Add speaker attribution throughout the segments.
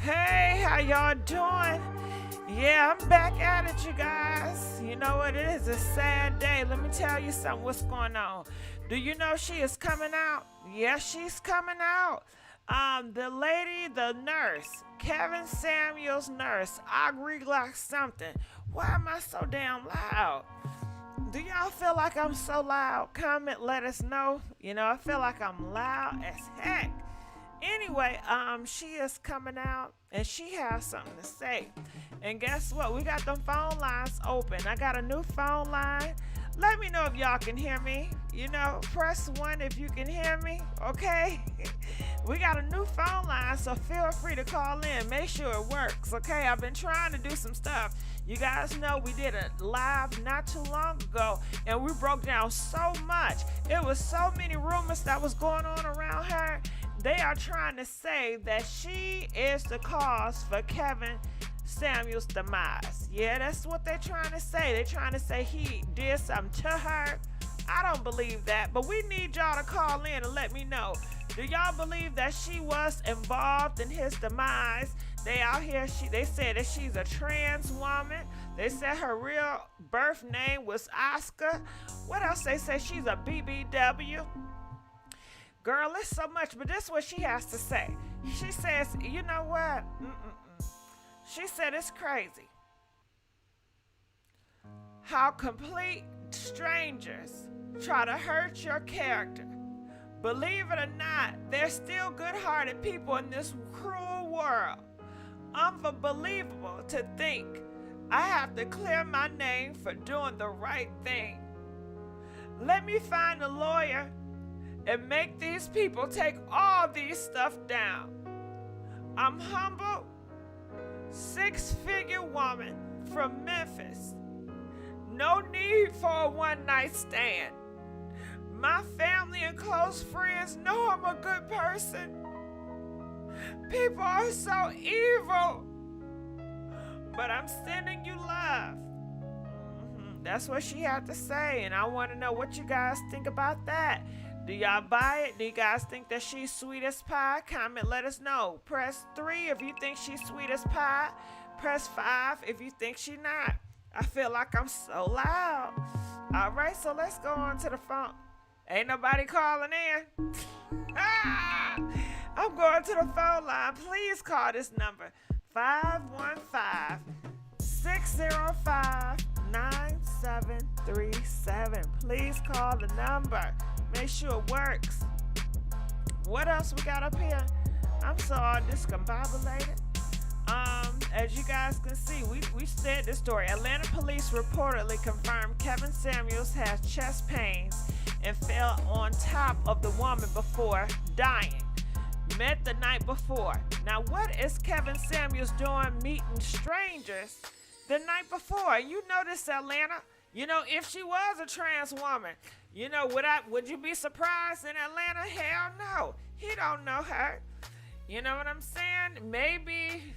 Speaker 1: Hey, how y'all doing? Yeah, I'm back at it, you guys. You know what? It is a sad day. Let me tell you something. What's going on? Do you know she is coming out? Yes, she's coming out. The lady, the nurse, Kevin Samuels' nurse, Aubrey like something. Why am I so damn loud? Do y'all feel like I'm so loud? Comment, let us know. You know, I feel like I'm loud as heck. Anyway, she is coming out and she has something to say. And guess what? We got them phone lines open. I got a new phone line. Let me know if y'all can hear me. You know, press 1 if you can hear me, okay? We got a new phone line, so feel free to call in. Make sure it works, okay? I've been trying to do some stuff. You guys know we did a live not too long ago, and we broke down so much. It was so many rumors that was going on around her. They are trying to say that she is the cause for Kevin Samuels' demise. Yeah, that's what they're trying to say. They're trying to say he did something to her. I don't believe that, but we need y'all to call in and let me know. Do y'all believe that she was involved in his demise? They out here, they said that she's a trans woman. They said her real birth name was Oscar. What else they say? She's a BBW. Girl, it's so much, but this is what she has to say. She says, you know what? She said it's crazy how complete strangers try to hurt your character. Believe it or not, there's still good-hearted people in this cruel world. Unbelievable to think I have to clear my name for doing the right thing. Let me find a lawyer and make these people take all these stuff down. I'm humble, 6-figure woman from Memphis. No need for a one-night stand. My family and close friends know I'm a good person. People are so evil, but I'm sending you love. That's what she had to say, and I want to know what you guys think about that. Do y'all buy it? Do you guys think that she's sweet as pie? Comment, let us know. Press 3 if you think she's sweet as pie. Press 5 if you think she's not. I feel like I'm so loud. All right, so let's go on to the phone. Ain't nobody calling in. I'm going to the phone line. Please call this number, 515-605-9737. Please call the number. Make sure it works. What else we got up here? I'm so discombobulated. As you guys can see, we said this story. Atlanta police reportedly confirmed Kevin Samuels has chest pains and fell on top of the woman before dying. Met the night before. Now, what is Kevin Samuels doing meeting strangers the night before? You know this, Atlanta. You know, if she was a trans woman, you know, would you be surprised in Atlanta? Hell no. He don't know her. You know what I'm saying? Maybe.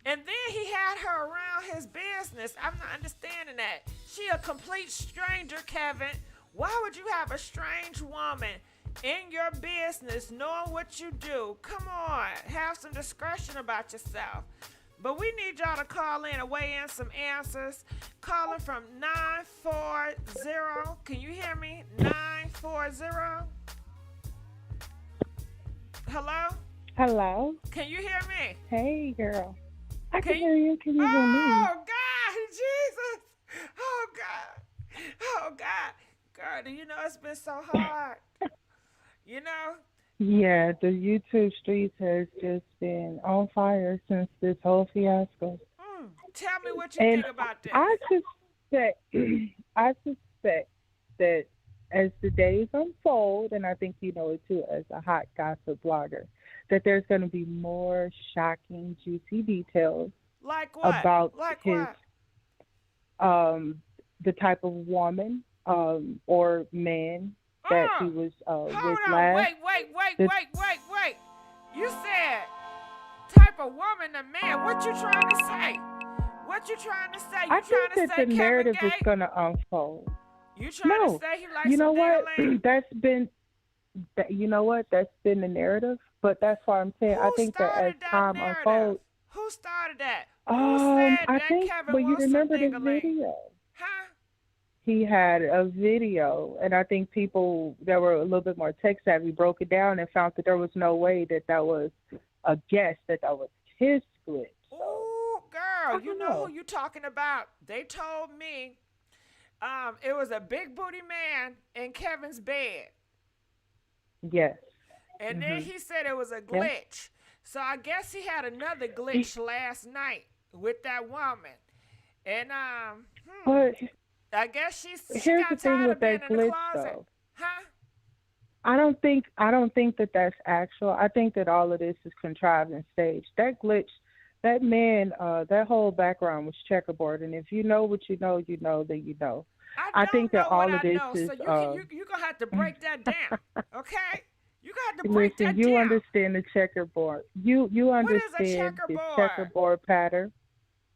Speaker 1: And then he had her around his business. I'm not understanding that. She a complete stranger, Kevin. Why would you have a strange woman in your business knowing what you do? Come on. Have some discretion about yourself. But we need y'all to call in and weigh in some answers. Calling from 940. Can you hear me? 940. Hello?
Speaker 2: Hello?
Speaker 1: Can you hear me?
Speaker 2: Hey, girl. I can hear you. Can you hear me?
Speaker 1: Oh, God, Jesus. Oh, God. Oh, God. Girl, do you know it's been so hard? You know?
Speaker 2: Yeah, the YouTube streets has just been on fire since this whole fiasco.
Speaker 1: Tell me what you think about that.
Speaker 2: I suspect that as the days unfold, and I think you know it too as a hot gossip blogger, that there's going to be more shocking, juicy details
Speaker 1: like what?
Speaker 2: About
Speaker 1: like
Speaker 2: his,
Speaker 1: what?
Speaker 2: The type of woman or man that he was with last.
Speaker 1: Wait. You said type of woman and man. What you trying to say? What you trying to say?
Speaker 2: I think that the narrative is going to unfold.
Speaker 1: You trying to say he likes
Speaker 2: you know
Speaker 1: some
Speaker 2: what?
Speaker 1: nigga?
Speaker 2: That's been you know what? That's been the narrative, but that's why I'm saying I
Speaker 1: Who
Speaker 2: think that as
Speaker 1: started that
Speaker 2: time
Speaker 1: narrative?
Speaker 2: unfolds,
Speaker 1: Who started that? Who said
Speaker 2: I
Speaker 1: that
Speaker 2: think, but
Speaker 1: Kevin
Speaker 2: you
Speaker 1: wants some
Speaker 2: remember the
Speaker 1: ding-a-ling?
Speaker 2: video.
Speaker 1: Huh?
Speaker 2: He had a video, and I think people that were a little bit more tech savvy broke it down and found that there was no way that that was a guess, that that was his glitch. So
Speaker 1: Ooh, girl,
Speaker 2: I
Speaker 1: you
Speaker 2: don't
Speaker 1: know who
Speaker 2: know.
Speaker 1: you talking about. They told me it was a big booty man in Kevin's bed.
Speaker 2: Yes.
Speaker 1: And then
Speaker 2: Mhm.
Speaker 1: he said it was a
Speaker 2: Yeah.
Speaker 1: glitch. So I guess he had another
Speaker 2: He-
Speaker 1: glitch last night with that woman. And
Speaker 2: But
Speaker 1: I guess she
Speaker 2: here's the
Speaker 1: got
Speaker 2: thing
Speaker 1: tired
Speaker 2: with
Speaker 1: of being
Speaker 2: that
Speaker 1: in the
Speaker 2: glitch,
Speaker 1: closet.
Speaker 2: though.
Speaker 1: Huh?
Speaker 2: I don't think that that's actual. I think that all of this is contrived and staged. That glitch, that man, that whole background was checkerboard. And if you know what you know that you know.
Speaker 1: I
Speaker 2: I think
Speaker 1: don't
Speaker 2: that
Speaker 1: know what
Speaker 2: all of
Speaker 1: I
Speaker 2: this
Speaker 1: know.
Speaker 2: is.
Speaker 1: So you gonna have to break that down. Okay? You gonna have to break
Speaker 2: Listen,
Speaker 1: that
Speaker 2: you
Speaker 1: down.
Speaker 2: understand the checkerboard. You
Speaker 1: What is a
Speaker 2: understand the
Speaker 1: checkerboard?
Speaker 2: checkerboard pattern,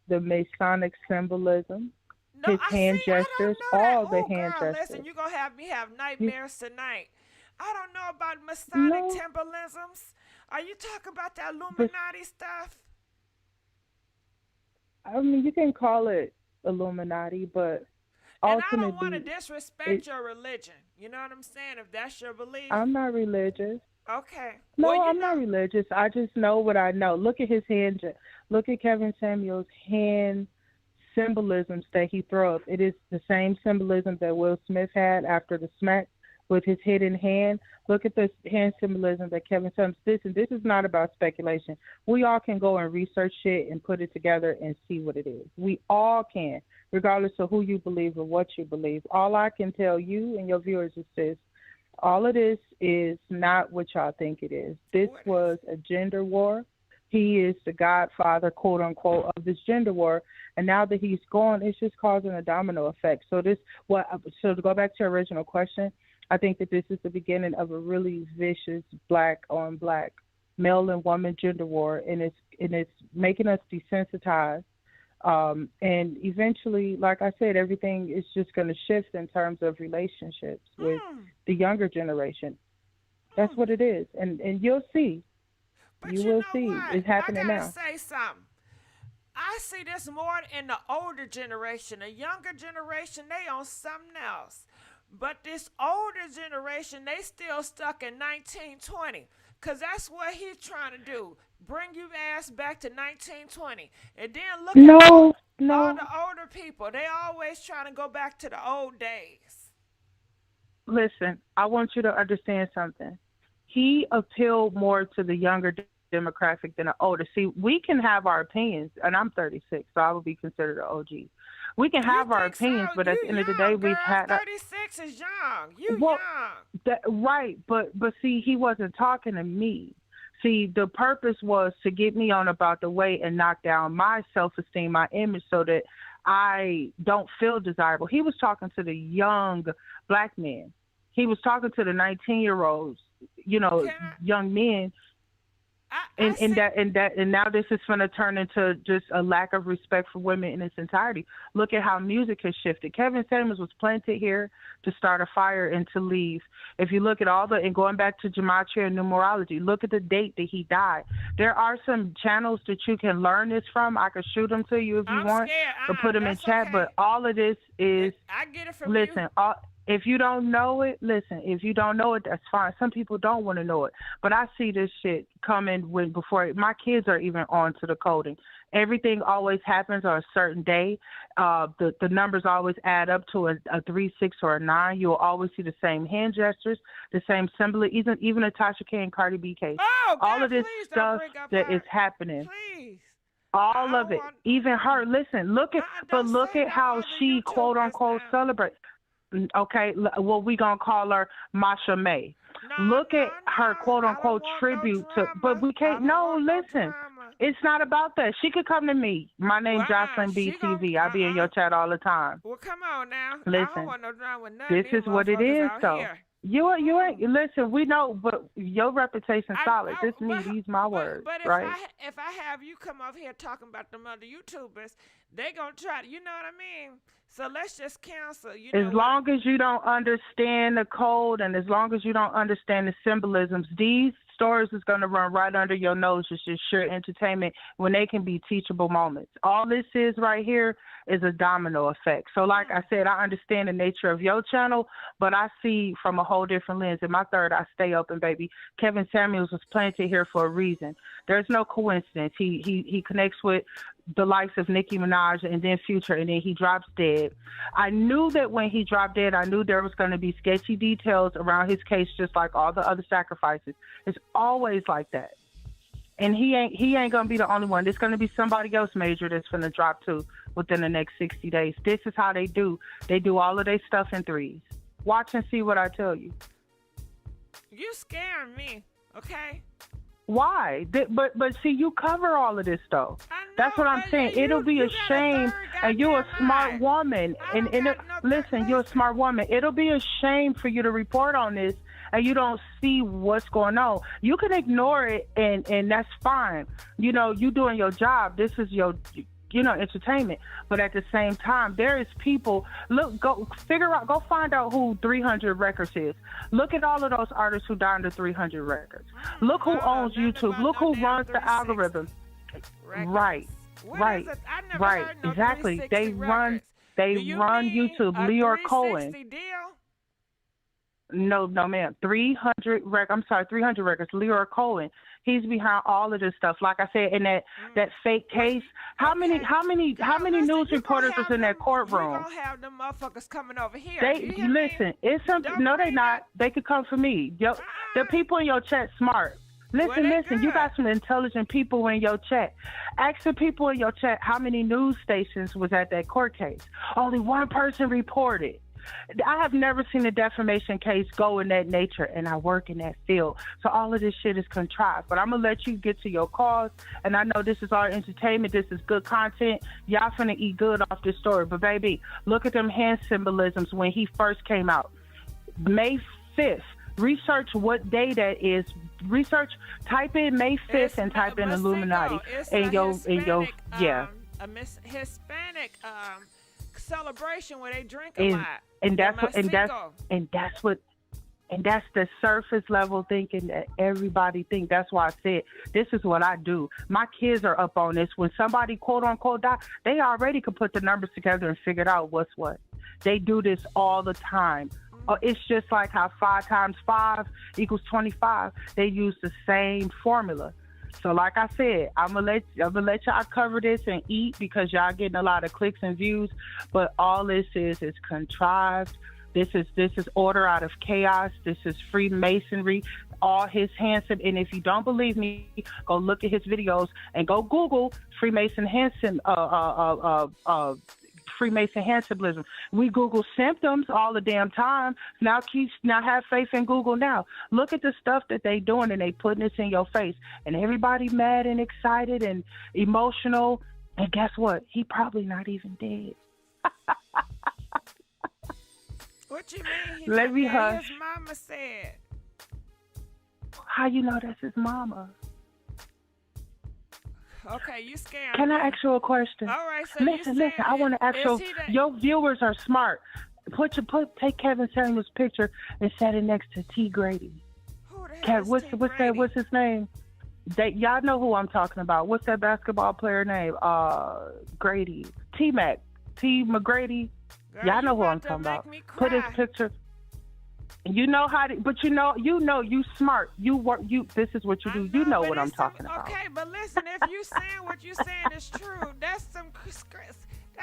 Speaker 2: the Masonic symbolism,
Speaker 1: No,
Speaker 2: his
Speaker 1: I
Speaker 2: hand
Speaker 1: see. I
Speaker 2: gestures,
Speaker 1: don't know that.
Speaker 2: all the
Speaker 1: Oh,
Speaker 2: hand
Speaker 1: girl, listen,
Speaker 2: gestures.
Speaker 1: you gonna have me have
Speaker 2: You,
Speaker 1: nightmares tonight. I don't know about Masonic
Speaker 2: no,
Speaker 1: symbolisms. Are you talking about that
Speaker 2: but
Speaker 1: Illuminati stuff?
Speaker 2: I mean you can call it Illuminati, but
Speaker 1: And I don't want to
Speaker 2: ultimately, it.
Speaker 1: disrespect your religion. You know what I'm saying? If that's your belief,
Speaker 2: I'm not religious.
Speaker 1: okay. Well,
Speaker 2: No,
Speaker 1: you
Speaker 2: I'm
Speaker 1: know,
Speaker 2: not religious. I just know what I know. Look at his hand. Look at Kevin Samuel's hand symbolisms that he throw up. It is the same symbolism that Will Smith had after the smack with his hidden hand. Look at the hand symbolism that Kevin Samuel. This is not about speculation. We all can go and research shit and put it together and see what it is. We all can, regardless of who you believe or what you believe. All I can tell you and your viewers is this: all of this is not what y'all think it is. This
Speaker 1: what is?
Speaker 2: was a gender war. He is the godfather, quote unquote, of this gender war. And now that he's gone, it's just causing a domino effect. So to go back to your original question, I think that this is the beginning of a really vicious black on black, male and woman gender war, and it's making us desensitized. And eventually, like I said, everything is just going to shift in terms of relationships with
Speaker 1: Mm,
Speaker 2: the younger generation. That's
Speaker 1: mm.
Speaker 2: what it is, and you'll see. You
Speaker 1: But you
Speaker 2: will
Speaker 1: know
Speaker 2: see.
Speaker 1: what?
Speaker 2: It's
Speaker 1: I
Speaker 2: happening
Speaker 1: gotta
Speaker 2: now.
Speaker 1: say something. I see this more in the older generation. The younger generation, they on something else. But this older generation, they still stuck in 1920. Cause that's what he's trying to do. Bring you ass back to 1920. And then look at
Speaker 2: No,
Speaker 1: all
Speaker 2: no.
Speaker 1: the older people. They always trying to go back to the old days.
Speaker 2: Listen, I want you to understand something. He appealed more to the younger demographic than the older. See, we can have our opinions, and I'm 36, so I would be considered an OG. We can
Speaker 1: You
Speaker 2: have our
Speaker 1: think so?
Speaker 2: opinions, but at
Speaker 1: You
Speaker 2: the end of the day,
Speaker 1: young,
Speaker 2: we've
Speaker 1: girl.
Speaker 2: had.
Speaker 1: 36 is young. You
Speaker 2: Well,
Speaker 1: young.
Speaker 2: right, but see, he wasn't talking to me. See, the purpose was to get me on about the weight and knock down my self esteem, my image, so that I don't feel desirable. He was talking to the young black men. He was talking to the 19-year-olds,
Speaker 1: Can I?
Speaker 2: young men,
Speaker 1: I see.
Speaker 2: and now this is going to turn into just a lack of respect for women in its entirety. Look at how music has shifted. Kevin Samuels was planted here to start a fire and to leave. If you look at and going back to gematria and numerology, look at the date that he died. There are some channels that you can learn this from. I could shoot them to you if you
Speaker 1: I'm
Speaker 2: want,
Speaker 1: scared.
Speaker 2: or put them in
Speaker 1: That's
Speaker 2: chat.
Speaker 1: okay.
Speaker 2: But all of this is,
Speaker 1: I get it from you.
Speaker 2: listen, if you don't know it, listen. If you don't know it, that's fine. Some people don't want to know it, but I see this shit coming before my kids are even on to the coding. Everything always happens on a certain day. The numbers always add up to a 3, 6, or a 9. You'll always see the same hand gestures, the same symbol. Even a Tasha K and Cardi B case.
Speaker 1: Oh,
Speaker 2: All
Speaker 1: God,
Speaker 2: of this
Speaker 1: please don't
Speaker 2: stuff
Speaker 1: bring up
Speaker 2: that is
Speaker 1: her.
Speaker 2: happening.
Speaker 1: Please.
Speaker 2: All
Speaker 1: I
Speaker 2: of
Speaker 1: don't
Speaker 2: it,
Speaker 1: want.
Speaker 2: even her. Listen,
Speaker 1: Don't
Speaker 2: look
Speaker 1: say
Speaker 2: at
Speaker 1: no
Speaker 2: how
Speaker 1: other
Speaker 2: she quote
Speaker 1: YouTubers
Speaker 2: unquote
Speaker 1: now.
Speaker 2: celebrates. Okay, well, we gonna call her Masha May.
Speaker 1: No,
Speaker 2: Look
Speaker 1: no,
Speaker 2: at her
Speaker 1: no.
Speaker 2: quote
Speaker 1: I don't
Speaker 2: unquote
Speaker 1: want no
Speaker 2: tribute to, but
Speaker 1: drama.
Speaker 2: we
Speaker 1: I
Speaker 2: can't.
Speaker 1: don't
Speaker 2: No,
Speaker 1: want no
Speaker 2: listen,
Speaker 1: drama.
Speaker 2: it's not about that. She could come to me. My
Speaker 1: Well,
Speaker 2: name Jocelyn
Speaker 1: she gon'
Speaker 2: BTV. I be in your chat all the time.
Speaker 1: Well, come on now. I don't
Speaker 2: Listen,
Speaker 1: want no drama with none of
Speaker 2: this
Speaker 1: these
Speaker 2: is what it
Speaker 1: motherfuckers
Speaker 2: is,
Speaker 1: out
Speaker 2: though.
Speaker 1: here.
Speaker 2: You ain't listen. We know, but your reputation solid. This me, these my words,
Speaker 1: but
Speaker 2: right?
Speaker 1: if I have you come over here talking about them other YouTubers, they gonna try to, you know what I mean? So let's just cancel. You
Speaker 2: As
Speaker 1: know what?
Speaker 2: long as you don't understand the code and as long as you don't understand the symbolisms, these stories is going to run right under your nose. It's just sheer entertainment when they can be teachable moments. All this is right here is a domino effect. So like I said, I understand the nature of your channel, but I see from a whole different lens. In my third, I stay open, baby. Kevin Samuels was planted here for a reason. There's no coincidence. He connects with the likes of Nicki Minaj and then Future, and then he drops dead. I knew that when he dropped dead, I knew there was going to be sketchy details around his case, just like all the other sacrifices. It's always like that. And he ain't going to be the only one. There's going to be somebody else major that's going to drop too within the next 60 days. This is how they do. They do all of their stuff in threes. Watch and see what I tell you.
Speaker 1: You scaring me, okay?
Speaker 2: Why? But see, you cover all of this though. That's what I'm saying. It'll be a shame, and you're a smart woman. Listen, you're a smart woman. It'll be a shame for you to report on this, and you don't see what's going on. You can ignore it, and that's fine. You know, you doing your job. This is your, entertainment. But at the same time, there is people. Look, go find out who 300 Records is. Look at all of those artists who died under 300 Records. Look who owns YouTube. Look who runs the algorithm. Right. Exactly. They run YouTube. Leor Cohen. No, ma'am. 300 Records. Leor Cohen. He's behind all of this stuff. Like I said, in that fake case, how many news reporters was in that courtroom?
Speaker 1: We gonna have them motherfuckers coming over here.
Speaker 2: Listen. It's something. No, they not. They could come for me. The people in your chat smart. Listen. You got some intelligent people in your chat. Ask the people in your chat how many news stations was at that court case. Only one person reported. I have never seen a defamation case go in that nature, and I work in that field. So all of this shit is contrived. But I'm going to let you get to your cause, and I know this is our entertainment. This is good content. Y'all finna eat good off this story. But, baby, look at them hand symbolisms when he first came out. May 5th. Research what day that is. Type in May 5th and type in Illuminati. And
Speaker 1: Hispanic celebration where they drink a lot.
Speaker 2: And that's the surface level thinking that everybody think. That's why I said this is what I do. My kids are up on this. When somebody quote unquote die, they already could put the numbers together and figure out what's what. They do this all the time. It's just like how 5 times 5 equals 25. They use the same formula. So like I said, I'm gonna let y'all cover this and eat because y'all getting a lot of clicks and views. But all this is contrived. This is order out of chaos. This is Freemasonry. All his handsome. And if you don't believe me, go look at his videos and go Google Freemason Hanson. Freemason hand symbolism. We Google symptoms all the damn time. Now have faith in Google now. Look at the stuff that they doing and they putting this in your face. And everybody mad and excited and emotional. And guess what? He probably not even dead.
Speaker 1: What you mean?
Speaker 2: Let me hush.
Speaker 1: His mama said.
Speaker 2: How you know that's his mama?
Speaker 1: Okay, you scared.
Speaker 2: Can I ask you a question?
Speaker 1: All right, so
Speaker 2: listen. I want to ask you. Your viewers are smart. Take Kevin Samuels' picture and set it next to T. Grady.
Speaker 1: Who the hell is T. Grady?
Speaker 2: What's his name? Y'all know who I'm talking about. What's that basketball player name? Grady. T-Mac. T. McGrady.
Speaker 1: Girl,
Speaker 2: y'all know who I'm talking about. Put his picture. You know how to, but you smart. You work. This is what you do. You know what I'm talking about.
Speaker 1: Okay, but listen, if you saying what you saying is true, that's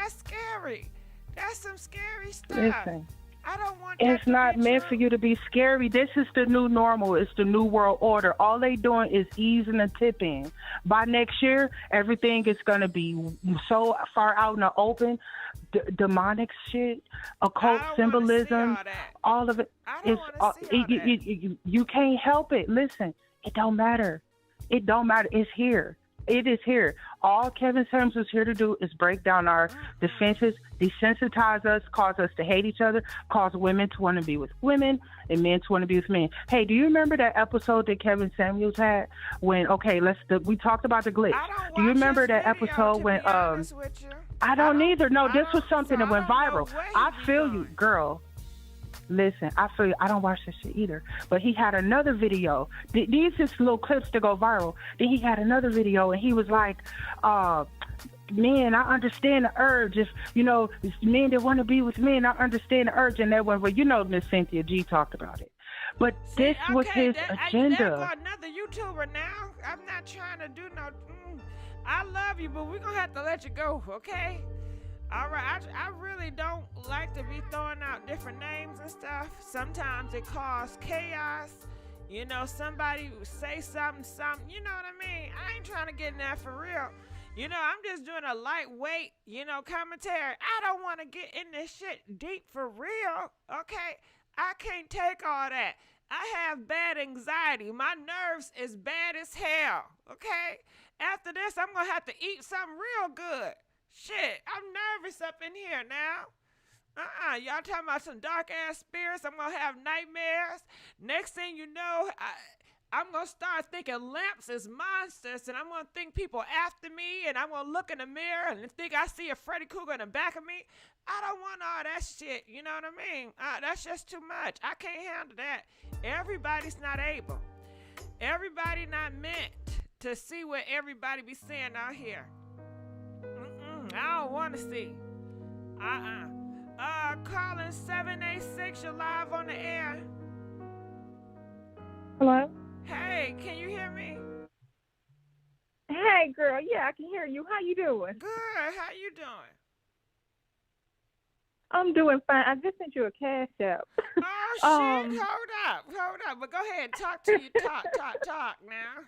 Speaker 1: scary. That's some scary stuff.
Speaker 2: Listen,
Speaker 1: I don't want.
Speaker 2: It's not meant for you to be scary. This is the new normal. It's the new world order. All they doing is easing the tip in. By next year, everything is gonna be so far out in the open. Demonic shit, occult symbolism, all of it. You can't help it. Listen, it don't matter. It's here. It is here. All Kevin Samuels is here to do is break down our defenses, desensitize us, cause us to hate each other, cause women to want to be with women and men to want to be with men. Hey, do you remember that episode that Kevin Samuels had when? Okay, we talked about the glitch. Do you remember that episode when? I don't either. No, this was something that went viral. I feel you, girl. Listen, I feel you. I don't watch this shit either. But he had another video. These just little clips that go viral. Then he had another video, and he was like, "Man, I understand the urge. If men that want to be with men, I understand the urge." And that one, well, Miss Cynthia G talked about it. But this was his agenda.
Speaker 1: That's another YouTuber now. I'm not trying to do no. I love you, but we're gonna have to let you go, okay? All right, I really don't like to be throwing out different names and stuff. Sometimes it causes chaos. Somebody say something, you know what I mean? I ain't trying to get in that for real. I'm just doing a lightweight, commentary. I don't want to get in this shit deep for real, okay? I can't take all that. I have bad anxiety. My nerves is bad as hell, okay? After this, I'm going to have to eat something real good. Shit, I'm nervous up in here now. Y'all talking about some dark-ass spirits. I'm going to have nightmares. Next thing you know, I'm going to start thinking lamps is monsters, and I'm going to think people after me, and I'm going to look in the mirror and think I see a Freddy Krueger in the back of me. I don't want all that shit, you know what I mean? That's just too much. I can't handle that. Everybody's not able. Everybody not meant to see what everybody be saying out here. I don't want to see. Calling 786, you're live on the air.
Speaker 3: Hello?
Speaker 1: Hey, can you hear me?
Speaker 3: Hey, girl. Yeah, I can hear you. How you doing?
Speaker 1: Good. How you doing?
Speaker 3: I'm doing fine. I just sent you a cash app.
Speaker 1: Oh, shit. Hold up. But go ahead. Talk to you. Talk now.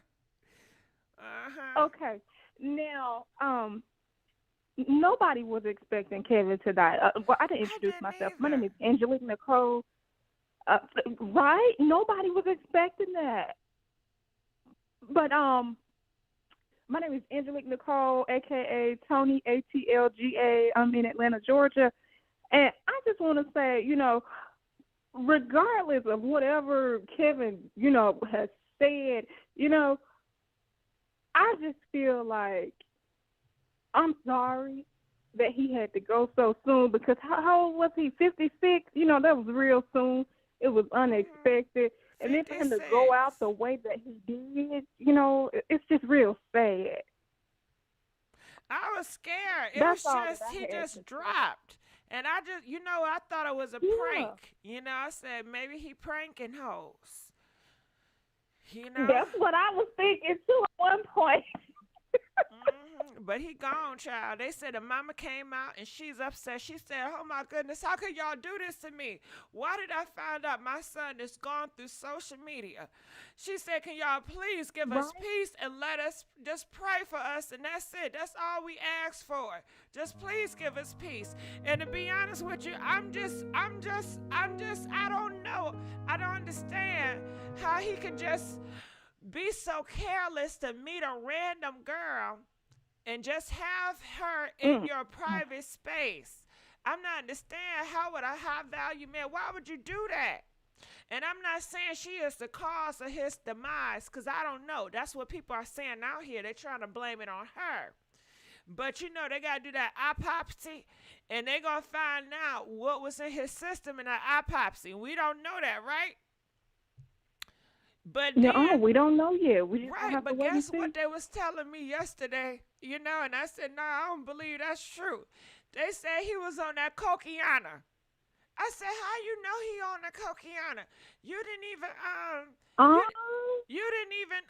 Speaker 3: Okay. Now, nobody was expecting Kevin to die. Well, I didn't introduce myself. My name is Angelique Nicole. Right? Nobody was expecting that. But my name is Angelique Nicole, a.k.a. Tony, ATLGA. I'm in Atlanta, Georgia. And I just want to say, regardless of whatever Kevin, has said, I just feel like I'm sorry that he had to go so soon because how old was he? 56? That was real soon. It was unexpected. And then for him to go out the way that he did, it's just real sad.
Speaker 1: I was scared. He just dropped. And I just, I thought it was a prank. I said maybe he pranking hoes.
Speaker 3: That's what I was thinking too at one point.
Speaker 1: But he gone, child. They said the mama came out and she's upset. She said, "Oh my goodness, how could y'all do this to me? Why did I find out my son is gone through social media?" She said, "Can y'all please give us peace and let us just pray for us, and that's it. That's all we ask for. Just please give us peace." And to be honest with you, I don't know. I don't understand how he could just be so careless to meet a random girl and just have her in your private space. I'm not understand how would a high value man, why would you do that? And I'm not saying she is the cause of his demise, because I don't know. That's what people are saying out here. They're trying to blame it on her. But they got to do that autopsy, and they're going to find out what was in his system in that autopsy. We don't know that, right? But
Speaker 3: no, we don't know yet.
Speaker 1: But guess what they was telling me yesterday, and I said, no, I don't believe that's true. They said he was on that cocaine. I said, how you know he on the cocaine? You didn't even, you didn't even,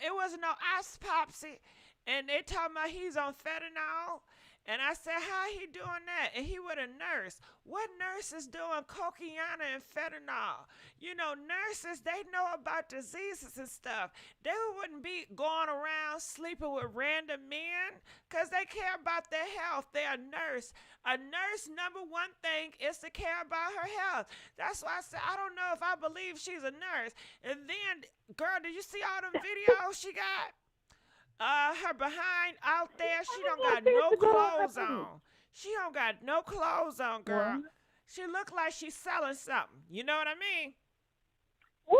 Speaker 1: it wasn't no autopsy. And they talking about he's on fentanyl. And I said, how he doing that? And he with a nurse. What nurse is doing cocaine and fentanyl? Nurses, they know about diseases and stuff. They wouldn't be going around sleeping with random men because they care about their health. They're a nurse. A nurse, number one thing is to care about her health. That's why I said, I don't know if I believe she's a nurse. And then, girl, did you see all them videos she got? Her behind out there, she don't
Speaker 3: want
Speaker 1: got
Speaker 3: this
Speaker 1: no
Speaker 3: to go
Speaker 1: clothes
Speaker 3: happen.
Speaker 1: on. She don't got no clothes on, girl.
Speaker 2: What?
Speaker 1: She look like she's selling something. You know what I mean?
Speaker 3: Woo!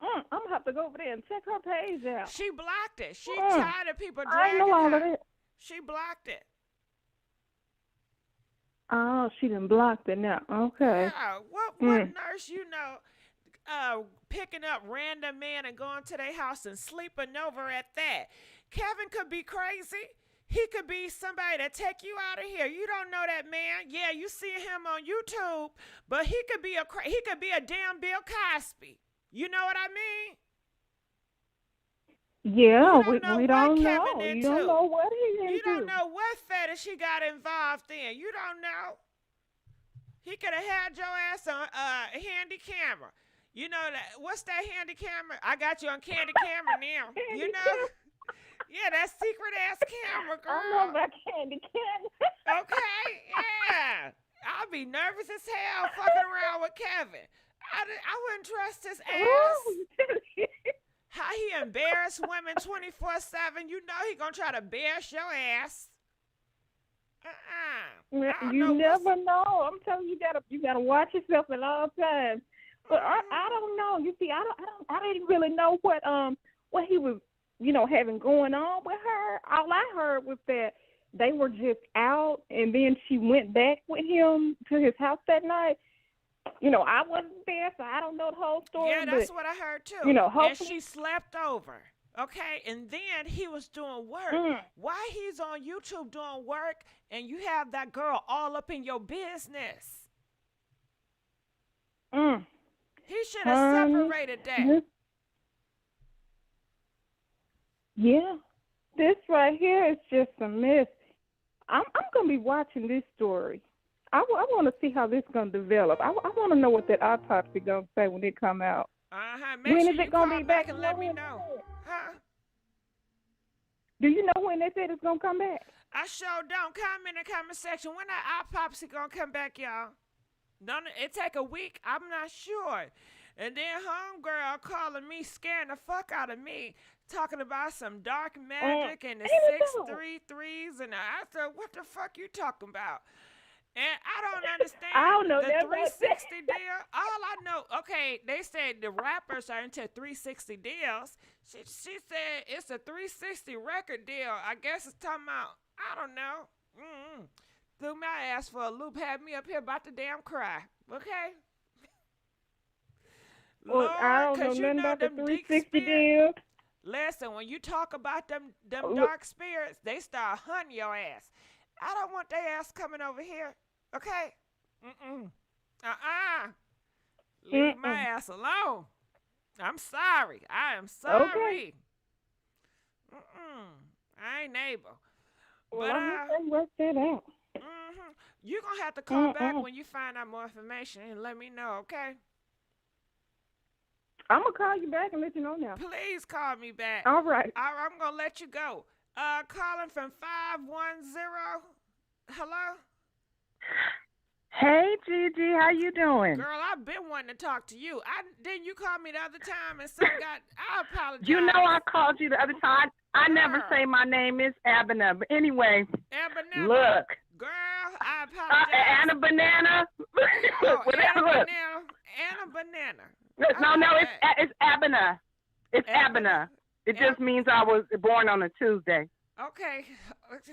Speaker 3: I'm gonna have to go over there and check her page out.
Speaker 1: She blocked it. She
Speaker 3: Mm.
Speaker 1: tired of people
Speaker 3: I
Speaker 1: dragging
Speaker 3: know all of
Speaker 1: her.
Speaker 3: it.
Speaker 1: She blocked it.
Speaker 3: Oh, she done blocked it now. Okay.
Speaker 1: Yeah. What
Speaker 3: Mm.
Speaker 1: nurse you know picking up random men and going to their house and sleeping over at that? Kevin could be crazy. He could be somebody that take you out of here. You don't know that man. Yeah, you see him on YouTube, but he could be a damn Bill Cosby. You know what I mean?
Speaker 3: Yeah,
Speaker 1: You don't know
Speaker 3: we
Speaker 1: what
Speaker 3: don't
Speaker 1: Kevin
Speaker 3: know. You
Speaker 1: into.
Speaker 3: don't know what he into.
Speaker 1: You don't know what fetish he got involved in. You don't know. He could have had your ass on a handy camera. You know that? What's that handy camera? I got you on candy camera now. You know? Yeah, that secret ass camera, girl.
Speaker 3: I know about candy.
Speaker 1: Okay, yeah. I'll be nervous as hell fucking around with Kevin. I wouldn't trust his ass. How he embarrass women 24/7. You know he gonna try to embarrass your ass.
Speaker 3: You never know. I'm telling you, you gotta watch yourself at all times. But I don't know. You see, I didn't really know what he was, having going on with her. All I heard was that they were just out, and then she went back with him to his house that night. I wasn't there, so I don't know the whole story.
Speaker 1: Yeah, that's what I heard too.
Speaker 3: Hopefully,
Speaker 1: and she slept over. Okay, and then he was doing work. Why he's on YouTube doing work, and you have that girl all up in your business? He should have separated that.
Speaker 3: Yeah, this right here is just a mess. I'm gonna be watching this story. I want to see how this gonna develop. I want to know what that autopsy gonna say when it come out.
Speaker 1: Make
Speaker 3: when
Speaker 1: sure
Speaker 3: is it
Speaker 1: you
Speaker 3: gonna
Speaker 1: call
Speaker 3: be
Speaker 1: back
Speaker 3: back
Speaker 1: and let me know. Huh?
Speaker 3: Do you know when they said it's gonna come back?
Speaker 1: I sure don't. Comment in the comment section. When that autopsy gonna come back, y'all? Don't it take a week? I'm not sure. And then homegirl calling me, scaring the fuck out of me, talking about some dark magic and the 633s, and I said, what the fuck you talking about? And I don't understand
Speaker 3: I don't know
Speaker 1: the
Speaker 3: that
Speaker 1: 360 deal. All I know, okay, they said the rappers are into 360 deals. She said it's a 360 record deal. I guess it's talking about, I don't know. Threw my ass for a loop, had me up here about to damn cry. Okay?
Speaker 3: Well,
Speaker 1: Lord,
Speaker 3: I don't know nothing about the 360 deal.
Speaker 1: Listen, when you talk about them dark spirits, they start hunting your ass. I don't want their ass coming over here. Okay? Leave my ass alone. I'm sorry. I am sorry.
Speaker 3: Okay.
Speaker 1: I ain't able.
Speaker 3: Well,
Speaker 1: But
Speaker 3: I'm work that out.
Speaker 1: You're going to have to call back when you find out more information and let me know, okay?
Speaker 3: I'm going to call you back and let you know now.
Speaker 1: Please call me back.
Speaker 3: All right.
Speaker 1: I'm going to let you go. Calling from 510. Hello?
Speaker 4: Hey, Gigi, how you doing?
Speaker 1: Girl, I've been wanting to talk to you. Didn't you call me the other time and I apologize.
Speaker 4: You know I called you the other time. I never say my name is Abner. But anyway,
Speaker 1: Abner.
Speaker 4: Look.
Speaker 1: Girl, I apologize.
Speaker 4: Anna Banana.
Speaker 1: Anna Banana.
Speaker 4: No, it's Abner. It's Abner. It just means I was born on a Tuesday.
Speaker 1: Okay.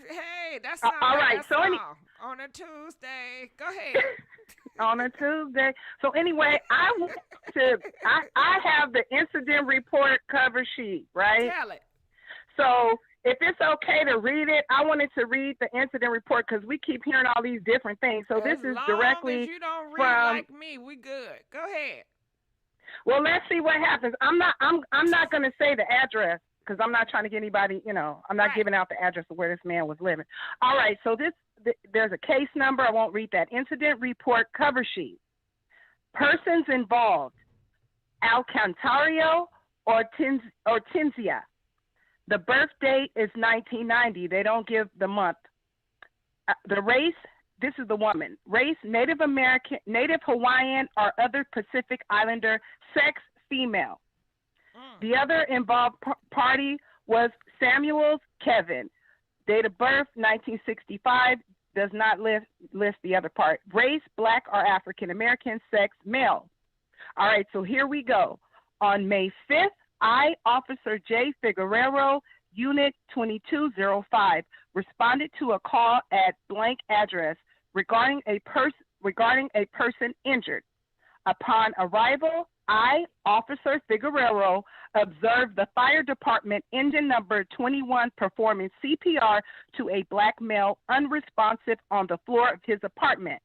Speaker 1: Hey, that sounds
Speaker 4: all
Speaker 1: like
Speaker 4: right.
Speaker 1: that
Speaker 4: So
Speaker 1: song. On a Tuesday. Go ahead.
Speaker 4: On a Tuesday. So anyway, I have the incident report cover sheet, right?
Speaker 1: Tell it.
Speaker 4: So if it's okay to read it, I wanted to read the incident report because we keep hearing all these different things. So this is directly
Speaker 1: as you don't read
Speaker 4: from,
Speaker 1: like me, we good. Go ahead.
Speaker 4: Well, let's see what happens. I'm not going to say the address because I'm not trying to get anybody, I'm not giving out the address of where this man was living. All right, so there's a case number. I won't read that. Incident report cover sheet. Persons involved: Alcantara Ortencia. The birth date is 1990. They don't give the month. The race, this is the woman. Race, Native American, Native Hawaiian, or other Pacific Islander. Sex, female. The other involved party was Samuels, Kevin. Date of birth, 1965. Does not list the other part. Race, black or African American. Sex, male. All right, so here we go. On May 5th, I, Officer J. Figueroa, Unit 2205, responded to a call at blank address regarding a person injured. Upon arrival, I, Officer Figueroa, observed the fire department engine number 21 performing CPR to a black male unresponsive on the floor of his apartment.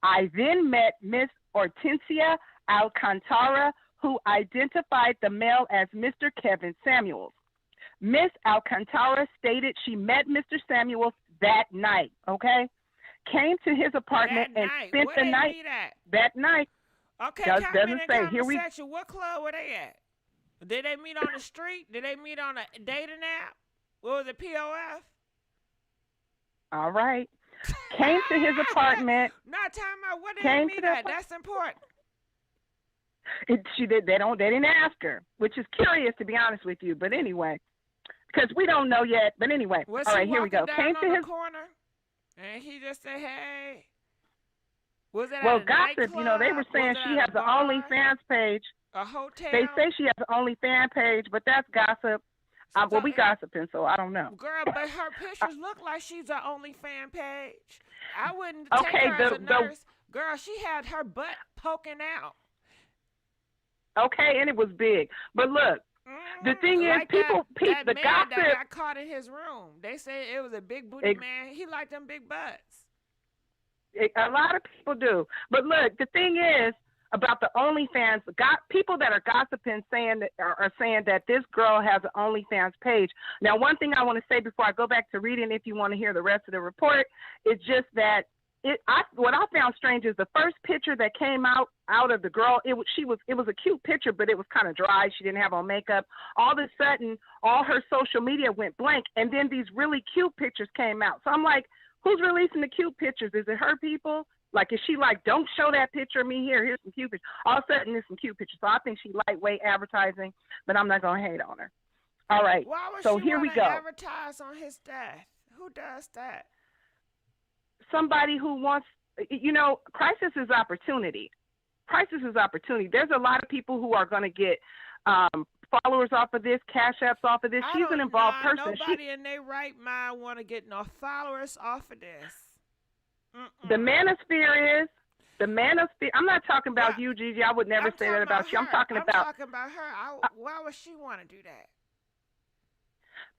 Speaker 4: I then met Miss Ortencia Alcantara, who identified the male as Mr. Kevin Samuels. Miss Alcantara stated she met Mr. Samuels that night, okay? Came to his apartment and spent the night. That night.
Speaker 1: Okay,
Speaker 4: doesn't say. Here we.
Speaker 1: What club were they at? Did they meet on the street? Did they meet on a dating app? What was it, POF?
Speaker 4: All right. Came to his apartment.
Speaker 1: Not talking about what they meet at. That's important.
Speaker 4: They didn't ask her, which is curious to be honest with you. But anyway, because we don't know yet. But anyway, all right, here we go. Came to his
Speaker 1: corner, and he just said, "Hey." Was it
Speaker 4: well, gossip, you know, they were saying she has an OnlyFans page.
Speaker 1: A hotel?
Speaker 4: They say she has an OnlyFans page, but that's gossip. Well, we gossiping, so I don't know.
Speaker 1: Girl, but her pictures look like she's an OnlyFans page. I wouldn't take her as a nurse. Girl, she had her butt poking out.
Speaker 4: Okay, and it was big. But look, the thing is, the gossip.
Speaker 1: That got caught in his room. They said it was a big booty man. He liked them big butts.
Speaker 4: A lot of people do. But look, the thing is about the OnlyFans, people that are gossiping are saying that this girl has an OnlyFans page. Now, one thing I want to say before I go back to reading, if you want to hear the rest of the report, is just that what I found strange is the first picture that came out of the girl. It was a cute picture, but it was kind of dry. She didn't have on makeup. All of a sudden, all her social media went blank, and then these really cute pictures came out. So I'm like, who's releasing the cute pictures? Is it her people? Like, is she like, don't show that picture of me here. Here's some cute pictures. All of a sudden, there's some cute pictures. So I think she's lightweight advertising, but I'm not going to hate on her. All right.
Speaker 1: Why would
Speaker 4: so
Speaker 1: she
Speaker 4: here we go.
Speaker 1: Advertise on his stuff? Who does that?
Speaker 4: Somebody who wants, crisis is opportunity. Crisis is opportunity. There's a lot of people who are going to get followers off of this, cash apps off of this. She's an involved person.
Speaker 1: Nobody in their right mind want to get no followers off of this.
Speaker 4: The manosphere is. I'm not talking about you, Gigi. I would never say that about you. I'm talking about
Speaker 1: her. Why would she want to do that?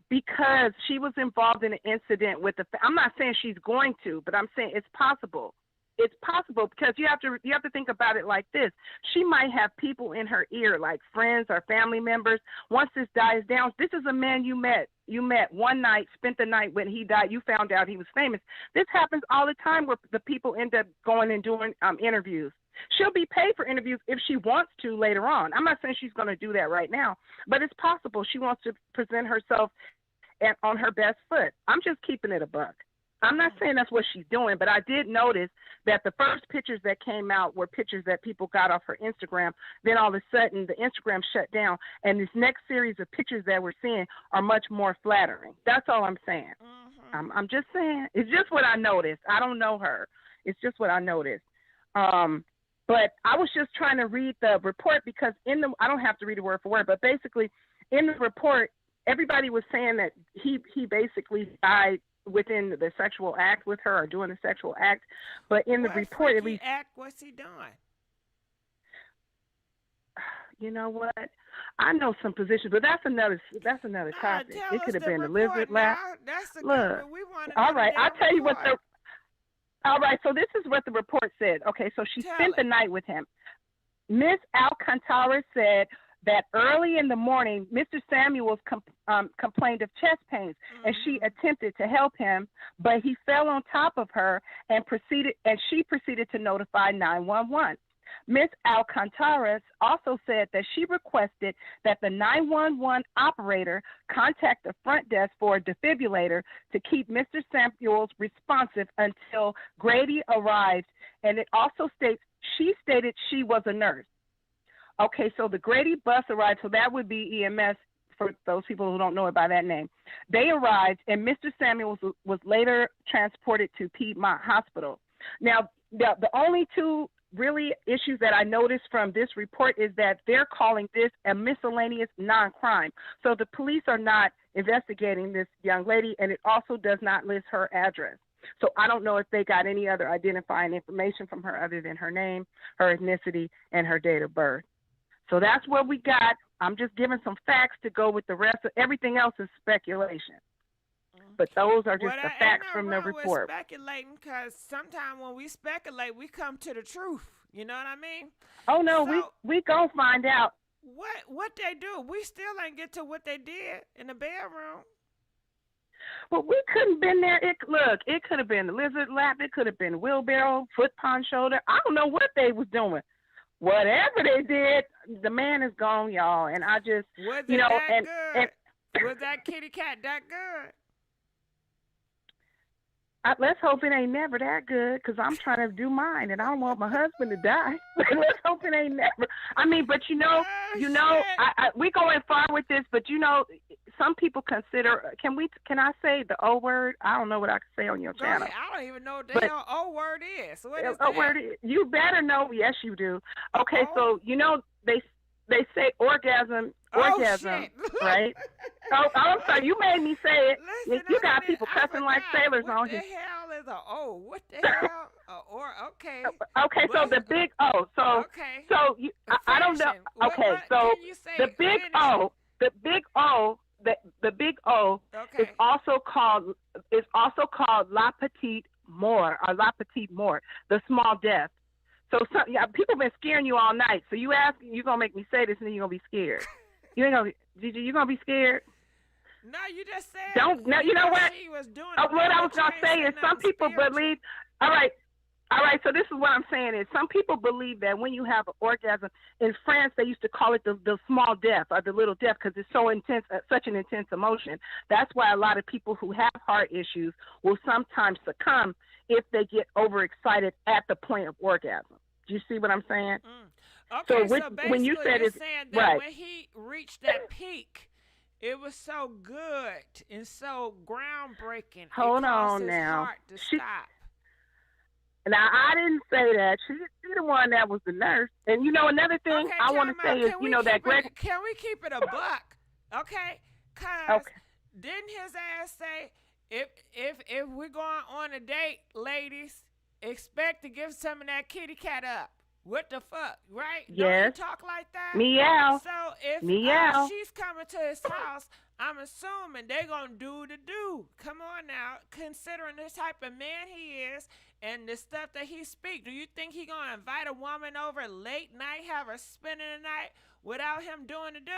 Speaker 4: Because she was involved in an incident with I'm not saying she's going to, but I'm saying it's possible. It's possible because you have to think about it like this. She might have people in her ear, like friends or family members. Once this dies down, this is a man you met one night, spent the night. When he died, you found out he was famous. This happens all the time where the people end up going and doing interviews. She'll be paid for interviews if she wants to later on. I'm not saying she's going to do that right now, but it's possible she wants to present herself on her best foot. I'm just keeping it a buck. I'm not saying that's what she's doing, but I did notice that the first pictures that came out were pictures that people got off her Instagram. Then all of a sudden, the Instagram shut down, and this next series of pictures that we're seeing are much more flattering. That's all I'm saying. Mm-hmm. I'm just saying. It's just what I noticed. I don't know her. It's just what I noticed. But I was just trying to read the report because I don't have to read it word for word, but basically in the report, everybody was saying that he basically died within the sexual act with her or doing the sexual act. But in the report, at least.
Speaker 1: What's he doing?
Speaker 4: You know what? I know some positions, but that's another topic. It could have been the lizard lap. Look, all right, I'll tell you what all right, so this is what the report said. Okay, so she spent the night with him. Miss Alcantara said that early in the morning, Mr. Samuels complained of chest pains, and she attempted to help him, but he fell on top of her and she proceeded to notify 911. Miss Alcantara also said that she requested that the 911 operator contact the front desk for a defibrillator to keep Mr. Samuels responsive until Grady arrived, and it also states she stated she was a nurse. Okay, so the Grady bus arrived, so that would be EMS for those people who don't know it by that name. They arrived, and Mr. Samuels was later transported to Piedmont Hospital. Now, the only two really issues that I noticed from this report is that they're calling this a miscellaneous non-crime. So the police are not investigating this young lady, and it also does not list her address. So I don't know if they got any other identifying information from her other than her name, her ethnicity, and her date of birth. So that's what we got. I'm just giving some facts to go with the rest of everything else is speculation. But those are just the facts from the report.
Speaker 1: With speculating, because sometimes when we speculate, we come to the truth. You know what I mean?
Speaker 4: Oh no,
Speaker 1: so,
Speaker 4: we gonna find out.
Speaker 1: What they do? We still ain't get to what they did in the bedroom.
Speaker 4: Well, we couldn't been there. Look, it could have been the lizard lap. It could have been wheelbarrow, foot pond shoulder. I don't know what they was doing. Whatever they did, the man is gone, y'all. And I just,
Speaker 1: was
Speaker 4: you know,
Speaker 1: that good? Was that kitty cat that good?
Speaker 4: Let's hope it ain't never that good, because I'm trying to do mine, and I don't want my husband to die. Let's hope it ain't never. I mean, but we going far with this, but some people consider. Can I say the O word? I don't know what I can say on your channel.
Speaker 1: I don't even know what the hell O word is. What is
Speaker 4: O word? You better know. Yes, you do. Okay, so they say orgasm, right? I'm sorry, you made me say it.
Speaker 1: Listen,
Speaker 4: you got people cussing like sailors on here.
Speaker 1: What the hell is a O? What the hell? Okay.
Speaker 4: Okay, so the big O. So,
Speaker 1: okay.
Speaker 4: So I don't know. Okay, so the big O, the big O
Speaker 1: okay.
Speaker 4: is also called la petite mort, or la petite mort, the small death. So people been scaring you all night. So you gonna make me say this, and then you're gonna be scared. You ain't gonna, Gigi, you gonna be scared?
Speaker 1: No, you just said.
Speaker 4: Don't. No, you know what?
Speaker 1: She was doing
Speaker 4: what I was gonna say is some people believe. All right. So this is what I'm saying is some people believe that when you have an orgasm, in France they used to call it the small death or the little death because it's so intense, such an intense emotion. That's why a lot of people who have heart issues will sometimes succumb if they get overexcited at the point of orgasm. Do you see what I'm saying?
Speaker 1: Okay, so
Speaker 4: when you said
Speaker 1: you're saying that
Speaker 4: right.
Speaker 1: when he reached that peak, it was so good and so groundbreaking.
Speaker 4: Hold on
Speaker 1: his
Speaker 4: now.
Speaker 1: Heart to stop.
Speaker 4: Now, I didn't say that. She's the one that was the nurse. And, another thing I want to say is, that Greg...
Speaker 1: Can we keep it a buck? Okay? Because didn't his ass say, if we're going on a date, ladies, expect to give some of that kitty cat up. What the fuck, right?
Speaker 4: Yes.
Speaker 1: Don't you talk like that?
Speaker 4: Meow.
Speaker 1: So if she's coming to his house, I'm assuming they're going to do the do. Come on now. Considering the type of man he is and the stuff that he speaks, do you think he going to invite a woman over late night, have her spending the night without him doing the do?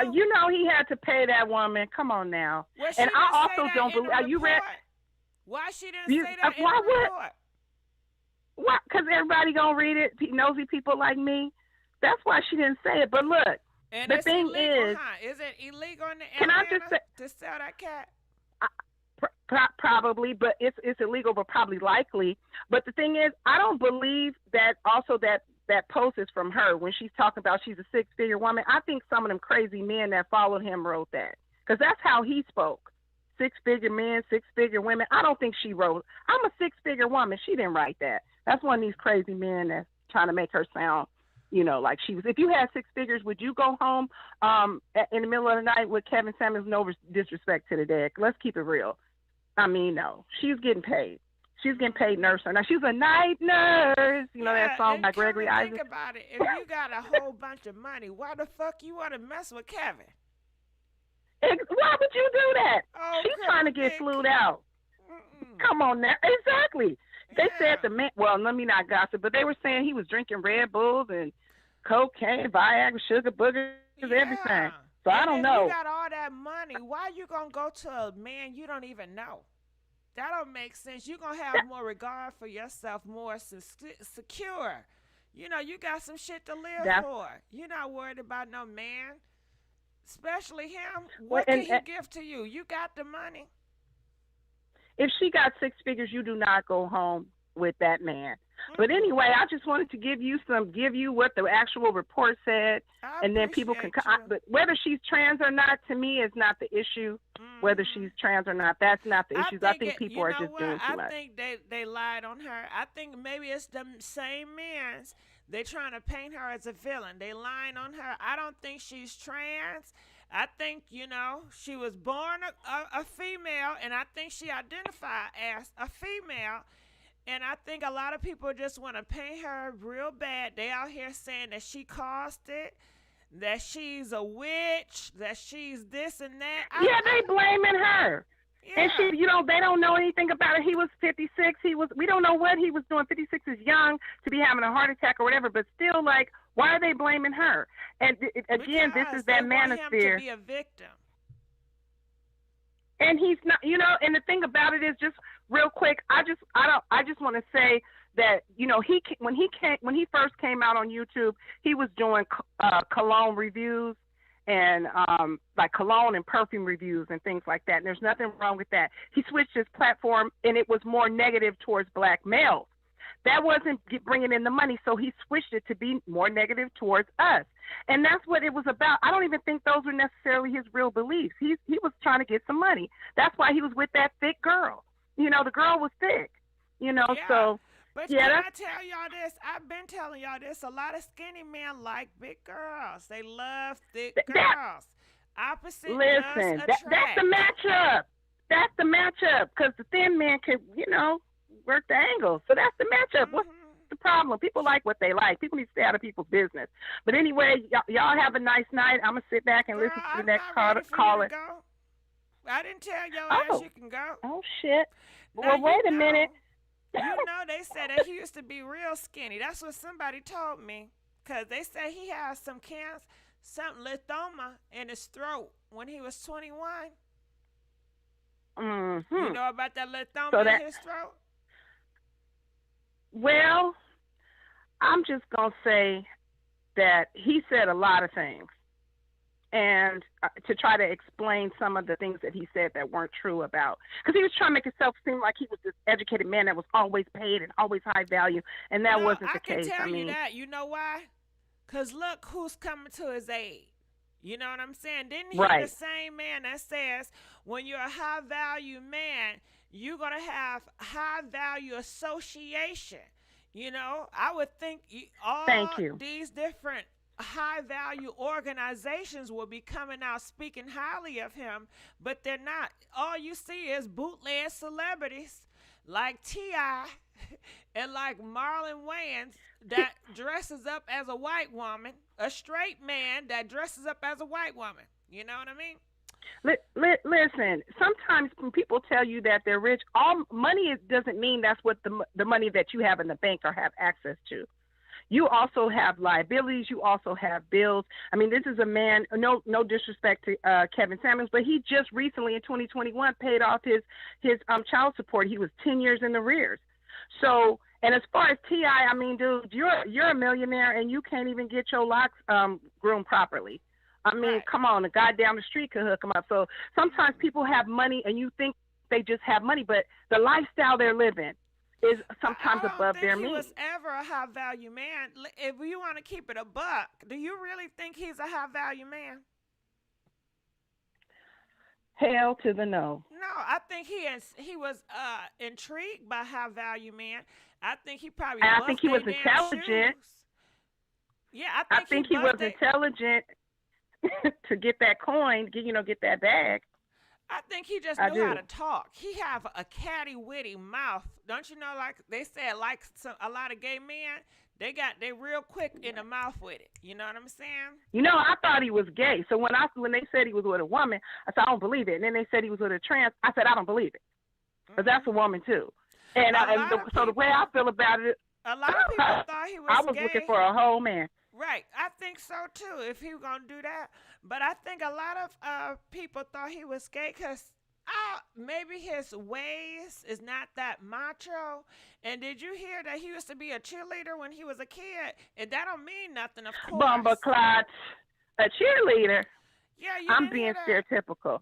Speaker 4: He had to pay that woman. Come on now.
Speaker 1: Well,
Speaker 4: and I also don't believe... Are you read?
Speaker 1: Why she didn't say that in the report?
Speaker 4: Why? Because everybody gonna read it. Nosy people like me. That's why she didn't say it. But look,
Speaker 1: and
Speaker 4: the thing
Speaker 1: illegal, is it illegal in the
Speaker 4: can I just say,
Speaker 1: to sell that cat?
Speaker 4: Probably, but it's illegal, but probably likely. But the thing is, I don't believe that. Also, that post is from her when she's talking about she's a six-figure woman. I think some of them crazy men that followed him wrote that because that's how he spoke. Six-figure men, six-figure women. I don't think she wrote, I'm a six-figure woman. She didn't write that. That's one of these crazy men that's trying to make her sound, like she was. If you had six figures, would you go home in the middle of the night with Kevin Samuels? No disrespect to the dead. Let's keep it real. I mean, no. She's getting paid. She's getting paid nurse. Now, she's a night nurse. That song by Gregory Isaac.
Speaker 1: Think about it. If you got a whole bunch of money, why the fuck you want to mess with Kevin?
Speaker 4: Why would you do that?
Speaker 1: Oh,
Speaker 4: she's trying to get flued out. Come on now. Exactly. They said the man, well, let me not gossip, but they were saying he was drinking Red Bulls and cocaine, Viagra, sugar, boogers, everything. So I don't know.
Speaker 1: If you got all that money, why you going to go to a man you don't even know? That don't make sense. You're going to have more regard for yourself, more secure. You got some shit to live for. You're not worried about no man, especially him. What can he give to you? You got the money.
Speaker 4: If she got six figures, you do not go home with that man. But anyway, I just wanted to give you what the actual report said, and then people can. But whether she's trans or not, to me, is not the issue. Whether she's trans or not, that's not the issue. I think people are just doing too much.
Speaker 1: I think they lied on her. I think maybe it's the same men. They're trying to paint her as a villain. They lying on her. I don't think she's trans. I think, she was born a female, and I think she identified as a female. And I think a lot of people just want to paint her real bad. They out here saying that she caused it, that she's a witch, that she's this and that.
Speaker 4: They blaming her.
Speaker 1: Yeah.
Speaker 4: And she, they don't know anything about it. He was 56. We don't know what he was doing. 56 is young to be having a heart attack or whatever, but still, why are they blaming her? And again,
Speaker 1: because
Speaker 4: this is that manosphere.
Speaker 1: Him to be a victim.
Speaker 4: And he's not, and the thing about it is, just real quick, I just want to say that, when he first came out on YouTube, he was doing cologne reviews and like cologne and perfume reviews and things like that. And there's nothing wrong with that. He switched his platform, and it was more negative towards black males. That wasn't bringing in the money, so he switched it to be more negative towards us. And that's what it was about. I don't even think those were necessarily his real beliefs. He was trying to get some money. That's why he was with that thick girl. The girl was thick, so.
Speaker 1: But can I tell y'all this? I've been telling y'all this. A lot of skinny men like big girls. They love thick girls. Opposite
Speaker 4: listen,
Speaker 1: that's
Speaker 4: the matchup. That's the matchup, because the thin man can, work the angles. So that's the matchup. What's the problem? People like what they like. People need to stay out of people's business. But anyway, y'all have a nice night. I'm going to sit back and listen to the next caller.
Speaker 1: I didn't tell your ass you can go.
Speaker 4: Oh, shit.
Speaker 1: Now,
Speaker 4: well, wait a minute.
Speaker 1: They said that he used to be real skinny. That's what somebody told me. Because they said he has some cancer, some lymphoma in his throat when he was 21.
Speaker 4: Mm-hmm.
Speaker 1: You know about that lymphoma in his throat?
Speaker 4: Well, I'm just going to say that he said a lot of things. And to try to explain some of the things that he said that weren't true about. Because he was trying to make himself seem like he was this educated man that was always paid and always high value. And that wasn't the case.
Speaker 1: I can tell you that. You know why? Because look who's coming to his aid. You know what I'm saying? Didn't he the same man that says when you're a high value man, you're going to have high value association. I would think all these different high value organizations will be coming out speaking highly of him, but they're not. All you see is bootleg celebrities like T.I. and like Marlon Wayans that dresses up as a white woman, a straight man that dresses up as a white woman. You know what I mean?
Speaker 4: Listen, sometimes when people tell you that they're rich, all money doesn't mean that's what the money that you have in the bank or have access to. You also have liabilities. You also have bills. I mean, this is a man, no disrespect to Kevin Samuels, but he just recently in 2021 paid off his child support. He was 10 years in arrears. So, and as far as T.I., I mean, dude, you're a millionaire and you can't even get your locks groomed properly. I mean, come on, a guy down the street could hook them up. So sometimes people have money and you think they just have money, but the lifestyle they're living is sometimes above their means.
Speaker 1: He was ever a high value man. If you want to keep it a buck, do you really think he's a high value man?
Speaker 4: Hell to the no.
Speaker 1: No, I think he was intrigued by high value man. I think he probably.
Speaker 4: I think he was intelligent.
Speaker 1: Shoes. Yeah, I think
Speaker 4: he was intelligent to get that coin, get that bag.
Speaker 1: I think he just knew how to talk. He have a catty, witty mouth. Don't you know, like they said, like a lot of gay men, they real quick in the mouth with it. You know what I'm saying?
Speaker 4: I thought he was gay. So when they said he was with a woman, I said, I don't believe it. And then they said he was with a trans. I said, I don't believe it. Because that's a woman, too. And so the way I feel about it,
Speaker 1: a lot of people thought he was
Speaker 4: I was
Speaker 1: gay.
Speaker 4: Looking for a whole man.
Speaker 1: Right. I think so, too, if he was going to do that. But I think a lot of people thought he was gay because maybe his ways is not that macho. And did you hear that he used to be a cheerleader when he was a kid? And that don't mean nothing, of course.
Speaker 4: Bumba-clot, a cheerleader.
Speaker 1: Yeah,
Speaker 4: I'm being stereotypical.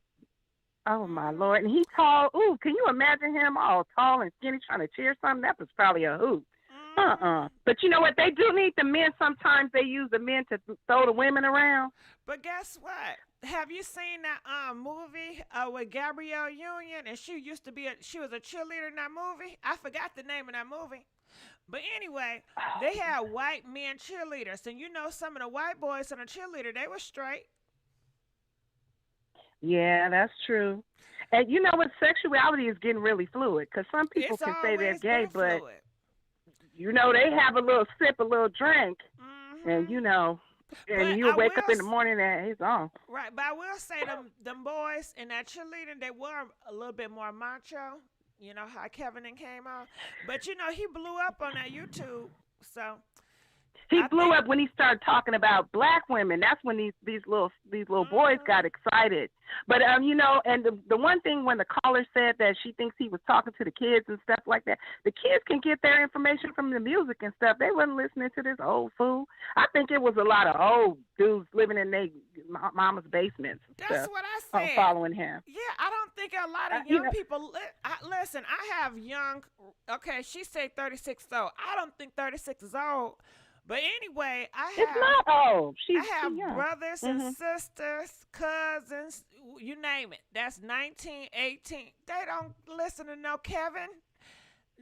Speaker 4: Oh, my Lord. And he's tall. Ooh, can you imagine him all tall and skinny trying to cheer something? That was probably a hoot. But you know what? They do need the men. Sometimes they use the men to throw the women around.
Speaker 1: But guess what? Have you seen that movie with Gabrielle Union? And she used to be she was a cheerleader in that movie. I forgot the name of that movie. But anyway, they had white men cheerleaders, and you know some of the white boys in a cheerleader, they were straight.
Speaker 4: Yeah, that's true. And you know what? Sexuality is getting really fluid because some people
Speaker 1: It's
Speaker 4: can say they're
Speaker 1: always
Speaker 4: gay,
Speaker 1: been
Speaker 4: but
Speaker 1: fluid.
Speaker 4: you know they have a little sip, a little drink, and
Speaker 1: Mm-hmm.
Speaker 4: you know,
Speaker 1: But
Speaker 4: and you wake up in the morning and he's on.
Speaker 1: right, but I will say them boys in that cheerleading, they were a little bit more macho. You know how Kevin and came out, but you know he blew up on that YouTube. So
Speaker 4: He
Speaker 1: I
Speaker 4: blew
Speaker 1: think.
Speaker 4: up when he started talking about black women. That's when these little boys
Speaker 1: Mhm.
Speaker 4: got excited. But you know, and the one thing when the caller said that she thinks he was talking to the kids and stuff like that, the kids can get their information from the music and stuff. They wasn't listening to this old fool. I think it was a lot of old dudes living in their mama's basements and
Speaker 1: That's
Speaker 4: stuff
Speaker 1: what I said.
Speaker 4: following him.
Speaker 1: Yeah, I don't think a lot of
Speaker 4: You
Speaker 1: young
Speaker 4: know,
Speaker 1: people. Listen, I have young. Okay, she said 36 is old. I don't think 36 is old. But anyway,
Speaker 4: it's not old.
Speaker 1: I have
Speaker 4: young.
Speaker 1: brothers and
Speaker 4: Mhm.
Speaker 1: sisters, cousins, you name it. That's 19, 18. They don't listen to no Kevin.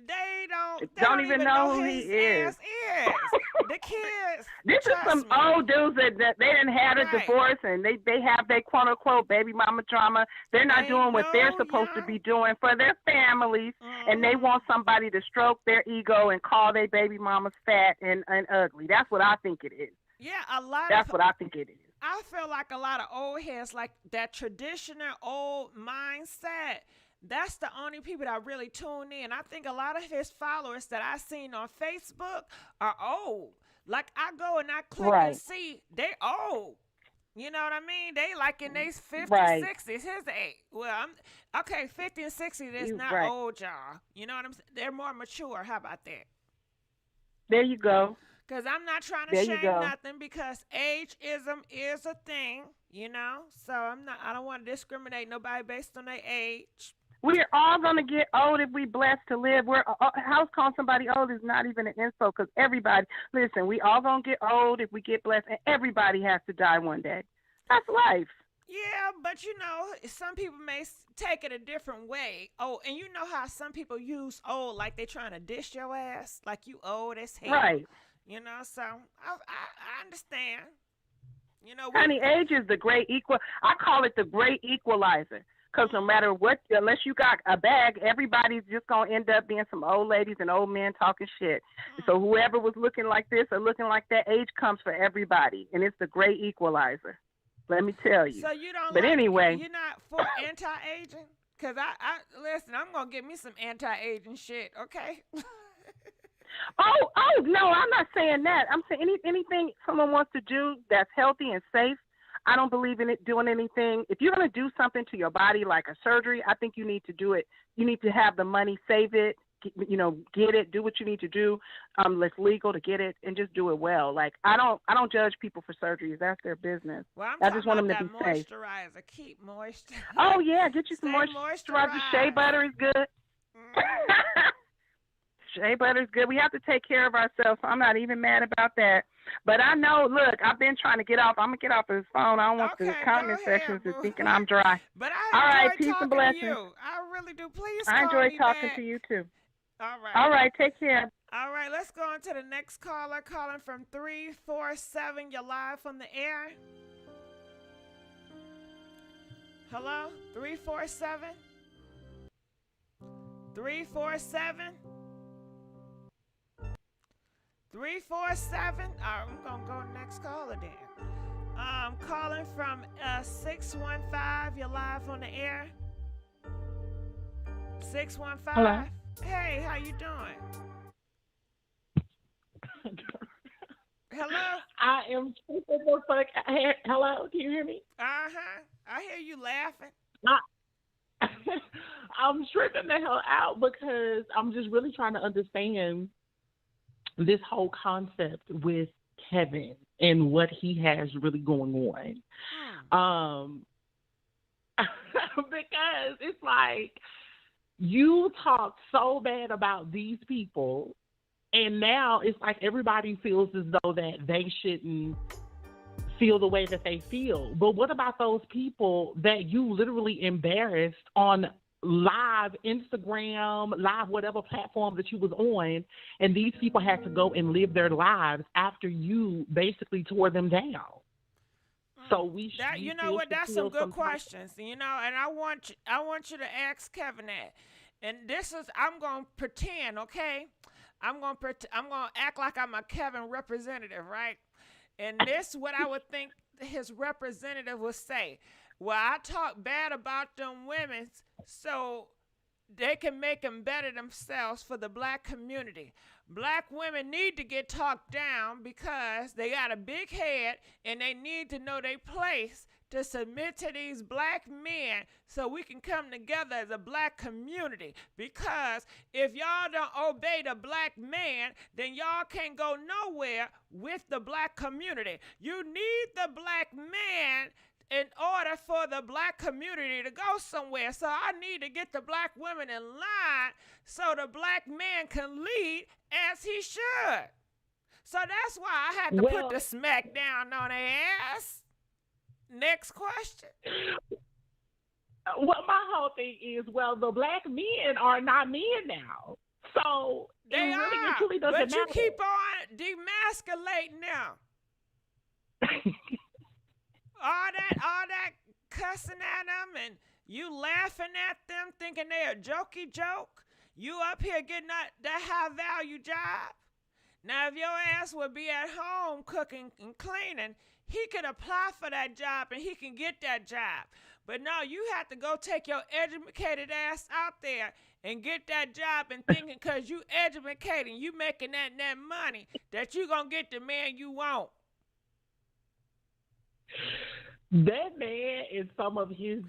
Speaker 1: They don't
Speaker 4: Even
Speaker 1: even
Speaker 4: know
Speaker 1: know
Speaker 4: who
Speaker 1: who
Speaker 4: he
Speaker 1: his
Speaker 4: is.
Speaker 1: ass is. The kids.
Speaker 4: This is
Speaker 1: Trust
Speaker 4: some
Speaker 1: me.
Speaker 4: old dudes that they didn't have a
Speaker 1: Right.
Speaker 4: divorce and they have their quote unquote baby mama drama. They're not
Speaker 1: They
Speaker 4: doing what they're
Speaker 1: know
Speaker 4: supposed to
Speaker 1: young.
Speaker 4: be doing for their families, and they want somebody to stroke their ego and call their baby mamas fat and ugly. That's what I think it is.
Speaker 1: Yeah, a lot
Speaker 4: That's
Speaker 1: of.
Speaker 4: what I think it is.
Speaker 1: I feel like a lot of old heads, like that traditional old mindset. That's the only people that really tune in. I think a lot of his followers that I seen on Facebook are old. Like I go and I click and
Speaker 4: Right.
Speaker 1: see they old. You know what I mean? They like in their 50s,
Speaker 4: Right.
Speaker 1: 60s. His age. Well, I'm okay. 50 and 60 is not
Speaker 4: Right.
Speaker 1: old, y'all. You know what I'm saying? They're more mature. How about that?
Speaker 4: There you go.
Speaker 1: Because I'm not trying to
Speaker 4: There you
Speaker 1: shame
Speaker 4: go.
Speaker 1: nothing because ageism is a thing, you know? So I don't want to discriminate nobody based on their age.
Speaker 4: We're all gonna get old if we blessed to live. House calling somebody old is not even an insult because everybody. Listen, we all gonna get old if we get blessed, and everybody has to die one day. That's life.
Speaker 1: Yeah, but you know, some people may take it a different way. Oh, and you know how some people use old like they trying to dish your ass, like you old as hell.
Speaker 4: Right.
Speaker 1: You know, so I understand. You know,
Speaker 4: Honey, age is the great equal. I call it the great equalizer. Because no matter what, unless you got a bag, everybody's just going to end up being some old ladies and old men talking shit. So whoever was looking like this or looking like that, age comes for everybody. And it's the great equalizer. Let me tell you.
Speaker 1: So you don't
Speaker 4: But anyway.
Speaker 1: You're not for anti-aging? Because I listen, I'm going to get me some anti-aging shit, okay?
Speaker 4: Oh, no, I'm not saying that. I'm saying anything someone wants to do that's healthy and safe. I don't believe in it doing anything. If you're going to do something to your body like a surgery, I think you need to do it. You need to have the money, save it, get it, do what you need to do. It's legal to get it and just do it well. Like I don't judge people for surgeries. That's their business.
Speaker 1: Well,
Speaker 4: I just want them to be safe.
Speaker 1: Moisturizer. Keep moist.
Speaker 4: Oh yeah, get you some
Speaker 1: Stay
Speaker 4: moisturizer. Shea butter is good. Shea butter is good. We have to take care of ourselves. So I'm not even mad about that. But I know, look, I've been trying to get off. I'm going to get off of this phone. I don't want the comment sections to thinking I'm dry.
Speaker 1: But
Speaker 4: all
Speaker 1: I
Speaker 4: right,
Speaker 1: enjoy
Speaker 4: peace
Speaker 1: talking
Speaker 4: and blessings.
Speaker 1: to you. I really do. Please
Speaker 4: I
Speaker 1: call
Speaker 4: enjoy
Speaker 1: me
Speaker 4: talking
Speaker 1: back.
Speaker 4: to you, too.
Speaker 1: All right.
Speaker 4: All right, take care.
Speaker 1: All right, let's go on to the next caller. Calling from 347. You're live from the air. Hello? 347? 347? 347? All right, I'm going to go next caller then. Calling from 615. You're live on the air. 615.
Speaker 5: Hello.
Speaker 1: Hey, how you doing? Hello?
Speaker 5: I am super the fuck. Hello, can you hear me?
Speaker 1: Uh-huh. I hear you laughing.
Speaker 5: I'm tripping the hell out because I'm just really trying to understand this whole concept with Kevin and what he has really going on. Because it's like you talk so bad about these people And now it's like everybody feels as though that they shouldn't feel the way that they feel. But what about those people that you literally embarrassed on live Instagram, live whatever platform that you was on, and these people had to go and live their lives after you basically tore them down? So we
Speaker 1: that, you know what? That's some good questions. You know, and I want you to ask Kevin that. And this is, I'm gonna pretend, okay? I'm gonna act like I'm a Kevin representative, right? And this what I would think his representative would say. Well, I talk bad about them women so they can make them better themselves for the black community. Black women need to get talked down because they got a big head and they need to know their place to submit to these black men so we can come together as a black community. Because if y'all don't obey the black man, then y'all can't go nowhere with the black community. You need the black man in order for the black community to go somewhere. So I need to get the black women in line so the black man can lead as he should. So that's why I had to put the smack down on their ass. Next question.
Speaker 5: Well, my whole thing is, well, the black men are not men now. So
Speaker 1: they
Speaker 5: really
Speaker 1: are,
Speaker 5: truly doesn't
Speaker 1: but
Speaker 5: matter.
Speaker 1: You keep on demasculating them. all that cussing at them and you laughing at them thinking they a jokey joke. You up here getting that high value job. Now, if your ass would be at home cooking and cleaning, he could apply for that job and he can get that job. But no, you have to go take your educated ass out there and get that job and thinking because you educated, you making that money, that you going to get the man you want.
Speaker 5: That man and some of his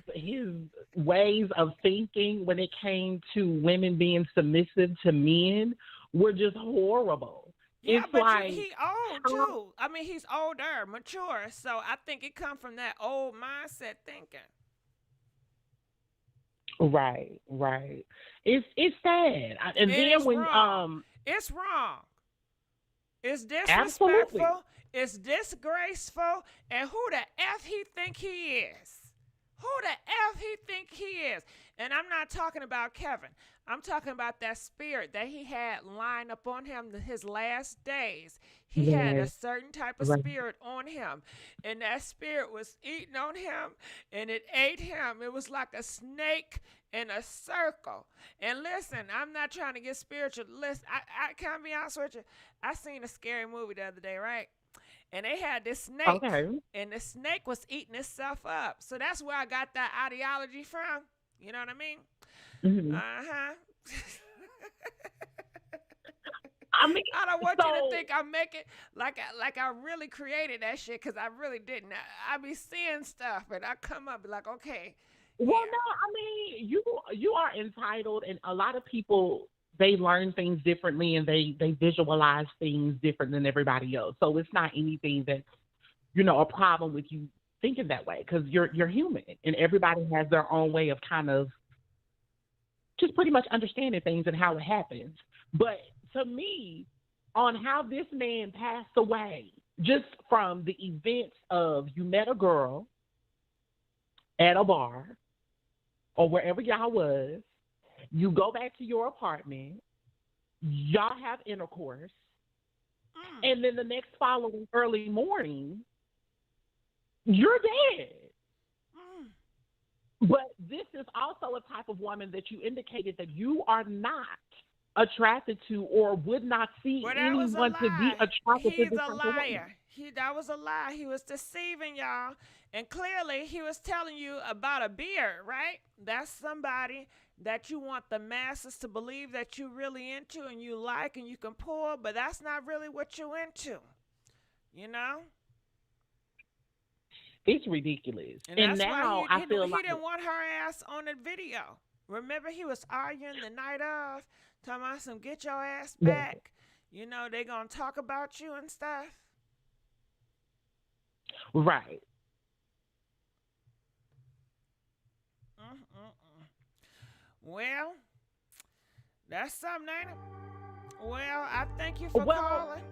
Speaker 5: ways of thinking when it came to women being submissive to men were just horrible.
Speaker 1: Yeah,
Speaker 5: it's
Speaker 1: but
Speaker 5: like,
Speaker 1: he old too. I mean, he's older, mature. So I think it come from that old mindset thinking.
Speaker 5: Right. It's sad, and then when
Speaker 1: wrong. It's wrong. It's disrespectful.
Speaker 5: Absolutely.
Speaker 1: It's disgraceful. And who the F he think he is? Who the F he think he is? And I'm not talking about Kevin. I'm talking about that spirit that he had lined up on him his last days. He had a certain type of spirit on him. And that spirit was eating on him and it ate him. It was like a snake in a circle. And listen, I'm not trying to get spiritual. Listen, I can't be honest with you. I seen a scary movie the other day, right? And they had this snake, and the snake was eating itself up. So that's where I got that ideology from. You know what I mean?
Speaker 5: Mm-hmm.
Speaker 1: I don't want you to think I'm making like I really created that shit, because I really didn't. I be seeing stuff, and I come up like, okay.
Speaker 5: Well, no, I mean, you are entitled, and a lot of people, they learn things differently and they visualize things different than everybody else. So it's not anything that's, a problem with you thinking that way, because you're human and everybody has their own way of kind of just pretty much understanding things and how it happens. But to me, on how this man passed away, just from the events of you met a girl at a bar or wherever y'all was, you go back to your apartment, y'all have intercourse, and then the next following early morning, you're dead. But this is also a type of woman that you indicated that you are not attracted to or would not see anyone to be attracted to.
Speaker 1: He's a liar. That was a lie. He was deceiving y'all. And clearly he was telling you about a beard, right? That's somebody that you want the masses to believe that you're really into and you like and you can pull, but that's not really what you're into.
Speaker 5: It's ridiculous.
Speaker 1: And
Speaker 5: now
Speaker 1: I
Speaker 5: feel
Speaker 1: he
Speaker 5: like
Speaker 1: didn't want her ass on the video. Remember, he was arguing the night of, talking about some get your ass back. They gonna talk about you and stuff.
Speaker 5: Right.
Speaker 1: Well, that's something, ain't it? Well, I thank you for calling.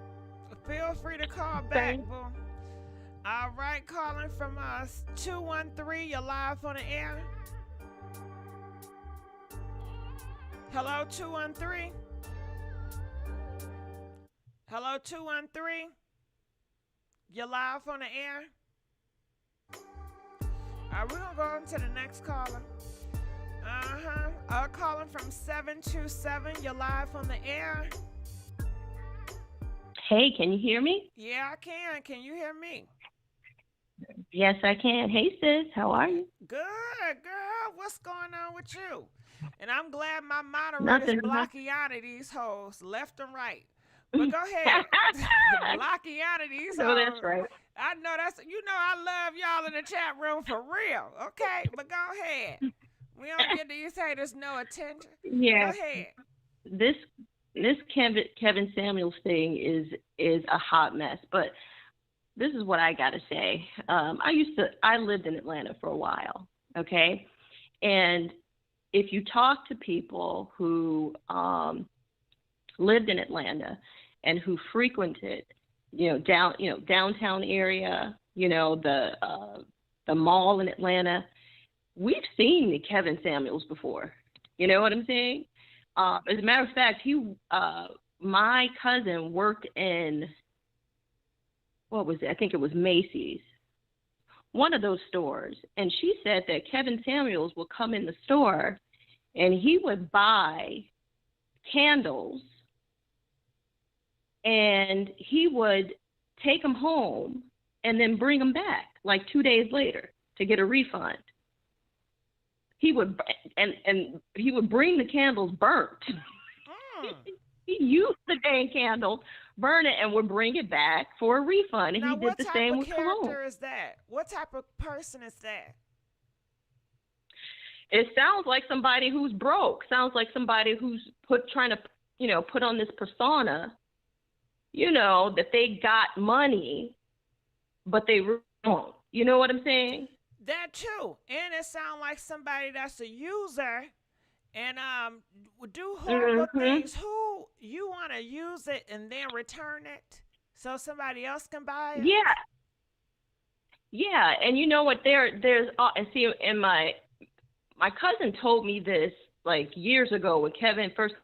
Speaker 1: Feel free to call back, boo. All right, calling from us 213. You're live on the air. Hello, 213. Hello, 213. You're live on the air. All right, we're going to go on to the next caller. Calling from 727. You're live on the air.
Speaker 6: Hey, can you hear me?
Speaker 1: Yeah, I can. Can you hear me?
Speaker 6: Yes, I can. Hey, sis, how are you?
Speaker 1: Good, girl. What's going on with you? And I'm glad my moderators blocking out of these hoes left and right. But go ahead. Blocking out of these hoes.
Speaker 6: No, that's right.
Speaker 1: I know that's, I love y'all in the chat room for real. Okay, but go ahead. We don't give these haters no attention.
Speaker 6: Yeah.
Speaker 1: Go ahead.
Speaker 6: This Kevin Samuels thing is a hot mess, but this is what I gotta say. I lived in Atlanta for a while, okay? And if you talk to people who lived in Atlanta and who frequented, downtown area, the mall in Atlanta, we've seen the Kevin Samuels before. You know what I'm saying? As a matter of fact, my cousin worked in, what was it? I think it was Macy's, one of those stores. And she said that Kevin Samuels would come in the store and he would buy candles and he would take them home and then bring them back like 2 days later to get a refund. He would and he would bring the candles burnt. He used the dang candles, burn it, and would bring it back for a refund. And
Speaker 1: now,
Speaker 6: he did the same with cologne.
Speaker 1: What type of character is that? What type of person is that?
Speaker 6: It sounds like somebody who's broke. Sounds like somebody who's trying to put on this persona, that they got money, but they don't. You know what I'm saying?
Speaker 1: That too. And it sounds like somebody that's a user and do horrible things. Who you want to use it and then return it so somebody else can buy it?
Speaker 6: Yeah. And you know what? And see, and my cousin told me this like years ago when Kevin first,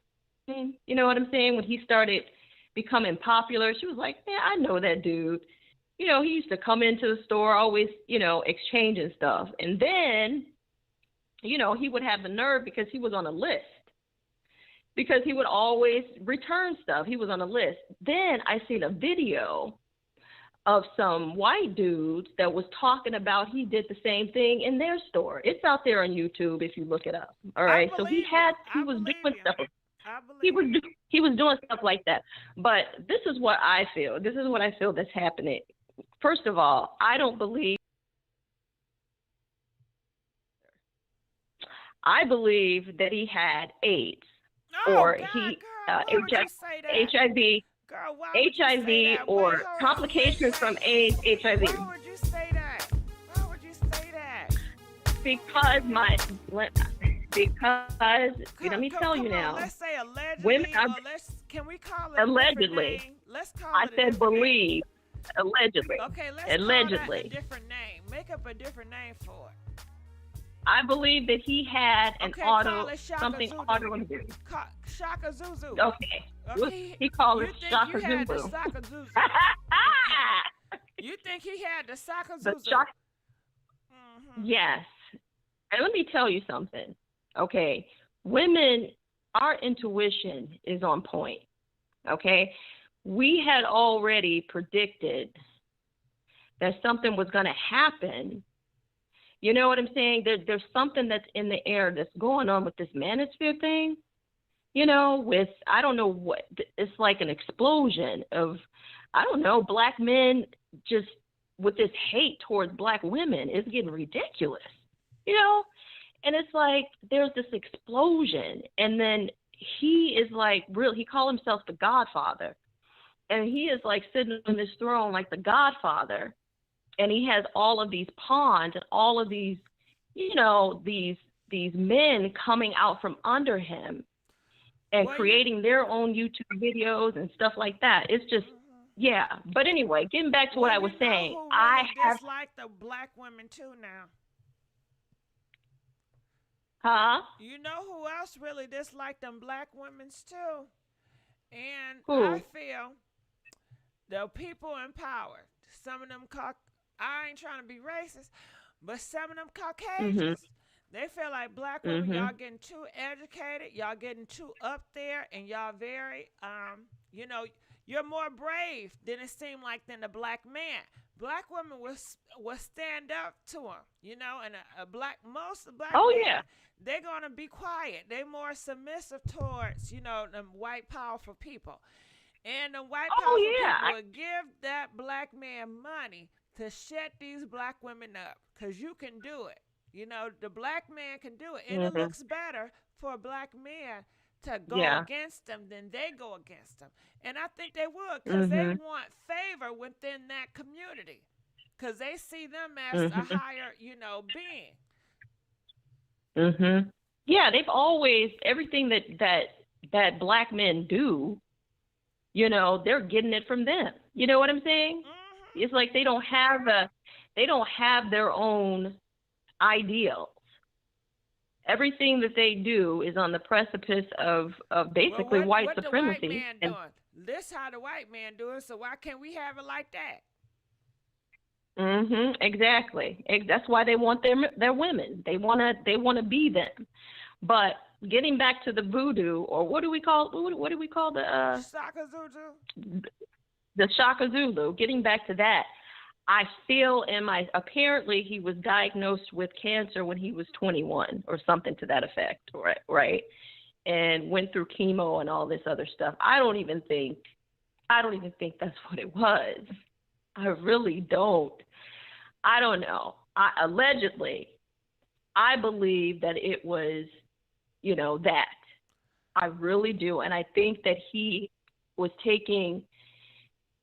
Speaker 6: you know what I'm saying? When he started becoming popular, she was like, man, I know that dude. He used to come into the store, always, exchanging stuff. And then, he would have the nerve because he was on a list. Because he would always return stuff. He was on a list. Then I seen a video of some white dudes that was talking about he did the same thing in their store. It's out there on YouTube if you look it up. All right. So he was doing stuff. He was doing stuff like that. But this is what I feel. This is what I feel that's happening. First of all, I believe that he had AIDS or HIV, or complications from AIDS, HIV.
Speaker 1: Why would you say that? Why would you say that?
Speaker 6: Because let me tell you now.
Speaker 1: Let's say allegedly.
Speaker 6: Women are,
Speaker 1: can we call it
Speaker 6: allegedly?
Speaker 1: Let's call
Speaker 6: I
Speaker 1: it.
Speaker 6: said believe. Allegedly.
Speaker 1: Okay, let's
Speaker 6: allegedly.
Speaker 1: call that a different name. Make up a different name for it.
Speaker 6: I believe that he had an autoimmune.
Speaker 1: Shaka Zuzu.
Speaker 6: Okay. He called it Shaka Zuzu.
Speaker 1: You think he had the Shaka Zuzu?
Speaker 6: Yes. And let me tell you something. Okay. Women, our intuition is on point. Okay. We had already predicted that something was going to happen. You know what I'm saying? There's something that's in the air that's going on with this manosphere thing. With, I don't know what, it's like an explosion of, I don't know, black men just with this hate towards black women is getting ridiculous, And it's like there's this explosion. And then he is like, he called himself the Godfather. And he is like sitting on this throne like the Godfather. And he has all of these pawns and all of these, these men coming out from under him. and
Speaker 1: Well,
Speaker 6: creating their own YouTube videos and stuff like that. It's just, yeah. But anyway, getting back to what I was saying,
Speaker 1: who
Speaker 6: I
Speaker 1: really
Speaker 6: have,
Speaker 1: dislike the black women too now.
Speaker 6: huh?
Speaker 1: You know who else really dislike them black women's too? And
Speaker 6: Who?
Speaker 1: I feel the people in power. Some of them, I ain't trying to be racist, but some of them Caucasians, they feel like black women, y'all getting too educated, y'all getting too up there, and y'all very, you know, you're more brave than it seemed like than the black man. Black women will stand up to them, you know, and most of black men,
Speaker 6: yeah.
Speaker 1: they're gonna be quiet. They're more submissive towards, you know, them white powerful people. And the white powerful people will give that black man money to shut these black women up, because you can do it. You know, the black man can do it. And it looks better for a black man to go against them than they go against them. And I think they would, because they want favor within that community, because they see them as a higher, you know, being.
Speaker 6: Yeah, they've always, everything that black men do, you know, they're getting it from them. You know what I'm saying? It's like they don't have their own ideals. Everything that they do is on the precipice of basically white supremacy.
Speaker 1: What the white man doing? This how the white man doing, so why can't we have it like that?
Speaker 6: Exactly. That's why they want their women. They wanna be them. But getting back to the voodoo, or what do we call the
Speaker 1: Shaka Zulu?
Speaker 6: The Shaka Zulu. Getting back to that, I feel apparently he was diagnosed with cancer when he was 21 or something to that effect, right? And went through chemo and all this other stuff. I don't even think that's what it was. I really don't. I don't know. Allegedly, I believe that it was, you know, that. I really do. And I think that he was taking,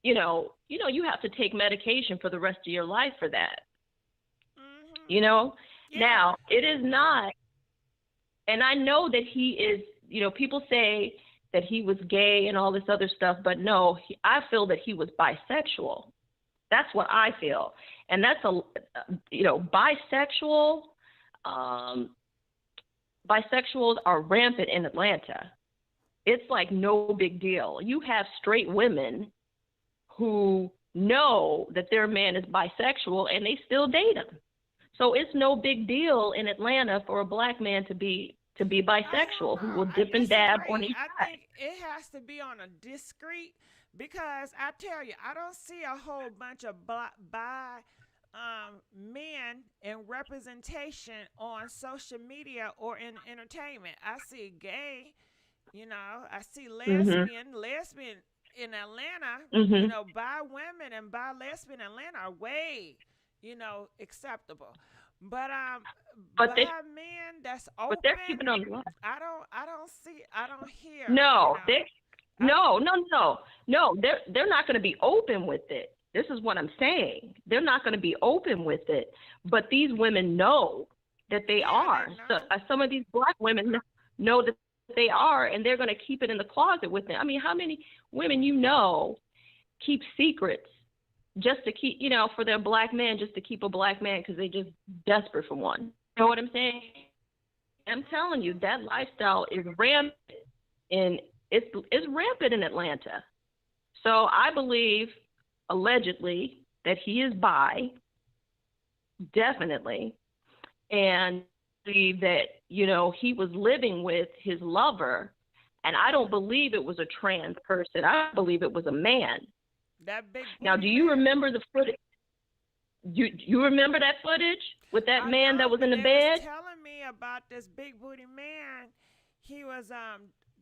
Speaker 6: you know, you have to take medication for the rest of your life for that. You know? Yeah. Now, it is not, and I know that he is, you know, people say that he was gay and all this other stuff, but no, I feel that he was bisexual. That's what I feel. And that's bisexuals are rampant in Atlanta. It's like no big deal. You have straight women who know that their man is bisexual and they still date him. So it's no big deal in Atlanta for a black man to be bisexual, who will dip and dab on each side.
Speaker 1: I think it has to be on a discreet, because I tell you, I don't see a whole bunch of men in representation on social media or in entertainment. I see gay, you know, I see lesbian in Atlanta, you know, bi women and bi lesbian in Atlanta are way, you know, acceptable. But bi men that's open,
Speaker 6: but they're keeping on the line.
Speaker 1: I don't hear.
Speaker 6: No,
Speaker 1: you know,
Speaker 6: no, they're not going to be open with it. This is what I'm saying. They're not going to be open with it. But these women know that they are. So, some of these black women know that they are, and they're going to keep it in the closet with them. I mean, how many women you know keep secrets just to keep, you know, for their black man, just to keep a black man because they're just desperate for one. You know what I'm saying? I'm telling you, that lifestyle is rampant, and it's rampant in Atlanta. So I believe, allegedly, that he is bi, definitely, and believe that, you know, he was living with his lover, and I don't believe it was a trans person. I believe it was a man.
Speaker 1: That big.
Speaker 6: Now, do you remember the footage? You remember that footage with that man that was in the bed?
Speaker 1: Was telling me about this big booty man. He was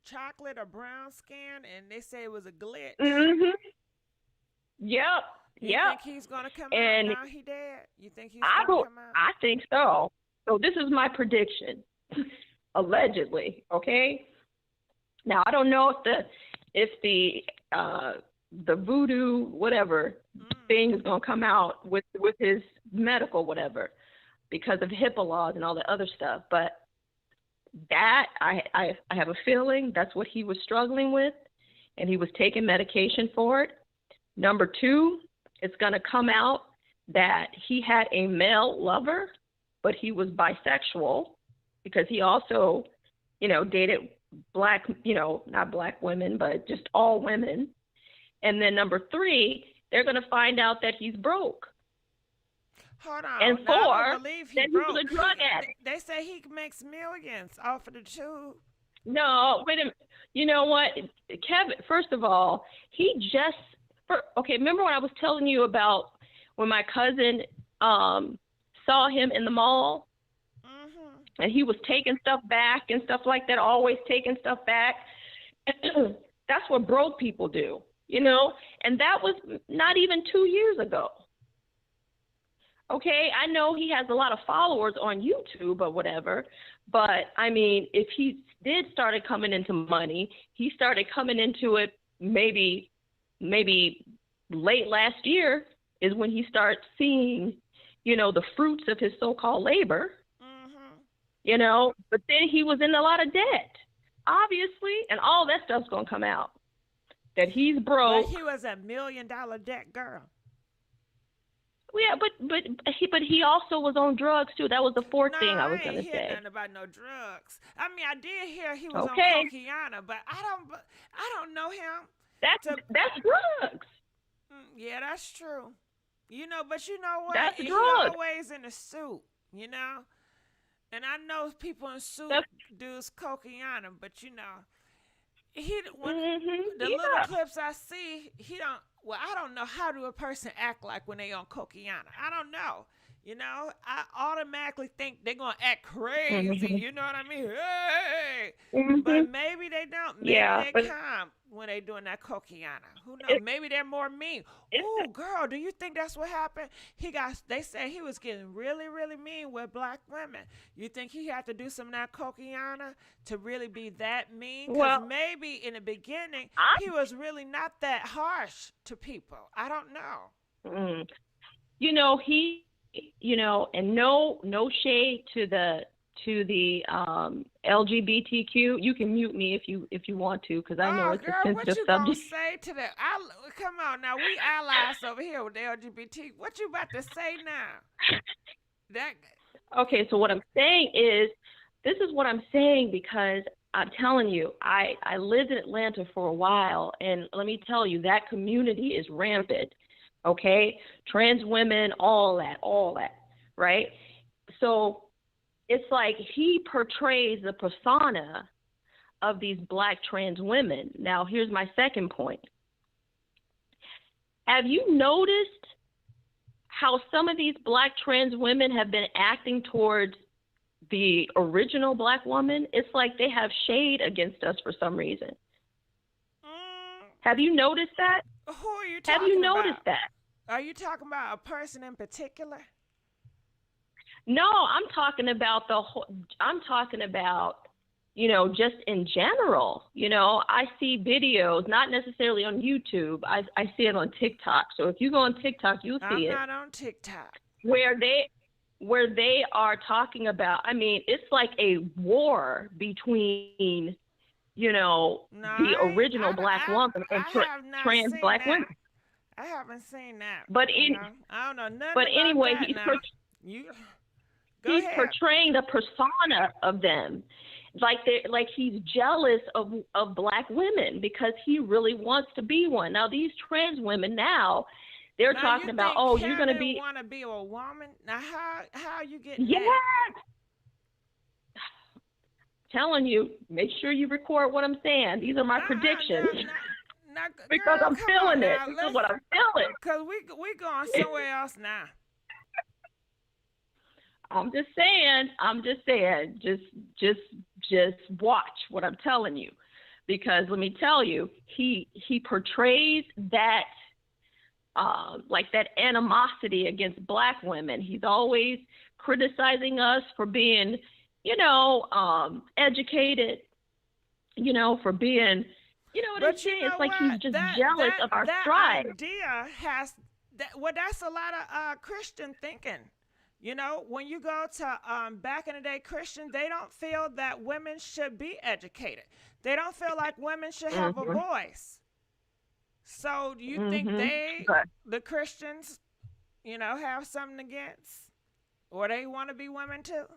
Speaker 1: chocolate or brown skin, and they say it was a glitch.
Speaker 6: Yep.
Speaker 1: You think he's gonna come out now? He dead? You think he's gonna come out?
Speaker 6: I think so. So this is my prediction, allegedly. Okay. Now I don't know if the voodoo whatever thing is gonna come out with his medical whatever because of HIPAA laws and all the other stuff. But That I have a feeling that's what he was struggling with, and he was taking medication for it. Number two, it's going to come out that he had a male lover, but he was bisexual because he also, dated black, not black women, but just all women. And then number three, they're going to find out that he's broke.
Speaker 1: Hold on.
Speaker 6: And
Speaker 1: Now, I
Speaker 6: four,
Speaker 1: don't believe
Speaker 6: that
Speaker 1: he
Speaker 6: he
Speaker 1: broke.
Speaker 6: was a drug addict.
Speaker 1: They say he makes millions off of the tube.
Speaker 6: No, wait a minute. You know what, Kevin? First of all, remember when I was telling you about when my cousin saw him in the mall, and he was taking stuff back and stuff like that, always taking stuff back. That's what broke people do, and that was not even 2 years ago. Okay, I know he has a lot of followers on YouTube or whatever, but I mean, if he did started coming into money, he started coming into it maybe late last year is when he starts seeing, the fruits of his so-called labor, but then he was in a lot of debt, obviously, and all that stuff's going to come out, that he's broke.
Speaker 1: But he was a $1 million debt girl.
Speaker 6: Yeah, but he also was on drugs too. That was the fourth thing I was gonna say.
Speaker 1: I ain't hear nothing about no drugs. I mean, I did hear he was
Speaker 6: Okay.
Speaker 1: on cocaine, but I don't know him.
Speaker 6: That's drugs.
Speaker 1: Yeah, that's true. But you know what?
Speaker 6: That's
Speaker 1: He
Speaker 6: drugs.
Speaker 1: always in a suit, And I know people in suits does cocaine, but the little clips I see, he don't. Well, I don't know how do a person act like when they on cocaine. I don't know. I automatically think they're gonna act crazy. You know what I mean? Hey, but maybe they don't. Maybe they calm when they doing that cocaine. Who knows? Maybe they're more mean. Oh, girl, do you think that's what happened? They say he was getting really, really mean with black women. You think he had to do some of that cocaine to really be that mean? Because maybe in the beginning he was really not that harsh to people. I don't know.
Speaker 6: And no shade to the LGBTQ. You can mute me if you want to, because I know it's
Speaker 1: girl,
Speaker 6: a sensitive
Speaker 1: what you
Speaker 6: subject.
Speaker 1: gonna say to that? Come on now, we allies over here with the LGBT. What you about to say now?
Speaker 6: Okay, so what I'm saying is, this is what I'm saying because I'm telling you, I lived in Atlanta for a while, and let me tell you, that community is rampant. Okay, trans women, all that, right? So it's like he portrays the persona of these black trans women. Now, here's my second point. Have you noticed how some of these black trans women have been acting towards the original black woman? It's like they have shade against us for some reason. Have you noticed that?
Speaker 1: Who are you talking about?
Speaker 6: Have you noticed that?
Speaker 1: Are you talking about a person in particular?
Speaker 6: No, I'm talking about just in general. I see videos, not necessarily on YouTube. I see it on TikTok. So if you go on TikTok, you'll see it.
Speaker 1: I'm not on TikTok.
Speaker 6: Where they are talking about, I mean, it's like a war between, the original black woman and trans black women.
Speaker 1: I haven't seen that.
Speaker 6: But
Speaker 1: I don't know nothing.
Speaker 6: But anyway,
Speaker 1: about
Speaker 6: he's portraying the persona of them, like he's jealous of black women because he really wants to be one. Now these trans women they're talking about, you're going to be.
Speaker 1: Want to be a woman? Now how you getting?
Speaker 6: Yes.
Speaker 1: That?
Speaker 6: Telling you, make sure you record what I'm saying. These are my predictions. Because I'm feeling it. This is what I'm feeling.
Speaker 1: Because we going somewhere else now.
Speaker 6: I'm just saying. Just watch what I'm telling you, because let me tell you, he portrays that like that animosity against black women. He's always criticizing us for being, educated, for being. You know what I'm saying? It's like he's just jealous of our strides.
Speaker 1: That idea that's a lot of Christian thinking. You know, when you go to back in the day Christian, they don't feel that women should be educated. They don't feel like women should have a
Speaker 5: Mhm.
Speaker 1: voice. So do you think
Speaker 5: Mhm.
Speaker 1: they,
Speaker 5: But
Speaker 1: the Christians, you know, have something against, or they want to be women too?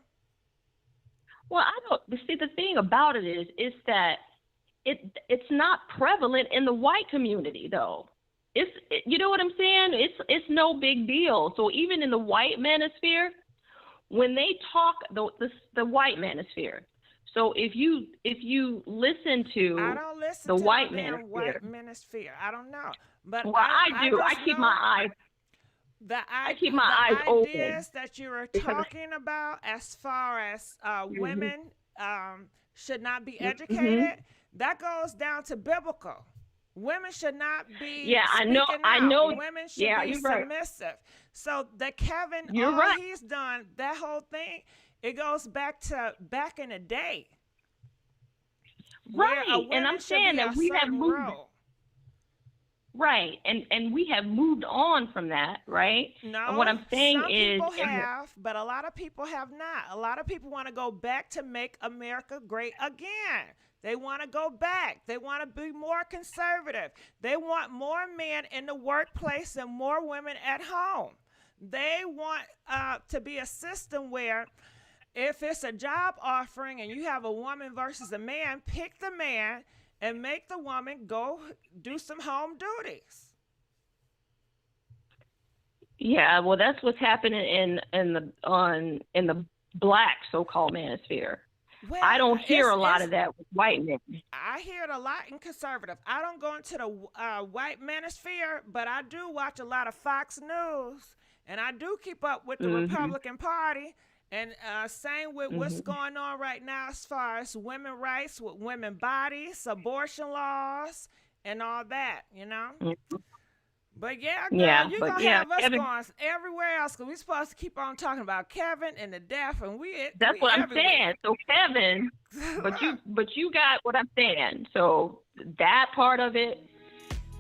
Speaker 6: well, I don't see the thing about it is that it's not prevalent in the white community though. You know what I'm saying? It's no big deal. So even in the white manosphere, when they talk the white manosphere. So if you listen
Speaker 1: I
Speaker 6: to
Speaker 1: don't listen
Speaker 6: the
Speaker 1: to no
Speaker 6: white
Speaker 1: damn
Speaker 6: manosphere,
Speaker 1: white manosphere. I don't know, but
Speaker 6: well,
Speaker 1: I
Speaker 6: I do.
Speaker 1: just know
Speaker 6: I keep my eyes
Speaker 1: the
Speaker 6: open
Speaker 1: ideas that you are
Speaker 6: because.
Speaker 1: talking about as far as
Speaker 6: Mhm.
Speaker 1: women should not be
Speaker 6: Mhm.
Speaker 1: educated, that goes down to biblical. Women should not be
Speaker 6: Yeah, I know.
Speaker 1: speaking
Speaker 6: I
Speaker 1: out.
Speaker 6: know.
Speaker 1: Women should
Speaker 6: Yeah,
Speaker 1: be
Speaker 6: you're right.
Speaker 1: submissive. So the Kevin,
Speaker 6: You're
Speaker 1: all
Speaker 6: right.
Speaker 1: he's done, that whole thing, it goes back to back in the day where a
Speaker 6: Right. And
Speaker 1: woman
Speaker 6: I'm
Speaker 1: should
Speaker 6: saying
Speaker 1: be
Speaker 6: that
Speaker 1: a
Speaker 6: we have
Speaker 1: certain
Speaker 6: moved.
Speaker 1: role.
Speaker 6: Right. And we have moved on from that, right? And what
Speaker 1: No,
Speaker 6: I'm saying
Speaker 1: some
Speaker 6: is,
Speaker 1: people have, but a lot of people have not. A lot of people want to go back to make America great again. They want to go back. They want to be more conservative. They want more men in the workplace and more women at home. They want to be a system where if it's a job offering and you have a woman versus a man, pick the man and make the woman go do some home duties.
Speaker 6: yeah, well, that's what's happening in the black so-called manosphere.
Speaker 1: Well,
Speaker 6: I don't hear a lot
Speaker 1: it's
Speaker 6: of that with white men.
Speaker 1: I hear it a lot in conservative. I don't go into the white manosphere, but I do watch a lot of Fox News, and I do keep up with the
Speaker 6: Mhm.
Speaker 1: Republican Party. And same with what's
Speaker 6: Mhm.
Speaker 1: going on right now as far as women rights, with women bodies, abortion laws, and all that. You know.
Speaker 6: Mhm.
Speaker 1: But yeah, girl,
Speaker 6: Yeah,
Speaker 1: you
Speaker 6: but
Speaker 1: gonna
Speaker 6: yeah,
Speaker 1: have us
Speaker 6: Kevin,
Speaker 1: going everywhere else because we supposed to keep on talking about Kevin and the deaf, and
Speaker 6: that's
Speaker 1: we
Speaker 6: what I'm
Speaker 1: everywhere.
Speaker 6: saying. So Kevin, but you got what I'm saying. So that part of it,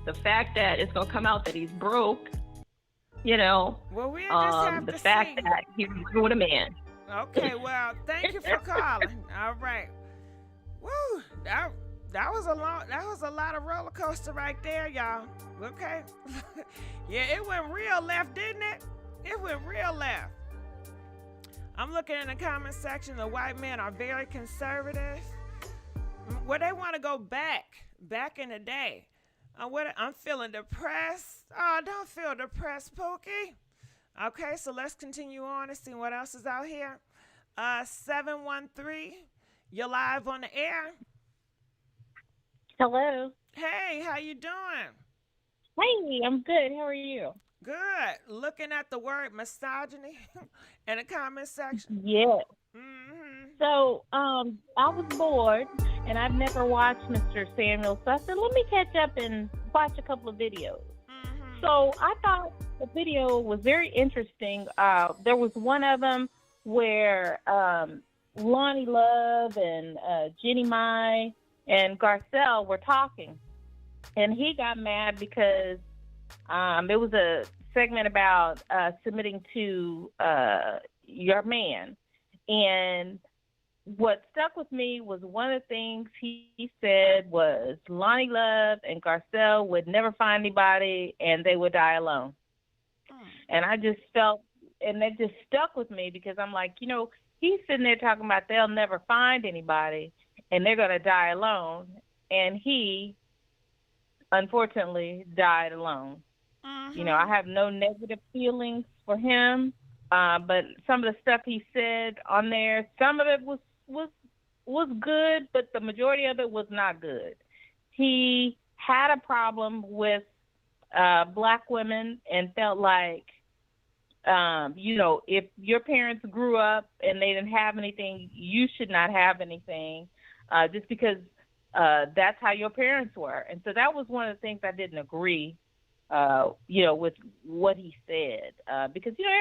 Speaker 6: the fact that it's gonna come out that he's broke, you know,
Speaker 1: Well, we just have
Speaker 6: the
Speaker 1: to
Speaker 6: fact
Speaker 1: see.
Speaker 6: that he's doing a man.
Speaker 1: Okay, well, thank you for calling. All right. Woo, that was a lot of roller coaster right there, y'all. Okay. Yeah, it went real left, didn't it? It went real left. I'm looking in the comment section. The white men are very conservative. Where they want to go back in the day. I'm feeling depressed. Oh, don't feel depressed, Pookie. Okay, so let's continue on and see what else is out here. 713, you're live on the air.
Speaker 7: Hello.
Speaker 1: Hey, how you doing?
Speaker 7: Hey, I'm good. How are you?
Speaker 1: Good. Looking at the word misogyny in the comment section.
Speaker 7: Yeah.
Speaker 1: Mm-hmm.
Speaker 7: So, I was bored and I've never watched Mr. Samuel, so I said, let me catch up and watch a couple of videos.
Speaker 1: Mm-hmm.
Speaker 7: So I thought the video was very interesting. There was one of them where Lonnie Love and Jenny Mai and Garcelle were talking, and he got mad because it was a segment about submitting to your man. And what stuck with me was one of the things he said was Lonnie Love and Garcelle would never find anybody and they would die alone. And I just felt, and that just stuck with me because I'm like, you know, he's sitting there talking about they'll never find anybody and they're going to die alone. And he, unfortunately, died alone.
Speaker 1: Mm-hmm.
Speaker 7: You know, I have no negative feelings for him, but some of the stuff he said on there, some of it was good, but the majority of it was not good. He had a problem with black women and felt like, you know, if your parents grew up and they didn't have anything, you should not have anything, just because that's how your parents were. And so that was one of the things I didn't agree, you know, with what he said, because, you know,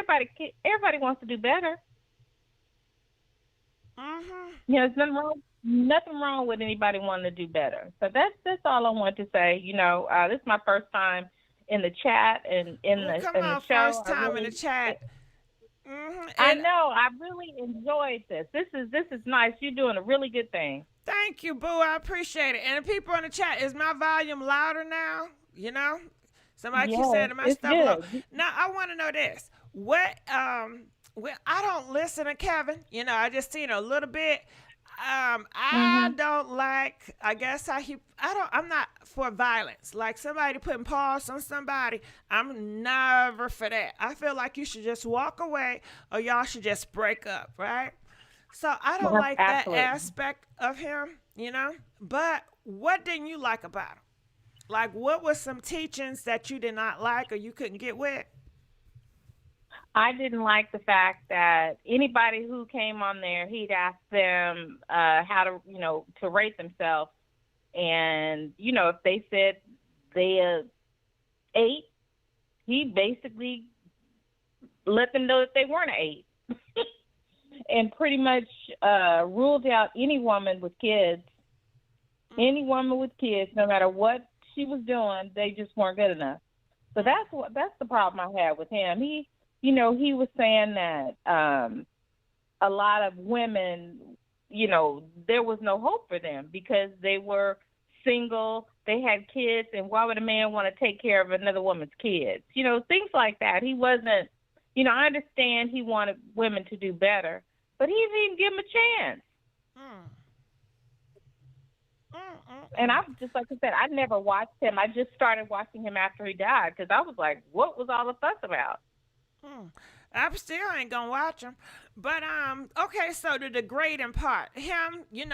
Speaker 7: everybody wants to do better.
Speaker 1: Mm-hmm.
Speaker 7: You know, there's nothing wrong with anybody wanting to do better. So that's all I want to say. You know, this is my first time in the chat and in the
Speaker 1: Come
Speaker 7: in
Speaker 1: on,
Speaker 7: the show.
Speaker 1: first time in the chat.
Speaker 7: I
Speaker 1: And
Speaker 7: know. I really enjoyed this. This is nice. You're doing a really good thing.
Speaker 1: thank you, boo. I appreciate it. And the people in the chat, is my volume louder now? You know, somebody keeps
Speaker 7: Yes,
Speaker 1: saying my
Speaker 7: it's
Speaker 1: stuff low.
Speaker 7: good.
Speaker 1: Now I want to know this. What well, I don't listen to Kevin. You know, I just seen a little bit. I
Speaker 7: Mhm.
Speaker 1: don't like. I guess how he. I don't. I'm not for violence. Like somebody putting paws on somebody. I'm never for that. I feel like you should just walk away, or y'all should just break up, right? So I don't
Speaker 7: Well,
Speaker 1: like that
Speaker 7: absolutely.
Speaker 1: aspect of him. You know. But what didn't you like about him? Like, what was some teachings that you did not like or you couldn't get with?
Speaker 7: I didn't like the fact that anybody who came on there, he'd ask them how to, to rate themselves. And, if they said they 8, he basically let them know that they weren't an 8. And pretty much ruled out any woman with kids. Any woman with kids, no matter what she was doing, they just weren't good enough. So that's the problem I had with him. He was saying that a lot of women, there was no hope for them because they were single, they had kids, and why would a man want to take care of another woman's kids? Things like that. He wasn't, I understand he wanted women to do better, but he didn't even give them a chance. And I was just, like I said, I never watched him. I just started watching him after he died because I was like, what was all the fuss about?
Speaker 1: I still ain't gonna watch him. But okay, so the degrading part. Him, you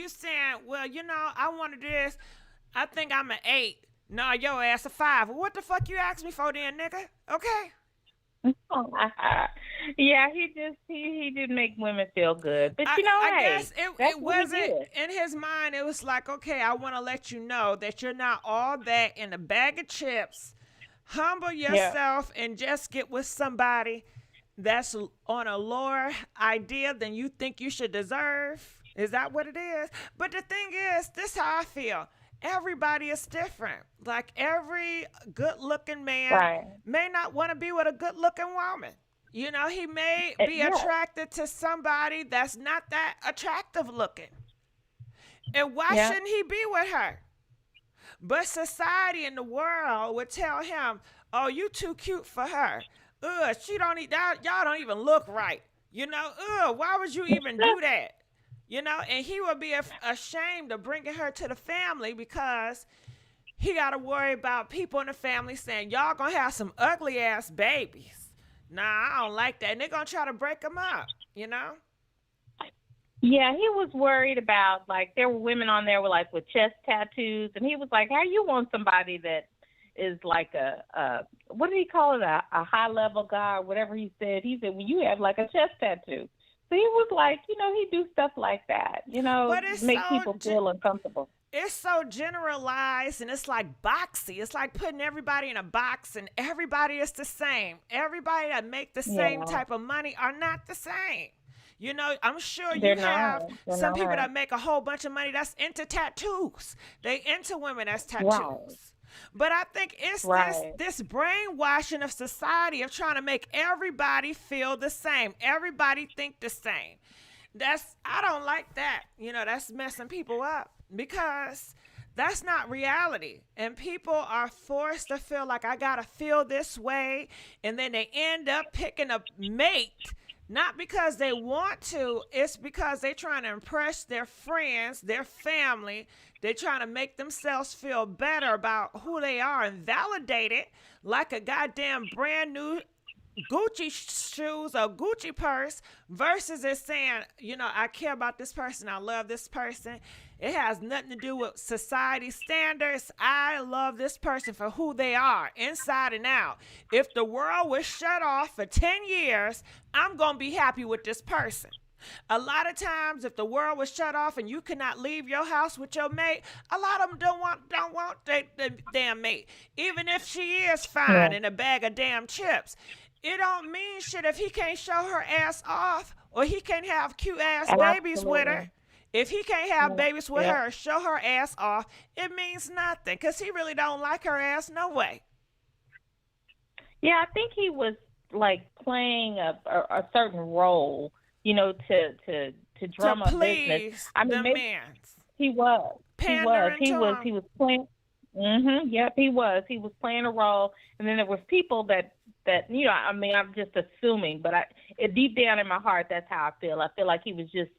Speaker 1: saying, well, I want to do this. I think I'm an 8. No, your ass a 5. Well, what the fuck you asked me for then, nigga? Okay.
Speaker 7: Yeah, he did make women feel good. But
Speaker 1: I
Speaker 7: hey,
Speaker 1: guess
Speaker 7: that's
Speaker 1: it
Speaker 7: what he
Speaker 1: wasn't
Speaker 7: did.
Speaker 1: in his mind. It was like, okay, I want to let you know that you're not all that in a bag of chips. Humble yourself and just get with somebody that's on a lower idea than you think you should deserve. Is that what it is? But the thing is, this how I feel. Everybody is different. Like every good-looking man may not want to be with a good-looking woman. He may be attracted to somebody that's not that attractive looking. And why shouldn't he be with her? But society and the world would tell him, oh, you too cute for her. She don't y'all don't even look right. Why would you even do that? And he would be ashamed of bringing her to the family because he got to worry about people in the family saying, y'all going to have some ugly ass babies. Nah, I don't like that. And they're going to try to break him up,
Speaker 7: Yeah, he was worried about, like, there were women on there with chest tattoos, and he was like, how you want somebody that is like a what did he call it, a high-level guy or whatever he said? He said, well, you have like a chest tattoo. So he was like, he do stuff like that,
Speaker 1: but it's
Speaker 7: make
Speaker 1: so
Speaker 7: people feel uncomfortable.
Speaker 1: It's so generalized and it's like boxy. It's like putting everybody in a box and everybody is the same. Everybody that make the same type of money are not the same. I'm sure you have some people that make a whole bunch of money that's into tattoos. They into women that's tattoos.
Speaker 7: Right.
Speaker 1: But I think it's this brainwashing of society of trying to make everybody feel the same. Everybody think the same. I don't like that. That's messing people up because that's not reality. And people are forced to feel like I got to feel this way. And then they end up picking a mate. Not because they want to, it's because they're trying to impress their friends, their family. They're trying to make themselves feel better about who they are and validate it like a goddamn brand new Gucci shoes or Gucci purse versus it saying, I care about this person. I love this person. It has nothing to do with society standards. I love this person for who they are, inside and out. If the world was shut off for 10 years, I'm going to be happy with this person. A lot of times, if the world was shut off and you cannot leave your house with your mate, a lot of them don't want the damn mate. Even if she is fine in a bag of damn chips. It don't mean shit if he can't show her ass off or he can't have cute ass babies with her. If he can't have babies with her or show her ass off, it means nothing because he really don't like her ass no way.
Speaker 7: Yeah, I think he was like playing a certain role, you know, to drum up business. I mean,
Speaker 1: the
Speaker 7: maybe
Speaker 1: mans.
Speaker 7: he was.
Speaker 1: Pandering
Speaker 7: He
Speaker 1: to
Speaker 7: was.
Speaker 1: him.
Speaker 7: He was playing. Yep, he was. He was playing a role, and then there was people that you know. I mean, I'm just assuming, but deep down in my heart, that's how I feel. I feel like he was just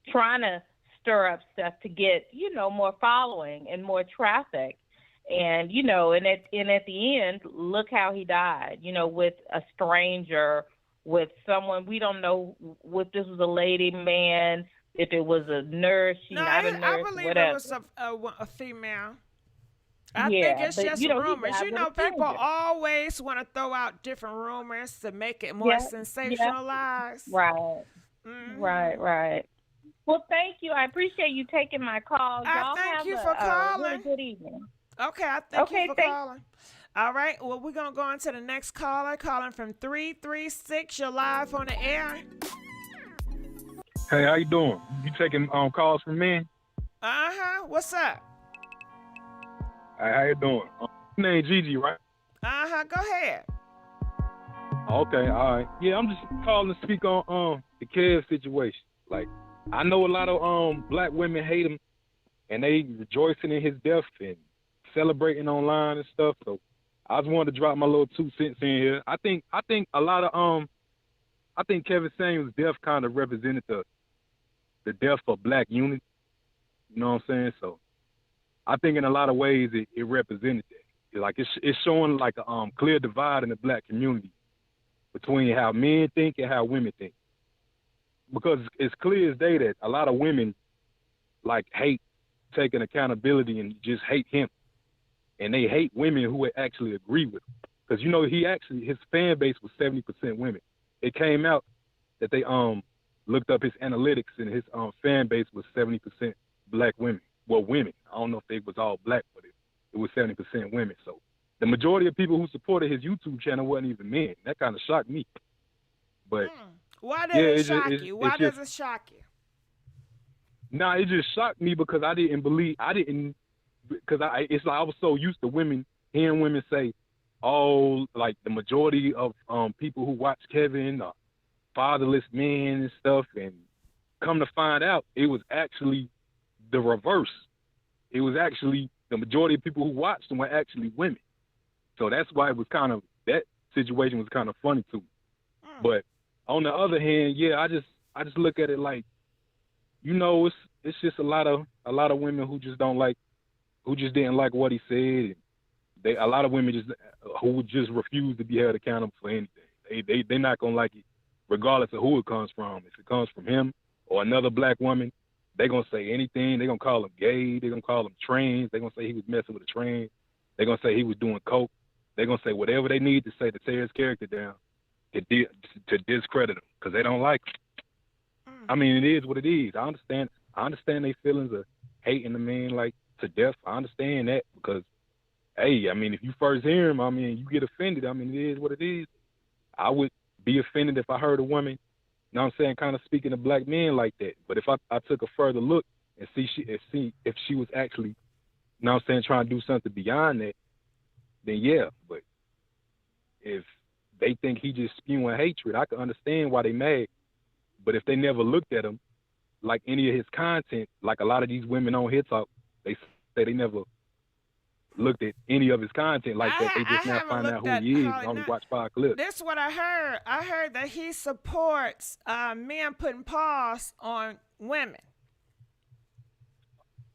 Speaker 7: trying to stir up stuff to get, you know, more following and more traffic, and you know, and at the end, look how he died. You know, with a stranger, with someone we don't know if this was a lady, man, if it was a nurse,
Speaker 1: No,
Speaker 7: not a
Speaker 1: I
Speaker 7: nurse,
Speaker 1: believe
Speaker 7: whatever.
Speaker 1: it was a female. I think
Speaker 7: Yeah,
Speaker 1: it's
Speaker 7: but
Speaker 1: just
Speaker 7: you know, he
Speaker 1: rumors.
Speaker 7: died
Speaker 1: You
Speaker 7: with a
Speaker 1: know, people
Speaker 7: stranger.
Speaker 1: always want to throw out different rumors to make it more
Speaker 7: Yeah,
Speaker 1: sensationalized.
Speaker 7: right,
Speaker 1: Hmm.
Speaker 7: right. Well, thank you. I appreciate you taking my call.
Speaker 1: I
Speaker 7: Y'all
Speaker 1: thank
Speaker 7: have
Speaker 1: you for
Speaker 7: a really
Speaker 1: calling.
Speaker 7: good evening.
Speaker 1: Okay, I thank you
Speaker 7: Okay,
Speaker 1: for
Speaker 7: thank.
Speaker 1: calling. All right, well, we're going to go on to the next caller, calling from 336. You're live on the air.
Speaker 8: Hey, how you doing? You taking calls from men?
Speaker 1: Uh-huh, what's up?
Speaker 8: Hey, how you doing? Your name GIGI, right?
Speaker 1: Uh-huh, go ahead.
Speaker 8: Okay, all right. Yeah, I'm just calling to speak on the Kev situation. Like, I know a lot of black women hate him, and they rejoicing in his death and celebrating online and stuff. So I just wanted to drop my little 2 cents in here. I think a lot of I think Kevin Samuels' death kind of represented the death of black unity. You know what I'm saying? So I think in a lot of ways it represented that. Like it's showing like a clear divide in the black community between how men think and how women think. Because it's clear as day that a lot of women like hate taking accountability and just hate him, and they hate women who actually agree with him. Because you know his fan base was 70% women. It came out that they looked up his analytics and his fan base was 70% black women. Well, women. I don't know if they was all black, but it was 70% women. So the majority of people who supported his YouTube channel wasn't even men. That kind of shocked me. But
Speaker 1: Why does
Speaker 8: yeah,
Speaker 1: it shock you? Why does it shock you?
Speaker 8: Nah, it just shocked me because it's like I was so used to hearing women say, oh, like the majority of people who watch Kevin are fatherless men and stuff, and come to find out it was actually the reverse. It was actually the majority of people who watched him were actually women. So that's why that situation was kind of funny to me. But on the other hand, yeah, I just look at it like, you know, it's just a lot of women who just didn't like what he said. A lot of women who just refuse to be held accountable for anything. They're not gonna like it, regardless of who it comes from. If it comes from him or another black woman, they're gonna say anything. They're gonna call him gay. They're gonna call him trans. They're gonna say he was messing with a trans. They're gonna say he was doing coke. They're gonna say whatever they need to say to tear his character down, to discredit him because they don't like him. I mean, it is what it is. I understand their feelings of hating the man like to death. I understand that because, hey, I mean, if you first hear him, I mean, you get offended. I mean, it is what it is. I would be offended if I heard a woman, you know what I'm saying, kind of speaking to black men like that. But if I took a further look and see if she was actually, you know what I'm saying, trying to do something beyond that, then yeah. But if they think he just spewing hatred, I can understand why they mad. But if they never looked at him, like any of his content, like a lot of these women on here talk, they say they never looked at any of his content like that. They just now find out who he is and only watch 5 clips.
Speaker 1: This is what I heard. I heard that he supports men putting paws on women.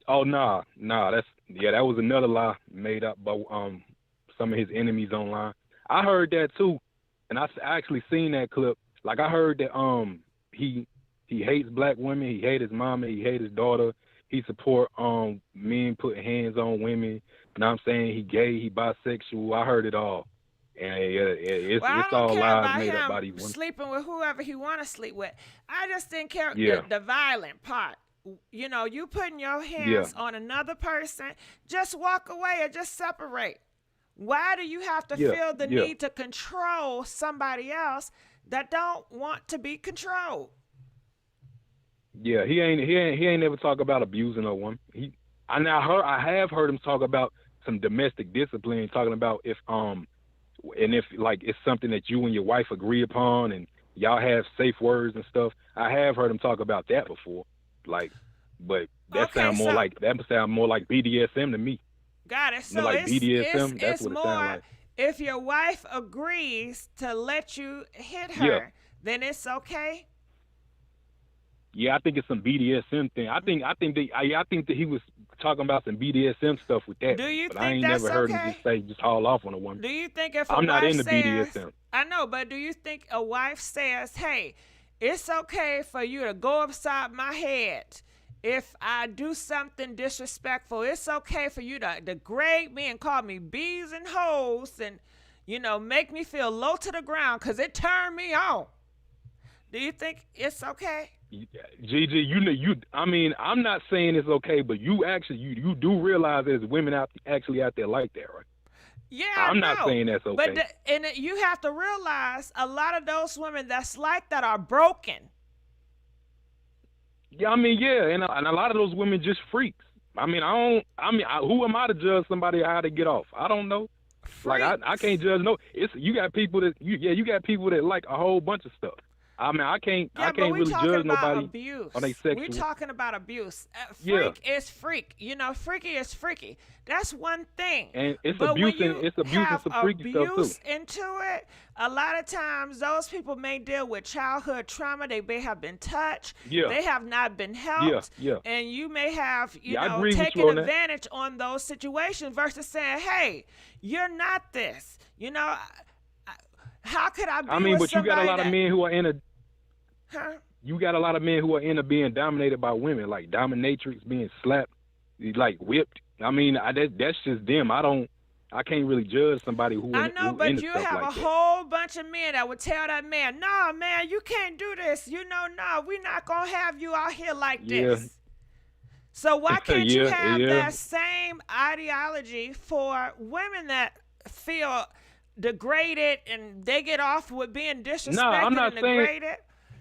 Speaker 8: Oh, nah, that was another lie made up by some of his enemies online. I heard that too, and I actually seen that clip. Like I heard that he hates black women, he hates his mama, he hates his daughter. He support men putting hands on women. You know what I'm saying? He gay, he bisexual. I heard it all. And it's all lies made up by these women.
Speaker 1: Sleeping with whoever he want to sleep with. I just didn't care the violent part. You know, you putting your hands on another person, just walk away or just separate. Why do you have to feel the need to control somebody else that don't want to be controlled?
Speaker 8: Yeah, he ain't never talk about abusing a woman. I have heard him talk about some domestic discipline, talking about if and if like it's something that you and your wife agree upon and y'all have safe words and stuff. I have heard him talk about that before, like, but that
Speaker 1: Okay,
Speaker 8: sound more
Speaker 1: so
Speaker 8: like BDSM to me.
Speaker 1: got it. So
Speaker 8: Like BDSM, that's
Speaker 1: it's
Speaker 8: what it
Speaker 1: more
Speaker 8: sounds like.
Speaker 1: if your wife agrees to let you hit her,
Speaker 8: Yeah.
Speaker 1: then it's okay.
Speaker 8: Yeah, I think it's some BDSM thing. I think that he was talking about some BDSM stuff with that.
Speaker 1: Do you
Speaker 8: but
Speaker 1: think
Speaker 8: I ain't
Speaker 1: that's
Speaker 8: never heard him
Speaker 1: okay?
Speaker 8: just say just haul off on a woman.
Speaker 1: Do you think if a
Speaker 8: I'm not
Speaker 1: wife
Speaker 8: into
Speaker 1: says,
Speaker 8: BDSM.
Speaker 1: I know, but do you think a wife says, hey, it's okay for you to go upside my head if I do something disrespectful? It's okay for you to degrade me and call me bees and hoes and, make me feel low to the ground because it turned me on. Do you think it's okay?
Speaker 8: Gigi, I mean, I'm not saying it's okay, but you do realize there's women out there like that, right?
Speaker 1: Yeah,
Speaker 8: I'm
Speaker 1: I know.
Speaker 8: not saying that's okay.
Speaker 1: But you have to realize a lot of those women that's like that are broken.
Speaker 8: Yeah, I mean, yeah, and a lot of those women just freaks. I mean, who am I to judge somebody how to get off? I don't know.
Speaker 1: Freaks.
Speaker 8: Like I can't judge. No, you got people that like a whole bunch of stuff. I mean, I can't really judge nobody
Speaker 1: abuse.
Speaker 8: on their sexual.
Speaker 1: We're talking about abuse. Freak
Speaker 8: Yeah.
Speaker 1: is freak. Freaky is freaky. That's one thing.
Speaker 8: And it's
Speaker 1: but
Speaker 8: abuse
Speaker 1: when
Speaker 8: and some freaky stuff too.
Speaker 1: abuse into it, a lot of times those people may deal with childhood trauma. They may have been touched.
Speaker 8: Yeah.
Speaker 1: They have not been helped.
Speaker 8: Yeah.
Speaker 1: And you may have,
Speaker 8: taken
Speaker 1: advantage on those situations versus saying, hey, you're not this. How could I be with
Speaker 8: you got a lot of men who are in a
Speaker 1: Huh?
Speaker 8: You got a lot of men who are into being dominated by women, like dominatrix, being slapped, like whipped. I mean, that's just them. I can't really judge somebody who.
Speaker 1: I know,
Speaker 8: who
Speaker 1: but
Speaker 8: into
Speaker 1: you
Speaker 8: stuff
Speaker 1: have
Speaker 8: like
Speaker 1: a
Speaker 8: that.
Speaker 1: whole bunch of men that would tell that man, "No, man, you can't do this. No, we're not gonna have you out here like this."
Speaker 8: Yeah.
Speaker 1: So why can't you have
Speaker 8: yeah.
Speaker 1: that same ideology for women that feel degraded and they get off with being disrespected
Speaker 8: I'm not
Speaker 1: and
Speaker 8: saying-
Speaker 1: degraded?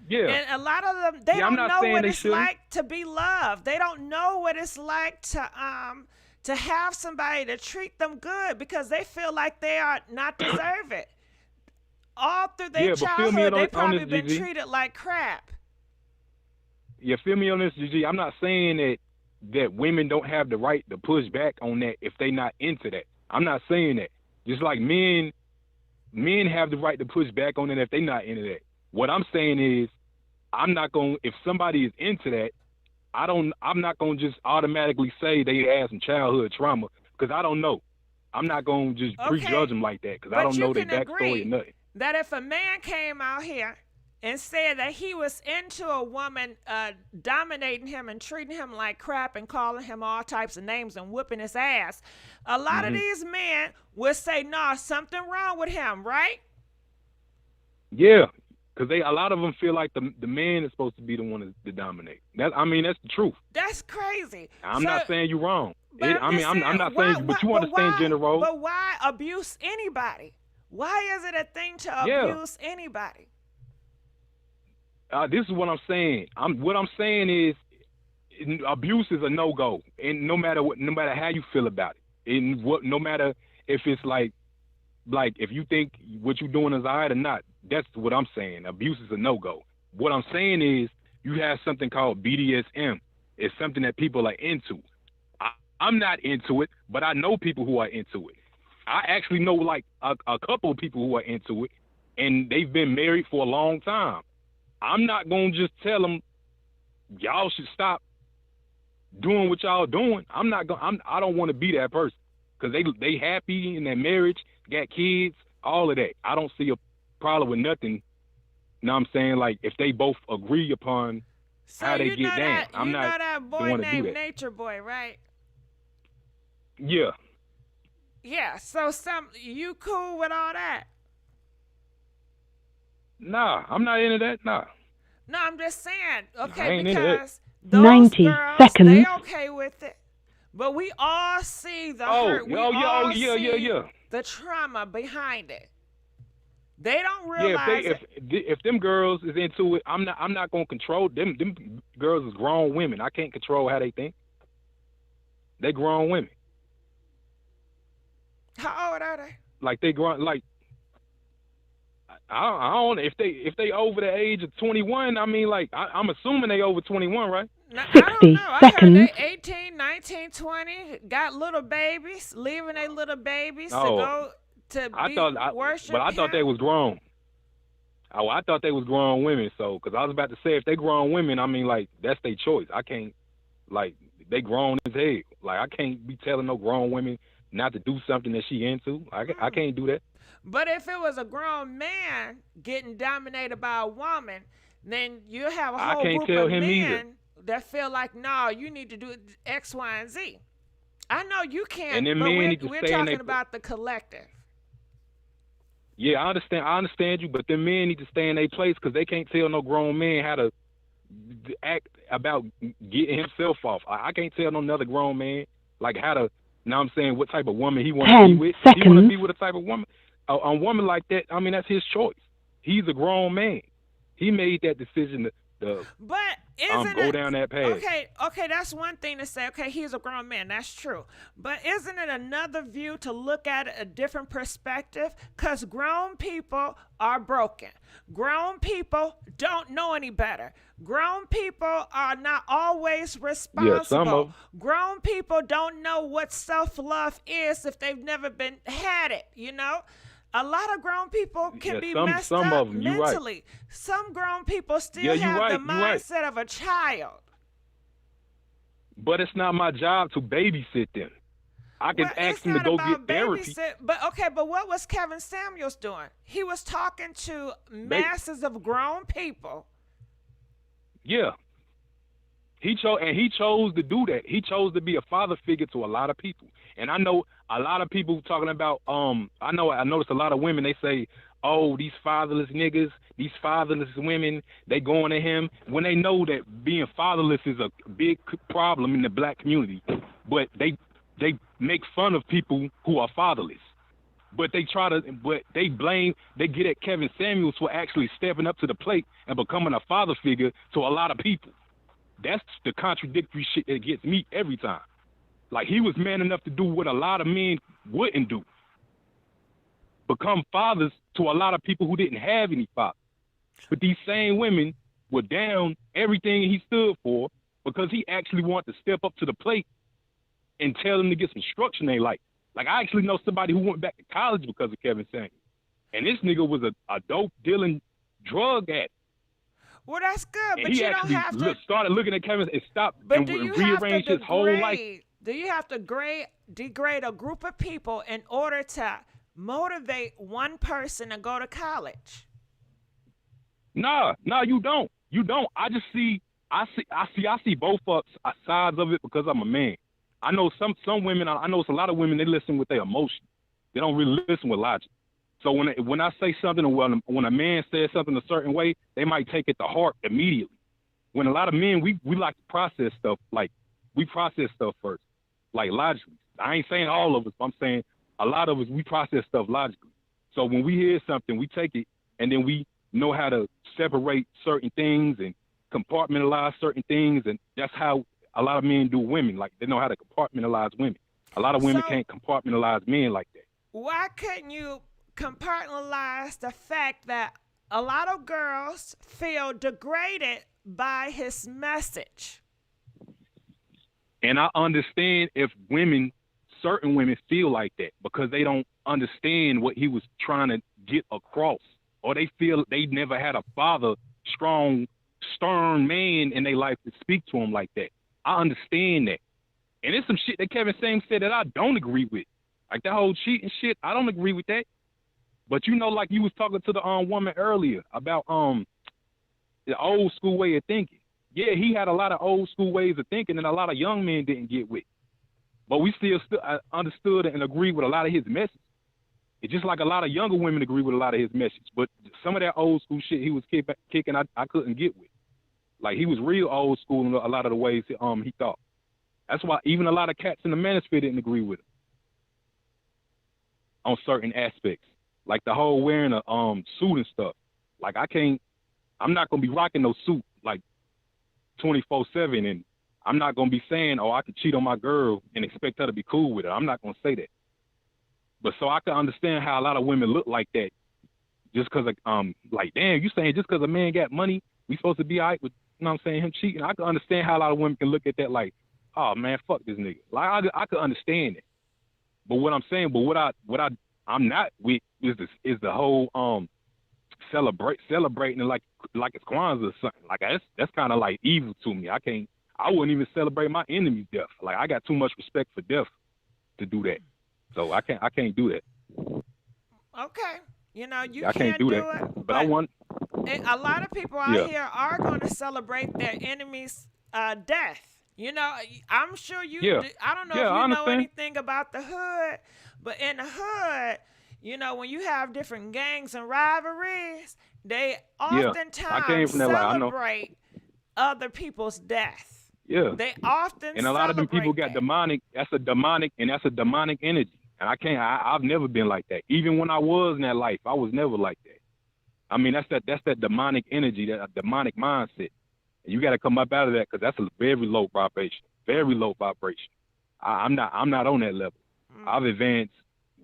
Speaker 8: Yeah.
Speaker 1: And a lot of them, they
Speaker 8: I'm
Speaker 1: don't
Speaker 8: not
Speaker 1: know
Speaker 8: saying
Speaker 1: what
Speaker 8: they
Speaker 1: it's
Speaker 8: shouldn't.
Speaker 1: like to be loved. They don't know what it's like to have somebody to treat them good because they feel like they are not deserve it. All through their childhood, they probably been
Speaker 8: Gigi.
Speaker 1: treated like crap.
Speaker 8: You feel me on this, Gigi? I'm not saying that women don't have the right to push back on that if they not into that. I'm not saying that. Just like men have the right to push back on it if they not into that. What I'm saying is, if somebody is into that, I'm not gonna just automatically say they had some childhood trauma because I don't know. I'm not gonna just prejudge them like that because I don't know their backstory or nothing.
Speaker 1: That if a man came out here and said that he was into a woman dominating him and treating him like crap and calling him all types of names and whipping his ass, a lot of these men would say, "No, something wrong with him," right?
Speaker 8: Yeah. Because a lot of them feel like the man is supposed to be the one to dominate. That's the truth.
Speaker 1: That's crazy.
Speaker 8: I'm not saying you're wrong. I'm not
Speaker 1: why,
Speaker 8: saying, but you understand gender roles.
Speaker 1: But why abuse anybody? Why is it a thing to abuse anybody?
Speaker 8: This is what I'm saying. What I'm saying is, abuse is a no-go, and no matter how you feel about it, and no matter if it's like if you think what you're doing is all right or not. That's what I'm saying. Abuse is a no-go. What I'm saying is you have something called BDSM. It's something that people are into. I'm not into it, but I know people who are into it. I actually know like a couple of people who are into it, and they've been married for a long time. I'm not going to just tell them, y'all should stop doing what y'all doing. I don't want to be that person because they happy in their marriage, got kids, all of that. I don't see a problem with nothing. You know what I'm saying? Like if they both agree upon how they get down. I'm not
Speaker 1: that boy named Nature Boy, right?
Speaker 8: Yeah.
Speaker 1: Yeah. So you cool with all that?
Speaker 8: Nah, I'm not into that. Nah.
Speaker 1: No, I'm just saying. Okay,
Speaker 8: I ain't into
Speaker 1: because
Speaker 8: that.
Speaker 1: those
Speaker 9: 90
Speaker 1: girls,
Speaker 9: seconds.
Speaker 1: they okay with it, but we all see the hurt. We all see the trauma behind it. They don't realize
Speaker 8: if them girls is into it, I'm not gonna control them. Them girls is grown women. I can't control how they think. They grown women.
Speaker 1: How old are they?
Speaker 8: Like they grown. Like I don't if they over the age of 21. I mean, like I'm assuming they over 21, right?
Speaker 1: Now, I don't know. I heard they 18, 19, 20, got little babies, leaving their little babies to
Speaker 8: Oh,
Speaker 1: go to
Speaker 8: I
Speaker 1: be
Speaker 8: thought,
Speaker 1: worship
Speaker 8: but I thought they
Speaker 1: him.
Speaker 8: was grown. Oh, I thought they was grown women. So, because I was about to say, if they grown women, I mean, like that's their choice. I can't, like, they grown as hell. Like, I can't be telling no grown women not to do something that she into. I can't do that.
Speaker 1: But if it was a grown man getting dominated by a woman, then you have a
Speaker 8: I
Speaker 1: whole
Speaker 8: can't
Speaker 1: group
Speaker 8: tell
Speaker 1: of
Speaker 8: him either.
Speaker 1: men that feel like, no, you need to do X, Y, and Z. I know you can't,
Speaker 8: And then
Speaker 1: but
Speaker 8: men need to
Speaker 1: we're
Speaker 8: stay in
Speaker 1: talking
Speaker 8: their.
Speaker 1: about the collective.
Speaker 8: Yeah, I understand. I understand you, but the men need to stay in their place because they can't tell no grown man how to act about getting himself off. I can't tell no another grown man like how to. Now I'm saying what type of woman he want to be with. If he want to be with a type of woman, a woman like that. I mean, that's his choice. He's a grown man. He made that decision to
Speaker 1: But isn't
Speaker 8: go
Speaker 1: it
Speaker 8: down that path.
Speaker 1: okay, that's one thing to say, okay, he's a grown man, that's true. But isn't it another view to look at it a different perspective? Because grown people are broken. Grown people don't know any better. Grown people are not always responsible.
Speaker 8: Yeah, some of 'em.
Speaker 1: Grown people don't know what self-love is if they've never been had it, you know? A lot of grown people can be messed
Speaker 8: some
Speaker 1: up
Speaker 8: of 'em, you right.
Speaker 1: mentally. Some grown people still
Speaker 8: Yeah, you
Speaker 1: have
Speaker 8: right,
Speaker 1: the
Speaker 8: you right.
Speaker 1: mindset of a child.
Speaker 8: But it's not my job to babysit them. I can
Speaker 1: Well,
Speaker 8: ask
Speaker 1: it's
Speaker 8: them to
Speaker 1: not
Speaker 8: go
Speaker 1: about
Speaker 8: get therapy.
Speaker 1: but what was Kevin Samuels doing? He was talking to masses of grown people.
Speaker 8: Yeah. He chose to do that. He chose to be a father figure to a lot of people. And I know a lot of people talking about I noticed a lot of women, they say, "Oh, these fatherless niggas, these fatherless women, they going to him," when they know that being fatherless is a big problem in the black community. But they make fun of people who are fatherless. But they get at Kevin Samuels for actually stepping up to the plate and becoming a father figure to a lot of people. That's the contradictory shit that gets me every time. Like, he was man enough to do what a lot of men wouldn't do. Become fathers to a lot of people who didn't have any fathers. But these same women were down everything he stood for because he actually wanted to step up to the plate and tell them to get some structure in their life. Like, I actually know somebody who went back to college because of Kevin Samuels. And this nigga was a dope dealing drug addict.
Speaker 1: Well, that's good,
Speaker 8: And
Speaker 1: but
Speaker 8: he
Speaker 1: you don't have to.
Speaker 8: started looking at Kevin and stopped
Speaker 1: But
Speaker 8: and
Speaker 1: do you have
Speaker 8: rearranged
Speaker 1: to
Speaker 8: his whole life.
Speaker 1: Do you have to degrade a group of people in order to motivate one person to go to college?
Speaker 8: No, you don't. You don't. I see both sides of it because I'm a man. I know some women. I know it's a lot of women. They listen with their emotions. They don't really listen with logic. So when I say something, or when a man says something a certain way, they might take it to heart immediately. When a lot of men, we like to process stuff. Like, we process stuff first, like logically. I ain't saying all of us, but I'm saying a lot of us, we process stuff logically. So when we hear something, we take it, and then we know how to separate certain things and compartmentalize certain things, and that's how a lot of men do women. Like, they know how to compartmentalize women. A lot of women can't compartmentalize men like that.
Speaker 1: Why couldn't you compartmentalize the fact that a lot of girls feel degraded by his message?
Speaker 8: And I understand if certain women feel like that because they don't understand what he was trying to get across, or they feel they never had a father, strong, stern man in their life to speak to them like that. I understand that. And there's some shit that Kevin Samuels said that I don't agree with. Like that whole cheating shit, I don't agree with that. But like you was talking to the woman earlier about the old school way of thinking. Yeah, he had a lot of old school ways of thinking, and a lot of young men didn't get with. But we still understood and agreed with a lot of his message. It's just like a lot of younger women agree with a lot of his message. But some of that old school shit he was kicking, I couldn't get with. Like, he was real old school in a lot of the ways he thought. That's why even a lot of cats in the manosphere didn't agree with him on certain aspects. Like the whole wearing a suit and stuff. Like, I'm not gonna be rocking no suit like 24/7, and I'm not gonna be saying, "Oh, I could cheat on my girl and expect her to be cool with it." I'm not gonna say that. But so I can understand how a lot of women look like that, just because like damn, you saying just because a man got money, we supposed to be all right with, you know what I'm saying, him cheating. I can understand how a lot of women can look at that like, oh man, fuck this nigga. Like I could understand it. But what I'm saying, I'm not with is the whole celebrating it like it's Kwanzaa or something. Like that's kind of like evil to me. I wouldn't even celebrate my enemy's death. Like I got too much respect for death to do that. So I can't do that.
Speaker 1: Okay. You know,
Speaker 8: I can't do that.
Speaker 1: it.
Speaker 8: But I want.
Speaker 1: A lot of people out here are going to celebrate their enemy's death. You know, I'm sure you.
Speaker 8: Yeah.
Speaker 1: I don't know if you know anything about the hood, but in the hood, you know, when you have different gangs and rivalries, they oftentimes celebrate other people's death.
Speaker 8: Yeah.
Speaker 1: They often
Speaker 8: and a lot of them people got demonic. That's a demonic energy. And I've never been like that. Even when I was in that life, I was never like that. I mean, that's that demonic energy, that demonic mindset. And you got to come up out of that because that's a very low vibration. Very low vibration. I'm not on that level. I've advanced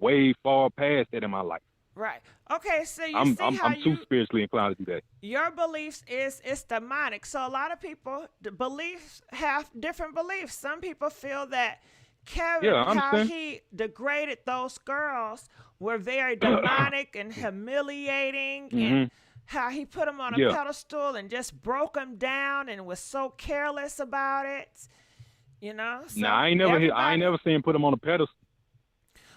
Speaker 8: way far past that in my life.
Speaker 1: Right. Okay. So
Speaker 8: I'm too spiritually inclined to do that.
Speaker 1: Your beliefs it's demonic. So a lot of people, the beliefs have different beliefs. Some people feel that Kevin, how he degraded those girls were very demonic and humiliating, and how he put them on a pedestal and just broke them down and was so careless about it. You know. So
Speaker 8: I ain't never seen him put them on a pedestal.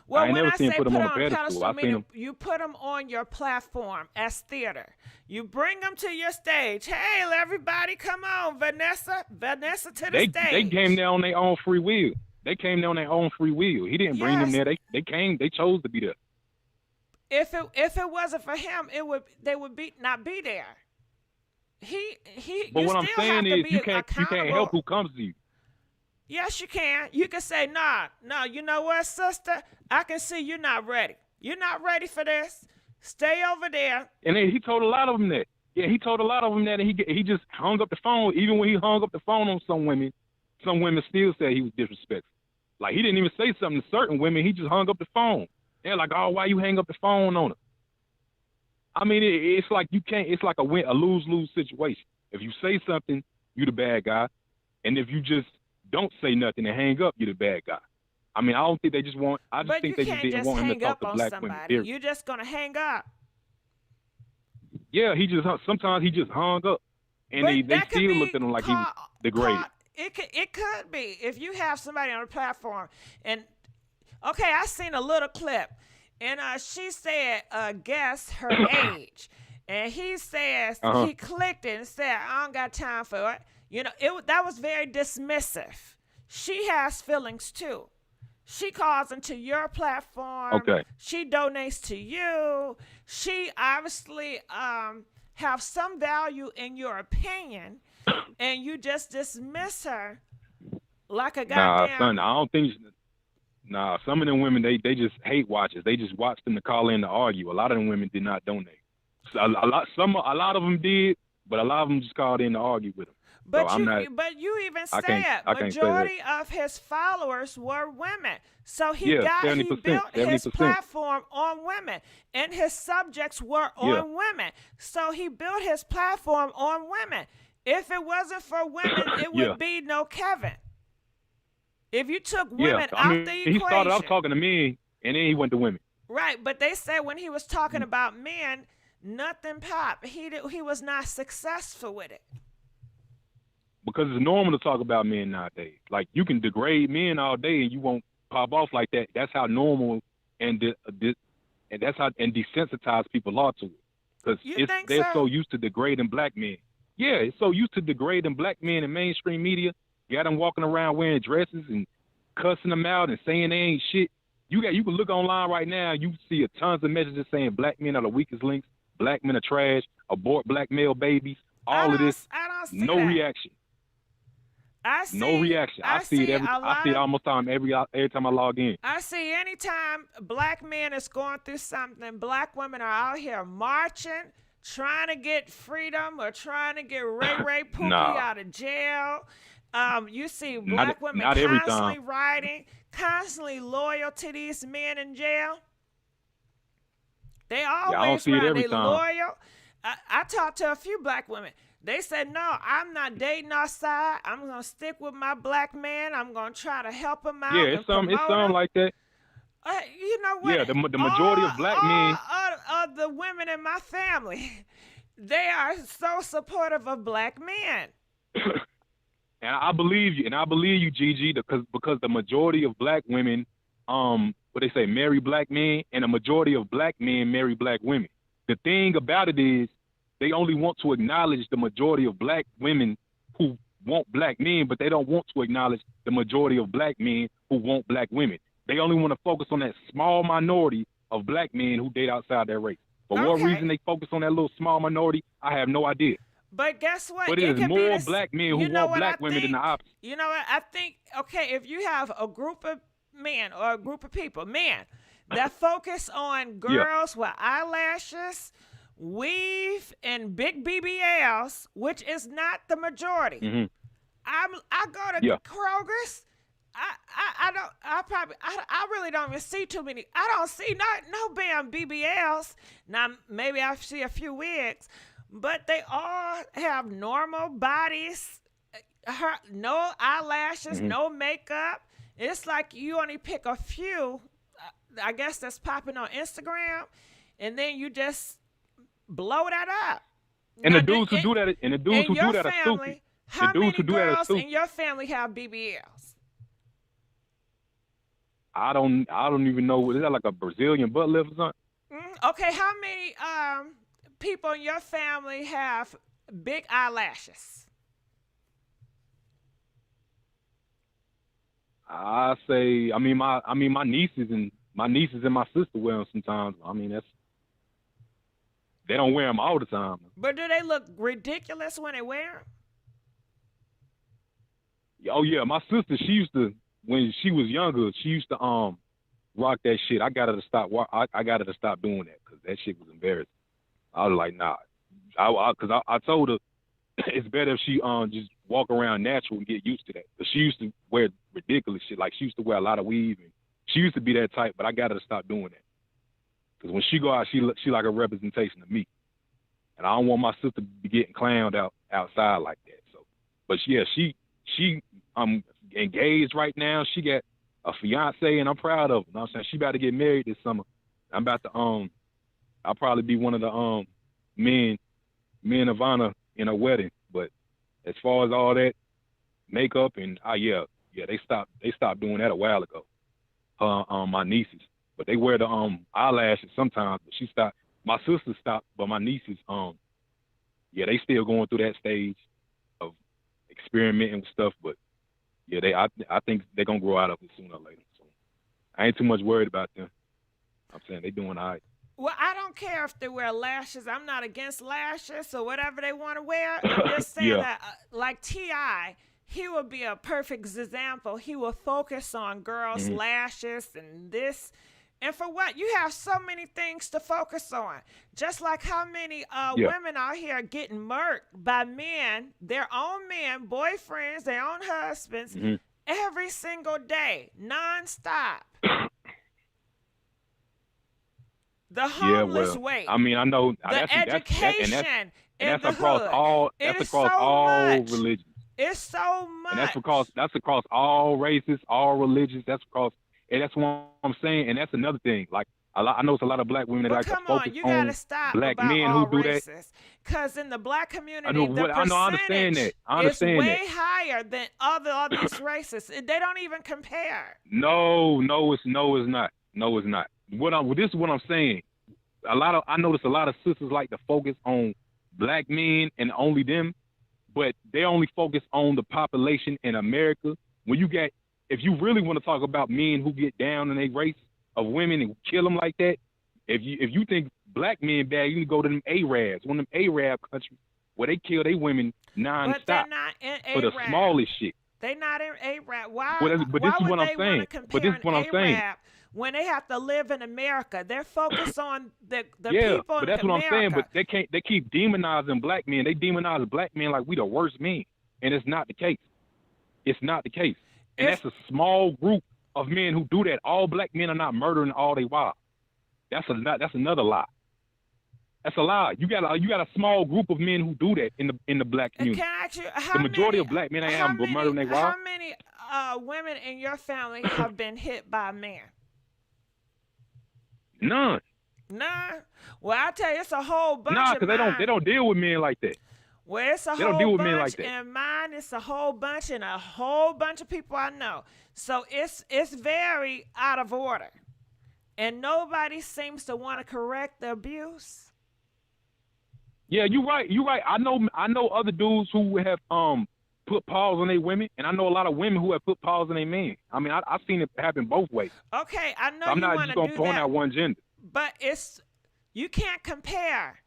Speaker 1: Well, when I say put them on a pedestal, I mean you put them on your platform as theater. You bring them to your stage. Hey, everybody, come on, Vanessa to the stage.
Speaker 8: They came there on their own free will. He didn't bring them there. They came. They chose to be there.
Speaker 1: If it wasn't for him, they would not be there.
Speaker 8: But what I'm saying is, you can't help who comes to you.
Speaker 1: Yes, you can. You can say, no. You know what, sister? I can see you're not ready. You're not ready for this. Stay over there.
Speaker 8: And then he told a lot of them that. Yeah, he told a lot of them that, and he just hung up the phone. Even when he hung up the phone on some women still said he was disrespectful. Like, he didn't even say something to certain women. He just hung up the phone. They're like, oh, why you hang up the phone on her? I mean, it's like you can't. It's like a lose-lose situation. If you say something, you the bad guy, and if you just don't say nothing and hang up, you're the bad guy. I mean, I don't think they just want. I just think they just didn't want him to talk to black women.
Speaker 1: You're just gonna hang up.
Speaker 8: Yeah, sometimes he just hung up, and they still looked at him like he was degraded.
Speaker 1: It could be if you have somebody on a platform, and okay, I seen a little clip, and she said, guess her age, and he says he clicked it and said, I don't got time for it. You know, that was very dismissive. She has feelings too. She calls into your platform.
Speaker 8: Okay.
Speaker 1: She donates to you. She obviously have some value in your opinion, and you just dismiss her like a goddamn.
Speaker 8: Nah, son, I don't think. Nah, some of them women they just hate watchers. They just watch them to call in to argue. A lot of them women did not donate. So a lot of them did, but a lot of them just called in to argue with him.
Speaker 1: But
Speaker 8: so
Speaker 1: you even said majority of his followers were women. So he built his platform on women, and his subjects were on women. So he built his platform on women. If it wasn't for women, it would be no Kevin. If you took women out the equation.
Speaker 8: He started off talking to men, and then he went to women.
Speaker 1: Right, but they said when he was talking about men, nothing popped. He was not successful with it.
Speaker 8: Because it's normal to talk about men nowadays. Like, you can degrade men all day and you won't pop off like that. That's how normal and desensitized people are to it. Because they're so used to degrading black men. Yeah, it's so used to degrading black men in mainstream media. Got them walking around wearing dresses and cussing them out and saying they ain't shit. You can look online right now. You see tons of messages saying black men are the weakest links, black men are trash, abort black male babies. All of this, no reaction. No reaction. I see it almost every time I log in.
Speaker 1: I see anytime black men is going through something, black women are out here marching, trying to get freedom or trying to get Ray Pookie out of jail. You see black women constantly writing, constantly loyal to these men in jail. They
Speaker 8: I don't
Speaker 1: always
Speaker 8: see it
Speaker 1: right.
Speaker 8: every
Speaker 1: They
Speaker 8: time.
Speaker 1: loyal. I talked to a few black women. They said, no, I'm not dating outside. I'm going to stick with my black man. I'm going to try to help him out
Speaker 8: Yeah,
Speaker 1: and
Speaker 8: it's some
Speaker 1: promote him.
Speaker 8: like that.
Speaker 1: You know what?
Speaker 8: Yeah, the majority of black men.
Speaker 1: All of the women in my family, they are so supportive of black men.
Speaker 8: And I believe you, Gigi, because the majority of black women, what they say, marry black men, and the majority of black men marry black women. The thing about it is, they only want to acknowledge the majority of black women who want black men, but they don't want to acknowledge the majority of black men who want black women. They only want to focus on that small minority of black men who date outside their race. For what reason they focus on that little small minority, I have no idea.
Speaker 1: But guess what?
Speaker 8: But it is more black men who want black women than the opposite.
Speaker 1: You know what? I think, okay, if you have a group of men or a group of people, men, that focus on girls with eyelashes, weave, and big BBLs, which is not the majority.
Speaker 8: Mm-hmm.
Speaker 1: I go to Kroger's. I really don't even see too many. I don't see no damn BBLs. Now maybe I see a few wigs, but they all have normal bodies, no eyelashes, no makeup. It's like you only pick a few, I guess, that's popping on Instagram, and then you just blow that up.
Speaker 8: And
Speaker 1: now,
Speaker 8: the dudes who do that, are stupid.
Speaker 1: How many girls in your family have BBLs?
Speaker 8: I don't even know. Is that like a Brazilian butt lift or something?
Speaker 1: Okay, how many people in your family have big eyelashes?
Speaker 8: I say, my nieces and my sister wear them sometimes. I mean, they don't wear them all the time.
Speaker 1: But do they look ridiculous when they wear them?
Speaker 8: Oh yeah, my sister, she used to, when she was younger, she used to rock that shit. I got her to stop. I got her to stop doing that because that shit was embarrassing. I was like, nah, because I told her it's better if she just walk around natural and get used to that. Because she used to wear ridiculous shit. Like she used to wear a lot of weave, and she used to be that type. But I got her to stop doing that because when she go out, she like a representation of me, and I don't want my sister to be getting clowned outside like that. So, but yeah, she engaged right now. She got a fiance, and I'm proud of her. You know what I'm saying? She about to get married this summer. I'm about to I'll probably be one of the men of honor in her wedding. But as far as all that makeup and they stopped doing that a while ago. My nieces, but they wear the eyelashes sometimes. But she stopped. My sister stopped, but my nieces they still going through that stage of experimenting with stuff. But yeah, I think they're gonna grow out of it sooner or later. So I ain't too much worried about them. I'm saying they doing all right.
Speaker 1: Well, I don't care if they wear lashes. I'm not against lashes or whatever they want to wear. I'm just saying that, like T.I., he would be a perfect example. He will focus on girls' lashes and this. And for what? You have so many things to focus on. Just like how many women out here getting murked by men, their own men, boyfriends, their own husbands, every single day, nonstop. The homeless weight.
Speaker 8: I mean, I know
Speaker 1: the education
Speaker 8: that's across all. That's across all religions.
Speaker 1: It's so much.
Speaker 8: And that's across all races, all religions. That's across, and that's what I'm saying. And that's another thing. Like I know it's a lot of black women that like to focus on black men who do that.
Speaker 1: Because in the black community,
Speaker 8: I understand that. I understand
Speaker 1: is way higher than all these races. They don't even compare.
Speaker 8: No, it's not. No, it's not. This is what I'm saying. I notice a lot of sisters like to focus on black men and only them, but they only focus on the population in America. If you really want to talk about men who get down in a race of women and kill them like that, if you think black men bad, you can go to them Arabs, one of them Arab countries where they kill their women nonstop.
Speaker 1: But they're not in Arab.
Speaker 8: For the smallest shit.
Speaker 1: They're not in Arab. Why?
Speaker 8: But this is what I'm saying. But this is what I'm saying.
Speaker 1: When they have to live in America, they're focused on the people in America.
Speaker 8: But that's what I'm saying. But they keep demonizing black men. They demonize black men like we the worst men, and it's not the case. It's not the case. And that's a small group of men who do that. All black men are not murdering all they wives. That's another lie. That's a lie. You got a small group of men who do that in the black community.
Speaker 1: Can I ask you,
Speaker 8: The majority of black men ain't having murdering their wives.
Speaker 1: How many women in your family have been hit by a man?
Speaker 8: None.
Speaker 1: None. Well, I tell you, it's a whole bunch.
Speaker 8: Nah, because they don't deal with men like that.
Speaker 1: Well, it's a
Speaker 8: They
Speaker 1: whole
Speaker 8: don't deal with
Speaker 1: bunch
Speaker 8: men like that.
Speaker 1: in mine. It's a whole bunch and a whole bunch of people I know. So it's very out of order, and nobody seems to want to correct the abuse.
Speaker 8: Yeah, you're right. You're right. I know other dudes who have put paws on their women, and I know a lot of women who have put paws on their men. I mean, I've seen it happen both ways.
Speaker 1: Okay, I know
Speaker 8: So I'm
Speaker 1: you
Speaker 8: not
Speaker 1: want
Speaker 8: just
Speaker 1: to
Speaker 8: gonna
Speaker 1: do
Speaker 8: point
Speaker 1: that,
Speaker 8: out one gender.
Speaker 1: but you can't compare.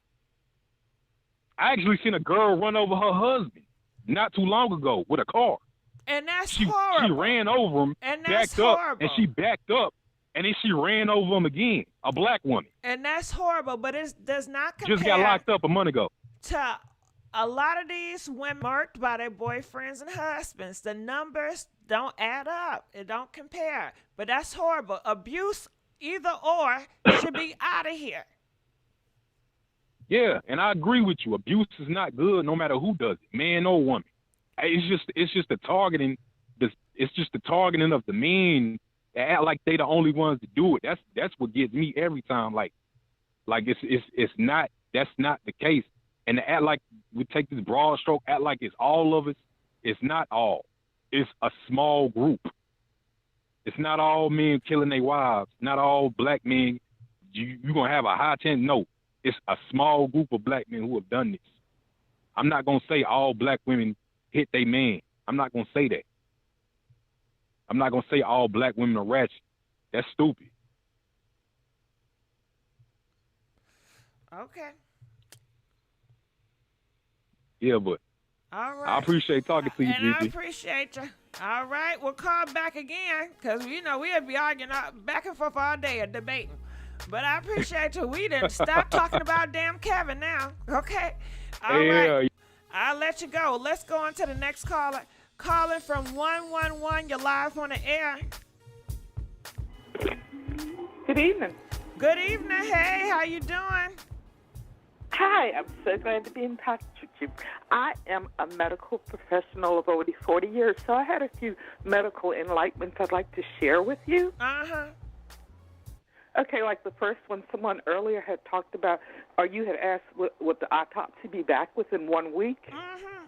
Speaker 8: I actually seen a girl run over her husband not too long ago with a car.
Speaker 1: And that's
Speaker 8: She
Speaker 1: horrible.
Speaker 8: ran over him,
Speaker 1: And that's
Speaker 8: backed up,
Speaker 1: horrible.
Speaker 8: and she backed up, and then she ran over him again. A black woman
Speaker 1: And that's horrible, but it does not compare
Speaker 8: just got locked up a month ago.
Speaker 1: to a lot of these women marked by their boyfriends and husbands. The numbers don't add up. It don't compare. But that's horrible. Abuse, either or, should be out of here.
Speaker 8: Yeah, and I agree with you. Abuse is not good, no matter who does it, man or woman. It's just the targeting. It's just the targeting of the men that act like they the only ones to do it. That's what gets me every time. Like it's not. That's not the case. And to act like we take this broad stroke, act like it's all of us. It's not all. It's a small group. It's not all men killing their wives. Not all black men. You're gonna have a high chance. No. It's a small group of black men who have done this. I'm not going to say all black women hit their man. I'm not going to say that. I'm not going to say all black women are ratchet. That's stupid.
Speaker 1: Okay.
Speaker 8: Yeah, but
Speaker 1: All right.
Speaker 8: I appreciate talking to you,
Speaker 1: And I
Speaker 8: Gigi.
Speaker 1: appreciate you. All right. We'll call back again because, we'll be arguing back and forth all day and debating. But I appreciate you. We didn't stop talking about damn Kevin now. Okay? All right. I'll let you go. Let's go on to the next caller. Calling from 111. You're live on the air.
Speaker 9: Good evening.
Speaker 1: Good evening. Hey, how you doing?
Speaker 9: Hi, I'm so glad to be in touch with you. I am a medical professional of over 40 years, so I had a few medical enlightenments I'd like to share with you.
Speaker 1: Uh-huh.
Speaker 9: Okay, like the first one, someone earlier had talked about, or you had asked, would the autopsy be back within 1 week?
Speaker 1: Mm-hmm.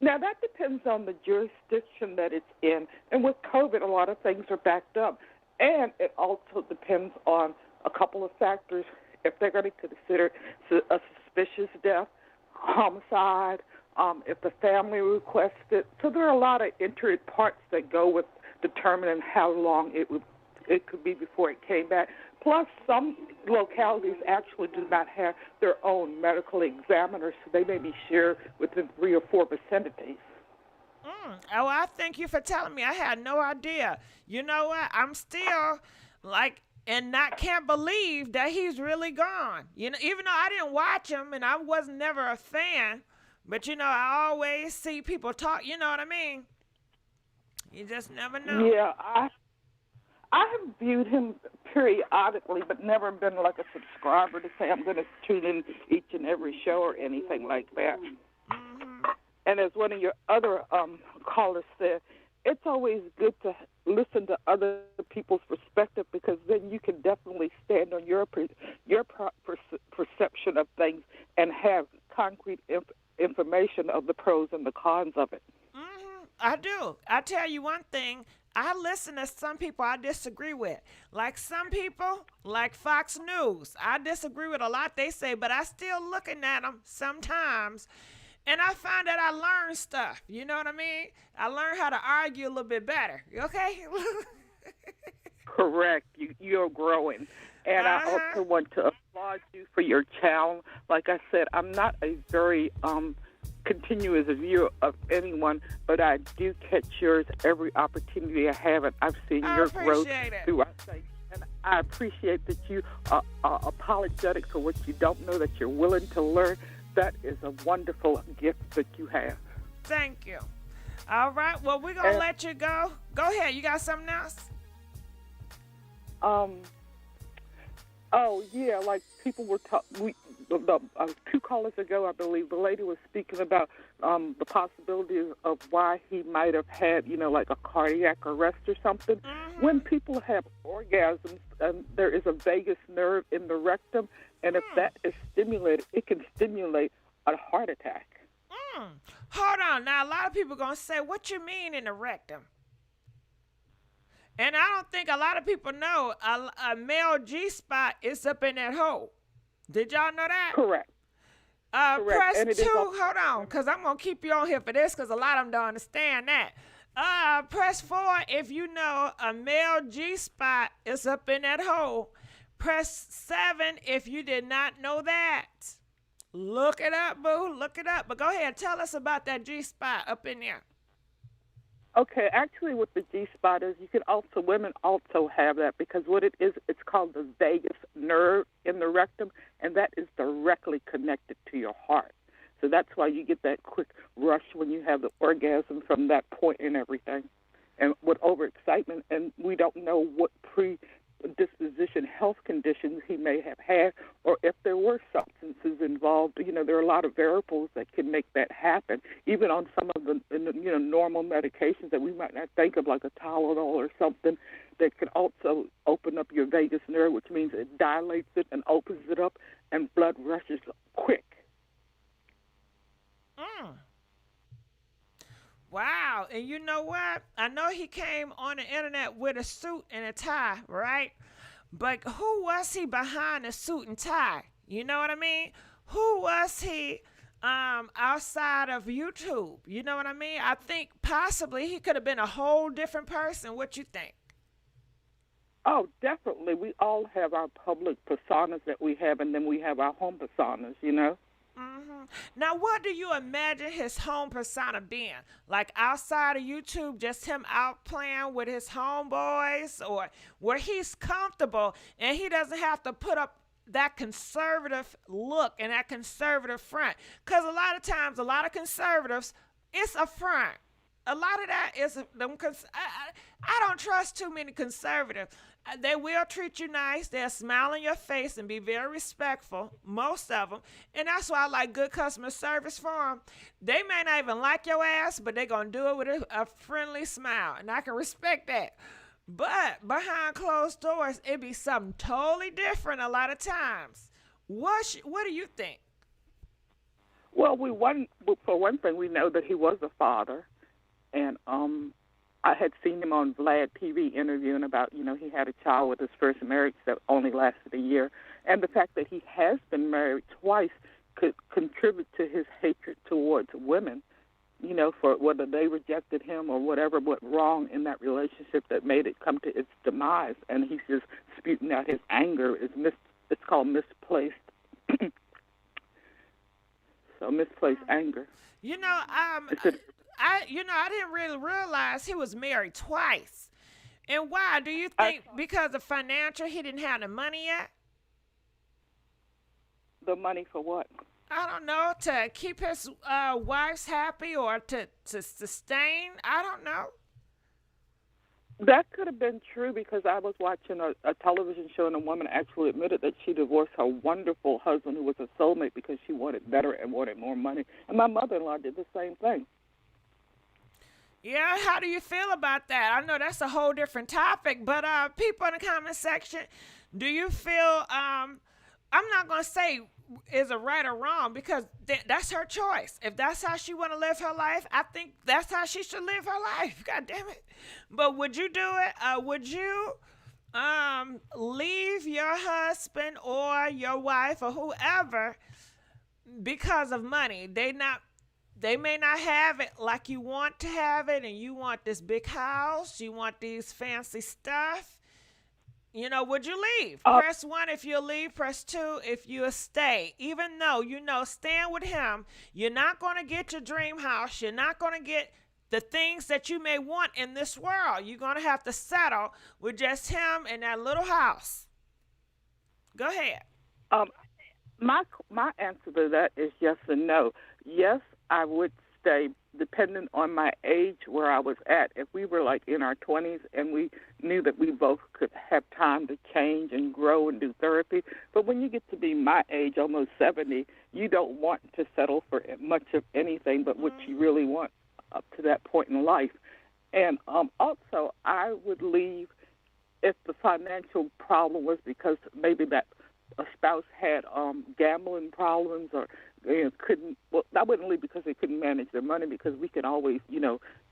Speaker 9: Now, that depends on the jurisdiction that it's in. And with COVID, a lot of things are backed up. And it also depends on a couple of factors. If they're going to consider a suspicious death, homicide, if the family requests it. So there are a lot of intricate parts that go with determining how long it could be before it came back. Plus, some localities actually do not have their own medical examiners, so they may be shared within 3 or 4 vicinities.
Speaker 1: Oh, I thank you for telling me. I had no idea. You know what? I'm still can't believe that he's really gone. Even though I didn't watch him and I was never a fan, but I always see people talk. You know what I mean? You just never know.
Speaker 9: Yeah, I have viewed him periodically, but never been like a subscriber to say I'm going to tune in each and every show or anything like that.
Speaker 1: Mm-hmm.
Speaker 9: And as one of your other callers said, it's always good to listen to other people's perspective because then you can definitely stand on your perception of things and have concrete information of the pros and the cons of it.
Speaker 1: Mm-hmm. I do. I tell you one thing. I listen to some people I disagree with. Like some people, like Fox News, I disagree with a lot they say, but I still looking at them sometimes. And I find that I learn stuff. You know what I mean? I learn how to argue a little bit better. You okay?
Speaker 9: Correct. You're growing. And I also want to applaud you for your channel. Like I said, I'm not a very continuous viewer of anyone, but I do catch yours every opportunity I have, and I've seen your growth throughout things. And I appreciate that you are apologetic for what you don't know, that you're willing to learn. That is a wonderful gift that you have.
Speaker 1: Thank you. All right. Well, we're going to let you go. Go ahead. You got something else?
Speaker 9: Oh yeah, like people were we two callers ago, I believe the lady was speaking about the possibilities of why he might have had, like a cardiac arrest or something. When people have orgasms, there is a vagus nerve in the rectum, and if that is stimulated, it can stimulate a heart attack.
Speaker 1: Hold on. Now, a lot of people going to say, what you mean in the rectum? And I don't think a lot of people know a male G spot is up in that hole. Did y'all know that?
Speaker 9: Correct. Correct.
Speaker 1: Press
Speaker 9: And it
Speaker 1: 2.
Speaker 9: is
Speaker 1: Hold on, because I'm going to keep you on here for this because a lot of them don't understand that. Press 4 if you know a male G spot is up in that hole. Press 7 if you did not know that. Look it up, boo. Look it up. But go ahead. Tell us about that G spot up in there.
Speaker 9: Okay, actually, what the G spot is, women also have that because what it is, it's called the vagus nerve in the rectum, and that is directly connected to your heart. So that's why you get that quick rush when you have the orgasm from that point and everything. And with overexcitement, and we don't know what predisposition health conditions he may have had, or if there were substances involved. There are a lot of variables that can make that happen, even on some of the normal medications that we might not think of, like a Tylenol or something, that can also open up your vagus nerve, which means it dilates it and opens it up, and blood rushes quick.
Speaker 1: Wow. And you know what? I know he came on the internet with a suit and a tie, right? But who was he behind the suit and tie? You know what I mean? Who was he outside of YouTube? You know what I mean? I think possibly he could have been a whole different person. What you think?
Speaker 9: Oh, definitely. We all have our public personas that we have, and then we have our home personas,
Speaker 1: Now, what do you imagine his home persona being? Like outside of YouTube, just him out playing with his homeboys, or where he's comfortable and he doesn't have to put up that conservative look and that conservative front? Because a lot of times, a lot of conservatives, it's a front. A lot of that is them. I don't trust too many conservatives. They will treat you nice. They'll smile in your face and be very respectful, most of them. And that's why I like good customer service for them. They may not even like your ass, but they're going to do it with a friendly smile. And I can respect that. But behind closed doors, it be something totally different a lot of times. What do you think?
Speaker 9: Well, for one thing, we know that he was a father. And I had seen him on Vlad TV interviewing about, he had a child with his first marriage that only lasted a year. And the fact that he has been married twice could contribute to his hatred towards women, for whether they rejected him or whatever went wrong in that relationship that made it come to its demise. And he's just spewing out his anger. It's called misplaced. So misplaced anger.
Speaker 1: I didn't really realize he was married twice. And why? Do you think because of financial, he didn't have the money yet?
Speaker 9: The money for what?
Speaker 1: I don't know, to keep his wives happy or to sustain. I don't know.
Speaker 9: That could have been true because I was watching a television show and a woman actually admitted that she divorced her wonderful husband who was a soulmate because she wanted better and wanted more money. And my mother-in-law did the same thing.
Speaker 1: Yeah, how do you feel about that? I know that's a whole different topic, but people in the comment section, do you feel, I'm not going to say is it right or wrong because that's her choice. If that's how she want to live her life, I think that's how she should live her life. God damn it. But would you do it? Would you leave your husband or your wife or whoever because of money? They may not have it like you want to have it, and you want this big house, you want these fancy stuff. Would you leave? Press 1 if you'll leave, press 2 if you'll stay. Even though, staying with him, you're not going to get your dream house. You're not going to get the things that you may want in this world. You're going to have to settle with just him and that little house. Go ahead.
Speaker 9: My answer to that is yes and no. Yes, I would stay depending on my age, where I was at, if we were like in our 20s and we knew that we both could have time to change and grow and do therapy. But when you get to be my age, almost 70, you don't want to settle for much of anything but what you really want up to that point in life. And also, I would leave if the financial problem was because maybe that a spouse had gambling problems or couldn't. Well, I wouldn't leave because they couldn't manage their money, because we can always,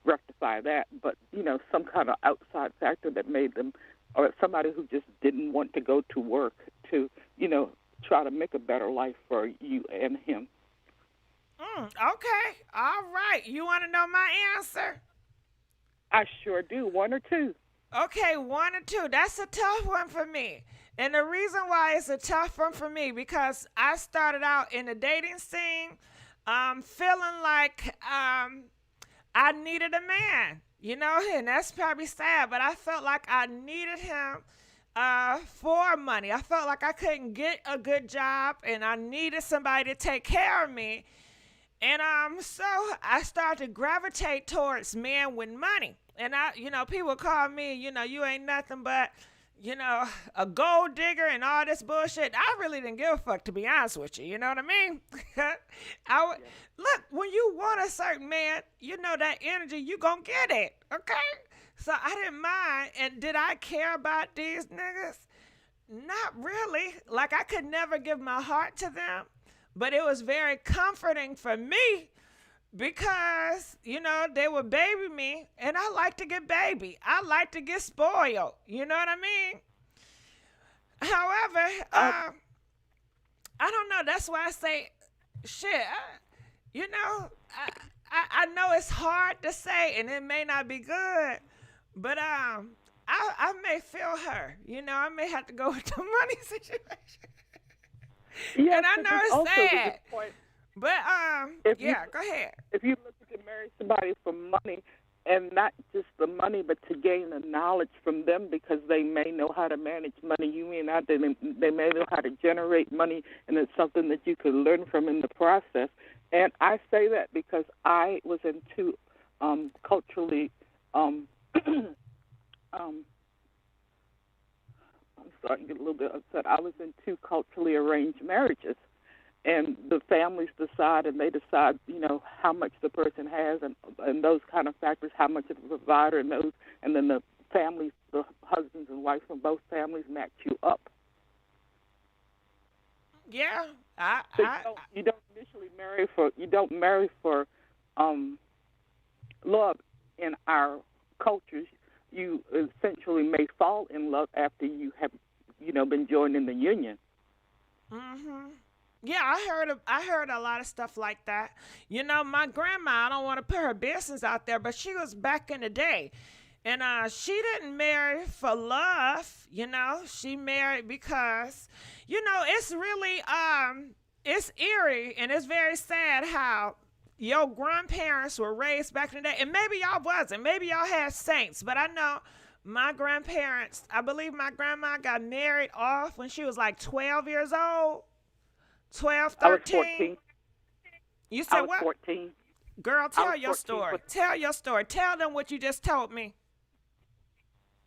Speaker 9: rectify that. But some kind of outside factor that made them, or somebody who just didn't want to go to work to, try to make a better life for you and him.
Speaker 1: Okay. All right. You want to know my answer?
Speaker 9: I sure do. One or two.
Speaker 1: Okay, one or two. That's a tough one for me. And the reason why it's a tough one for me, because I started out in the dating scene feeling like I needed a man, and that's probably sad, but I felt like I needed him for money. I felt like I couldn't get a good job, and I needed somebody to take care of me. And so I started to gravitate towards men with money. And people call me, you ain't nothing but, a gold digger and all this bullshit. I really didn't give a fuck, to be honest with you. You know what I mean? Look, when you want a certain man, that energy, you gonna get it, okay? So I didn't mind. And did I care about these niggas? Not really. Like, I could never give my heart to them. But it was very comforting for me because, they would baby me, and I like to get baby. I like to get spoiled. You know what I mean? However, I don't know. That's why I say, shit, I know it's hard to say, and it may not be good, but I may feel her. I may have to go with the money situation.
Speaker 9: Yes,
Speaker 1: and I know it's sad. But, go ahead.
Speaker 9: If you look to marry somebody for money, and not just the money, but to gain the knowledge from them, because they may know how to manage money. You may not. They may know how to generate money, and it's something that you could learn from in the process. And I say that because I was in two culturally I'm starting to get a little bit upset. I was in two culturally arranged marriages, and the families decide, and they decide, how much the person has, and those kind of factors, how much of a provider, and those, and then the families, the husbands and wives from both families match you up.
Speaker 1: Yeah,
Speaker 9: you don't initially marry for love in our cultures. You essentially may fall in love after you have, been joined in the union.
Speaker 1: Mhm. Yeah, I heard a lot of stuff like that. My grandma, I don't want to put her business out there, but she was back in the day. And she didn't marry for love, She married because, it's really it's eerie, and it's very sad how your grandparents were raised back in the day. And maybe y'all wasn't. Maybe y'all had saints. But I know my grandparents, I believe my grandma got married off when she was like 12 years old. 12, 13.
Speaker 9: I was 14.
Speaker 1: You said
Speaker 9: I was
Speaker 1: what?
Speaker 9: 14.
Speaker 1: Girl, tell your story. Tell your story. Tell them what you just told me.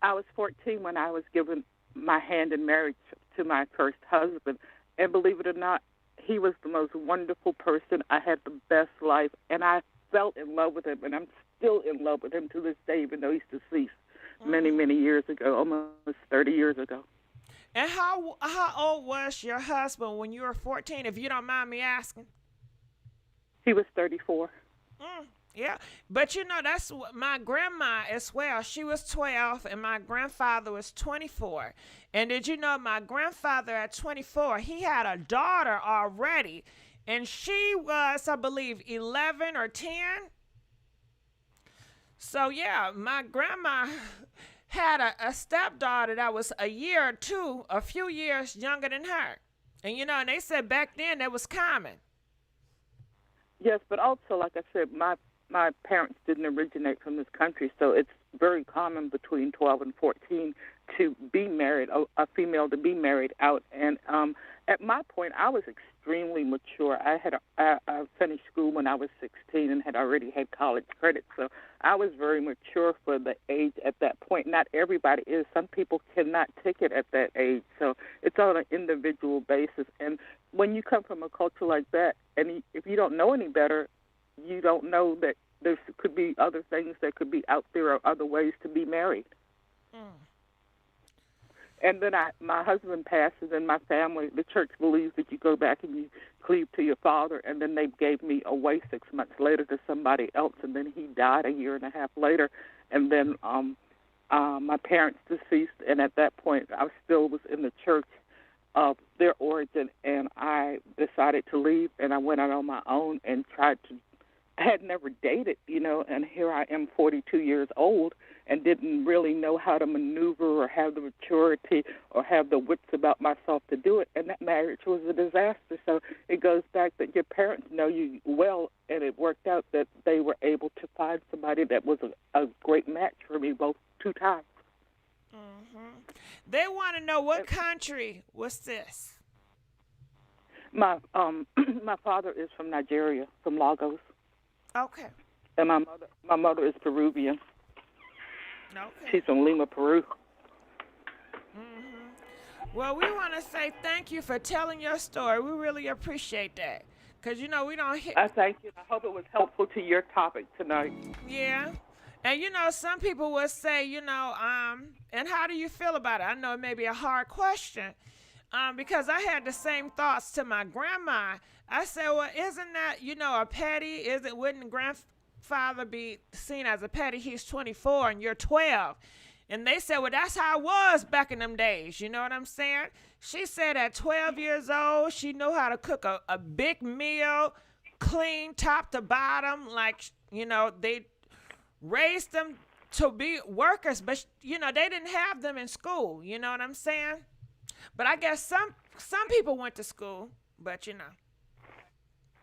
Speaker 9: I was 14 when I was given my hand in marriage to my first husband. And believe it or not, he was the most wonderful person. I had the best life, and I fell in love with him, and I'm still in love with him to this day, even though he's deceased many, many years ago, almost 30 years ago.
Speaker 1: And how old was your husband when you were 14, if you don't mind me asking?
Speaker 9: He was 34.
Speaker 1: Yeah, but that's what my grandma as well. She was 12, and my grandfather was 24. And did you know my grandfather at 24, he had a daughter already, and she was, I believe, 11 or 10. So, yeah, my grandma had a stepdaughter that was a year or two, a few years younger than her. And, and they said back then that was common.
Speaker 9: Yes, but also, like I said, my parents didn't originate from this country, so it's very common between 12 and 14 to be married, a female to be married out. And at my point, I was extremely mature. I finished school when I was 16 and had already had college credit, so I was very mature for the age at that point. Not everybody is. Some people cannot take it at that age, so it's on an individual basis. And when you come from a culture like that, and if you don't know any better, you don't know that there could be other things that could be out there or other ways to be married. Mm. And then my husband passes, and my family, the church believes that you go back and you cleave to your father, and then they gave me away 6 months later to somebody else, and then he died a year and a half later, and then my parents deceased, and at that point I still was in the church of their origin, and I decided to leave, and I went out on my own and tried to. I had never dated, and here I am 42 years old and didn't really know how to maneuver or have the maturity or have the wits about myself to do it, and that marriage was a disaster. So it goes back that your parents know you well, and it worked out that they were able to find somebody that was a great match for me both two times.
Speaker 1: Mm-hmm. They want to know what country was this?
Speaker 9: My my father is from Nigeria, from Lagos.
Speaker 1: Okay.
Speaker 9: And my mother is Peruvian.
Speaker 1: Okay.
Speaker 9: She's from Lima, Peru.
Speaker 1: Mm-hmm. Well, we want to say thank you for telling your story. We really appreciate that. Because, we don't hear...
Speaker 9: I thank you. I hope it was helpful to your topic tonight.
Speaker 1: Yeah. And, some people would say, and how do you feel about it? I know it may be a hard question. Because I had the same thoughts to my grandma. I said, well, isn't that, a petty? Wouldn't grandfather be seen as a petty? He's 24 and you're 12. And they said, well, that's how it was back in them days. You know what I'm saying? She said at 12 years old, she knew how to cook a big meal, clean top to bottom. Like, they raised them to be workers, but, they didn't have them in school. You know what I'm saying? But I guess some people went to school, but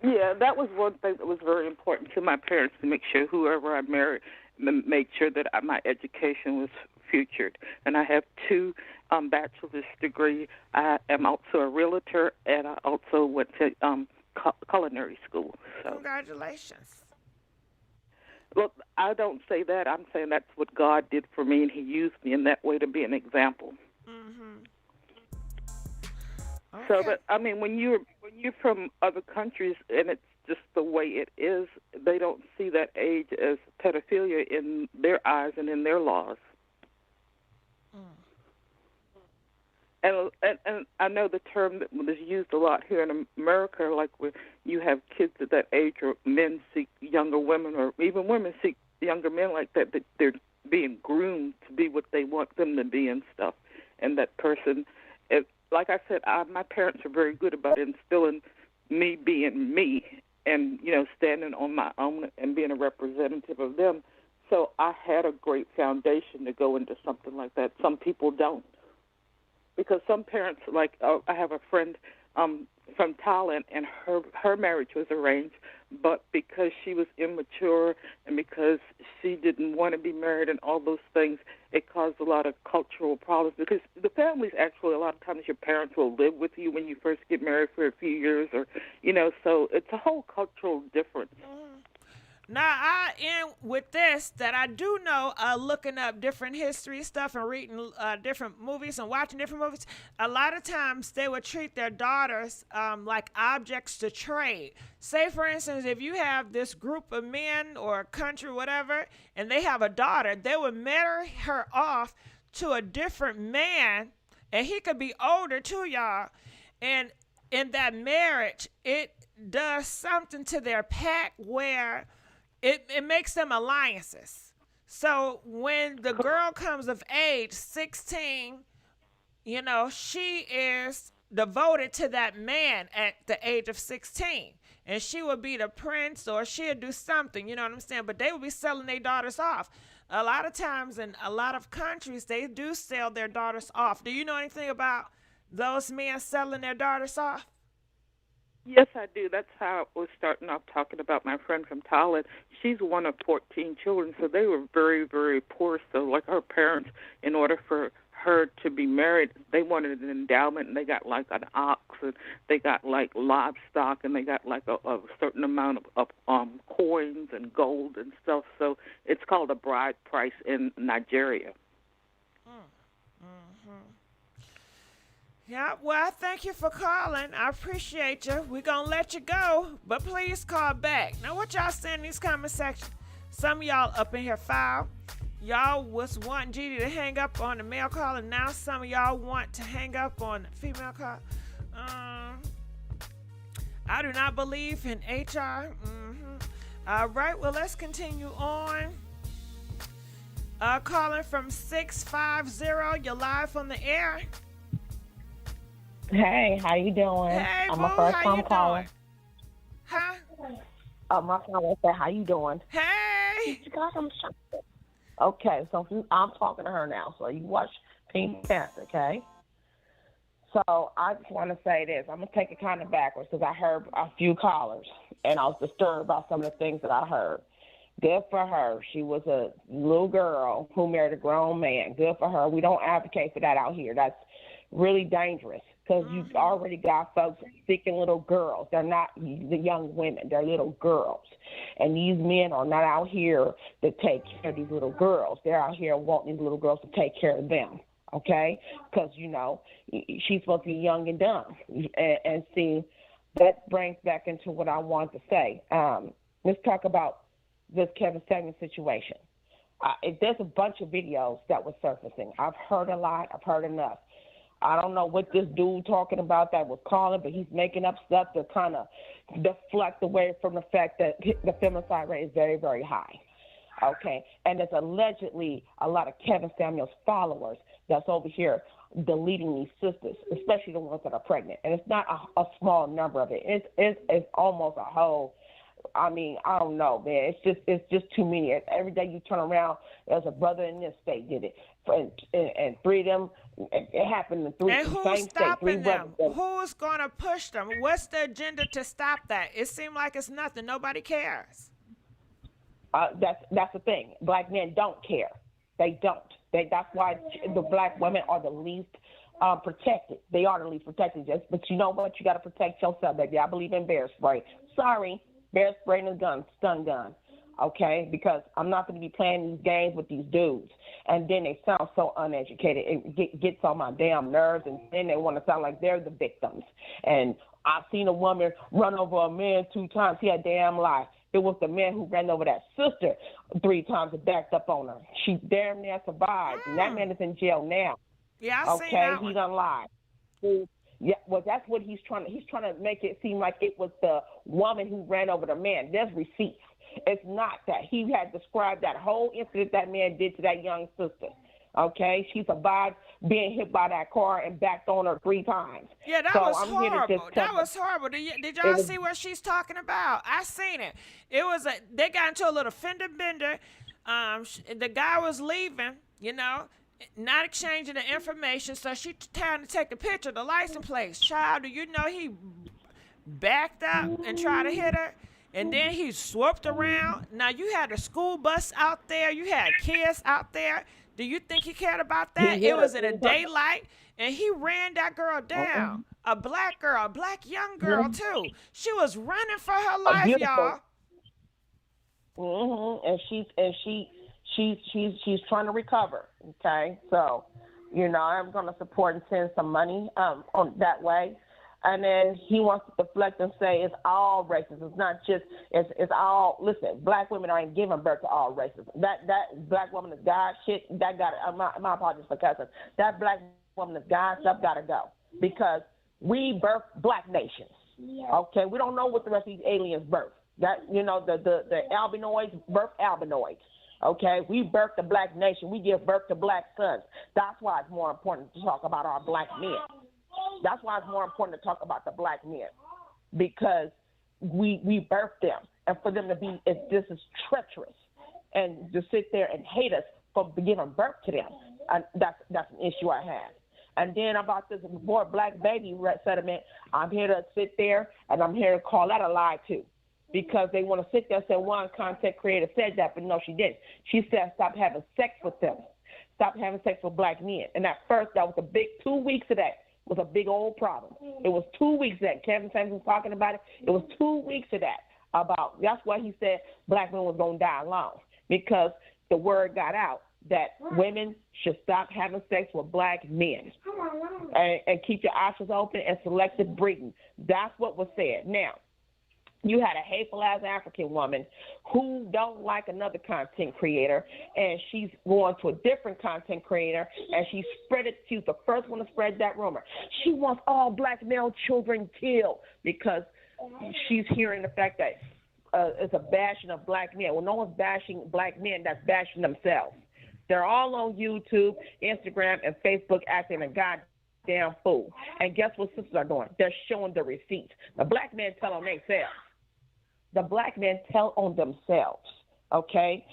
Speaker 9: Yeah, that was one thing that was very important to my parents, to make sure whoever I married made sure that my education was featured. And I have 2 bachelor's degrees. I am also a realtor, and I also went to culinary school. So.
Speaker 1: Congratulations.
Speaker 9: Look, I don't say that. I'm saying that's what God did for me, and He used me in that way to be an example.
Speaker 1: Mm-hmm. Okay.
Speaker 9: So, but I mean, when you're from other countries and it's just the way it is, they don't see that age as pedophilia in their eyes and in their laws. And I know the term that was used a lot here in America, like when you have kids at that age, or men seek younger women, or even women seek younger men like that, that they're being groomed to be what they want them to be and stuff. And that person, like I said, my parents are very good about instilling me being me and, standing on my own and being a representative of them. So I had a great foundation to go into something like that. Some people don't. Because some parents, like I have a friend from Thailand, and her marriage was arranged, but because she was immature and because she didn't want to be married and all those things, it caused a lot of cultural problems. Because the families actually, a lot of times your parents will live with you when you first get married for a few years, or so it's a whole cultural difference.
Speaker 1: Mm-hmm. Now, I end with this, that I do know, looking up different history stuff and reading different movies and watching different movies, a lot of times they would treat their daughters like objects to trade. Say, for instance, if you have this group of men or a country, whatever, and they have a daughter, they would marry her off to a different man, and he could be older too, y'all. And in that marriage, it does something to their pact where it makes them alliances. So when the girl comes of age, 16, she is devoted to that man at the age of 16. And she would be the prince, or she'll do something, you know what I'm saying? But they would be selling their daughters off. A lot of times in a lot of countries, they do sell their daughters off. Do you know anything about those men selling their daughters off?
Speaker 9: Yes, I do. That's how I was starting off talking about my friend from Thailand. She's one of 14 children, so they were very, very poor. So, like her parents, in order for her to be married, they wanted an endowment, and they got like an ox, and they got like livestock, and they got like a certain amount of coins and gold and stuff. So it's called a bride price in Nigeria.
Speaker 1: Yeah, well, thank you for calling. I appreciate you. We're going to let you go, but please call back. Now, what y'all saying in these comment sections? Some of y'all up in here foul. Y'all was wanting Gigi to hang up on the male caller. Now some of y'all want to hang up on the female caller. I do not believe in HR. All right, well, let's continue on. Calling from 650. You're live on the air.
Speaker 10: Hey, how you doing?
Speaker 1: Hey,
Speaker 10: I'm
Speaker 1: boo,
Speaker 10: a first
Speaker 1: how
Speaker 10: time
Speaker 1: you
Speaker 10: caller.
Speaker 1: doing? Huh?
Speaker 10: My caller said, how you doing?
Speaker 1: Hey.
Speaker 10: Okay, so I'm talking to her now. So you watch Pink Panther, okay? So I just want to say this. I'm going to take it kind of backwards because I heard a few callers, and I was disturbed by some of the things that I heard. Good for her. She was a little girl who married a grown man. Good for her. We don't advocate for that out here. That's really dangerous because you've already got folks seeking little girls. They're not the young women. They're little girls. And these men are not out here to take care of these little girls. They're out here wanting these little girls to take care of them, okay? Because, you know, she's supposed to be young and dumb. And see, that brings back into what I want to say. Let's talk about this Kevin Samuels situation. There's a bunch of videos that were surfacing. I've heard a lot. I've heard enough. I don't know what this dude talking about that was calling, but he's making up stuff to kind of deflect away from the fact that the femicide rate is very, very high. Okay, and there's allegedly a lot of Kevin Samuels followers that's over here deleting these sisters, especially the ones that are pregnant. And it's not a small number of it. It's almost a whole. I mean, I don't know, man. It's just too many. Every day you turn around, there's a brother in this state did it, and three of them. It happened in three.
Speaker 1: And who's
Speaker 10: same
Speaker 1: stopping
Speaker 10: state,
Speaker 1: them? Who's going to push them? What's the agenda to stop that? It seems like it's nothing. Nobody cares.
Speaker 10: That's the thing. Black men don't care. They don't. That's why the black women are the least protected. They are the least protected. But you know what? You got to protect yourself, baby. I believe in bear spray. Sorry, bear spray and a gun, stun gun. Okay, because I'm not going to be playing these games with these dudes. And then they sound so uneducated. It gets on my damn nerves, and then they want to sound like they're the victims. And I've seen a woman run over a man 2 times. He had damn lie. It was the man who ran over that sister 3 times and backed up on her. She damn near survived. And that man is in jail now.
Speaker 1: Yeah, I seen that one.
Speaker 10: He done lied. Yeah, well, that's what he's trying to make it seem like it was the woman who ran over the man. There's receipts. It's not that. He had described that whole incident that man did to that young sister. Okay? She survived being hit by that car and backed on her 3 times.
Speaker 1: Yeah, that was horrible. That was horrible. Did y'all see what she's talking about? I seen it. They got into a little fender bender. The guy was leaving, you know, not exchanging the information, so she trying to take a picture of the license plate. Child, do you know he backed up and tried to hit her? And then he swooped around. Now, you had a school bus out there. You had kids out there. Do you think he cared about that? It was in the daylight, and he ran that girl down. A black girl, a black young girl, too. She was running for her life, y'all.
Speaker 10: And she's trying to recover, okay? So, you know, I'm going to support and send some money on that way. And then he wants to deflect and say it's all races. It's not just, it's all, listen, black women aren't giving birth to all races. That black woman is God shit, that got to, my apologies for cussing. That black woman is God stuff got to go. Because we birth black nations. Okay, we don't know what the rest of these aliens birth. That, you know, the albinoids birth albinoids. Okay, we birth the black nation. We give birth to black sons. That's why it's more important to talk about our black men. That's why it's more important to talk about the black men, because we birthed them, and for them to be, this is treacherous, and to sit there and hate us for giving birth to them, that's an issue I have. And then about this boy black baby settlement, I'm here to sit there and I'm here to call that a lie too. Because they want to sit there and say one content creator said that, but no, she didn't. She said stop having sex with them. Stop having sex with black men. And at first, that was a big 2 weeks of that was a big old problem. It was 2 weeks of that. Kevin Samuels was talking about it. It was 2 weeks of that about, that's why he said black women was going to die alone. Because the word got out that women should stop having sex with black men and keep your options open and selective breeding. That's what was said. Now, you had a hateful-ass African woman who don't like another content creator, and she's going to a different content creator, and she spread it. She's the first one to spread that rumor. She wants all black male children killed because she's hearing the fact that it's a bashing of black men. Well, no one's bashing black men. That's bashing themselves. They're all on YouTube, Instagram, and Facebook acting a goddamn fool. And guess what sisters are doing? They're showing the receipts. The black men tell on themselves. The black men tell on themselves, okay?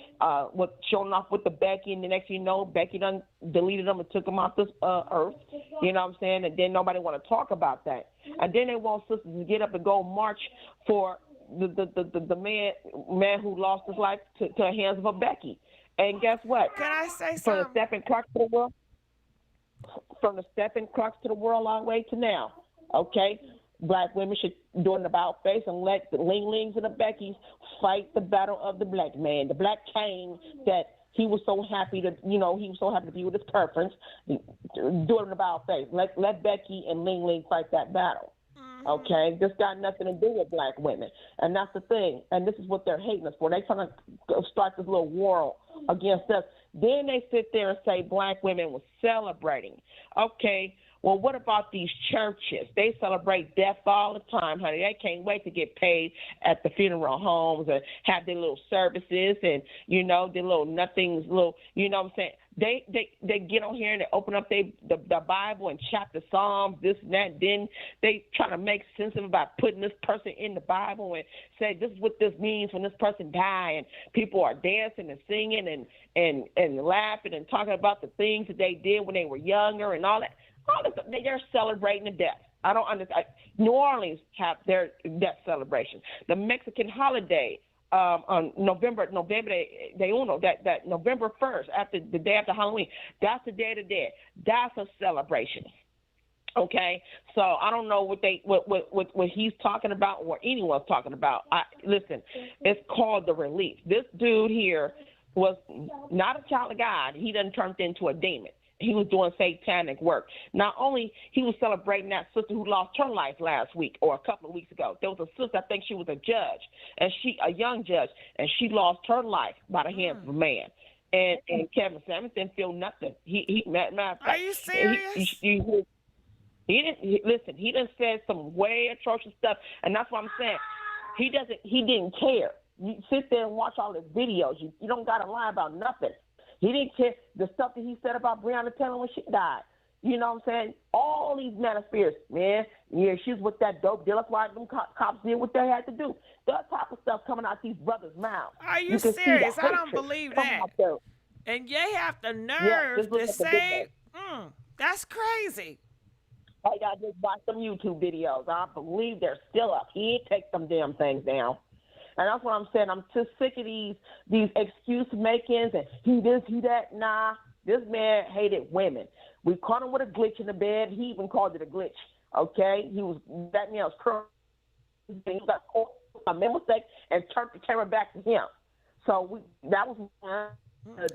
Speaker 10: With showing off with the Becky, and the next thing you know, Becky done deleted them and took them off this earth. You know what I'm saying? And then nobody want to talk about that. And then they want sisters to get up and go march for the man who lost his life to the hands of a Becky. And guess what?
Speaker 1: Can I say something?
Speaker 10: From the Stephen Clark to the world, from the Stephen Clarks to the world all the way to now, okay? Black women should do an about face and let the Ling-Lings and the Beckys fight the battle of the black man. The black king that he was so happy to, he was so happy to be with his preference. Do an about face. Let Becky and Ling-Ling fight that battle. Okay? This got nothing to do with black women. And that's the thing. And this is what they're hating us for. They're trying to start this little war against us. Then they sit there and say black women were celebrating. Okay, well, what about these churches? They celebrate death all the time, honey. They can't wait to get paid at the funeral homes and have their little services and, their little nothings, what I'm saying? They get on here and they open up the Bible and chapter Psalms, this and that. Then they try to make sense of about putting this person in the Bible and say this is what this means when this person died. And people are dancing and singing and laughing and talking about the things that they did when they were younger and all that. All this, they're celebrating the death. I don't understand. New Orleans have their death celebration. The Mexican holiday on November de Uno, that November 1st, after the day after Halloween, that's the Day of the Dead. That's a celebration. Okay, so I don't know what he's talking about or anyone's talking about. Listen, it's called the relief. This dude here was not a child of God. He done turned into a demon. He was doing satanic work. Not only he was celebrating that sister who lost her life last week or a couple of weeks ago. There was a sister, I think she was a judge, and a young judge, and she lost her life by the hands of a man. And Kevin Samuels didn't feel nothing. Matter of fact,
Speaker 1: are you serious?
Speaker 10: He didn't. He done said some way atrocious stuff, and that's what I'm saying. He didn't care. You sit there and watch all his videos. You don't got to lie about nothing. He didn't care the stuff that he said about Breonna Taylor when she died. You know what I'm saying? All these manospheres, man. Yeah, she's with that dope deal. That's why them cops did what they had to do. That type of stuff coming out these brothers' mouths.
Speaker 1: Are you serious? I don't believe that. And they have the nerve to say, that's crazy.
Speaker 10: All you got to just watch some YouTube videos. I believe they're still up. He ain't take them damn things down. And that's what I'm saying. I'm just sick of these excuse makings and he this, he that. Nah, this man hated women. We caught him with a glitch in the bed. He even called it a glitch. Okay, that man was curling. He got caught a mistake and turned the camera back to him. So that was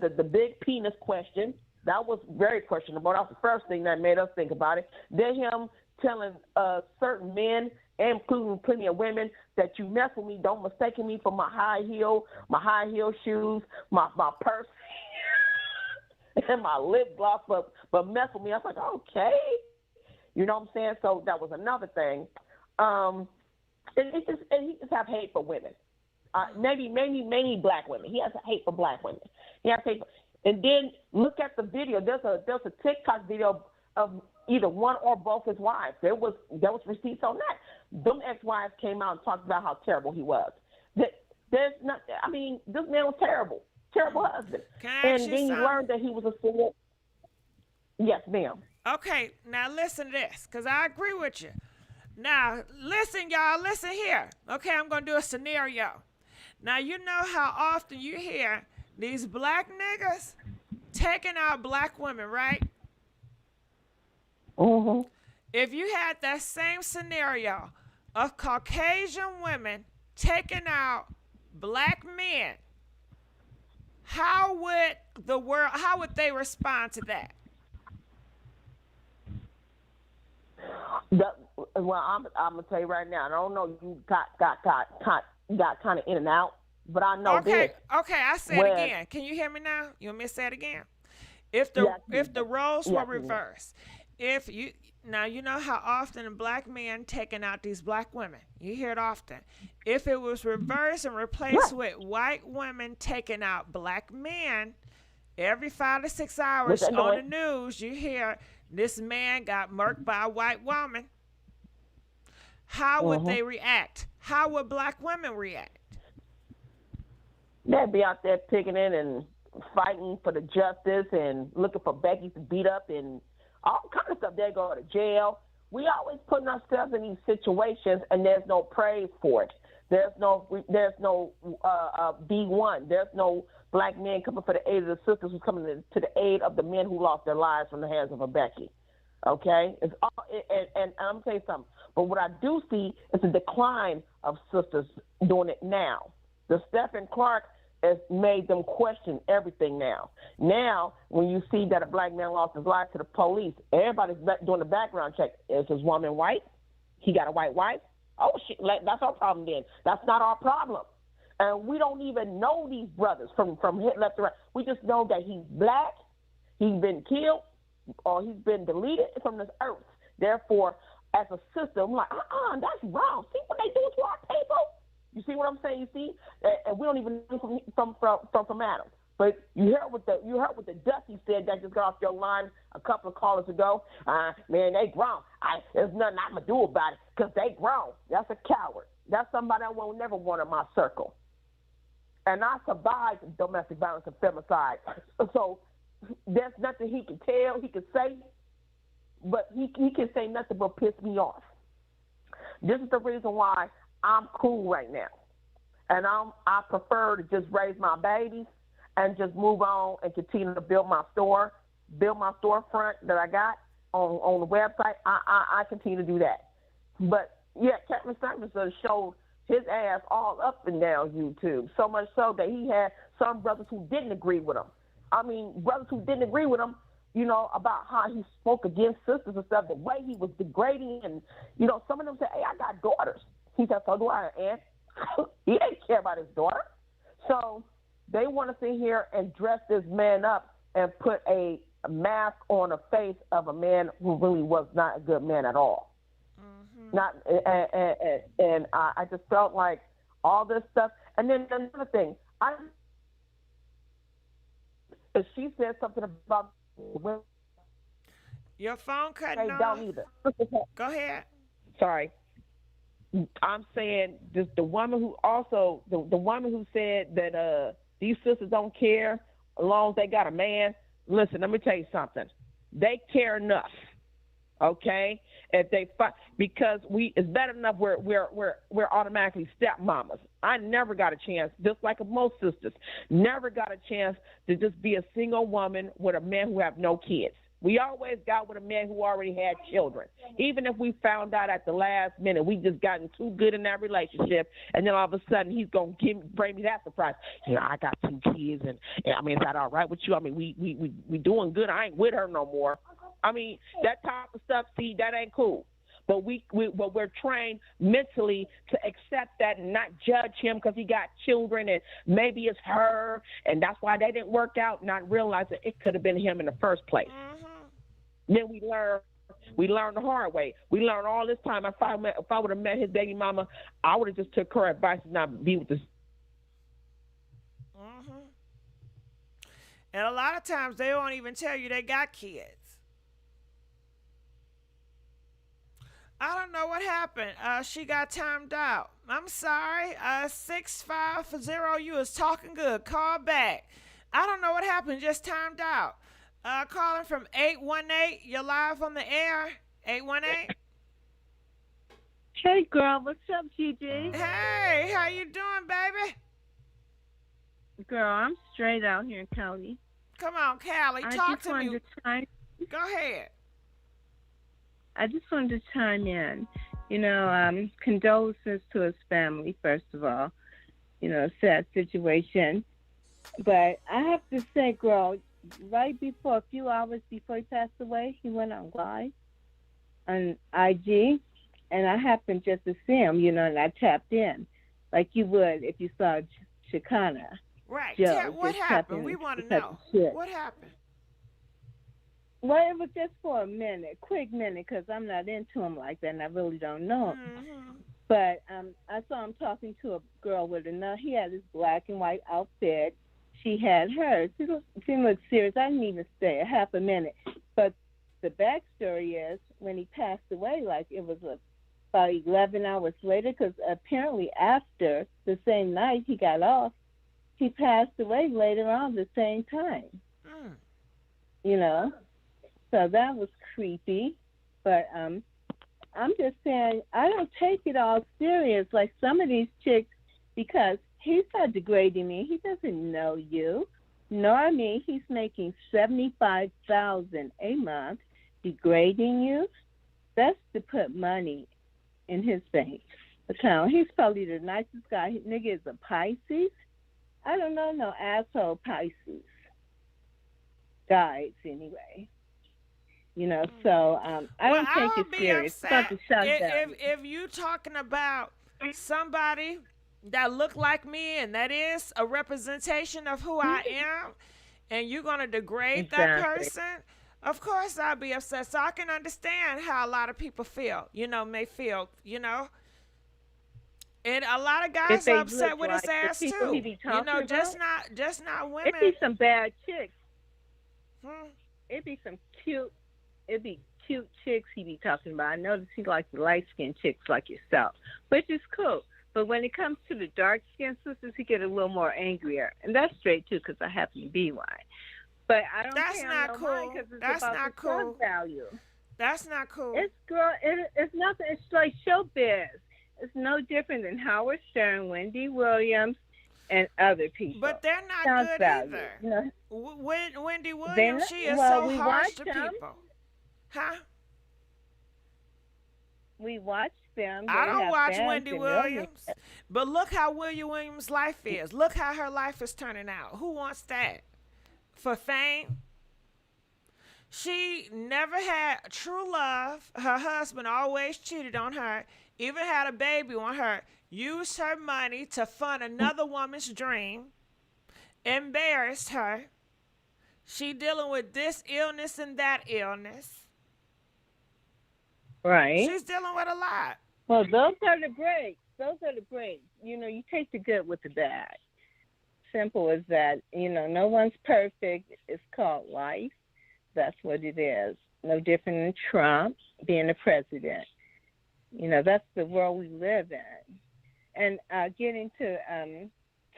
Speaker 10: the big penis question. That was very questionable. That was the first thing that made us think about it. Then him telling certain men, including plenty of women, that you mess with me, don't mistake me for my high heel shoes, my purse, and my lip gloss, but mess with me. I was like, okay. You know what I'm saying? So that was another thing. And he just have hate for women. Mainly black women. He has a hate for black women. He has hate for, and then look at the video. There's a TikTok video of either one or both his wives. There was receipts on that. Them ex-wives came out and talked about how terrible he was. This man was terrible husband.
Speaker 1: Can I ask
Speaker 10: and then you learned that he was a single. Yes, ma'am.
Speaker 1: Okay, now listen to this, because I agree with you. Now, listen, y'all, listen here. Okay, I'm going to do a scenario. Now, you know how often you hear these black niggas taking out black women, right?
Speaker 10: Mm-hmm.
Speaker 1: If you had that same scenario of Caucasian women taking out black men, how would they respond to that?
Speaker 10: Well, I'm gonna tell you right now. I don't know. You got kind of in and out, but I know this.
Speaker 1: Okay. I say it again. Can you hear me now? You want me to say it again? If the roles were reversed, if you now you know how often black men taking out these black women. You hear it often. If it was reversed and replaced with white women taking out black men, every 5 to 6 hours on the news, you hear this man got murked by a white woman. How would they react? How would black women react?
Speaker 10: They'd be out there picking in and fighting for the justice and looking for Becky to beat up and all kind of stuff. They go to jail. We always putting ourselves in these situations, and there's no praise for it. There's no B1. There's no black men coming for the aid of the sisters who's coming to the aid of the men who lost their lives from the hands of a Becky. Okay? It's all, and I'm going to tell you something. But what I do see is a decline of sisters doing it now. The Stephen Clark has made them question everything now. Now, when you see that a black man lost his life to the police, everybody's doing the background check. Is this woman white? He got a white wife? Oh, shit, that's our problem then. That's not our problem. And we don't even know these brothers from hit left to right. We just know that he's black, he's been killed, or he's been deleted from this earth. Therefore, as a sister, I'm like, that's wrong. See what they do to our people? You see what I'm saying? You see, and we don't even know from Adam. But you heard what the Dusty said that just got off your line a couple of callers ago. Man, they grown. There's nothing I'm gonna do about it because they grown. That's a coward. That's somebody I will never want in my circle. And I survived domestic violence and femicide. So there's nothing he can tell, he can say, but he can say nothing but piss me off. This is the reason why I'm cool right now. And I prefer to just raise my babies and just move on and continue to build my storefront that I got on the website. I continue to do that. But yeah, Captain Samuelson showed his ass all up and down YouTube, so much so that he had some brothers who didn't agree with him. I mean, brothers who didn't agree with him, you know, about how he spoke against sisters and stuff, the way he was degrading. And, you know, some of them said, hey, I got daughters. He said, so do I, Aunt. He didn't care about his daughter. So they want to sit here and dress this man up and put a mask on the face of a man who really was not a good man at all. And I just felt like all this stuff. And then another thing, she said something about women.
Speaker 1: Your phone cutting off.
Speaker 10: Don't either.
Speaker 1: Go ahead.
Speaker 10: Sorry. I'm saying just the woman who also the woman who said that these sisters don't care as long as they got a man. Listen, let me tell you something. They care enough. Okay, if they fight, because it's bad enough we're automatically stepmamas. I never got a chance, just like most sisters, never got a chance to just be a single woman with a man who have no kids. We always got with a man who already had children. Even if we found out at the last minute, we just gotten too good in that relationship, and then all of a sudden he's gonna bring me that surprise. You know, I got 2 kids, and I mean, is that all right with you? I mean, we doing good. I ain't with her no more. I mean, that type of stuff. See, that ain't cool. But we're trained mentally to accept that and not judge him because he got children and maybe it's her, and that's why they didn't work out. Not realizing it could have been him in the first place. Then we learn the hard way. We learned all this time. If I would have met his baby mama, I would have just took her advice and not be with this.
Speaker 1: And a lot of times they won't even tell you they got kids. I don't know what happened. She got timed out. I'm sorry. 650, you was talking good. Call back. I don't know what happened. Just timed out. Calling from 818. You're live on the air. 818.
Speaker 11: Hey, girl, what's up, Gigi?
Speaker 1: Hey, how you doing, baby?
Speaker 11: Girl, I'm straight out here in Cali.
Speaker 1: Come on, Callie, talk to me. Go ahead.
Speaker 11: I just wanted to chime in. You know, condolences to his family, first of all. You know, sad situation. But I have to say, girl, right before, a few hours before he passed away, he went on live on IG, and I happened just to see him, you know, and I tapped in, like you would if you saw Chicana.
Speaker 1: Right.
Speaker 11: Joe,
Speaker 1: What happened? We want to know. What happened?
Speaker 11: Well, it was just for a minute, quick minute, because I'm not into him like that, and I really don't know him.
Speaker 1: Mm-hmm.
Speaker 11: But I saw him talking to a girl with another. He had his black and white outfit. She had hers. She looked serious. I didn't even stay a half a minute. But the backstory is, when he passed away, like it was about 11 hours later, because apparently after the same night he got off, he passed away later on the same time.
Speaker 1: Mm.
Speaker 11: You know? So that was creepy. But I'm just saying, I don't take it all serious like some of these chicks, because he's not degrading me. He doesn't know you, nor me. He's making $75,000 a month, degrading you. That's to put money in his bank account. He's probably the nicest guy. Nigga is a Pisces. I don't know no asshole Pisces guys anyway. You know, so I don't take it serious.
Speaker 1: If you talking about somebody that look like me and that is a representation of who I am, and you're going to degrade that person, of course I'll be upset. So I can understand how a lot of people feel, may feel, And a lot of guys are upset with his ass too. Just not women.
Speaker 11: It'd be some bad chicks. It'd be cute chicks he be talking about. I notice he likes the light-skinned chicks like yourself, which is cool. But when it comes to the dark-skinned sisters, he get a little more angrier. And that's straight, too, because I happen to be one. But I don't care because it's about the sun value.
Speaker 1: That's not cool.
Speaker 11: It's nothing. It's like showbiz. It's no different than Howard Stern, Wendy Williams, and other people.
Speaker 1: But they're not good either.
Speaker 11: You know?
Speaker 1: Wendy Williams, she is so harsh to people. Huh?
Speaker 11: We watch them.
Speaker 1: I don't watch Wendy Williams. But look how Williams' life is. Look how her life is turning out. Who wants that? For fame? She never had true love. Her husband always cheated on her. Even had a baby on her. Used her money to fund another woman's dream. Embarrassed her. She dealing with this illness and that illness.
Speaker 11: Right.
Speaker 1: She's dealing with a lot.
Speaker 11: Well, those are the breaks. You take the good with the bad. Simple as that. No one's perfect. It's called life. That's what it is. No different than Trump being the president. That's the world we live in. And getting to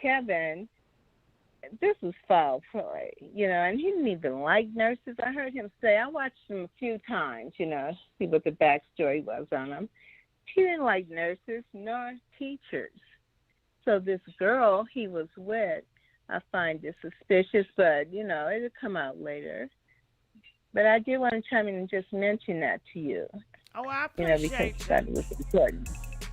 Speaker 11: Kevin, this was foul play, and he didn't even like nurses. I heard him say, I watched him a few times, see what the backstory was on him. He didn't like nurses nor teachers. So this girl he was with, I find this suspicious, but, it'll come out later. But I did want to chime in and just mention that to you.
Speaker 1: Oh, I appreciate
Speaker 11: because I thought it was important.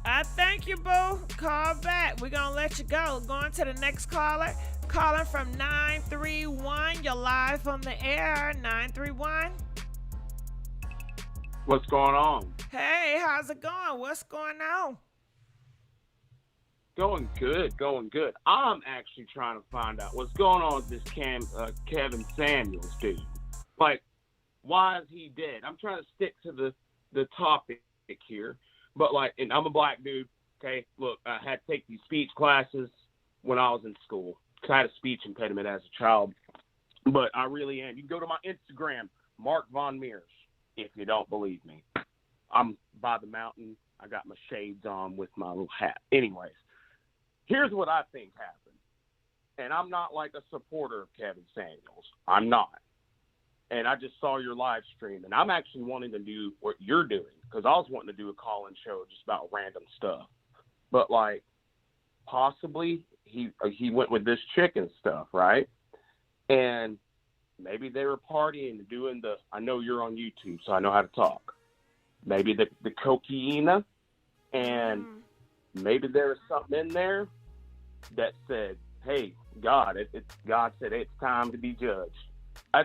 Speaker 1: I thank you, boo. Call back. We're going to let you go. Going to the next caller. Calling from 931. You're live on the air. 931.
Speaker 12: What's going on?
Speaker 1: Hey, how's it going? What's going on?
Speaker 12: Going good. I'm actually trying to find out what's going on with this Kevin Samuels dude. Like, why is he dead? I'm trying to stick to the topic here. But, and I'm a black dude, okay? Look, I had to take these speech classes when I was in school. I had a speech impediment as a child. But I really am. You can go to my Instagram, Mark Von Mears, if you don't believe me. I'm by the mountain. I got my shades on with my little hat. Anyways, here's what I think happened. And I'm not like a supporter of Kevin Samuels. I'm not. and I just saw your live stream, and I'm actually wanting to do what you're doing because I was wanting to do a call-in show just about random stuff. But like, possibly he went with this chick and stuff, right? And maybe they were partying and doing the. I know you're on YouTube, so I know how to talk. Maybe the cocaine, and maybe there was something in there that said, "Hey, God, God said it's time to be judged."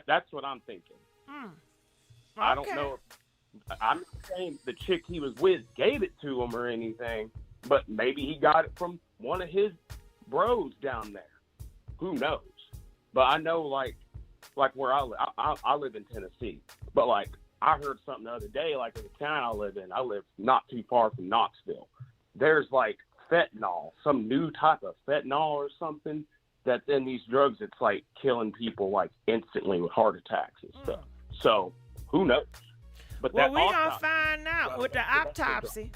Speaker 12: That's what I'm thinking.
Speaker 1: Okay.
Speaker 12: I don't know. I'm not saying the chick he was with gave it to him or anything, but maybe he got it from one of his bros down there. Who knows? But I know, like where I live, I live in Tennessee, but like I heard something the other day, like in the town I live not too far from Knoxville. There's like fentanyl, some new type of fentanyl or something that's in these drugs. It's like killing people like instantly with heart attacks and stuff. So who knows? But
Speaker 1: well, we're going to find out with the autopsy.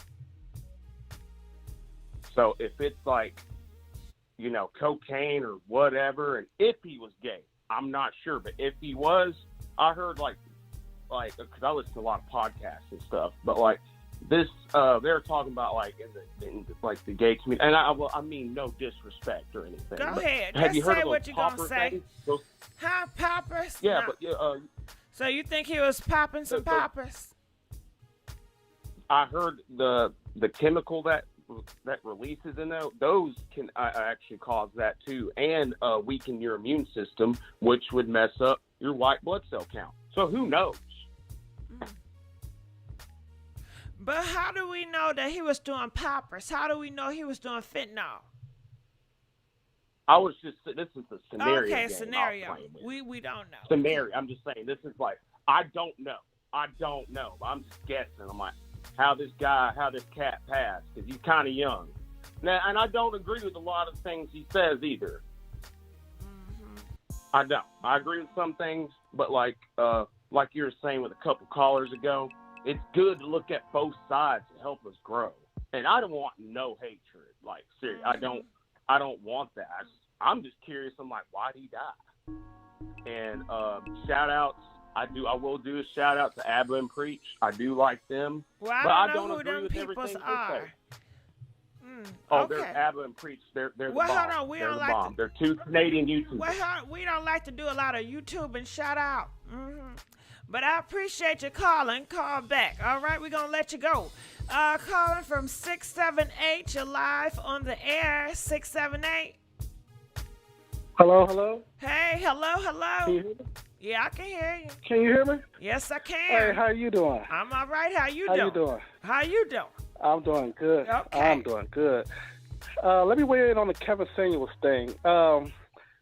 Speaker 12: So if it's like, you know, cocaine or whatever, and if he was gay, I'm not sure. But if he was, I heard like, because I listen to a lot of podcasts and stuff, but like this, they're talking about like in the gay community, and I mean no disrespect or anything.
Speaker 1: Go ahead.
Speaker 12: Have you heard
Speaker 1: say
Speaker 12: of
Speaker 1: what you're going to say. Huh, poppers?
Speaker 12: Yeah,
Speaker 1: no.
Speaker 12: But
Speaker 1: so you think he was popping some poppers?
Speaker 12: I heard the chemical that releases in those can actually cause that too, and weaken your immune system, which would mess up your white blood cell count. So who knows?
Speaker 1: But how do we know that he was doing poppers? How do we know he was doing fentanyl?
Speaker 12: This is the scenario.
Speaker 1: Okay, scenario. We don't know.
Speaker 12: Scenario. I'm just saying, this is like, I don't know. I'm just guessing. I'm like, how this cat passed, because he's kind of young. Now, and I don't agree with a lot of things he says either. I don't. I agree with some things, but like you were saying with a couple callers ago, it's good to look at both sides to help us grow. And I don't want no hatred. Like, seriously, I don't want that. I'm just curious. I'm like, why did he die? And shout outs. I will do a shout out to Abba and Preach. I do like them.
Speaker 1: Well,
Speaker 12: I
Speaker 1: don't know
Speaker 12: agree
Speaker 1: who them
Speaker 12: with
Speaker 1: peoples
Speaker 12: everything
Speaker 1: are.
Speaker 12: They're Abba and Preach. They're the
Speaker 1: well,
Speaker 12: bomb.
Speaker 1: Hold on. We
Speaker 12: they're
Speaker 1: don't
Speaker 12: the
Speaker 1: like
Speaker 12: bomb. They're two Canadian YouTubers.
Speaker 1: Well, we don't like to do a lot of YouTube and shout out. But I appreciate you calling. Call back. All right, we're going to let you go. Calling from 678. You're live on the air. 678.
Speaker 13: Hello.
Speaker 1: Hey, hello.
Speaker 13: Can you hear me?
Speaker 1: Yeah, I can hear you.
Speaker 13: Can you hear me?
Speaker 1: Yes, I can.
Speaker 13: Hey, how you doing?
Speaker 1: I'm all right. How you
Speaker 13: doing?
Speaker 1: How you doing?
Speaker 13: I'm doing good.
Speaker 1: Okay.
Speaker 13: I'm doing good. Let me weigh in on the Kevin Samuels thing.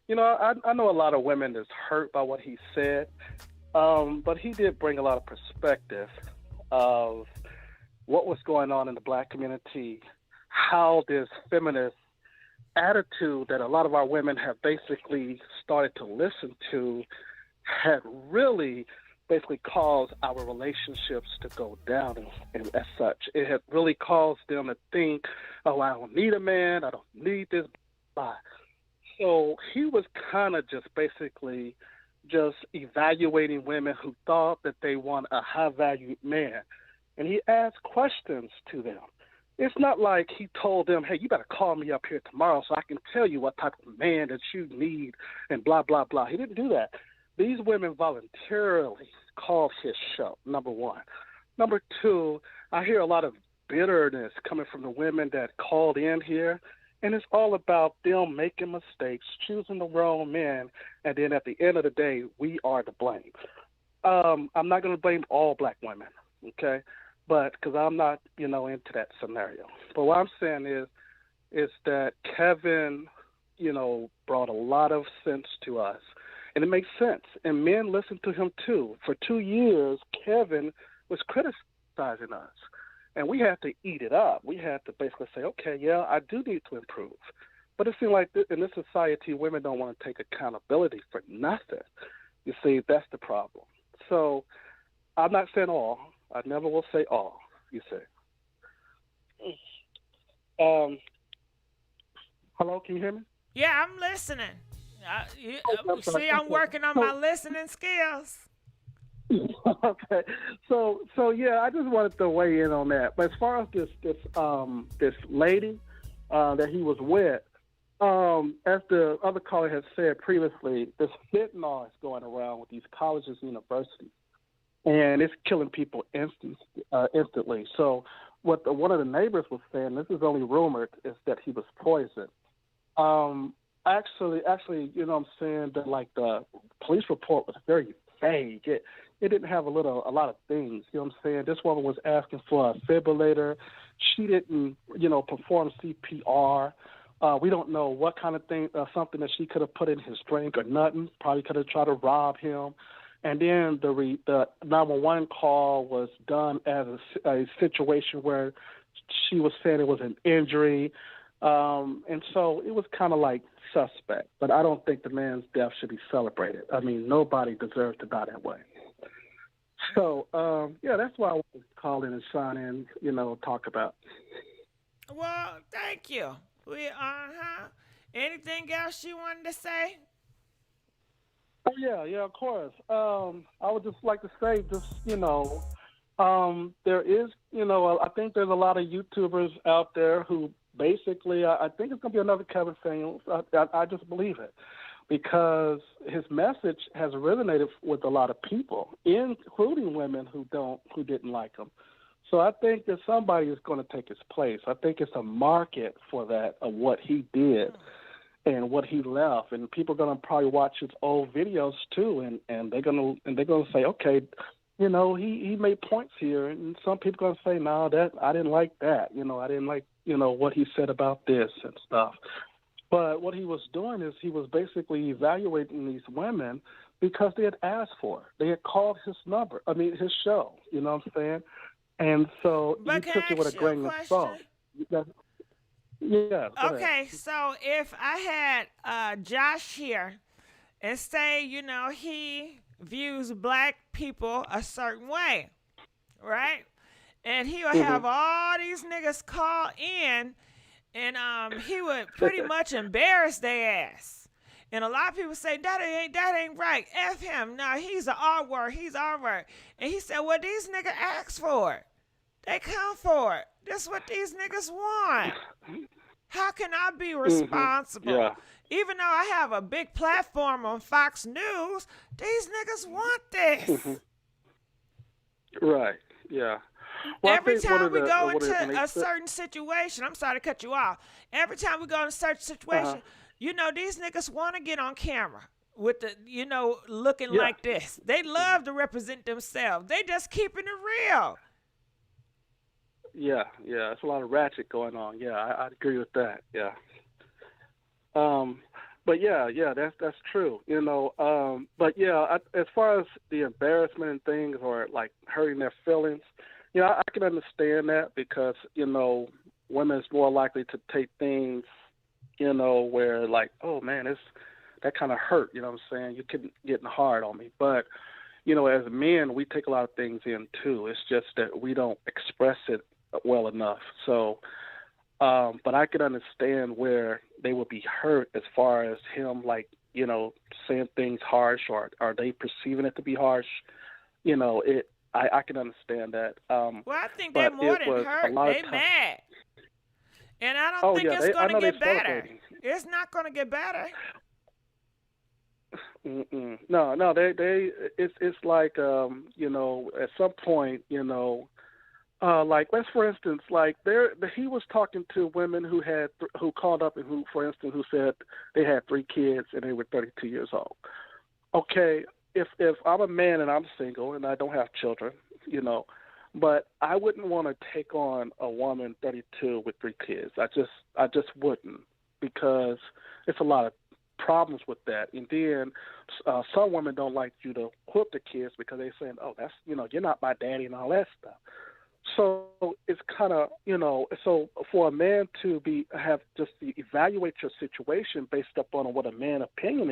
Speaker 13: You know, I know a lot of women that's hurt by what he said, but he did bring a lot of perspective of what was going on in the black community, how this feminist attitude that a lot of our women have basically started to listen to had really basically caused our relationships to go down, and as such, it had really caused them to think, oh, I don't need a man, I don't need this. Bye. So he was kind of just basically just evaluating women who thought that they want a high-valued man, and he asked questions to them. It's not like he told them, hey, you better call me up here tomorrow so I can tell you what type of man that you need and blah, blah, blah. He didn't do that. These women voluntarily called his show, number one. Number two, I hear a lot of bitterness coming from the women that called in here, and it's all about them making mistakes, choosing the wrong men, and then at the end of the day, we are to blame. I'm not going to blame all black women, okay? But because I'm not, into that scenario. But what I'm saying is that Kevin, brought a lot of sense to us. And it makes sense. And men listen to him, too. For 2 years, Kevin was criticizing us. And we had to eat it up. We had to basically say, okay, yeah, I do need to improve. But it seems like in this society, women don't want to take accountability for nothing. You see, that's the problem. So I'm not saying all. I never will say all, you say. Hello, can you hear me?
Speaker 1: Yeah, I'm listening. See, I'm working on my listening skills.
Speaker 13: Okay, so yeah, I just wanted to weigh in on that. But as far as this lady that he was with, as the other caller has said previously, this fentanyl is going around with these colleges and universities, and it's killing people instantly. So what one of the neighbors was saying, this is only rumored, is that he was poisoned. Actually, you know what I'm saying, that like the police report was very vague. It didn't have a lot of things. You know what I'm saying? This woman was asking for a defibrillator. She didn't, perform CPR. We don't know what kind of thing, something that she could have put in his drink or nothing. Probably could have tried to rob him. And then the 911 call was done as a situation where she was saying it was an injury. And so it was kind of like suspect. But I don't think the man's death should be celebrated. I mean, nobody deserves to die that way. So, yeah, that's why I wanted to call in and sign in, talk about.
Speaker 1: Well, thank you. Anything else you wanted to say?
Speaker 13: Oh, yeah, of course. I would just like to say, there is, I think there's a lot of YouTubers out there who basically, I think it's going to be another Kevin Samuels. I just believe it because his message has resonated with a lot of people, including women who didn't like him. So I think that somebody is going to take his place. I think it's a market for that, of what he did and what he left, and people are going to probably watch his old videos too, and they're going to say, okay, he made points here, and some people are going to say, no, that I didn't like that, I didn't like what he said about this and stuff. But what he was doing is he was basically evaluating these women because they had asked for it. They had called his show. You know what I'm saying? And so he took it with a grain of salt. Yeah.
Speaker 1: Okay, so if I had Josh here and say, he views black people a certain way, right? And he would have all these niggas call in, and he would pretty much embarrass their ass. And a lot of people say, that ain't right. F him. No, he's an R word. He's R word. And he said, well, these niggas ask for it. They come for it. This is what these niggas want. How can I be responsible?
Speaker 13: Yeah.
Speaker 1: Even though I have a big platform on Fox News, these niggas want this.
Speaker 13: Right, yeah. Well,
Speaker 1: every time we go into a certain situation, I'm sorry to cut you off. Every time we go in a certain situation, these niggas want to get on camera with the, looking like this. They love to represent themselves. They just keeping it real.
Speaker 13: Yeah, it's a lot of ratchet going on. Yeah, I agree with that. Yeah. But yeah, that's true. But yeah, as far as the embarrassment and things, or like hurting their feelings, I can understand that because women is more likely to take things, where like, oh man, that kind of hurt. You know what I'm saying? You couldn't getting hard on me, but as men, we take a lot of things in too. It's just that we don't express it well enough. So, but I could understand where they would be hurt as far as him, like, saying things harsh, or are they perceiving it to be harsh? I can understand that.
Speaker 1: Well, I think they're more than hurt. They mad. And I don't think it's going to get better. It's not going to get better.
Speaker 13: No, it's like, at some point, like, let's, for instance, like he was talking to women who called up and who said they had 3 kids and they were 32 years old. Okay, if I'm a man and I'm single and I don't have children, but I wouldn't want to take on a woman 32 with 3 kids. I just wouldn't, because it's a lot of problems with that. And then some women don't like you to whip the kids because they're saying, oh, that's, you're not my daddy and all that stuff. So it's kind of, so for a man to evaluate your situation based upon what a man's opinion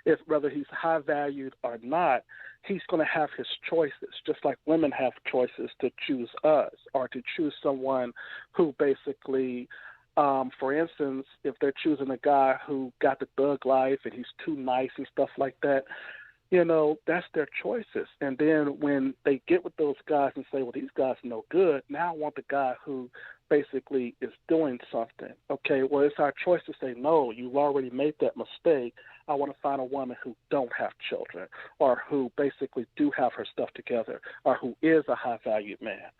Speaker 13: is whether he's high valued or not, he's going to have his choices, just like women have choices to choose us or to choose someone who basically, for instance, if they're choosing a guy who got the thug life and he's too nice and stuff like that, that's their choices. And then when they get with those guys and say, well, these guys are no good, now I want the guy who basically is doing something. Okay, well, it's our choice to say, no, you've already made that mistake. I want to find a woman who don't have children, or who basically do have her stuff together, or who is a high-valued man.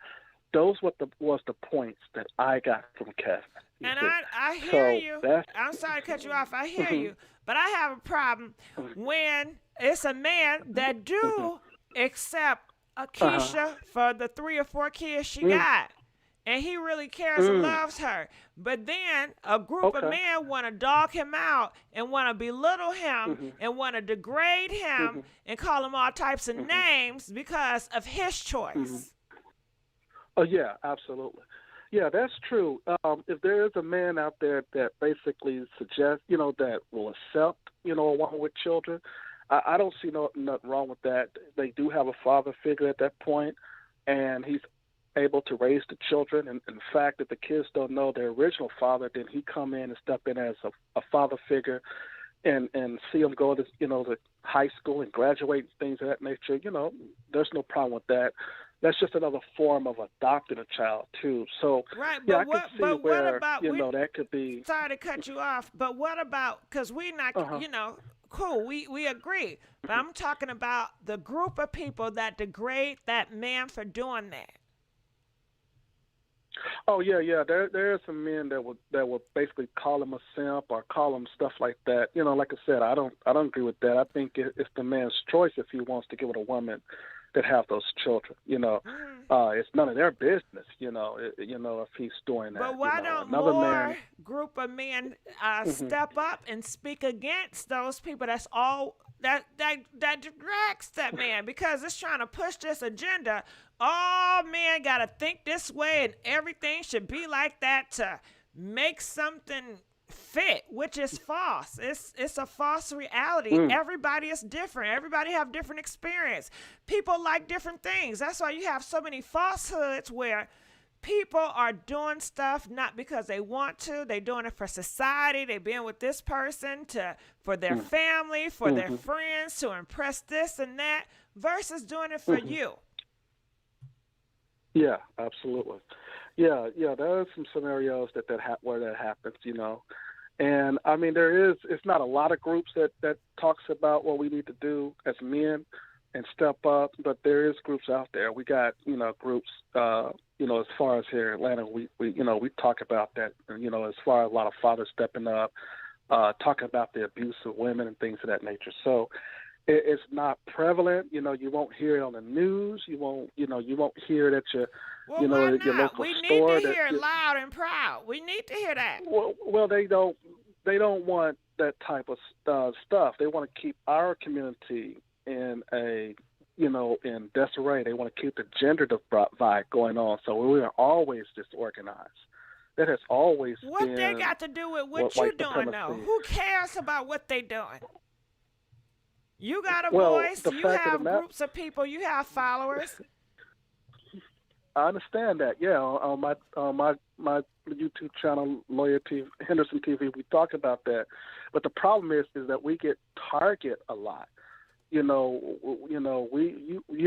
Speaker 13: Those was the points that I got from Kevin.
Speaker 1: And I hear you. I'm sorry to cut you off. I hear you. But I have a problem when it's a man that do accept a Keisha for the 3 or 4 kids she got. And he really cares and loves her. But then a group of men want to dog him out and want to belittle him and want to degrade him and call him all types of names because of his choice.
Speaker 13: Oh, yeah, absolutely. Yeah, that's true. If there is a man out there that basically suggests, that will accept, a woman with children, I don't see nothing wrong with that. They do have a father figure at that point, and he's able to raise the children. And in fact, if the kids don't know their original father, then he come in and step in as a father figure and see them go to, to high school and graduate and things of that nature. There's no problem with that. That's just another form of adopting a child too. So
Speaker 1: right,
Speaker 13: yeah,
Speaker 1: but
Speaker 13: I
Speaker 1: what,
Speaker 13: can see
Speaker 1: but
Speaker 13: where
Speaker 1: what about,
Speaker 13: that could be.
Speaker 1: Sorry to cut you off, but what about, because we're not, cool, we agree. But I'm talking about the group of people that degrade that man for doing that.
Speaker 13: Oh yeah. There are some men that would basically call him a simp or call him stuff like that. Like I said, I don't agree with that. I think it's the man's choice if he wants to get with a woman that have those children. It's none of their business. If he's doing that.
Speaker 1: But why don't
Speaker 13: another
Speaker 1: more group of men step up and speak against those people? That's all that directs that man, because it's trying to push this agenda. All men got to think this way, and everything should be like that to make something fit, which is false. It's a false reality. Everybody is different. Everybody have different experience. People like different things. That's why you have so many falsehoods where people are doing stuff not because they want to. They're doing it for society. They're being with this person for their family, for their friends, to impress this and that, versus doing it for you.
Speaker 13: Yeah, absolutely. Yeah, there are some scenarios where that happens, And I mean, it's not a lot of groups that talks about what we need to do as men and step up, but there is groups out there. We got, groups, as far as here in Atlanta, we talk about that, as far as a lot of fathers stepping up, talking about the abuse of women and things of that nature. So it's not prevalent. You won't hear it on the news. You won't hear it at your,
Speaker 1: why not?
Speaker 13: Your local
Speaker 1: we
Speaker 13: store.
Speaker 1: need to hear it loud and proud. We need to hear that.
Speaker 13: Well, they don't want that type of stuff. They want to keep our community in in disarray. They want to keep the gender divide going on. So we are always disorganized. That has always been.
Speaker 1: What they got to do with what you doing, though? Who cares about what they doing? You got a voice. You have groups of people. You have followers.
Speaker 13: I understand that. Yeah, on my YouTube channel, Loyalty Henderson TV, we talk about that. But the problem is that we get targeted a lot. You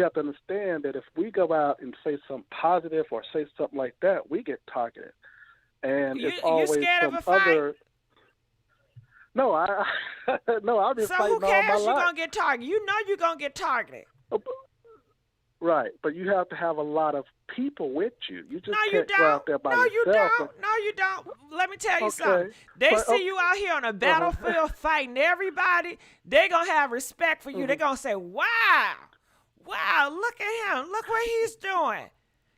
Speaker 13: have to understand that if we go out and say something positive or say something like that, we get targeted. And it's always some other. No, I'm just
Speaker 1: so
Speaker 13: fighting all my life.
Speaker 1: So who cares? You're gonna get targeted. You know you're gonna get targeted.
Speaker 13: Right, but you have to have a lot of people with you. You just
Speaker 1: can't
Speaker 13: go out there by yourself.
Speaker 1: No, you don't. Let me tell you something. They see you out here on a battlefield fighting everybody. They're going to have respect for you. They're going to say, wow, look at him. Look what he's doing.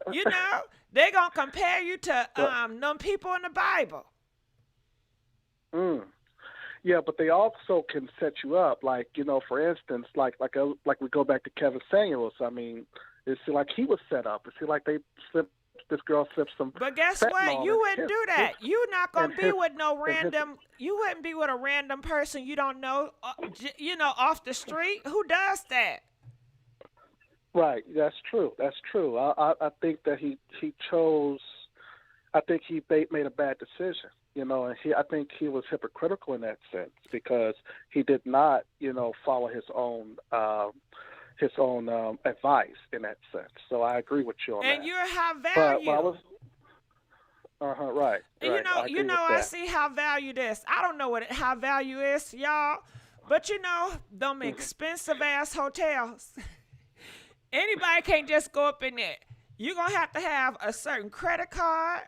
Speaker 1: They're going to compare you to them people in the Bible.
Speaker 13: Yeah, but they also can set you up. Like, for instance, like we go back to Kevin Samuels. I mean, it's like he was set up. It's like this girl slipped some.
Speaker 1: But guess what? You wouldn't do that. You're not gonna be with no random. You wouldn't be with a random person you don't know. Off the street. Who does that?
Speaker 13: Right. That's true. I think that he chose. I think he made a bad decision. And I think he was hypocritical in that sense because he did not, follow his own advice in that sense. So I agree with you on that.
Speaker 1: And you're high value.
Speaker 13: Right.
Speaker 1: And I see how value this. I don't know what high value is, y'all, but them expensive ass hotels. Anybody can't just go up in there. You're gonna have to have a certain credit card,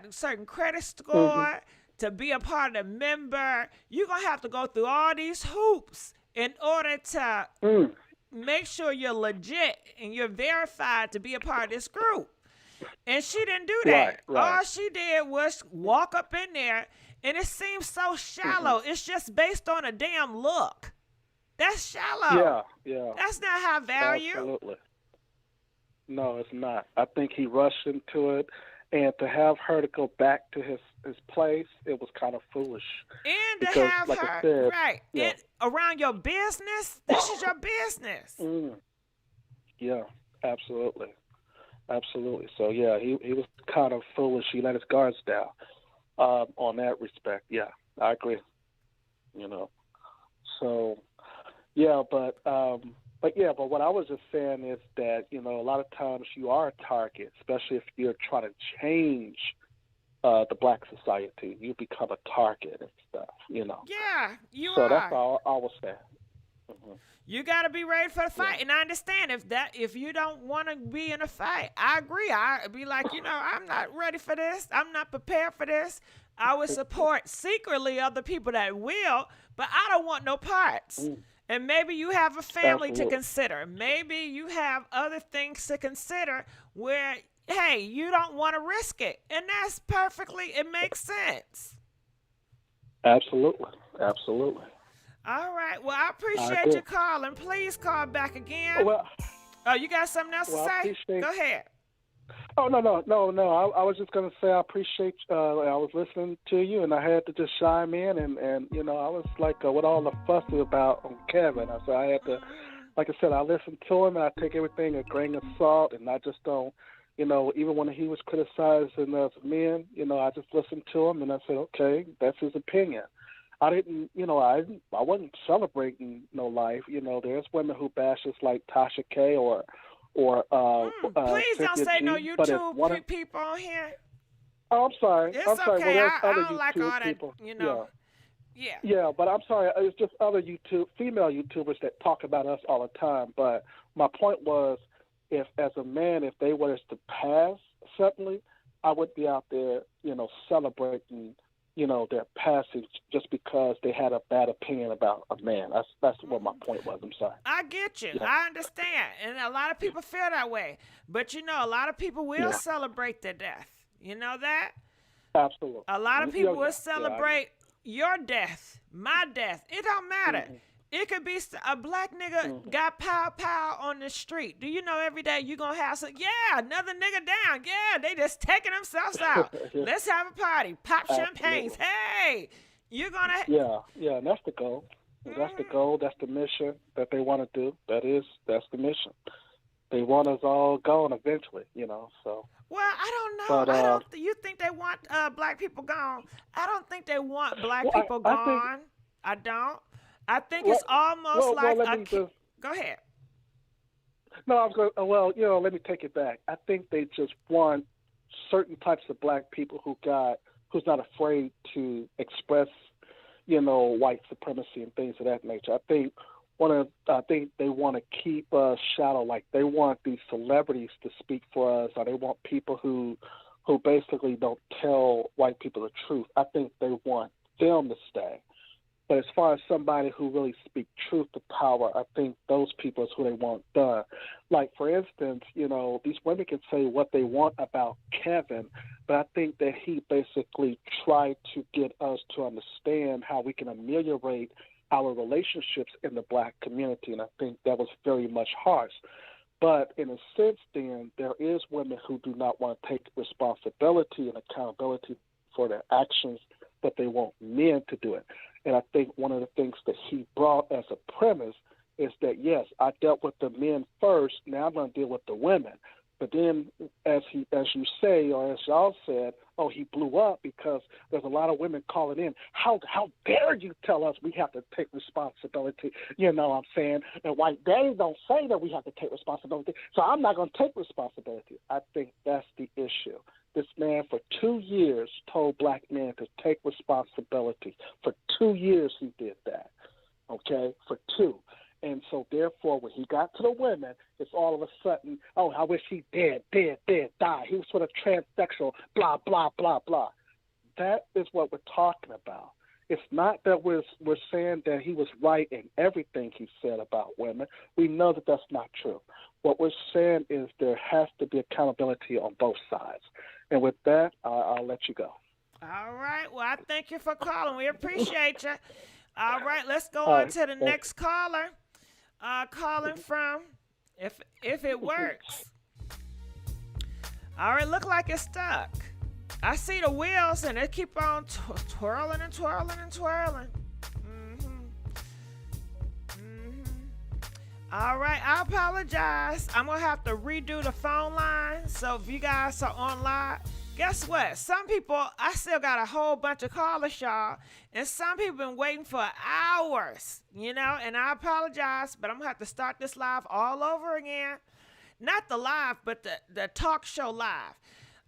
Speaker 1: certain credit score to be a part of the member. You're gonna have to go through all these hoops in order to make sure you're legit and you're verified to be a part of this group. And she didn't do that.
Speaker 13: Right.
Speaker 1: All she did was walk up in there, and it seems so shallow. It's just based on a damn look. That's shallow.
Speaker 13: Yeah.
Speaker 1: That's not high value.
Speaker 13: Absolutely. No, it's not. I think he rushed into it, and to have her to go back to his place, it was kind of foolish.
Speaker 1: And to
Speaker 13: because,
Speaker 1: have
Speaker 13: like
Speaker 1: her,
Speaker 13: I said,
Speaker 1: and around your business, this is your business.
Speaker 13: Yeah, absolutely. So, yeah, he was kind of foolish. He let his guards down on that respect. Yeah, I agree. So, yeah, but what I was just saying is that, a lot of times you are a target, especially if you're trying to change the black society. You become a target and stuff,
Speaker 1: Yeah, you
Speaker 13: so
Speaker 1: are.
Speaker 13: That's all I was saying.
Speaker 1: You got to be ready for the fight. And I understand if you don't want to be in a fight, I agree. I'd be like, I'm not ready for this. I'm not prepared for this. I would support secretly other people that will, but I don't want no parts. And maybe you have a family to consider. Maybe you have other things to consider where, hey, you don't want to risk it. And that's it makes sense.
Speaker 13: Absolutely.
Speaker 1: All right. Well, I appreciate you calling. Please call back again.
Speaker 13: Well,
Speaker 1: you got something else to say? Go ahead.
Speaker 13: Oh, no. I was just going to say I appreciate I was listening to you, and I had to just chime in, and I was like, what all the fuss is about on Kevin. So I had to, like I said, I listened to him, and I take everything a grain of salt, and I just don't, even when he was criticizing us men, I just listened to him, and I said, okay, that's his opinion. I didn't, I wasn't celebrating no life. There's women who bash us like Tasha K or
Speaker 1: please don't say
Speaker 13: G,
Speaker 1: no YouTube people on here.
Speaker 13: Oh, I'm sorry.
Speaker 1: It's
Speaker 13: I'm sorry.
Speaker 1: okay.
Speaker 13: Well,
Speaker 1: I
Speaker 13: there's
Speaker 1: don't
Speaker 13: other
Speaker 1: like
Speaker 13: YouTube
Speaker 1: all that,
Speaker 13: people.
Speaker 1: Yeah.
Speaker 13: Yeah, but I'm sorry. It's just other female YouTubers that talk about us all the time. But my point was, if as a man, if they were to pass suddenly, I would be out there, celebrating, their passage just because they had a bad opinion about a man. That's what my point was. I'm sorry.
Speaker 1: I get you.
Speaker 13: Yeah.
Speaker 1: I understand. And a lot of people feel that way. But, a lot of people will celebrate their death. You know that?
Speaker 13: Absolutely.
Speaker 1: A lot of people will celebrate your death, my death. It don't matter. It could be a black nigga got pow on the street. Do you know every day you going to have another nigga down. Yeah, they just taking themselves out. Let's have a party. Pop champagnes. Hey, you're going to...
Speaker 13: Yeah, and that's the goal. That's the goal. That's the mission that they want to do. That's the mission. They want us all gone eventually, so...
Speaker 1: Well, I don't know. You think they want black people gone? I don't think they want black people gone. I don't. I think it's almost go ahead.
Speaker 13: No, I was going. Well, let me take it back. I think they just want certain types of black people who's not afraid to express, white supremacy and things of that nature. I think they want to keep us shallow. Like they want these celebrities to speak for us, or they want people who basically don't tell white people the truth. I think they want them to stay. But as far as somebody who really speaks truth to power, I think those people is who they want done. Like, for instance, these women can say what they want about Kevin, but I think that he basically tried to get us to understand how we can ameliorate our relationships in the black community, and I think that was very much harsh. But in a sense, then, there is women who do not want to take responsibility and accountability for their actions, but they want men to do it. And I think one of the things that he brought as a premise is that, yes, I dealt with the men first, now I'm going to deal with the women. But then, as you say, or as y'all said, oh, he blew up because there's a lot of women calling in. How dare you tell us we have to take responsibility? You know what I'm saying? And white daddies don't say that we have to take responsibility, so I'm not going to take responsibility. I think that's the issue. This man for 2 years told black men to take responsibility. For 2 years he did that, okay, for 2. And so, therefore, when he got to the women, it's all of a sudden, oh, I wish he dead, die. He was sort of transsexual, blah, blah, blah, blah. That is what we're talking about. It's not that we're saying that he was right in everything he said about women. We know that that's not true. What we're saying is there has to be accountability on both sides. And with that, I'll let you go.
Speaker 1: All right. Well, I thank you for calling. We appreciate you. All right. Let's go on to the next caller. Calling from, if it works. All right, look like it's stuck. I see the wheels and they keep on twirling and twirling and twirling. All right, I apologize. I'm gonna have to redo the phone line. So if you guys are online, guess what? Some people, I still got a whole bunch of callers, y'all, and some people been waiting for hours, you know, and I apologize, but I'm going to have to start this live all over again. Not the live, but the talk show live.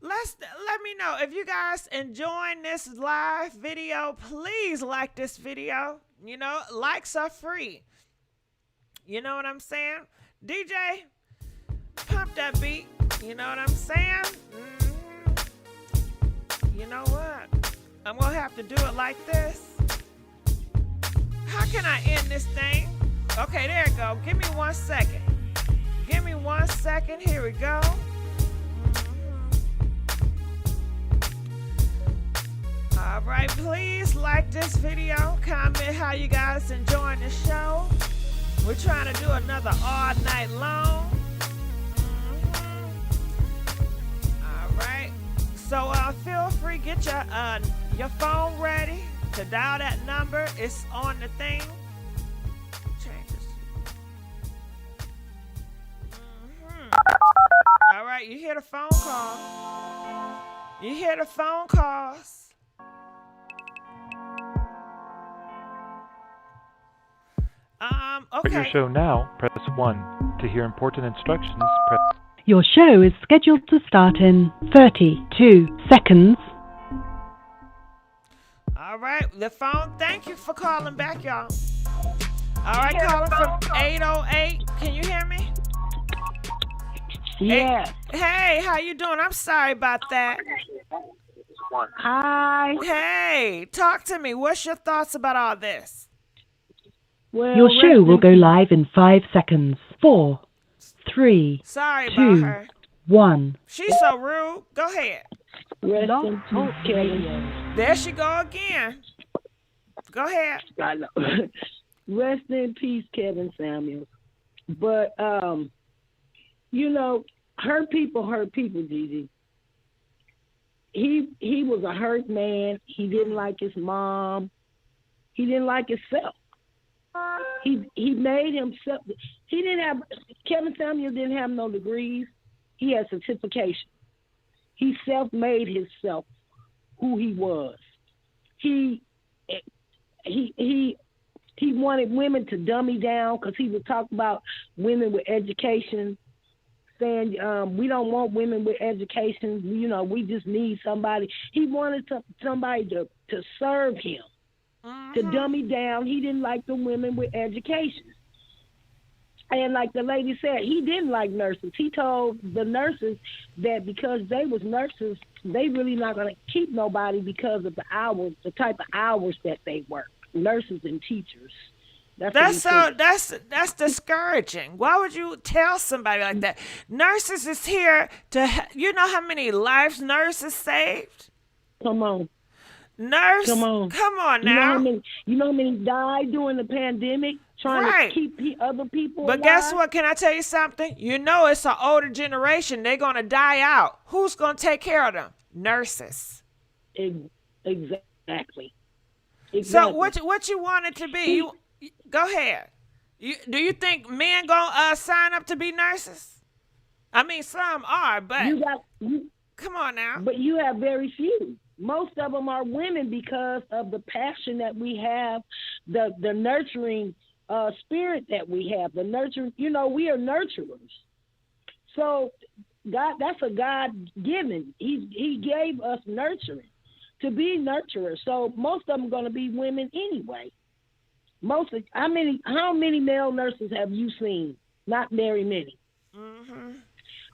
Speaker 1: Let me know if you guys enjoying this live video. Please like this video. You know, likes are free. You know what I'm saying? DJ, pump that beat. You know what I'm saying? You know what? I'm going to have to do it like this. How can I end this thing? Okay, there you go. Give me 1 second. Give me 1 second. Here we go. All right, please like this video. Comment how you guys enjoying the show. We're trying to do another all night long. All right. So feel free, get your phone ready to dial that number. It's on the thing. Change this. All right, you hear the phone call. You hear the phone calls. Okay.
Speaker 14: For your show now, press 1. To hear important instructions, press...
Speaker 15: Your show is scheduled to start in 32 seconds.
Speaker 1: All right, the phone. Thank you for calling back, y'all. All right, calling from 808. Can you hear me?
Speaker 4: Yeah.
Speaker 1: Hey, how you doing? I'm sorry about that.
Speaker 4: Hi.
Speaker 1: Hey, talk to me. What's your thoughts about all this?
Speaker 4: Well,
Speaker 15: Your show will go live in 5 seconds. 4, 3,
Speaker 1: Sorry
Speaker 15: 2,
Speaker 1: about her.
Speaker 15: 1.
Speaker 1: She's so rude. Go ahead.
Speaker 4: Rest in peace, Kevin.
Speaker 1: There she go again. Go ahead.
Speaker 4: I know. Rest in peace, Kevin Samuels. But you know, hurt people, Gigi. He was a hurt man. He didn't like his mom. He didn't like himself. He made himself. He didn't have. Kevin Samuel didn't have no degrees. He had certification. He self-made himself who he was. He wanted women to dummy down because he would talk about women with education, saying we don't want women with education. You know, we just need somebody. He wanted somebody to serve him. To dummy down. He didn't like the women with education. And like the lady said, he didn't like nurses. He told the nurses that because they was nurses, they really not going to keep nobody because of the hours, the type of hours that they work. Nurses and teachers.
Speaker 1: That's discouraging. Why would you tell somebody like that? Nurses is here to, you know how many lives nurses saved?
Speaker 4: Come on.
Speaker 1: Nurse, come on now.
Speaker 4: You know how many died during the pandemic trying to keep other people alive?
Speaker 1: But guess what? Can I tell you something? You know it's an older generation. They're going to die out. Who's going to take care of them? Nurses.
Speaker 4: Exactly.
Speaker 1: So what you want it to be? Go ahead. Do you think men going to sign up to be nurses? I mean, some are, but come on now.
Speaker 16: But you have very few. Most of them are women because of the passion that we have, the nurturing spirit that we have, the nurturing. We are nurturers. So God, that's a God given. He gave us nurturing to be nurturers. So most of them are going to be women anyway. How many male nurses have you seen? Not very many.
Speaker 1: Mm-hmm.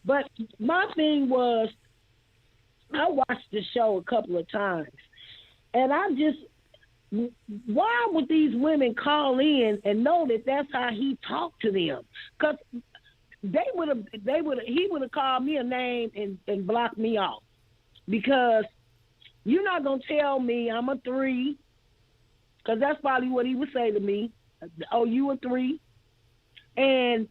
Speaker 16: But my thing was, I watched the show a couple of times, and why would these women call in and know that that's how he talked to them? Because he would have called me a name and blocked me off, because you're not gonna tell me I'm a 3, because that's probably what he would say to me. Oh, you a 3, and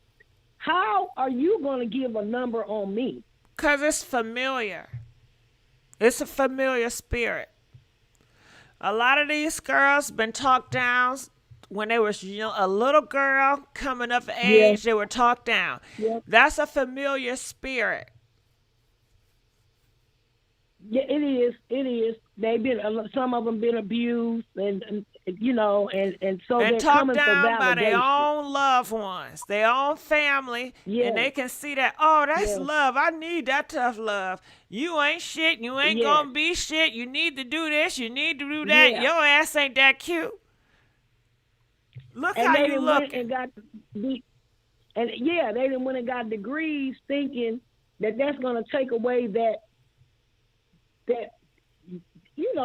Speaker 16: how are you gonna give a number on me?
Speaker 1: Because it's familiar. It's a familiar spirit. A lot of these girls been talked down when they was a little girl coming up age. They were talked down. That's a familiar spirit.
Speaker 16: Yeah, it is. It is. Some of them been abused, and so they're
Speaker 1: talked
Speaker 16: coming for
Speaker 1: down
Speaker 16: validation
Speaker 1: by their own loved ones, their own family, and they can see that. Oh, that's love. I need that tough love. You ain't shit. You ain't gonna be shit. You need to do this. You need to do that. Your ass ain't that cute. Look
Speaker 16: and
Speaker 1: how
Speaker 16: they
Speaker 1: you look.
Speaker 16: They done went and got degrees, thinking that that's gonna take away that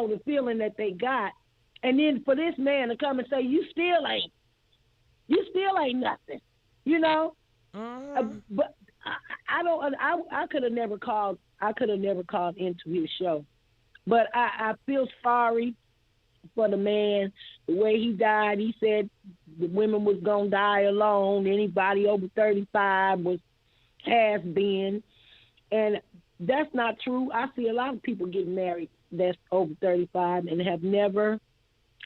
Speaker 16: the feeling that they got, and then for this man to come and say you still ain't nothing, but I could have never called into his show, but I feel sorry for the man, the way he died. He said the women was gonna die alone. Anybody over 35 has been, and that's not true. I see a lot of people getting married that's over 35 and have never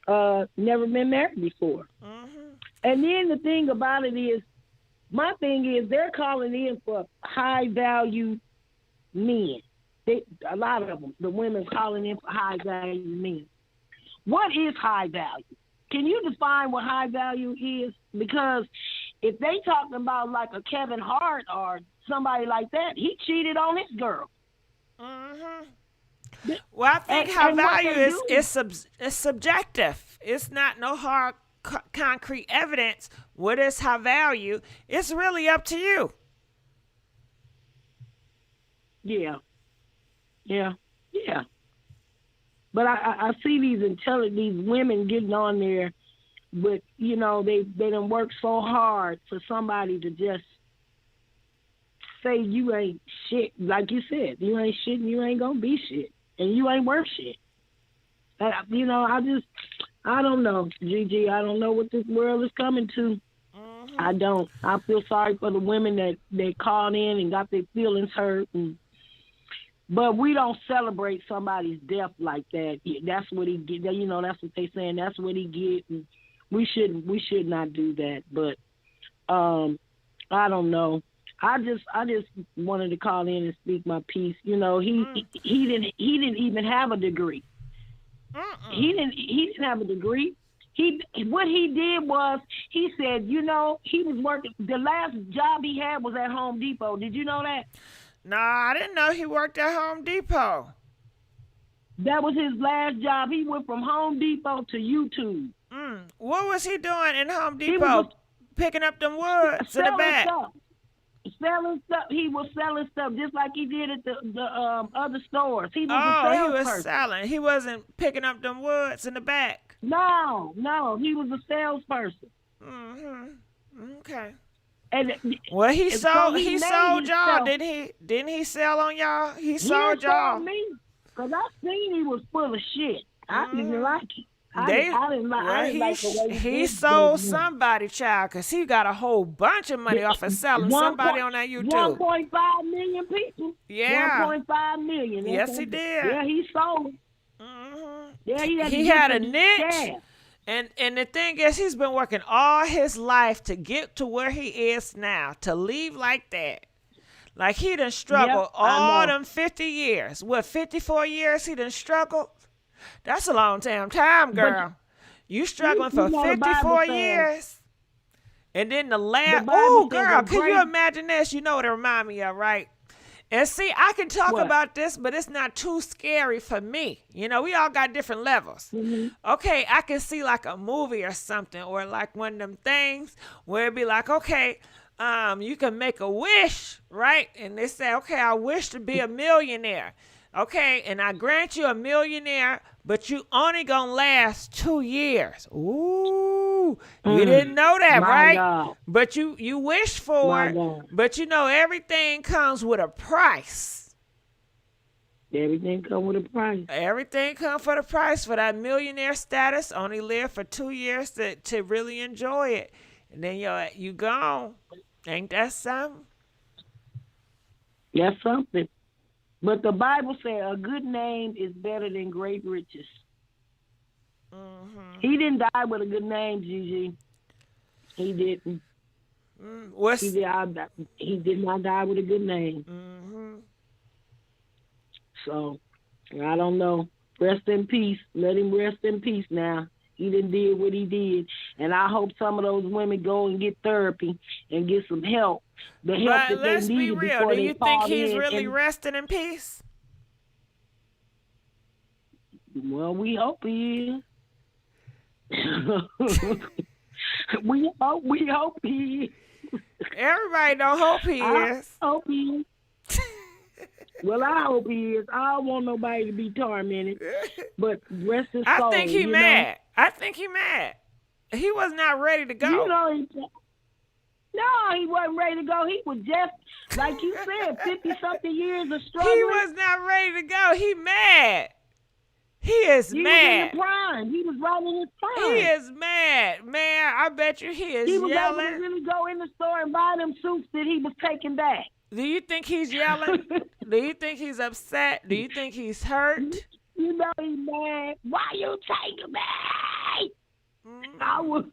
Speaker 16: been married before.
Speaker 1: Mm-hmm.
Speaker 16: And then the thing about it is, my thing is, they're calling in for high value men. A lot of them, the women calling in for high value men. What is high value? Can you define what high value is? Because if they talking about like a Kevin Hart or somebody like that, he cheated on his girl.
Speaker 1: Mm-hmm. Well, I think high value is subjective. It's not no hard concrete evidence. What is high value? It's really up to you. Yeah.
Speaker 16: But I see these women getting on there, but they done work so hard for somebody to just say you ain't shit. Like you said, you ain't shit and you ain't gonna be shit and you ain't worth shit. I don't know, Gigi. I don't know what this world is coming to. Mm-hmm. I don't. I feel sorry for the women that called in and got their feelings hurt, but we don't celebrate somebody's death like that. That's what he get. That's what they saying. That's what he get. And we should not do that. But I don't know. I just wanted to call in and speak my piece. He didn't even have a degree. He didn't have a degree. What he did was, he said, he was working. The last job he had was at Home Depot. Did you know that?
Speaker 1: No, I didn't know he worked at Home Depot.
Speaker 16: That was his last job. He went from Home Depot to YouTube.
Speaker 1: What was he doing in Home Depot? Picking up them woods in the back.
Speaker 16: Selling stuff. He was selling stuff just like he did at the other stores. He was a salesperson.
Speaker 1: He was selling. He wasn't picking up them woods in the back.
Speaker 16: No, he was a salesperson.
Speaker 1: Mm-hmm. Okay.
Speaker 16: And
Speaker 1: he sold y'all, didn't he? Didn't he sell on y'all? He sold y'all.
Speaker 16: Sold me, because I seen he was full of shit. I didn't like it. I didn't like the way
Speaker 1: he sold somebody, child, because he got a whole bunch of money off of selling somebody on that YouTube.
Speaker 16: 1.5 million people.
Speaker 1: Yeah.
Speaker 16: 1.5 million.
Speaker 1: Yes, he did.
Speaker 16: Yeah, he sold.
Speaker 1: Mm-hmm.
Speaker 16: Yeah,
Speaker 1: he had a niche. And the thing is, he's been working all his life to get to where he is now, to leave like that. Like he done struggled
Speaker 16: Yep, I
Speaker 1: all
Speaker 16: know.
Speaker 1: them 50 years. What, 54 years he done struggled? That's a long damn time, girl. You struggling for
Speaker 16: you know the Bible
Speaker 1: 54
Speaker 16: says,
Speaker 1: years. And then the
Speaker 16: the
Speaker 1: last,
Speaker 16: Bible
Speaker 1: oh,
Speaker 16: says
Speaker 1: girl,
Speaker 16: a
Speaker 1: can
Speaker 16: great,
Speaker 1: you imagine this? You know what it remind me of, right? And see, I can talk
Speaker 16: what?
Speaker 1: about this, but it's not too scary for me. You know, we all got different levels.
Speaker 16: Mm-hmm.
Speaker 1: Okay, I can see like a movie or something, or like one of them things where it'd be like, okay, you can make a wish, right? And they say, okay, I wish to be a millionaire. Okay, and I grant you a millionaire, but you only gonna last 2 years. Ooh, you didn't know that,
Speaker 16: My
Speaker 1: right?
Speaker 16: God.
Speaker 1: But you wish for
Speaker 16: My
Speaker 1: it.
Speaker 16: God.
Speaker 1: But you know everything comes with a price.
Speaker 16: Everything come with a price.
Speaker 1: Everything comes for the price for that millionaire status. Only live for 2 years to really enjoy it, and then you gone. Ain't that something?
Speaker 16: That's something. But the Bible says a good name is better than great riches.
Speaker 1: Mm-hmm.
Speaker 16: He didn't die with a good name, Gigi. He didn't. He did not die with a good name.
Speaker 1: Mm-hmm.
Speaker 16: So, I don't know. Rest in peace. Let him rest in peace now. He done did what he did. And I hope some of those women go and get therapy and get some help. The help
Speaker 1: But
Speaker 16: that they
Speaker 1: let's be
Speaker 16: needed
Speaker 1: real.
Speaker 16: before
Speaker 1: Do
Speaker 16: they
Speaker 1: you think
Speaker 16: called
Speaker 1: he's
Speaker 16: in
Speaker 1: really
Speaker 16: and-
Speaker 1: resting in peace?
Speaker 16: Well, we hope he is. we hope he is.
Speaker 1: Everybody don't hope he is.
Speaker 16: I hope he is. Well, I hope he is. I don't want nobody to be tormented. But rest his soul.
Speaker 1: I think he
Speaker 16: you
Speaker 1: mad. I think he mad. He was not ready to go.
Speaker 16: You know, no, he wasn't ready to go. He was just, like you said, 50-something years of struggling.
Speaker 1: He was not ready to go. He mad. He is
Speaker 16: He
Speaker 1: mad.
Speaker 16: was in the prime. He was right in his prime.
Speaker 1: He is mad. Man, I bet you he is
Speaker 16: He was
Speaker 1: yelling.
Speaker 16: able to really go in the store and buy them suits that he was taking back.
Speaker 1: Do you think he's yelling? Do you think he's upset? Do you think he's hurt?
Speaker 16: You know he's mad. Why you taking me? I was.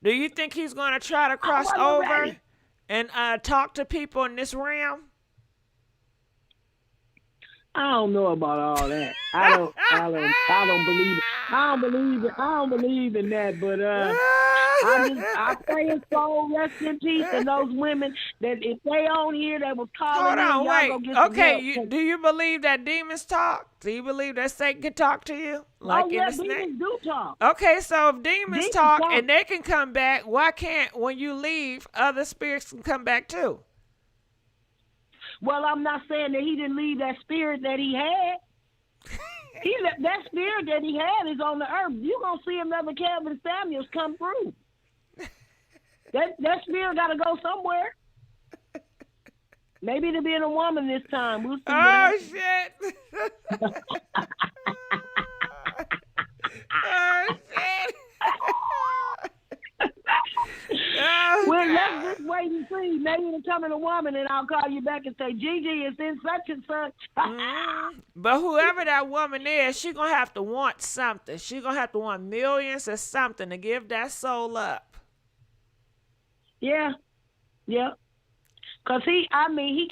Speaker 1: Do you think he's going to try to cross
Speaker 16: wasn't
Speaker 1: over
Speaker 16: ready.
Speaker 1: and talk to people in this realm?
Speaker 16: I don't know about all that. I don't believe it. I don't believe in that. But I pray his soul rest in peace. And those women that if they on here that was calling
Speaker 1: Hold on,
Speaker 16: y'all
Speaker 1: wait.
Speaker 16: go get some
Speaker 1: Okay,
Speaker 16: help.
Speaker 1: do you believe that demons talk? Do you believe that Satan can talk to you? Like
Speaker 16: Oh yeah,
Speaker 1: in the snake?
Speaker 16: demons do talk.
Speaker 1: Okay, so if demons
Speaker 16: Demons
Speaker 1: talk
Speaker 16: talk.
Speaker 1: and they can come back, why can't, when you leave, other spirits can come back too?
Speaker 16: Well, I'm not saying that he didn't leave that spirit that he had. That spirit that he had is on the earth. You're going to see another Kevin Samuels come through. That spirit got to go somewhere. Maybe it'll be in a woman this time. We'll see.
Speaker 1: Oh, shit. Oh, shit. Oh,
Speaker 16: Well,
Speaker 1: God.
Speaker 16: let's just wait and see. Maybe it'll come in a woman, and I'll call you back and say, Gigi is in such and such.
Speaker 1: But whoever that woman is, she going to have to want something. She going to have to want millions or something to give that soul up.
Speaker 16: Yeah. Because he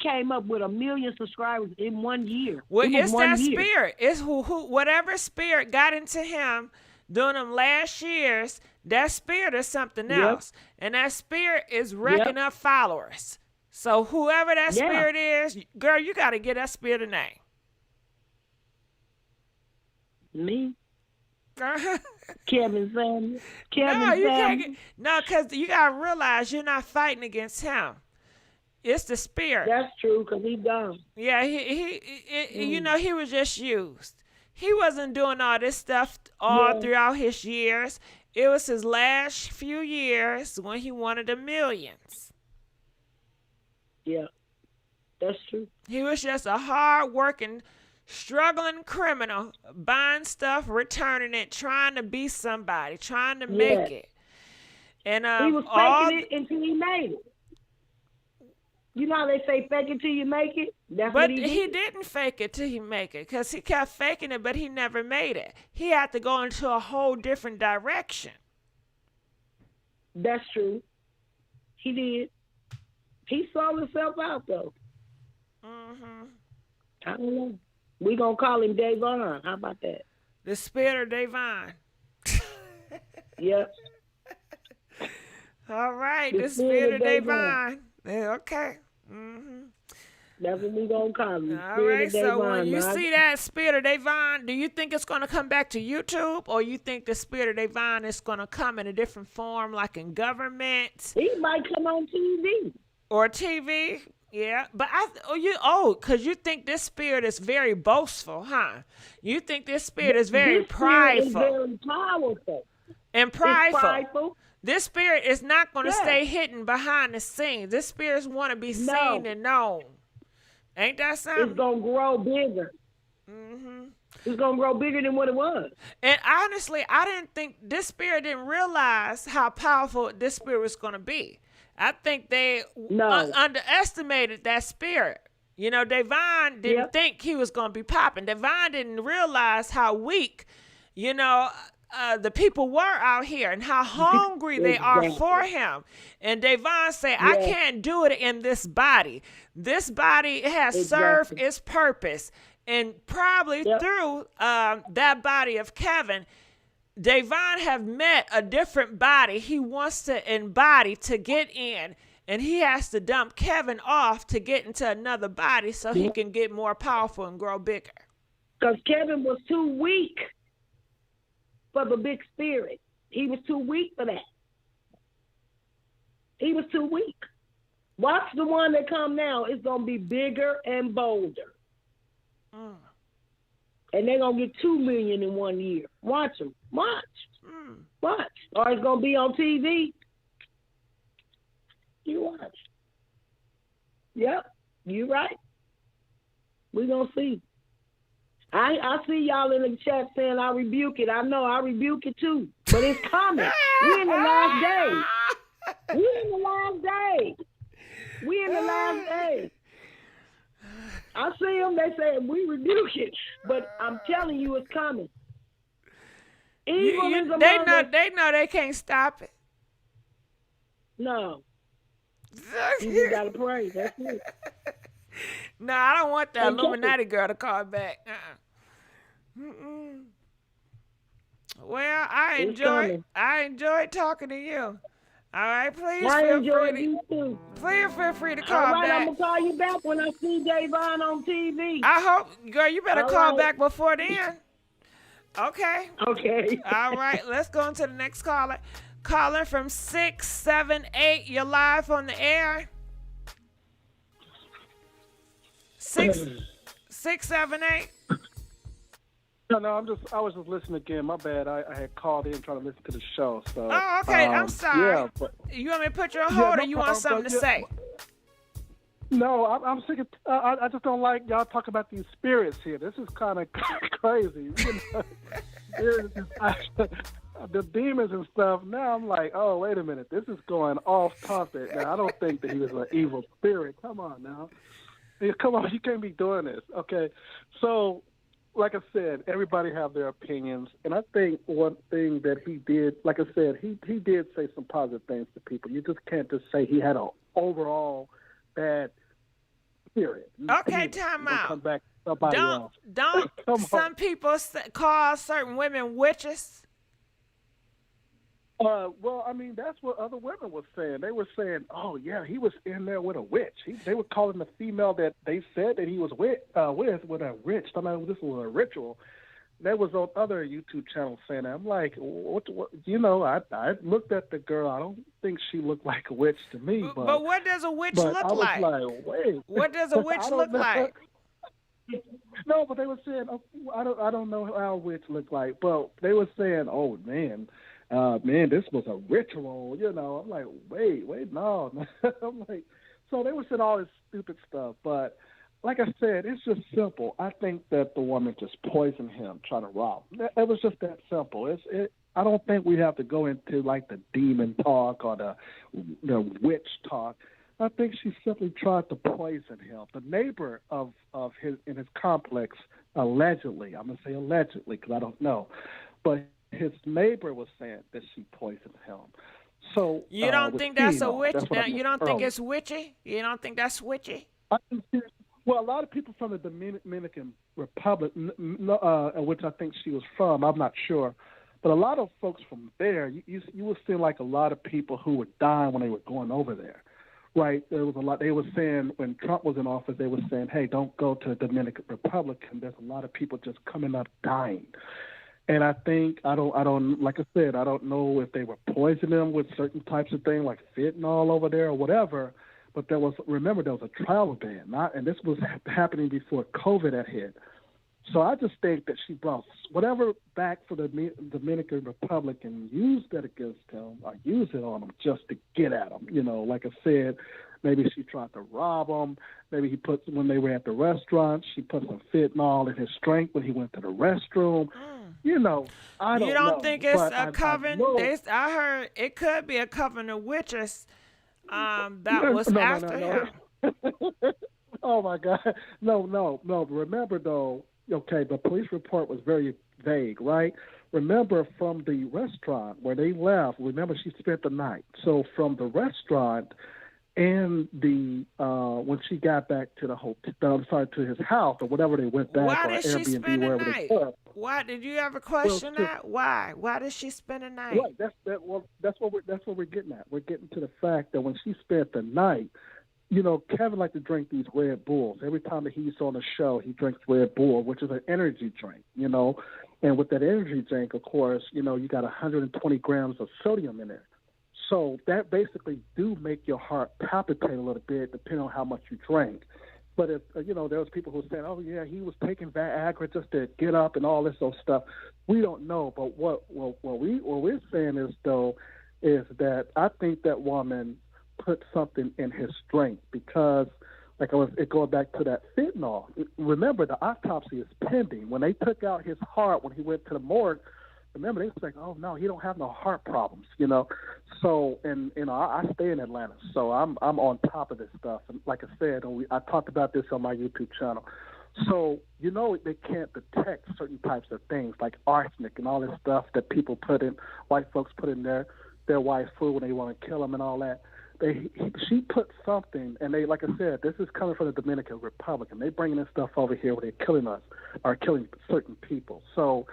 Speaker 16: came up with 1 million subscribers in 1 year.
Speaker 1: Well,
Speaker 16: It was
Speaker 1: it's
Speaker 16: 1
Speaker 1: that
Speaker 16: year.
Speaker 1: spirit. It's whatever spirit got into him during them last years, that spirit is something
Speaker 16: Yep.
Speaker 1: else. And that spirit is wrecking up followers. So whoever that
Speaker 16: Yeah.
Speaker 1: spirit is, girl, you got to get that spirit a name.
Speaker 16: Me? Kevin Samuels.
Speaker 1: No, you can't get, no, because you got to realize you're not fighting against him. It's the spirit.
Speaker 16: That's true, because he dumb.
Speaker 1: Yeah, you know, he was just used. He wasn't doing all this stuff all throughout his years. It was his last few years when he wanted the millions.
Speaker 16: Yeah, that's true.
Speaker 1: He was just a hard-working, struggling criminal, buying stuff, returning it, trying to be somebody, trying to make it. And
Speaker 16: he was faking it until he made it. You know how they say fake it till you make it? That's
Speaker 1: but
Speaker 16: what he did.
Speaker 1: he didn't fake it till he make it, because he kept faking it, but he never made it. He had to go into a whole different direction.
Speaker 16: That's true. He did. He sold himself out, though. I don't know. We gonna call him Davon. How about that?
Speaker 1: The spirit of Davon.
Speaker 16: Yep.
Speaker 1: All right, the spirit of Davon. Yeah, okay.
Speaker 16: That's what we gonna call him.
Speaker 1: All right, so when you see that spirit of Davon, do you think it's gonna come back to YouTube, or you think the spirit of Davon is gonna come in a different form, like in government?
Speaker 16: He might come on TV.
Speaker 1: Or TV? Yeah, but because you think this spirit is very boastful, huh? You think this spirit is very prideful.
Speaker 16: This spirit is very powerful.
Speaker 1: And prideful.
Speaker 16: It's prideful.
Speaker 1: This spirit is not going to stay hidden behind the scenes. This spirit want to be seen and known. Ain't that something?
Speaker 16: It's going to grow bigger. It's going to grow bigger than what it was.
Speaker 1: And honestly, I didn't think this spirit didn't realize how powerful this spirit was going to be. I think they underestimated that spirit. You know, Davon didn't think he was going to be popping. Davon didn't realize how weak, the people were out here and how hungry they are for him. And Davon said, I can't do it in this body. This body has served its purpose. And probably through that body of Kevin, Davon have met a different body he wants to embody to get in, and he has to dump Kevin off to get into another body so he can get more powerful and grow bigger.
Speaker 16: Because Kevin was too weak for the big spirit. He was too weak for that. He was too weak. Watch the one that come now. It's going to be bigger and bolder. And they're going to get 2 million in 1 year. Watch them. Watch. Watch. Or it's going to be on TV. You watch. Yep. You right. We're going to see. I see y'all in the chat saying I rebuke it. I know I rebuke it too. But it's coming. We're in the last day. We're in the last day. We're in the last day. I see them, they say we rebuke it, but I'm telling you it's coming. Evil is among us.
Speaker 1: They know they can't stop it.
Speaker 16: No. You just gotta pray. That's it.
Speaker 1: No, I don't want that Illuminati girl to call back. Well, I enjoyed talking to you. All right, please feel free to call back.
Speaker 16: I'm gonna call you back when I see Davon on TV.
Speaker 1: I hope, girl, you better call back before then. Okay.
Speaker 16: Okay.
Speaker 1: All right, let's go on to the next caller. Caller from 678. You're live on the air. 678.
Speaker 13: No, I was just listening again. My bad. I had called in trying to listen to the show. So.
Speaker 1: Oh, okay. I'm sorry.
Speaker 13: Yeah, but,
Speaker 1: you want me to put you on hold, or you want something to say?
Speaker 13: No, I'm sick of. I just don't like y'all talk about these spirits here. This is kind of crazy. The demons and stuff. Now I'm like, oh, wait a minute. This is going off topic. Now I don't think that he was an evil spirit. Come on now. Come on, you can't be doing this. Okay, so. Like I said, everybody have their opinions, and I think one thing that he did, like I said, he did say some positive things to people. You just can't just say he had an overall bad spirit.
Speaker 1: Okay, time out.
Speaker 13: Come back to somebody else.
Speaker 1: Don't some people call certain women witches?
Speaker 13: Well, I mean, that's what other women were saying. They were saying, oh, yeah, he was in there with a witch. They were calling the female that they said that he was with a witch. I mean, this was a ritual. That was on other YouTube channels saying that. I'm like, what? I looked at the girl. I don't think she looked like a witch to me.
Speaker 1: But what does a witch look like?
Speaker 13: Wait.
Speaker 1: What does a witch look like?
Speaker 13: No, but they were saying, I don't know how a witch looked like. But they were saying, oh, man, this was a ritual, I'm like, wait, no. I'm like, so they were saying all this stupid stuff. But like I said, it's just simple. I think that the woman just poisoned him trying to rob him. It was just that simple. I don't think we have to go into like the demon talk or the witch talk. I think she simply tried to poison him. The neighbor of his in his complex, allegedly, I'm going to say allegedly because I don't know, but his neighbor was saying that she poisoned him. So
Speaker 1: you don't think that's a witch? You don't think it's witchy? You don't think that's witchy?
Speaker 13: Well, a lot of people from the Dominican Republic, which I think she was from, I'm not sure, but a lot of folks from there, you would see like a lot of people who were dying when they were going over there, right? There was a lot. They were saying when Trump was in office, they were saying, "Hey, don't go to the Dominican Republic," and there's a lot of people just coming up dying. And I think I don't like I said, I don't know if they were poisoning them with certain types of things like fentanyl over there or whatever. But there was a travel ban, and this was happening before COVID had hit. So I just think that she brought whatever back for the Dominican Republic and used that against them, or used it on them just to get at them. Like I said, maybe she tried to rob them. Maybe when they were at the restaurant, she put some fentanyl in his drink when he went to the restroom. I don't know.
Speaker 1: You don't think it's a coven?
Speaker 13: I
Speaker 1: heard it could be a coven of witches. That was after him.
Speaker 13: Oh my God! No. Remember though, okay, the police report was very vague, right? Remember from the restaurant where they left. Remember she spent the night. So from the restaurant and the when she got back to the hotel, to his house or whatever they went back,
Speaker 1: why
Speaker 13: or
Speaker 1: did she
Speaker 13: Airbnb,
Speaker 1: spend the
Speaker 13: wherever
Speaker 1: night?
Speaker 13: they were.
Speaker 1: Why did you ever question that? Why? Why did she spend the night?
Speaker 13: Right. That's what we're getting at. We're getting to the fact that when she spent the night, Kevin liked to drink these Red Bulls. Every time that he's on the show, he drinks Red Bull, which is an energy drink, And with that energy drink, of course, you got 120 grams of sodium in it. So that basically do make your heart palpitate a little bit, depending on how much you drink. But if there was people who were saying, "Oh yeah, he was taking Viagra just to get up and all this old stuff," we don't know. But what we're saying is that I think that woman put something in his drink because, it going back to that fentanyl. Remember, the autopsy is pending. When they took out his heart when he went to the morgue, remember they was like, "Oh no, he don't have no heart problems," So, and I stay in Atlanta, so I'm on top of this stuff. And like I said, I talked about this on my YouTube channel. So they can't detect certain types of things like arsenic and all this stuff that white folks put in their wife's food when they want to kill them and all that. She put something, and they, like I said, this is coming from the Dominican Republic, and they bringing this stuff over here where they're killing us or killing certain people. So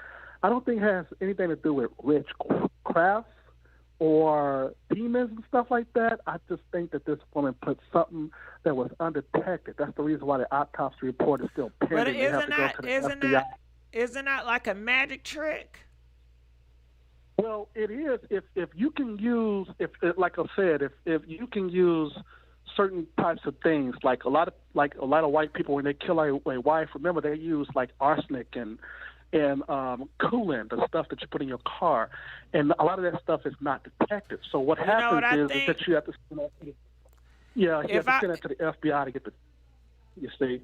Speaker 13: I don't think it has anything to do with witchcraft or demons and stuff like that. I just think that this woman put something that was undetected. That's the reason why the autopsy report is still pending.
Speaker 1: But isn't that like a magic trick?
Speaker 13: Well, it is if you can use like I said, if you can use certain types of things, like a lot of white people when they kill a wife, remember they use like arsenic and coolant, the stuff that you put in your car, and a lot of that stuff is not detected. So what happens is that you have to send it to send it to the FBI to get the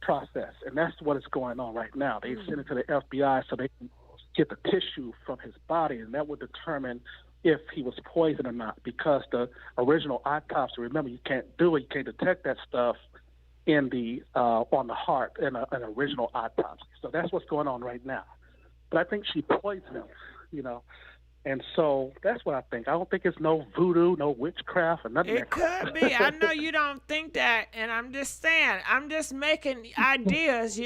Speaker 13: process, and that's what is going on right now. They send it to the FBI so they can get the tissue from his body, and that would determine if he was poisoned or not. Because the original autopsy, remember, you can't detect that stuff in the on the heart in an original autopsy. So that's what's going on right now. But I think she poisoned him, and so that's what I think. I don't think it's no voodoo, no witchcraft, or nothing.
Speaker 1: It could be. I know you don't think that, and I'm just saying. I'm just making ideas,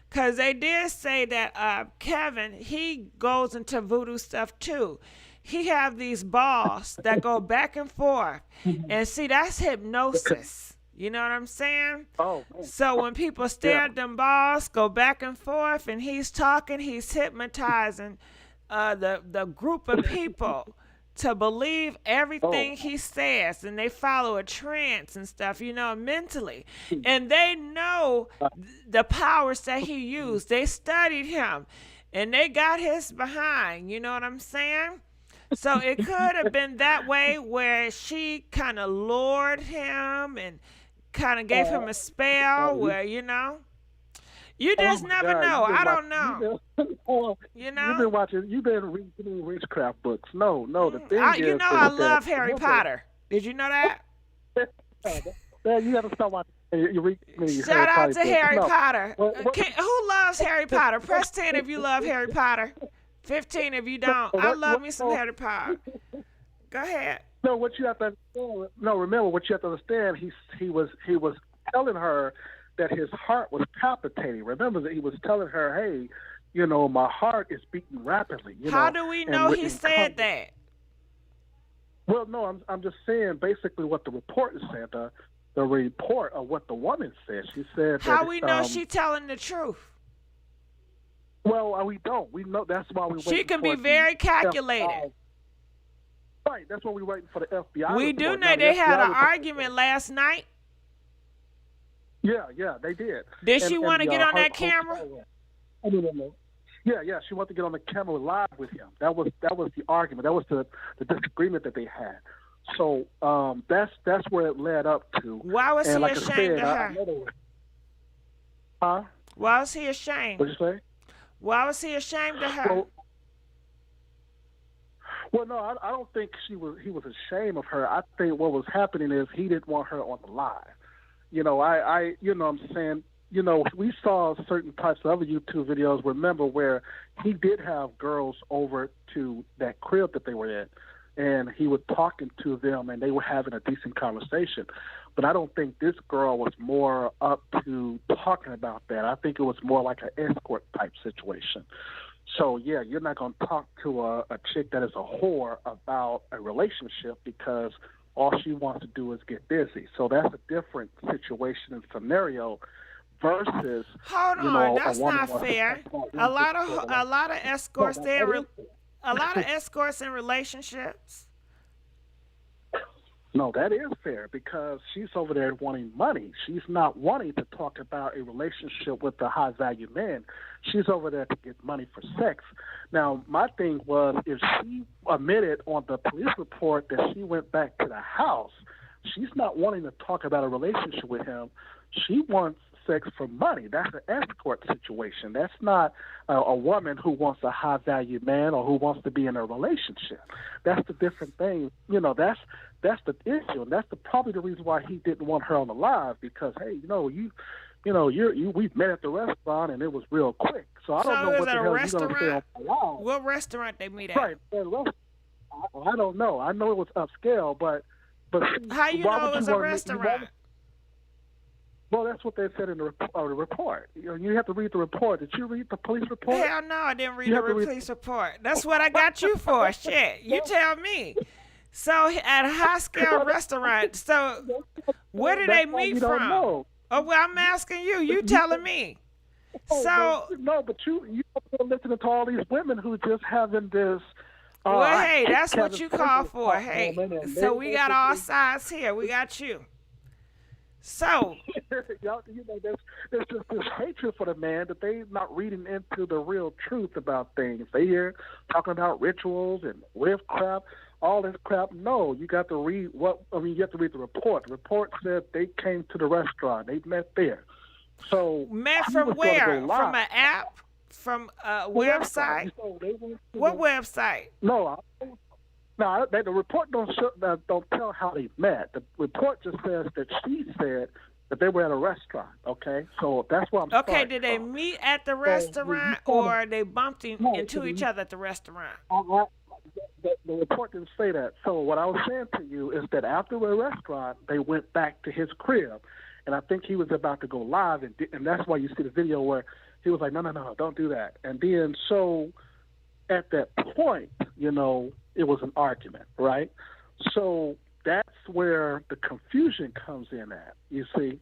Speaker 1: because they did say that Kevin, he goes into voodoo stuff too. He have these balls that go back and forth, and see, that's hypnosis. You know what I'm saying?
Speaker 13: Oh, man.
Speaker 1: So when people stare at them balls, go back and forth, and he's talking, he's hypnotizing the group of people to believe everything he says, and they follow a trance and stuff, mentally. And they know the powers that he used. They studied him, and they got his behind. You know what I'm saying? So it could have been that way where she kind of lured him and kind of gave him a spell where, you just never know. I don't know.
Speaker 13: You've been reading witchcraft books. No, the thing is...
Speaker 1: I love Harry Potter. Did you know that?
Speaker 13: You got to stop watching. You read
Speaker 1: Shout out to Harry Potter. Who loves Harry Potter? Press 10 if you love Harry Potter. 15 if you don't. I love me some Harry Potter. Go ahead.
Speaker 13: No, what you have to understand. No, remember what you have to understand. He was telling her that his heart was palpitating. Remember that he was telling her, hey, you know, my heart is beating rapidly.
Speaker 1: How do we know he said that?
Speaker 13: Well, no, I'm just saying basically what the report is saying. The report of what the woman said. She said
Speaker 1: How
Speaker 13: that,
Speaker 1: we know she telling the truth?
Speaker 13: Well, we don't. We know that's why we.
Speaker 1: She can be very calculated.
Speaker 13: Right. That's why we're waiting for the FBI.
Speaker 1: We do know they had an argument last night.
Speaker 13: Yeah, they did.
Speaker 1: Did she want to get on that camera?
Speaker 13: Yeah, she wanted to get on the camera live with him. That was the argument. That was the disagreement that they had. So that's where it led up to.
Speaker 1: Why was he ashamed of her?
Speaker 13: Huh?
Speaker 1: Why was he ashamed?
Speaker 13: What'd you say?
Speaker 1: Why was he ashamed of her?
Speaker 13: Well, no, I don't think he was ashamed of her. I think what was happening is he didn't want her on the live. You know, I you know what I'm saying, you know, we saw certain types of other YouTube videos, remember, where he did have girls over to that crib that they were in, and he was talking to them, and they were having a decent conversation. But I don't think this girl was more up to talking about that. I think it was more like an escort type situation. So, yeah, you're not going to talk to a chick that is a whore about a relationship because all she wants to do is get busy. So that's a different situation and scenario versus,
Speaker 1: hold on,
Speaker 13: you know,
Speaker 1: that's not fair. A lot of escorts a lot of escorts in relationships.
Speaker 13: No, that is fair because she's over there wanting money. She's not wanting to talk about a relationship with a high-value man. She's over there to get money for sex. Now, my thing was if she admitted on the police report that she went back to the house, she's not wanting to talk about a relationship with him. She wants sex for money. That's an escort situation. That's not a woman who wants a high-value man or who wants to be in a relationship. That's the different thing. You know, that's the issue, and that's probably the reason why he didn't want her on the live because, hey, we've met at the restaurant and it was real quick. So I don't know what the hell you're going to say on the live.
Speaker 1: What restaurant they meet at?
Speaker 13: Right. I don't know. I know it was upscale, but
Speaker 1: how you know it was a restaurant?
Speaker 13: Well, that's what they said in the report. You have to read the report. Did you read the police report?
Speaker 1: Hell no, I didn't read the police report. That's what I got you for. Shit, you tell me. So at a high-scale restaurant, so where did they meet from?
Speaker 13: Know.
Speaker 1: Oh, well, I'm asking you. You telling me. So
Speaker 13: no, but you listening to all these women who just having this.
Speaker 1: Well, hey, that's what you call for. Hey, so we got all sides here. We got you. So,
Speaker 13: there's just this hatred for the man that they're not reading into the real truth about things. They hear talking about rituals and riff crap, all this crap. No, you got to read you have to read the report. The report said they came to the restaurant. They met there. So
Speaker 1: met from where? From an app? From a website? What website?
Speaker 13: No, the report don't tell how they met. The report just says that she said that they were at a restaurant. Okay, so that's what I'm.
Speaker 1: Okay, did they meet at the restaurant or they bumped into each other at the restaurant?
Speaker 13: The report didn't say that. So what I was saying to you is that after the restaurant, they went back to his crib, and I think he was about to go live, and that's why you see the video where he was like, no, don't do that. And then so at that point, it was an argument, right? So that's where the confusion comes in at, you see.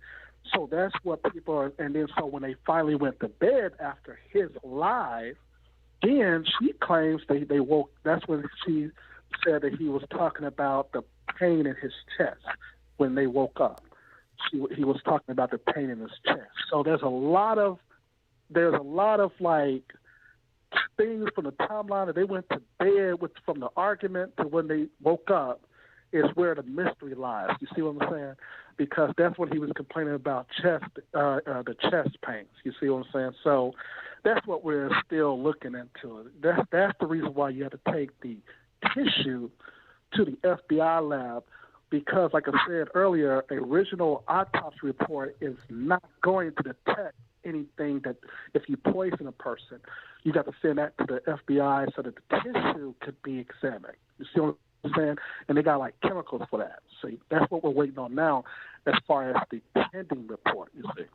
Speaker 13: So that's what people are, and then so when they finally went to bed after his live, then she claims they woke, that's when she said that he was talking about the pain in his chest when they woke up. He was talking about the pain in his chest. So there's a lot of like things from the timeline that they went to bed with from the argument to when they woke up is where the mystery lies. You see what I'm saying? Because that's when he was complaining about the chest pains. You see what I'm saying? So that's what we're still looking into. That's the reason why you have to take the tissue to the FBI lab because, like I said earlier, the original autopsy report is not going to detect anything that if you poison a person, you got to send that to the FBI so that the tissue could be examined. You see what I'm saying? And they got like chemicals for that. So that's what we're waiting on now. as far as the pending report, you see.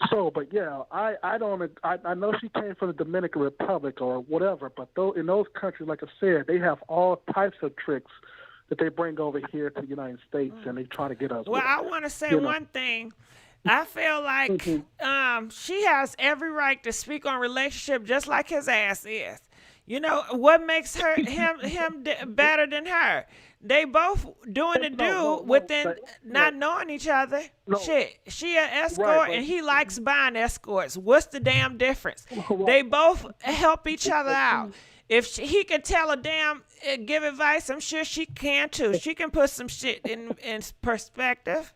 Speaker 13: So, but yeah, I know she came from the Dominican Republic or whatever, but in those countries, like I said, they have all types of tricks that they bring over here to the United States, and they try to get us.
Speaker 1: Well, I want to say one thing. I feel like she has every right to speak on relationship just like his ass is. You know what makes him better than her? They both doing the do within not knowing each other. Shit, she an escort and he likes buying escorts. What's the damn difference? They both help each other out. If he can tell a damn, give advice, I'm sure she can too. She can put some shit in perspective.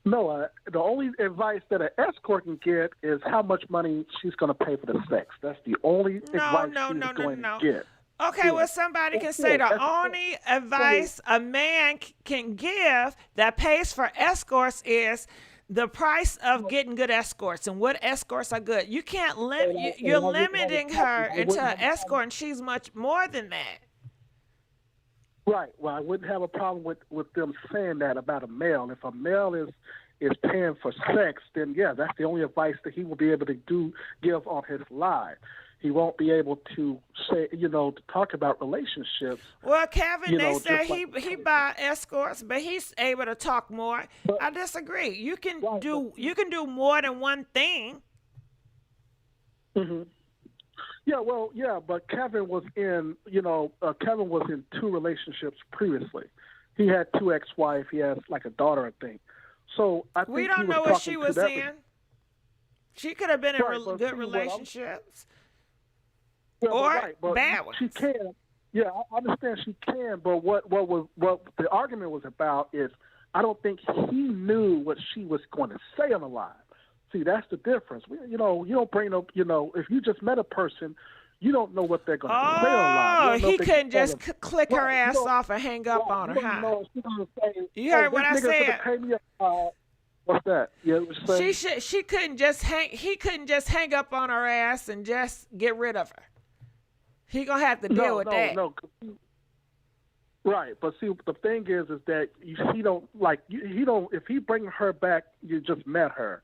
Speaker 13: No, the only advice that an escort can get is how much money she's going to pay for the sex. That's the only advice she's going to get.
Speaker 1: Okay, well, somebody can say the only advice a man can give that pays for escorts is the price of getting good escorts and what escorts are good. You can't limit. You're limiting her into an escort, and she's much more than that.
Speaker 13: Right. Well, I wouldn't have a problem with them saying that about a male. If a male is paying for sex, then yeah, that's the only advice that he will be able to give on his live. He won't be able to say, to talk about relationships.
Speaker 1: Well, Kevin, they say he buy escorts, but he's able to talk more. I disagree. You can do more than one thing.
Speaker 13: Mm-hmm. Yeah, well, yeah, but Kevin was in two relationships previously. He had two ex-wives. He has like a daughter, I think. So I think
Speaker 1: we don't know what she was in. She could have been in good relationships. Or bad ones.
Speaker 13: She can. Yeah, I understand she can, but what the argument was about is I don't think he knew what she was going to say on the line. See, that's the difference. You don't bring up, if you just met a person, you don't know what they're going to say on line.
Speaker 1: He couldn't just click her ass off and hang up on her, huh? You heard what I said?
Speaker 13: What's that? Yeah,
Speaker 1: he couldn't just hang up on her ass and just get rid of her. He gonna have to deal with that.
Speaker 13: Right, but see, the thing is that he don't. If he bring her back, you just met her,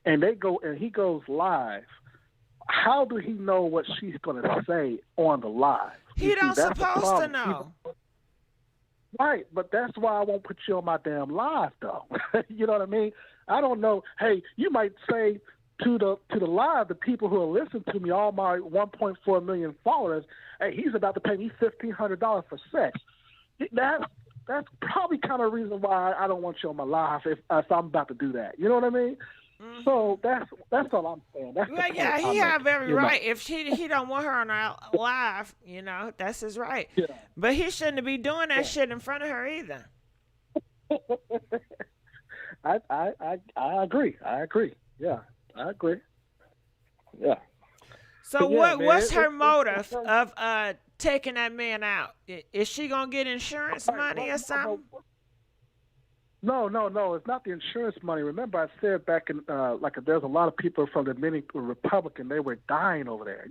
Speaker 13: and he goes live. How do he know what she's gonna say on the live?
Speaker 1: He don't supposed to know.
Speaker 13: Right, but that's why I won't put you on my damn live, though. You know what I mean? I don't know. Hey, you might say to the live, the people who are listening to me, all my 1.4 million followers, hey, he's about to pay me $1,500 for sex. That's probably kind of reason why I don't want you on my live if I'm about to do that. You know what I mean? Mm-hmm. So that's all I'm saying.
Speaker 1: He have every right. If he don't want her on our live, that's his right. Yeah. But he shouldn't be doing that shit in front of her either.
Speaker 13: I agree. Yeah, I agree. Yeah.
Speaker 1: So what's her motive of taking that man out? Is she gonna get insurance money or something?
Speaker 13: No. It's not the insurance money. Remember, I said back in there's a lot of people from the Dominican Republic, and they were dying over there.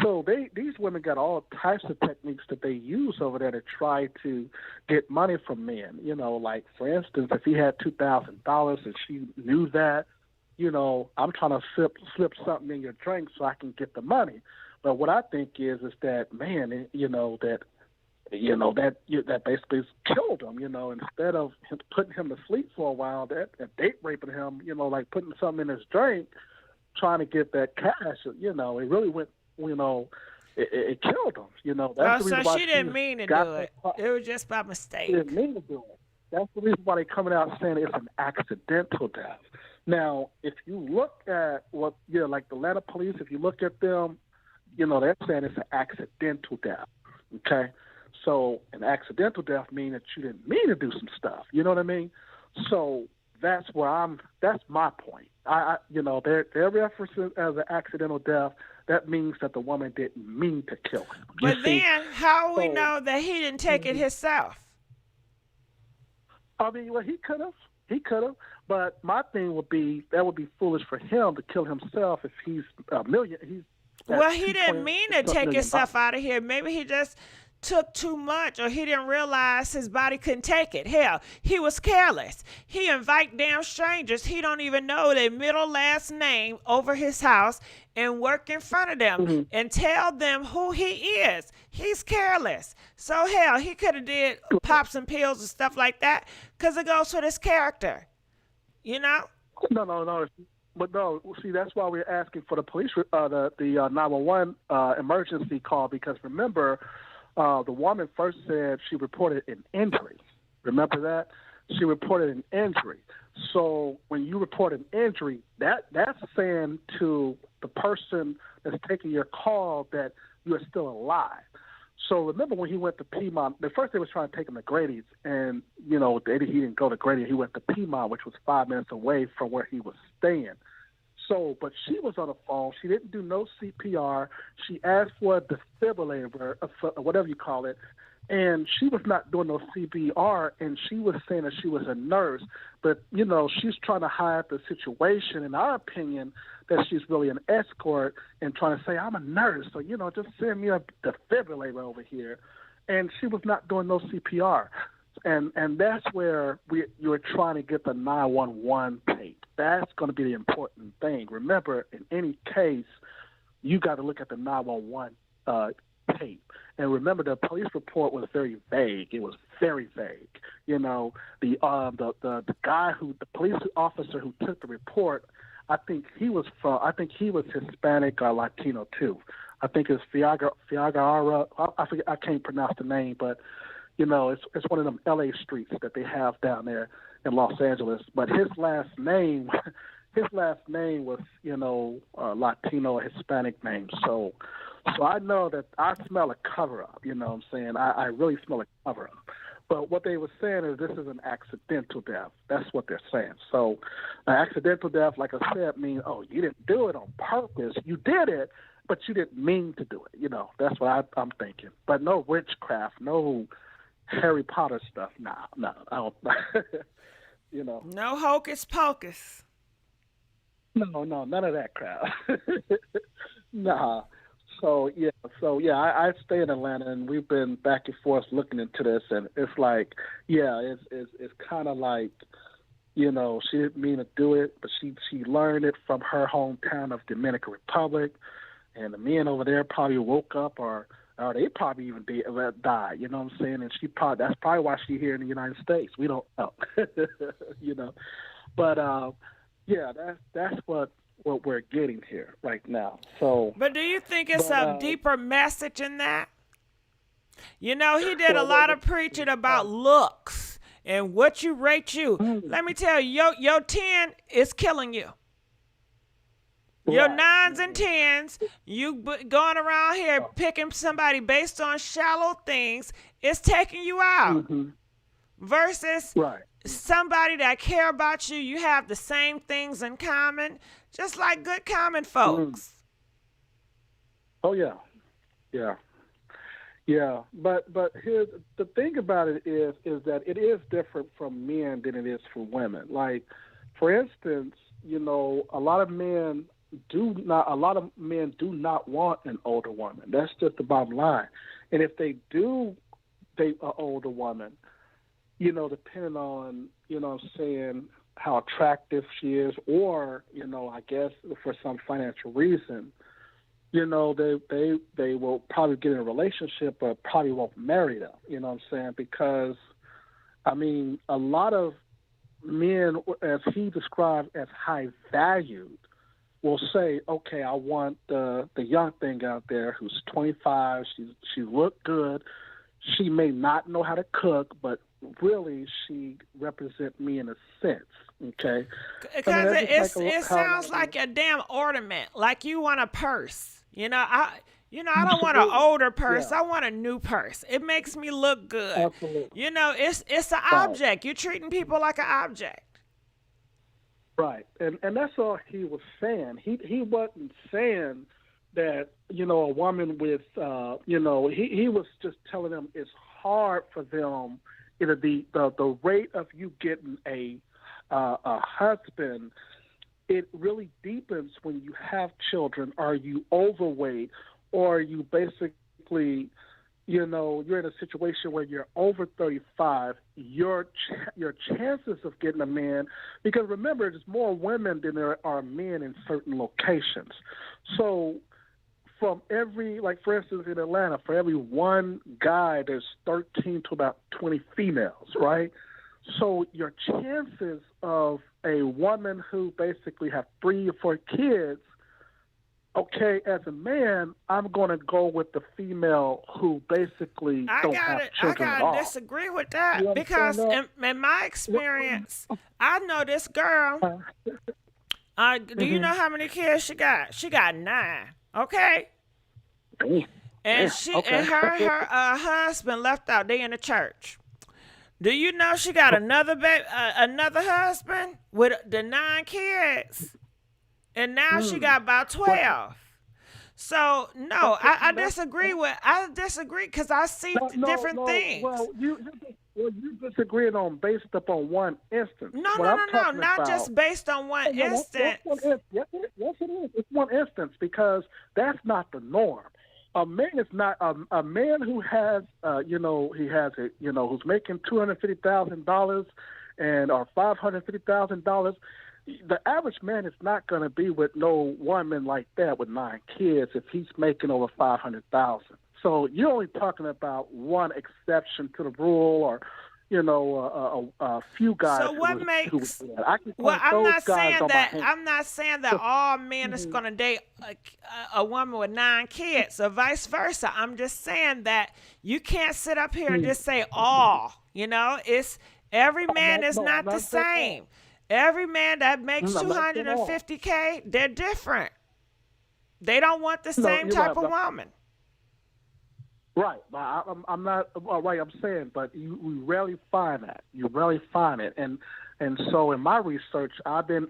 Speaker 13: So these women got all types of techniques that they use over there to try to get money from men. Like for instance, if he had $2,000 and she knew that, I'm trying to slip something in your drink so I can get the money. But what I think is that, man, that basically killed him, instead of putting him to sleep for a while, that date raping him, like putting something in his drink, trying to get that cash, it really went, it killed him, That's the reason why
Speaker 1: she didn't mean to do it. It was just by mistake.
Speaker 13: She didn't mean to do it. That's the reason why they're coming out saying it's an accidental death. Now, if you look at like the Atlanta police, if you look at them, they're saying it's an accidental death, okay? So an accidental death means that you didn't mean to do some stuff. You know what I mean? So that's my point. Their reference as an accidental death, that means that the woman didn't mean to kill him.
Speaker 1: But then how we know that he didn't take it himself?
Speaker 13: I mean, well, he could have. But my thing would be that would be foolish for him to kill himself if he's a million.
Speaker 1: Well, he didn't mean to take himself out of here. Maybe he just took too much, or he didn't realize his body couldn't take it. Hell, he was careless. He invite damn strangers he don't even know their middle last name over his house and work in front of them and tell them who he is. He's careless. So hell, he could have did pop some pills and stuff like that because it goes with his character. You know?
Speaker 13: No. But no, see, that's why we're asking for the police, the 911 emergency call, because remember, the woman first said she reported an injury. Remember that? She reported an injury. So when you report an injury, that's saying to the person that's taking your call that you are still alive. So remember when he went to Piedmont, the first they was trying to take him to Grady's, and, he didn't go to Grady. He went to Piedmont, which was 5 minutes away from where he was staying. So, but she was on the phone. She didn't do no CPR. She asked for a defibrillator, or whatever you call it, and she was not doing no CPR, and she was saying that she was a nurse. But, she's trying to hide the situation, in our opinion, that she's really an escort and trying to say, I'm a nurse, so, just send me a defibrillator over here. And she was not doing no CPR. And that's where you're trying to get the 911 tape. That's going to be the important thing. Remember, in any case, you got to look at the 911 tape. And remember, the police report was very vague. It was very vague. The guy the police officer who took the report, I think he was Hispanic or Latino too. I think it's Fiagara. I forget, I can't pronounce the name, but it's one of them LA streets that they have down there in Los Angeles. But his last name was Latino or Hispanic name. So I know that I smell a cover up. You know what I'm saying? I really smell a cover up. But what they were saying is this is an accidental death. That's what they're saying. So an accidental death, like I said, means, you didn't do it on purpose. You did it, but you didn't mean to do it. That's what I'm thinking. But no witchcraft, no Harry Potter stuff. No, I don't.
Speaker 1: No hocus pocus.
Speaker 13: No, none of that crap. Nah. So I stay in Atlanta, and we've been back and forth looking into this, and it's like, it's kind of like, she didn't mean to do it, but she learned it from her hometown of Dominican Republic, and the men over there probably woke up or they probably even died. You know what I'm saying? And that's probably why she's here in the United States. We don't know. But that's what we're getting here right now. So,
Speaker 1: but do you think it's a deeper message in that? He did a lot of preaching about looks and what you rate you. Let me tell you, your 10 is killing you. Your 9s and 10s, you going around here picking somebody based on shallow things, it's taking you out. Versus somebody that care about you, you have the same things in common, just like good common folks.
Speaker 13: Oh, yeah. But here's the thing about it is that it is different from men than it is for women. Like, for instance, a lot of men do not want an older woman. That's just the bottom line. And if they do date an older woman, depending on, how attractive she is, or, I guess for some financial reason, they will probably get in a relationship but probably won't marry them, because, a lot of men, as he described as high valued, will say, okay, I want the young thing out there who's 25, she looked good, she may not know how to cook, but really she represents me in a sense, okay?
Speaker 1: Because it sounds like a damn ornament, like you want a purse. I don't want an older purse. I want a new purse. It makes me look good.
Speaker 13: Absolutely.
Speaker 1: It's an object. You're treating people like an object.
Speaker 13: Right, and that's all he was saying. He wasn't saying that a woman with he was just telling them it's hard for them. The rate of you getting a husband, it really deepens when you have children, or you overweight, or you basically you're in a situation where you're over 35, your chances of getting a man, because remember, there's more women than there are men in certain locations. So from every, like for instance in Atlanta, for every one guy, there's 13 to about 20 females, right? So your chances of a woman who basically have 3 or 4 kids, okay, as a man, I'm going to go with the female who basically don't have children at all.
Speaker 1: I gotta disagree with that because in my experience, I know this girl. Do you know how many kids she got? She got 9. Okay. And and her husband left out. They in the church. Do you know she got another husband with the 9 kids, and now she got about 12. So no, I disagree because I see different things.
Speaker 13: Well, you disagreeing on based upon one instance.
Speaker 1: No, not just based on one instance.
Speaker 13: Yes, it is. It's one instance because that's not the norm. A man is not a man who has, who's making $250,000 or $550,000. The average man is not going to be with no woman like that with 9 kids if he's making over $500,000. So you're only talking about one exception to the rule, or a few guys.
Speaker 1: So what makes? Well, I'm not saying that all men is going to date a woman with 9 kids, or vice versa. I'm just saying that you can't sit up here and just say all. It's every man is not the same. Every man that makes $250K, they're different. They don't want the same type of woman.
Speaker 13: Right, I'm not right. I'm saying, but we rarely find that. You rarely find it, and so in my research, I've been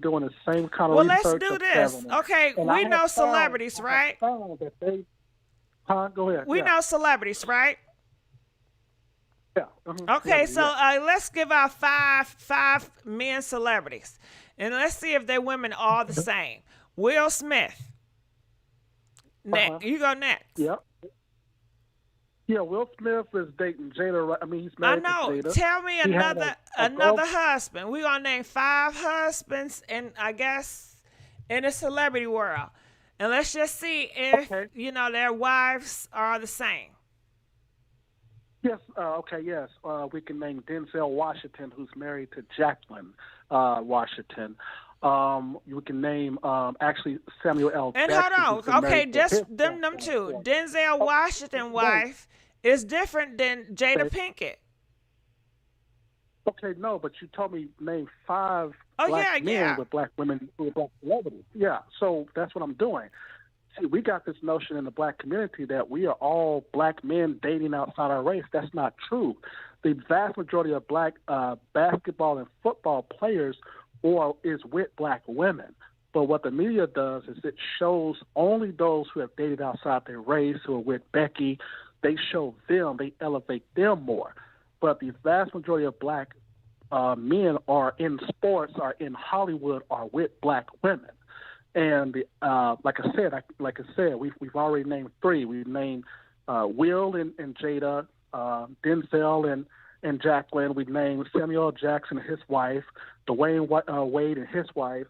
Speaker 13: doing the same kind of research.
Speaker 1: Well, let's do this. Okay, we know celebrities, right?
Speaker 13: Go ahead.
Speaker 1: We know celebrities, right?
Speaker 13: Yeah.
Speaker 1: Okay, so let's give out five men celebrities, and let's see if they're women all the same. Will Smith. Next, you go next.
Speaker 13: Yep. Yeah, Will Smith is dating Jada. I mean, he's married to Jada.
Speaker 1: Tell me another husband. We're gonna name 5 husbands, and I guess in the celebrity world, and let's just see if their wives are the same.
Speaker 13: Yes. Yes. We can name Denzel Washington, who's married to Jacqueline Washington. You can name actually Samuel L.
Speaker 1: And
Speaker 13: Jackson.
Speaker 1: Hold on. Okay, just them 2. Denzel Washington wife is different than Jada Pinkett.
Speaker 13: Okay, no, but you told me name 5 black men with black women who are black celebrities. Yeah, so that's what I'm doing. See, we got this notion in the black community that we are all black men dating outside our race. That's not true. The vast majority of black basketball and football players is with black women. But what the media does is it shows only those who have dated outside their race, who are with Becky. They show them, they elevate them more. But the vast majority of black men are in sports, are in Hollywood, are with black women. And like I said, we've already named 3. We've named Will and Jada, Denzel and Jacqueline. We've named Samuel L. Jackson and his wife, Dwayne Wade and his wife.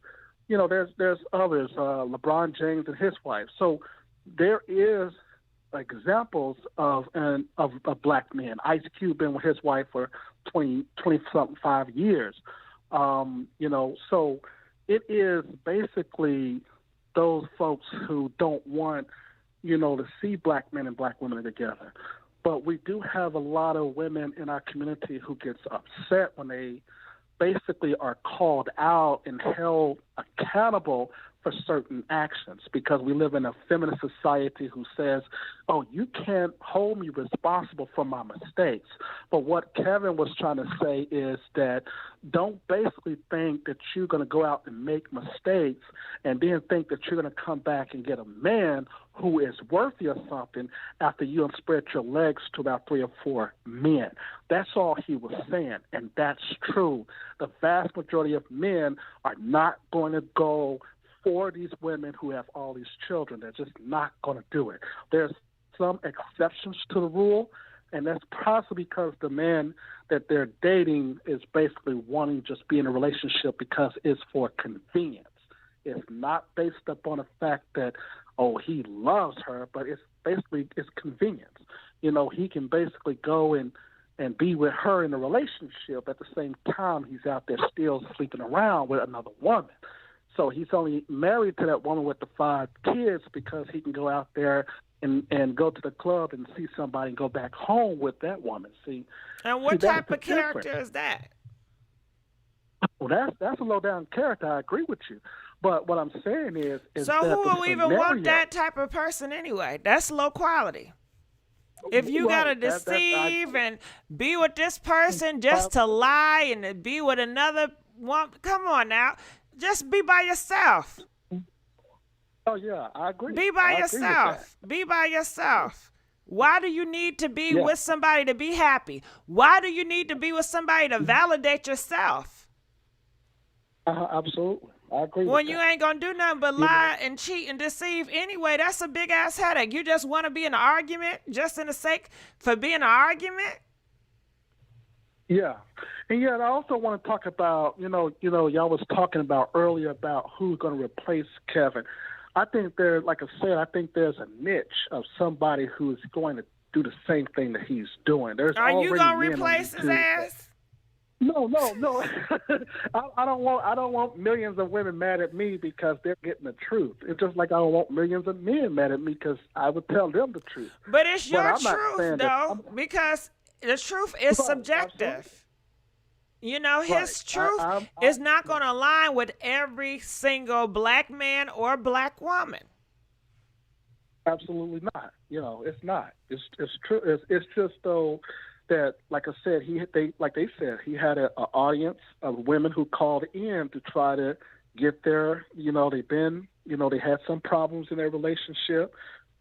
Speaker 13: There's others, LeBron James and his wife. So there is examples of black men. Ice Cube been with his wife for 20-something years. So it is basically those folks who don't want, to see black men and black women together. But we do have a lot of women in our community who gets upset when they basically are called out and held accountable for certain actions, because we live in a feminist society who says, oh, you can't hold me responsible for my mistakes. But what Kevin was trying to say is that don't basically think that you're going to go out and make mistakes and then think that you're going to come back and get a man who is worthy of something after you have spread your legs to about 3 or 4 men. That's all he was saying, and that's true. The vast majority of men are not going to go for these women who have all these children. They're just not going to do it. There's some exceptions to the rule, and that's possibly because the man that they're dating is basically wanting to just be in a relationship because it's for convenience. It's not based upon the fact that, oh, he loves her, but it's convenience. You know, he can basically go and be with her in a relationship at the same time he's out there still sleeping around with another woman. So he's only married to that woman with the 5 kids because he can go out there and go to the club and see somebody and go back home with that woman.
Speaker 1: And what type of character is that?
Speaker 13: Well, that's a low down character. I agree with you. But what I'm saying is
Speaker 1: so
Speaker 13: that
Speaker 1: who will even want that type of person anyway? That's low quality. If you gotta deceive and be with this person just to lie and to be with another one, come on now, just be by yourself.
Speaker 13: Oh yeah, I agree.
Speaker 1: Be by yourself. Be by yourself. Why do you need to be with somebody to be happy? Why do you need to be with somebody to validate yourself?
Speaker 13: Absolutely. I agree
Speaker 1: when
Speaker 13: with
Speaker 1: you ain't gonna do nothing but lie and cheat and deceive anyway, that's a big ass headache. You just want to be in an argument just in the sake for being an argument?
Speaker 13: Yeah. And I also want to talk about, y'all was talking about earlier about who's going to replace Kevin. I think like I said, I think there's a niche of somebody who's going to do the same thing that he's doing.
Speaker 1: Are you going to replace his ass?
Speaker 13: No. I don't want millions of women mad at me because they're getting the truth. It's just like I don't want millions of men mad at me because I would tell them the truth.
Speaker 1: But it's your truth, though, because the truth is subjective. His truth is not going to align with every single black man or black woman.
Speaker 13: Absolutely not. It's not. It's true. It's just though that, like I said, he had an audience of women who called in to try to get their, they had some problems in their relationship.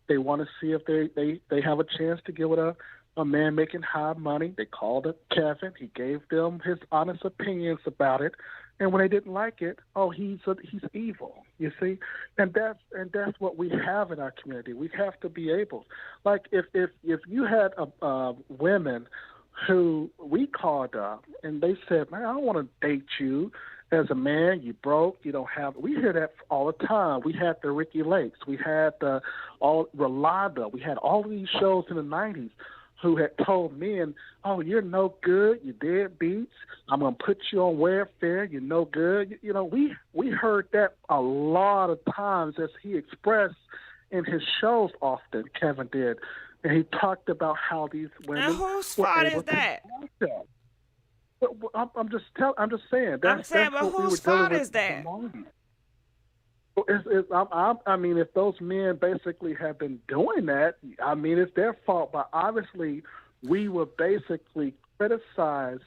Speaker 13: They want to see if they have a chance to get with a man making high money. They called up Kevin. He gave them his honest opinions about it. And when they didn't like it, he's evil. You see, and that's what we have in our community. We have to be able, like, if you had women who we called up and they said, "Man, I don't want to date you as a man. You broke. You don't have." We hear that all the time. We had the Ricky Lakes. We had Rolanda. We had all of these shows in the '90s. Who had told men, "Oh, you're no good, you deadbeats. I'm gonna put you on welfare. You're no good." We heard that a lot of times as he expressed in his shows. Often Kevin did, and he talked about how these women.
Speaker 1: Now, whose fault is that?
Speaker 13: I'm just saying.
Speaker 1: But whose fault is that?
Speaker 13: I mean, if those men basically have been doing that, I mean, it's their fault. But obviously, we were basically criticized.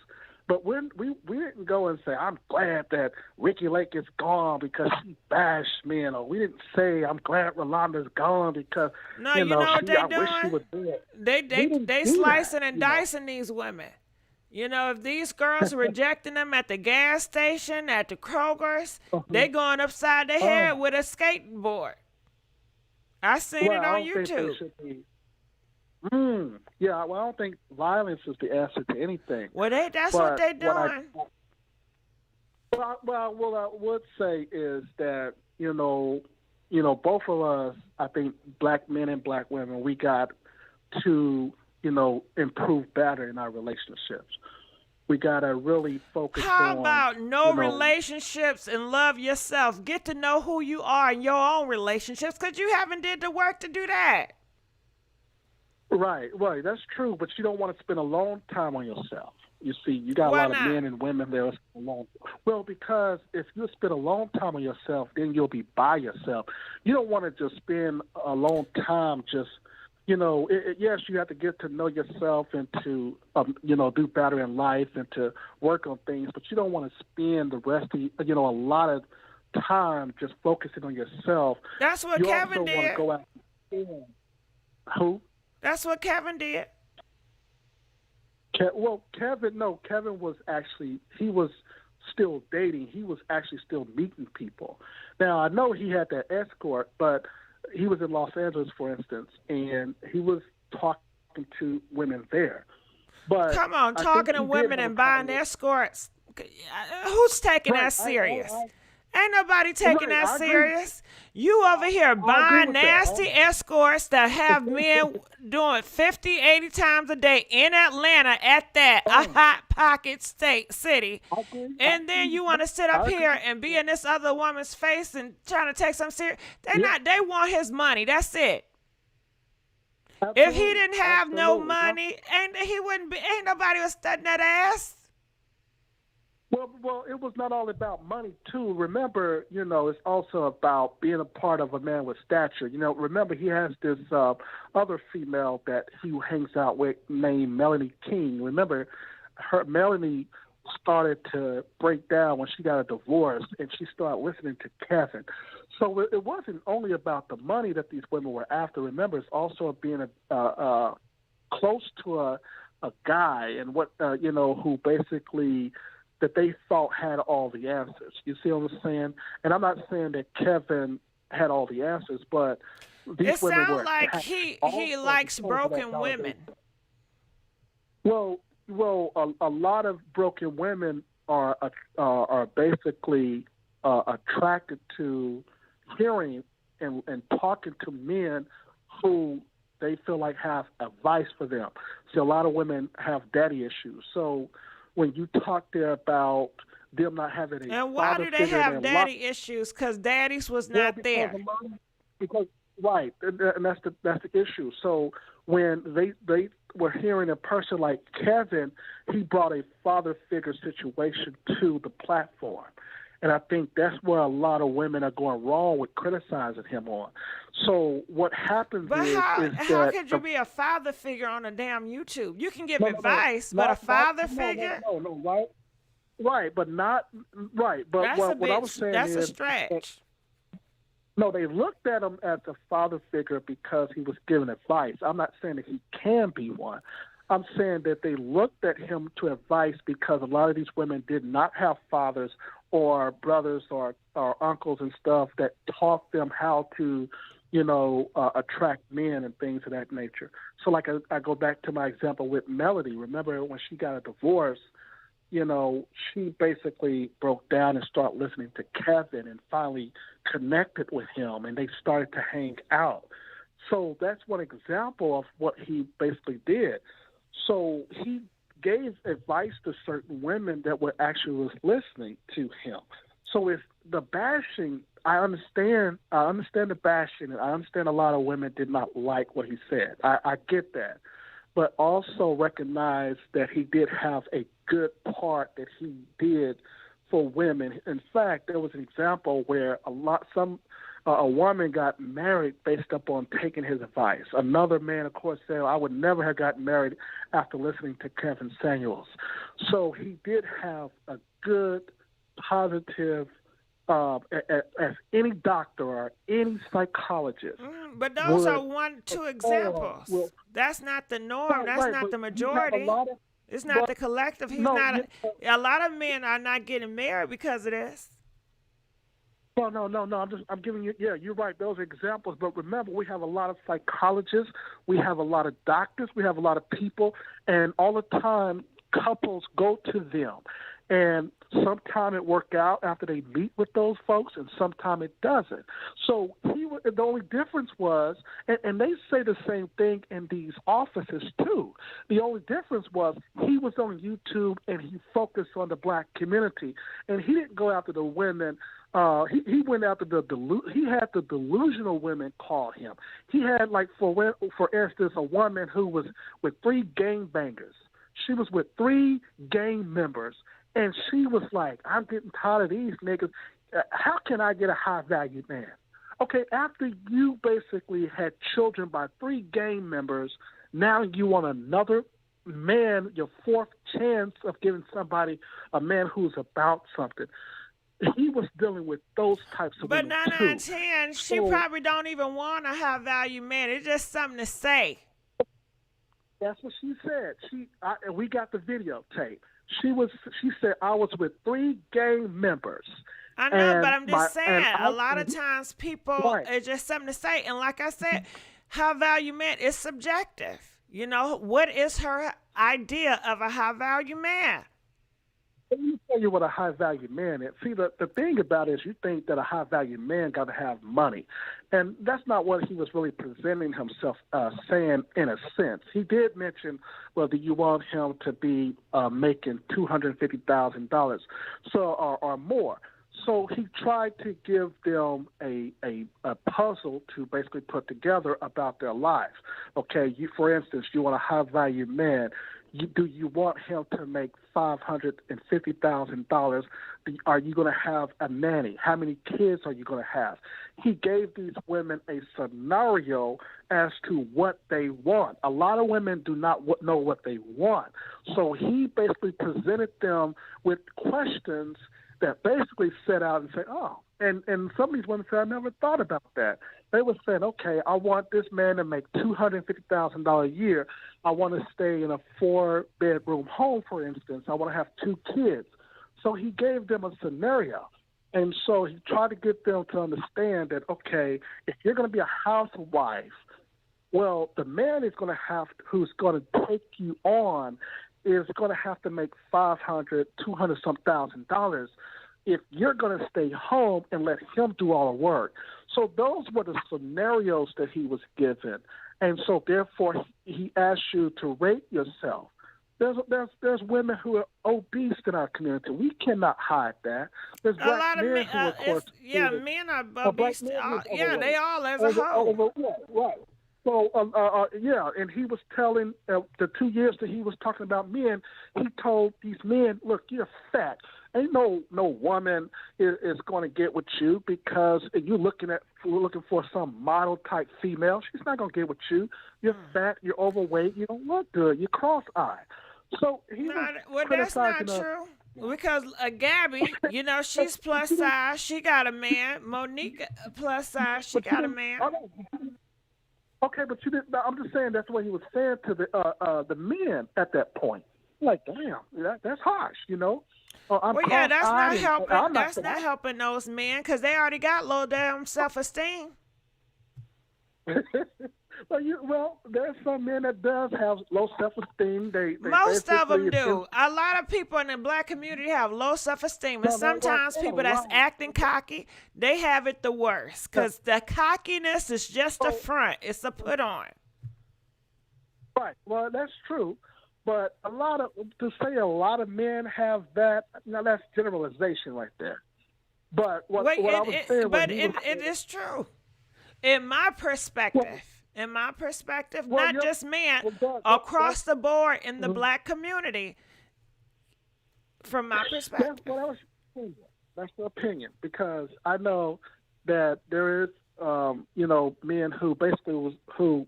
Speaker 13: But we didn't go and say, "I'm glad that Ricky Lake is gone because she bashed men," or we didn't say, "I'm glad Rolanda's gone because
Speaker 1: I
Speaker 13: wish she was dead."
Speaker 1: They slicing and dicing these women. If these girls rejecting them at the gas station, at the Kroger's, they going upside their head with a skateboard. I seen it on YouTube.
Speaker 13: Yeah, well, I don't think violence is the answer to anything.
Speaker 1: Well, that's what they're doing.
Speaker 13: What I would say is that, both of us, I think black men and black women, we got to improve better in our relationships. We got to really focus on...
Speaker 1: How about relationships and love yourself? Get to know who you are in your own relationships because you haven't did the work to do that.
Speaker 13: Right. That's true, but you don't want to spend a long time on yourself. You see, you got a lot of men and women there alone. Well, because if you spend a long time on yourself, then you'll be by yourself. You don't want to just spend a long time just... yes, you have to get to know yourself and to, do better in life and to work on things, but you don't want to spend the rest of, a lot of time just focusing on yourself.
Speaker 1: That's what Kevin did.
Speaker 13: You also want to go out. Who?
Speaker 1: That's what Kevin did.
Speaker 13: Kevin was actually, he was still dating. He was actually still meeting people. Now, I know he had that escort, but he was in Los Angeles, for instance, and he was talking to women there. But
Speaker 1: come on,
Speaker 13: I
Speaker 1: talking
Speaker 13: think
Speaker 1: to
Speaker 13: he did
Speaker 1: women
Speaker 13: have
Speaker 1: and
Speaker 13: a
Speaker 1: buying
Speaker 13: comment.
Speaker 1: escorts. Who's taking
Speaker 13: Right.
Speaker 1: that serious? Ain't nobody
Speaker 13: Right,
Speaker 1: taking that
Speaker 13: I agree.
Speaker 1: serious. You over here
Speaker 13: I agree
Speaker 1: buying
Speaker 13: with that.
Speaker 1: nasty escorts that have men doing 50, 80 times a day in Atlanta at that, a hot pocket state city.
Speaker 13: I agree.
Speaker 1: And then you want to sit up
Speaker 13: I agree.
Speaker 1: here and be in this other woman's face and trying to take some serious. They want his money. That's it. If he didn't have no money, ain't nobody was studying that ass.
Speaker 13: Well, it was not all about money too. Remember, it's also about being a part of a man with stature. Remember he has this other female that he hangs out with named Melanie King. Remember, Melanie started to break down when she got a divorce, and she started listening to Kevin. So it wasn't only about the money that these women were after. Remember, it's also being close to a guy and what who basically that they thought had all the answers. You see what I'm saying? And I'm not saying that Kevin had all the answers, but these women were.
Speaker 1: It sounds like he likes broken women.
Speaker 13: Well, a lot of broken women are basically attracted to hearing and talking to men who they feel like have advice for them. So a lot of women have daddy issues. So when you talk there about them not having a
Speaker 1: and why
Speaker 13: father
Speaker 1: do they
Speaker 13: figure in
Speaker 1: have
Speaker 13: their
Speaker 1: daddy issues? Because daddies was not there.
Speaker 13: Because right, and that's the issue. So when they were hearing a person like Kevin, he brought a father figure situation to the platform. And I think that's where a lot of women are going wrong with criticizing him on. So what happens is
Speaker 1: how could you be a father figure on a damn YouTube? You can give advice, but a father figure?
Speaker 13: No, right, but not right. But what I was saying
Speaker 1: that's
Speaker 13: is
Speaker 1: a stretch.
Speaker 13: No, they looked at him as a father figure because he was giving advice. I'm not saying that he can be one. I'm saying that they looked at him to advice because a lot of these women did not have fathers or brothers or uncles and stuff that taught them how to, attract men and things of that nature. So like I go back to my example with Melody. Remember when she got a divorce, she basically broke down and started listening to Kevin and finally connected with him, and they started to hang out. So that's one example of what he basically did. So he gave advice to certain women that were actually listening to him. So if the bashing, I understand the bashing, and I understand a lot of women did not like what he said. I get that. But also recognize that he did have a good part that he did for women. In fact, there was an example where a woman got married based upon taking his advice. Another man, of course, said, I would never have gotten married after listening to Kevin Samuels. So he did have a good, positive, as any doctor or any psychologist.
Speaker 1: But those are two examples. That's not the norm. That's not the majority. It's not the collective. A lot of men are not getting married because of this.
Speaker 13: No. I'm giving you. Yeah, you're right. Those are examples. But remember, we have a lot of psychologists. We have a lot of doctors. We have a lot of people, and all the time, couples go to them, and sometimes it works out after they meet with those folks, and sometimes it doesn't. So the only difference was, and they say the same thing in these offices too. The only difference was he was on YouTube and he focused on the black community, and he didn't go after the women. He went after he had the delusional women call him. He had, like, for instance, a woman who was with 3 gangbangers. She was with 3 gang members, and she was like, I'm getting tired of these niggas. How can I get a high-value man? Okay, after you basically had children by 3 gang members, now you want another man, your 4th chance of giving somebody a man who's about something. He was dealing with those types of women,
Speaker 1: But 9 out of 10, she probably don't even want a high-value man. It's just something to say.
Speaker 13: That's what she said. We got the videotape. She said, I was with 3 gang members,
Speaker 1: I know, but
Speaker 13: And
Speaker 1: I'm just saying, a lot of
Speaker 13: mhm,
Speaker 1: times people,
Speaker 13: right.
Speaker 1: it's just something to say. And like I said, high value man is subjective. You know, what is her idea of a high value man?
Speaker 13: Let me tell you what a high value man is. See, the thing about it is you think that a high value man got to have money. And that's not what he was really presenting himself saying in a sense. He did mention, well, do you want him to be making $250,000 or more? So he tried to give them a puzzle to basically put together about their lives. Okay, for instance, you want a high value man. Do you want him to make $550,000? Are you going to have a nanny? How many kids are you going to have? He gave these women a scenario as to what they want. A lot of women do not know what they want. So he basically presented them with questions that basically set out and say, oh, and some of these women said, I never thought about that. They were saying, okay, I want this man to make $250,000 a year. I want to stay in a 4-bedroom home, for instance. I want to have 2 kids. So he gave them a scenario. And so he tried to get them to understand that, okay, if you're going to be a housewife, well, the man is going to have, who's going to take you on, is going to have to make $500, $200 some thousand if you're going to stay home and let him do all the work. So those were the scenarios that he was given. And so therefore he asked you to rate yourself. There's women who are obese in our community. We cannot hide that. There's
Speaker 1: A lot
Speaker 13: black
Speaker 1: of
Speaker 13: men
Speaker 1: men,
Speaker 13: who, of course,
Speaker 1: men are
Speaker 13: black
Speaker 1: obese.
Speaker 13: men is
Speaker 1: Yeah, they
Speaker 13: overweight.
Speaker 1: all as a whole.
Speaker 13: Right. So, and he was telling the 2 years that he was talking about men, he told these men, look, you're fat. Ain't no woman is going to get with you because you're looking for some model type female. She's not going to get with you. You're fat. You're overweight. You don't look good. You're cross-eyed. So he was
Speaker 1: That's not
Speaker 13: criticizing us.
Speaker 1: true. Because Gabby, you know, she's plus size. She got a man. Monique plus size. She got a man.
Speaker 13: Okay, but you didn't. I'm just saying that's what he was saying to the men at that point. Like, damn, that's harsh, you know. I'm
Speaker 1: Well, yeah, that's not
Speaker 13: cross-eyed
Speaker 1: helping.
Speaker 13: and I'm
Speaker 1: That's not helping those men because they already got low damn self-esteem.
Speaker 13: Well, there's some men that does have low self-esteem.
Speaker 1: Most of them
Speaker 13: basically-
Speaker 1: do. A lot of people in the black community have low self-esteem, and sometimes people that's acting cocky, they have it the worst because the cockiness is just a front. It's a put on.
Speaker 13: Right. Well, that's true. But a lot of men have that. Now that's generalization right there. But what I was saying,
Speaker 1: it is true. In my perspective, not just men, across the board in the black community. From my perspective,
Speaker 13: that's what I was saying. That's the opinion because I know that there is, men who basically who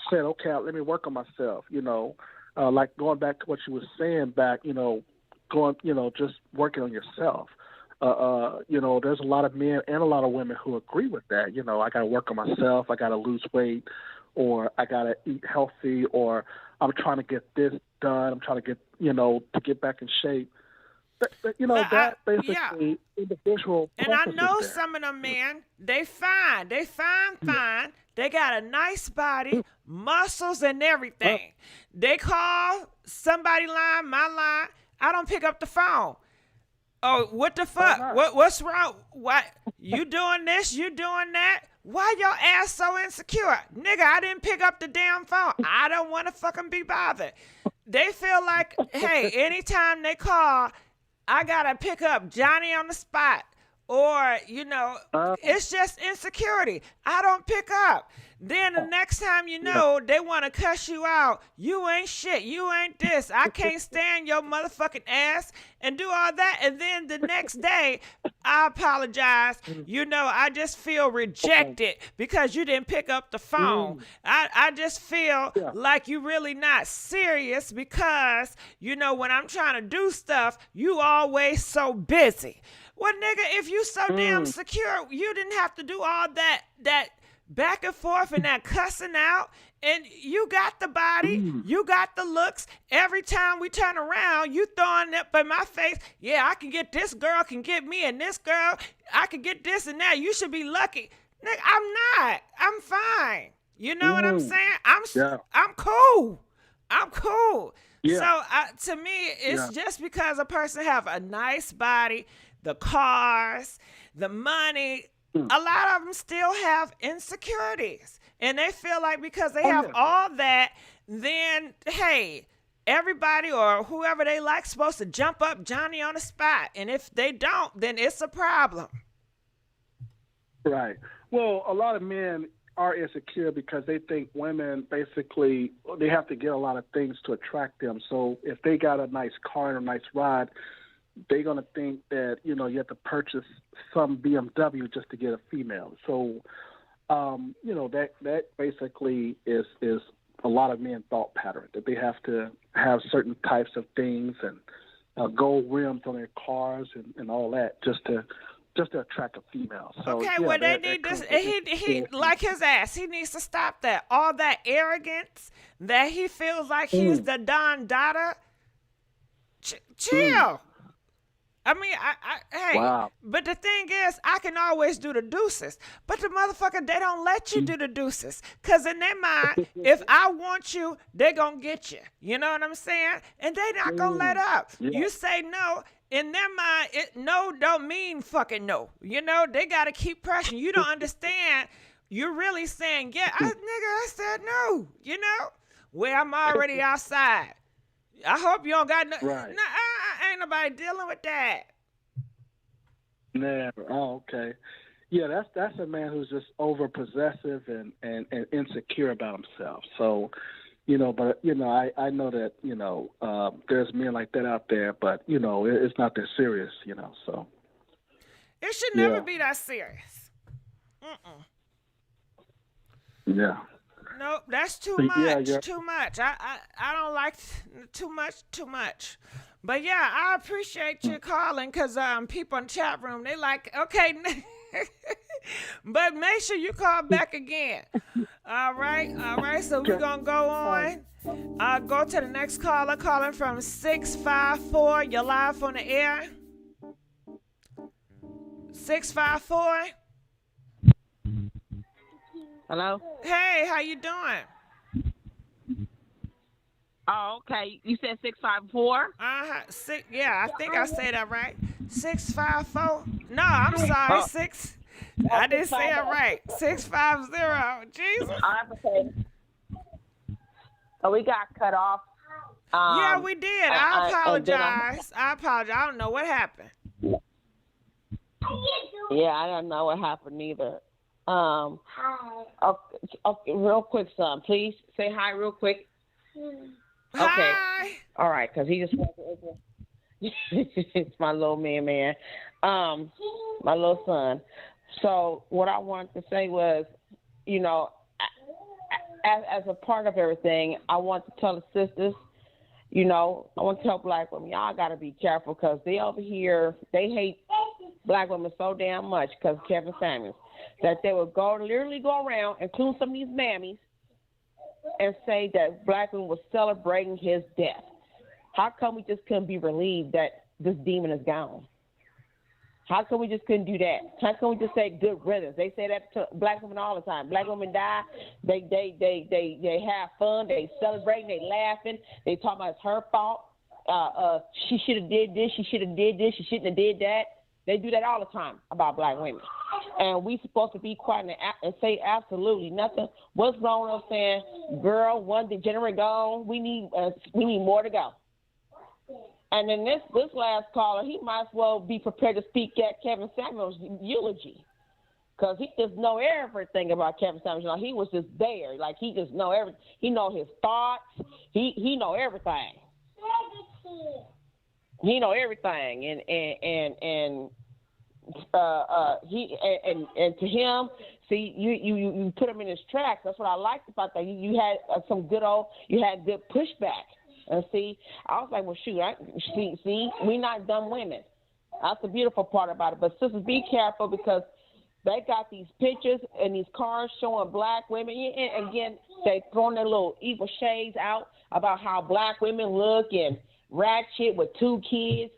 Speaker 13: said, okay, let me work on myself. Like going back to what you were saying back, just working on yourself. There's a lot of men and a lot of women who agree with that. I got to work on myself. I got to lose weight, or I got to eat healthy, or I'm trying to get this done. I'm trying to get, to get back in shape. That basically individual.
Speaker 1: And I know some of them men, they fine. They got a nice body, muscles and everything. They call somebody line, my line. I don't pick up the phone. Oh, what the fuck? What's wrong? What? You doing this? You doing that? Why your ass so insecure? Nigga, I didn't pick up the damn phone. I don't want to fucking be bothered. They feel like, hey, anytime they call, I got to pick up Johnny on the spot. Or, it's just insecurity. I don't pick up. Then the next time they want to cuss you out. You ain't shit. You ain't this. I can't stand your motherfucking ass and do all that. And then the next day, I apologize. I just feel rejected because you didn't pick up the phone. I just feel like you really not serious because, when I'm trying to do stuff, you always so busy. Well, nigga, if you so damn secure, you didn't have to do all that back and forth and that cussing out And you got the body, you got the looks. Every time we turn around, you throwing up in my face, yeah, I can get this girl, can get me, and this girl, I can get this and that. You should be lucky. Nigga, I'm not. I'm fine. You know what I'm saying? I'm cool. I'm cool.
Speaker 13: Yeah.
Speaker 1: So to me, it's just because a person have a nice body, the cars, the money, a lot of them still have insecurities. And they feel like because they have all that, then, hey, everybody or whoever they like supposed to jump up Johnny on the spot. And if they don't, then it's a problem.
Speaker 13: Right. Well, a lot of men are insecure because they think women basically, they have to get a lot of things to attract them. So if they got a nice car and a nice ride, they're going to think that, you know, you have to purchase some BMW just to get a female. So, you know, that basically is a lot of men thought pattern, that they have to have certain types of things and gold rims on their cars and all that just to attract a female. So,
Speaker 1: okay, well, they need this. He like his ass. He needs to stop that. All that arrogance that he feels like he's the Don Dada. Chill. I mean, hey, but the thing is, I can always do the deuces. But the motherfucker, they don't let you do the deuces. Because in their mind, if I want you, they going to get you. You know what I'm saying? And they not going to let up. Yeah. You say no. In their mind, no don't mean fucking no. You know, they got to keep pressing. You don't understand. You're really saying, yeah, nigga, I said no. You know, where I'm already outside. I hope you don't got no. Right. No, ain't nobody dealing with that.
Speaker 13: Never. Oh, okay. Yeah, that's a man who's just over possessive and insecure about himself. So, you know, but you know, I know that, you know, there's men like that out there, but you know, it's not that serious, you know. So
Speaker 1: it should never be that serious.
Speaker 13: Yeah.
Speaker 1: Nope, that's too much. Too much. I don't like too much. But yeah, I appreciate you calling because people in the chat room, they like, okay, but make sure you call back again. All right. So we're gonna go on. Go to the next caller, calling from 654. You're live on the air. 654.
Speaker 10: Hello?
Speaker 1: Hey, how you doing?
Speaker 10: Oh, okay. You said 654?
Speaker 1: Yeah, I think I said that right. 654? No, I'm sorry. I didn't say it right. 650. Jesus.
Speaker 10: Oh, we got cut off.
Speaker 1: Yeah, we did. I apologize. I don't know what happened.
Speaker 10: Yeah, I don't know what happened either. Okay, real quick, son. Please say hi real quick.
Speaker 1: Hi.
Speaker 10: Okay. All right, because he just it's my little man. My little son. So what I wanted to say was, you know, as a part of everything, I want to tell the sisters, you know, I want to tell black women, y'all got to be careful because they over here, they hate black women so damn much because of Kevin Samuels that they would literally go around, including some of these mammies, and say that black women were celebrating his death. How come we just couldn't be relieved that this demon is gone? How come we just couldn't do that? How come we just say good riddance? They say that to black women all the time. Black women die, they have fun, they celebrating, they laughing, they talking about it's her fault. She should have did this, she should have did this, she shouldn't have did that. They do that all the time about black women. And we supposed to be quiet and say absolutely nothing. What's wrong with us saying, girl, one degenerate gone, we need more to go. And then this last caller, he might as well be prepared to speak at Kevin Samuels' eulogy. Because he just know everything about Kevin Samuels. Like, he was just there. Like, he just know everything. He know his thoughts. He know everything. He know everything. And to him, see, you put him in his tracks. That's what I liked about that. You had you had good pushback. And see, I was like, well, shoot, see, we not dumb women. That's the beautiful part about it. But sisters, be careful because They got these pictures and these cars showing black women. And again, they throwing their little evil shades out about how black women look and ratchet with 2 kids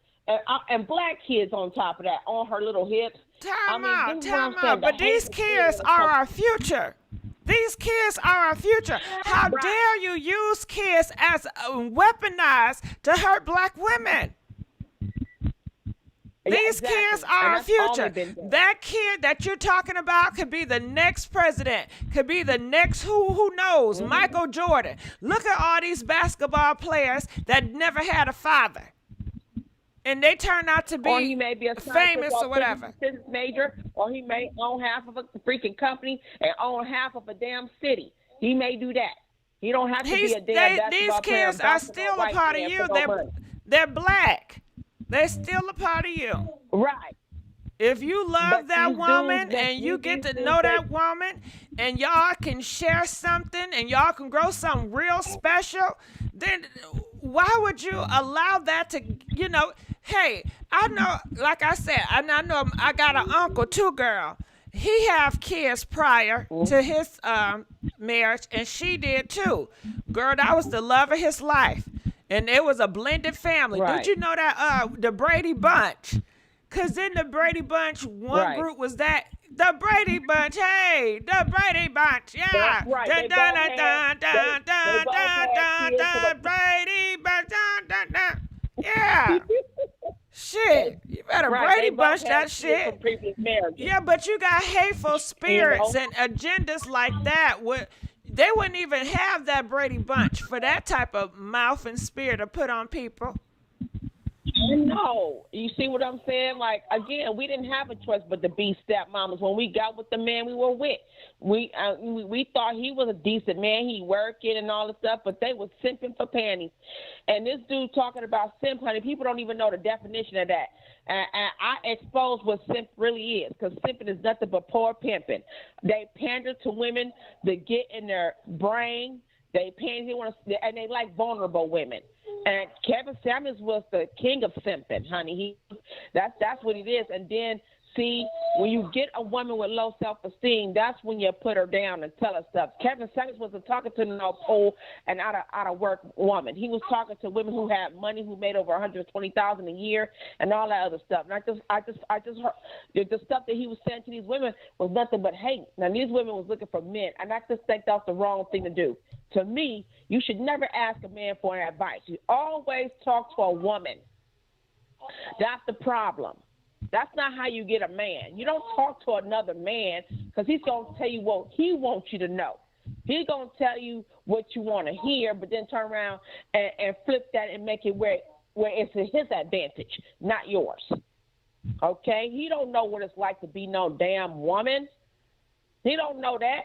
Speaker 10: and black kids on top of that on her little hips.
Speaker 1: Time out. But these kids are our future. These kids are our future. How dare you use kids as weaponized to hurt black women? These kids are our future. That kid that you're talking about could be the next president, could be the next who knows, Michael Jordan. Look at all these basketball players that never had a father. And they turn out to be
Speaker 10: or he may be a
Speaker 1: famous or whatever.
Speaker 10: Business major, or he may own half of a freaking company and own half of a damn city. He may do that. He don't have to be a damn basketball
Speaker 1: These
Speaker 10: player,
Speaker 1: kids are still a part of you. They're black. They're still a part of you.
Speaker 10: Right.
Speaker 1: If you love that woman and you get to know that woman and y'all can share something and y'all can grow something real special, then why would you allow that to, hey, I know, like I said, I know I got an uncle too, girl. He have kids prior to his marriage, and she did too. Girl, that was the love of his life. And it was a blended family.
Speaker 10: Right.
Speaker 1: Did you know that the Brady Bunch? Because in the Brady Bunch, one group was that. The Brady Bunch, hey, the Brady Bunch, yeah.
Speaker 10: Right.
Speaker 1: Brady Bunch, yeah. Shit, you better Brady Bunch that shit. Yeah, but you got hateful spirits and agendas like that. They wouldn't even have that Brady Bunch for that type of mouth and spirit to put on people.
Speaker 10: No, you see what I'm saying? Like, again, we didn't have a choice but to be stepmamas when we got with the man we were with. We thought he was a decent man. He working and all this stuff, but they was simping for panties. And this dude talking about simp, honey, people don't even know the definition of that. And I expose what simp really is, because simping is nothing but poor pimping. They pander to women to get in their brain. They and they like vulnerable women. And Kevin Samuels was the king of simping, honey. That's what it is. And then, see, when you get a woman with low self-esteem, that's when you put her down and tell her stuff. Kevin Samuels wasn't talking to no poor and out of work woman. He was talking to women who had money, who made over $120,000 a year, and all that other stuff. And I just heard the stuff that he was saying to these women was nothing but hate. Now, these women was looking for men, and I just think that's the wrong thing to do. To me, you should never ask a man for an advice. You always talk to a woman. That's the problem. That's not how you get a man. You don't talk to another man because he's going to tell you what he wants you to know. He's going to tell you what you want to hear, but then turn around and flip that and make it where it's to his advantage, not yours. Okay? He don't know what it's like to be no damn woman. He don't know that.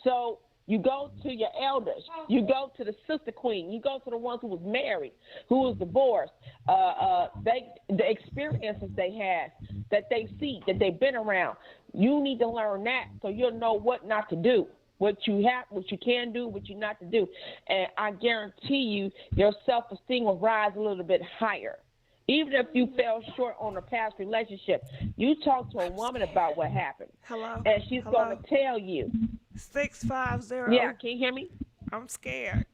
Speaker 10: So you go to your elders. You go to the sister queen. You go to the ones who was married, who was divorced. The experiences they had, that they see, that they've been around. You need to learn that so you'll know what not to do, what you can do, what you not to do. And I guarantee you, your self-esteem will rise a little bit higher. Even if you fell short on a past relationship, you talk to a woman about what happened.
Speaker 1: Hello?
Speaker 10: And she's going to tell you.
Speaker 1: 650.
Speaker 10: Yeah, can you hear me?
Speaker 1: I'm scared.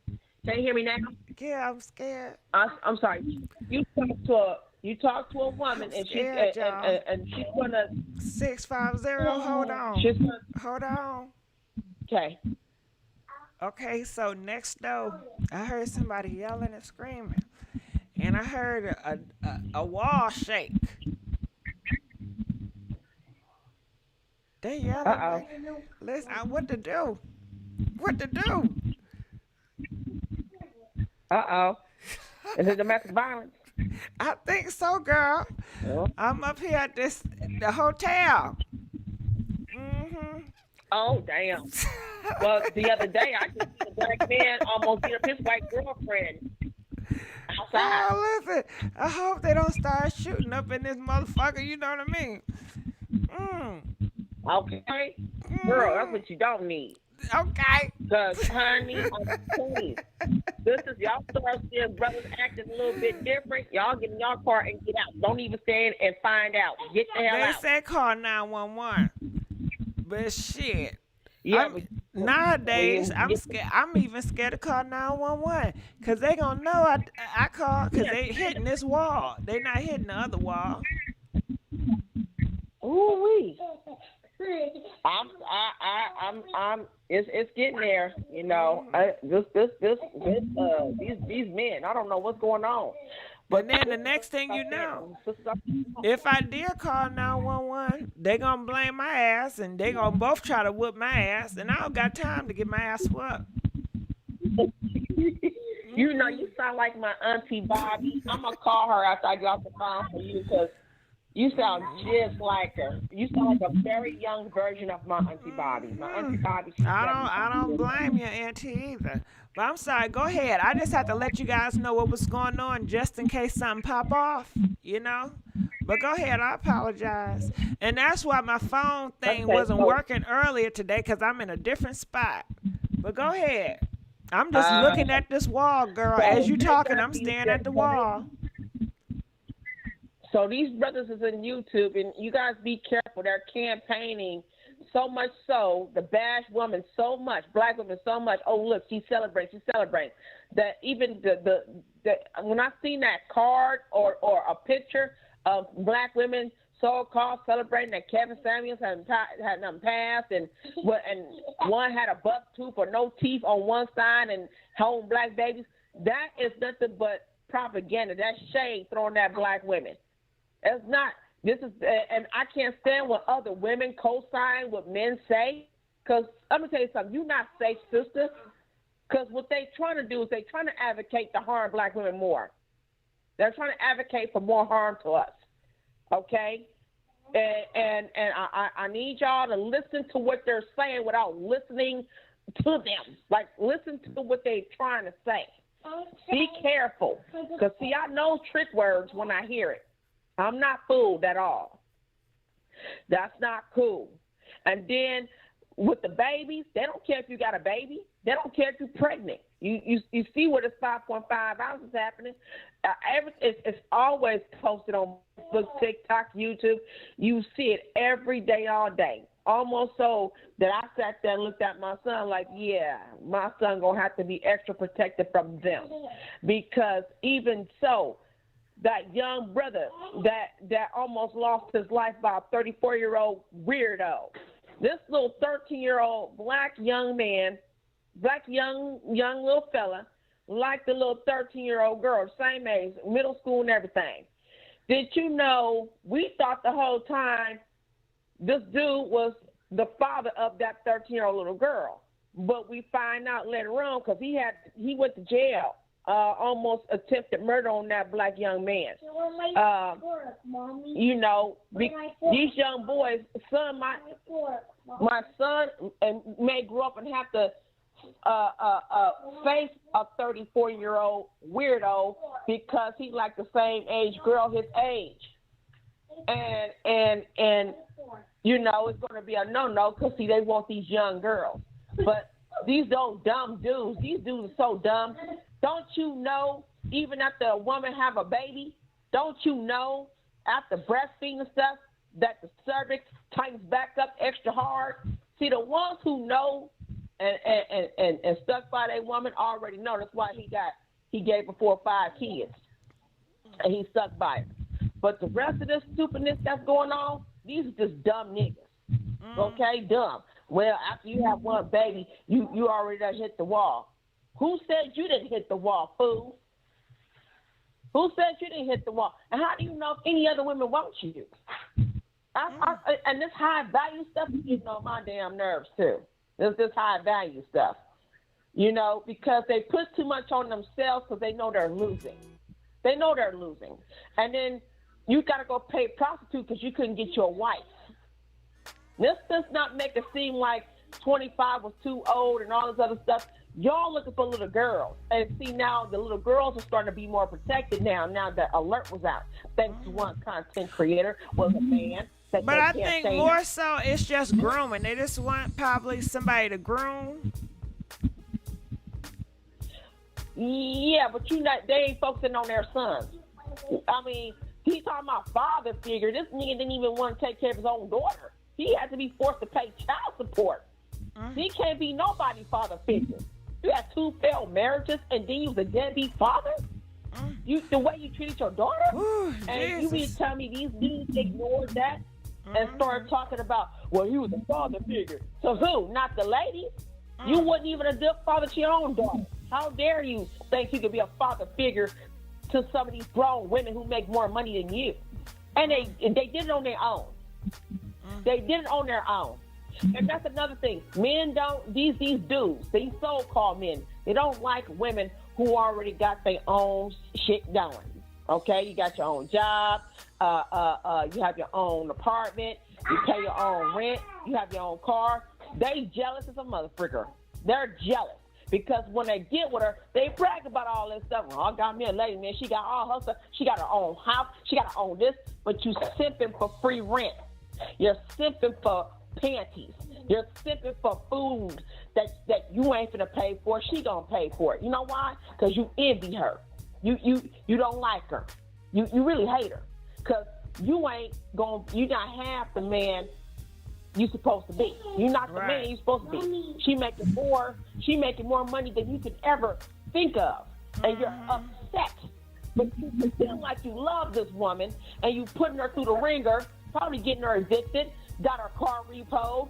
Speaker 10: Can you hear me now?
Speaker 1: Yeah, I'm scared.
Speaker 10: I'm sorry. You talk to a woman, and she's gonna
Speaker 1: 650. Hold on. Hold on.
Speaker 10: Okay.
Speaker 1: Okay. So next door, I heard somebody yelling and screaming, and I heard a wall shake. They yelling.
Speaker 10: Uh-oh.
Speaker 1: Listen, what to do? What to do?
Speaker 10: Uh-oh. Is it domestic violence?
Speaker 1: I think so, girl.
Speaker 10: Yeah.
Speaker 1: I'm up here at the hotel. Mm-hmm.
Speaker 10: Oh, damn. Well, the other day, I just seen a black man almost beat up his white girlfriend outside.
Speaker 1: Oh, listen. I hope they don't start shooting up in this motherfucker. You know what I mean?
Speaker 10: Okay. Girl, that's what you don't need.
Speaker 1: Okay.
Speaker 10: Because, honey, I'm telling you, y'all start seeing brothers acting a little bit different. Y'all get in your car and get out. Don't even stand and find out. Get the hell out.
Speaker 1: They said call 911. But shit.
Speaker 10: Yeah,
Speaker 1: Nowadays, I'm scared. I'm even scared to call 911 because they gonna know I called because they hitting this wall. They not hitting the other wall.
Speaker 10: Ooh wee. It's getting there. You know, these men. I don't know what's going on.
Speaker 1: But then the next thing you know, if I did call 911, they gonna blame my ass, and they gonna both try to whoop my ass, and I don't got time to get my ass whooped.
Speaker 10: You know, you sound like my auntie Bobby. I'm gonna call her after I get off the phone for you because you sound just like her. You sound like a very young version of my auntie Bobby. My auntie Bobby.
Speaker 1: I don't blame you, auntie, either. But I'm sorry. Go ahead. I just have to let you guys know what was going on just in case something pop off, you know. But go ahead. I apologize. And that's why my phone thing wasn't working earlier today because I'm in a different spot. But go ahead. I'm just looking at this wall, girl. As you talking, I'm staring at the wall.
Speaker 10: So these brothers is in YouTube, and you guys be careful. They're campaigning so much so, the bash woman so much, black women so much. Oh, look, she's celebrating. That even the when I seen that card or a picture of black women so-called celebrating that Kevin Samuels had them passed, and one had a buck tooth or no teeth on one side and home black babies, that is nothing but propaganda. That's shade thrown at black women. It's not. This is, and I can't stand when other women co-sign what men say. Because I'm gonna tell you something. You're not safe, sister. Because what they trying to do is they trying to advocate to harm black women more. They're trying to advocate for more harm to us. Okay. And I need y'all to listen to what they're saying without listening to them. Like, listen to what they're trying to say. Be careful. Because, see, I know trick words when I hear it. I'm not fooled at all. That's not cool. And then with the babies, they don't care if you got a baby. They don't care if you're pregnant. You see what this 5.5 hours is happening. It's always posted on Facebook, TikTok, YouTube. You see it every day, all day. Almost so that I sat there and looked at my son like, yeah, my son going to have to be extra protected from them. Because even so, that young brother that almost lost his life by a 34-year-old weirdo. This little 13-year-old black young man, black young little fella, like the little 13-year-old girl, same age, middle school and everything. Did you know we thought the whole time this dude was the father of that 13-year-old little girl, but we find out later on because he went to jail. Almost attempted murder on that black young man. You know, these young boys, my son may grow up and have to face a 34-year-old weirdo because he like the same age girl his age. And you know, it's going to be a no-no because, see, they want these young girls. But these old dumb dudes, these dudes are so dumb. Don't you know, even after a woman have a baby, don't you know, after breastfeeding and stuff, that the cervix tightens back up extra hard? See, the ones who know and stuck by their woman already know. That's why he gave her 4 or 5 kids, and he stuck by her. But the rest of this stupidness that's going on, these are just dumb niggas. Okay, dumb. Well, after you have one baby, you already done hit the wall. Who said you didn't hit the wall, fool? Who said you didn't hit the wall? And how do you know if any other women want you? And this high value stuff is getting on my damn nerves too. This high value stuff, you know, because they put too much on themselves because they know they're losing. They know they're losing, and then you got to go pay a prostitute because you couldn't get you a wife. This does not make it seem like 25 was too old and all this other stuff. Y'all looking for little girls. And see, now the little girls are starting to be more protected now that alert was out. Thanks to one content creator was a man.
Speaker 1: But I think more so it's just grooming. They just want probably somebody to groom.
Speaker 10: Yeah, but they ain't focusing on their sons. I mean, he's talking about father figure. This nigga didn't even want to take care of his own daughter. He had to be forced to pay child support. He can't be nobody's father figure. You had 2 failed marriages, and then you was a deadbeat father. The way you treated your daughter, and you mean to tell me these dudes ignored that and started talking about, well, he was a father figure. So who? Not the lady? You wasn't even a good father to your own daughter. How dare you think you could be a father figure to some of these grown women who make more money than you? And they did it on their own. They did it on their own. And that's another thing. Men don't, these dudes, these so-called men, they don't like women who already got their own shit going. Okay? You got your own job. You have your own apartment. You pay your own rent. You have your own car. They jealous as a motherfucker. They're jealous. Because when they get with her, they brag about all this stuff. Oh, I got me a lady, man. She got all her stuff. She got her own house. She got her own this. But you simping for free rent. You're simping for panties. You're simping for food that you ain't finna pay for. She gonna pay for it. You know why? Because you envy her. You don't like her. You really hate her. Because you're not half the man you supposed to be. You're not the man you supposed to be. She making more money than you could ever think of. And you're upset. But you pretend like you love this woman and you putting her through the ringer, probably getting her evicted, got her car repoed,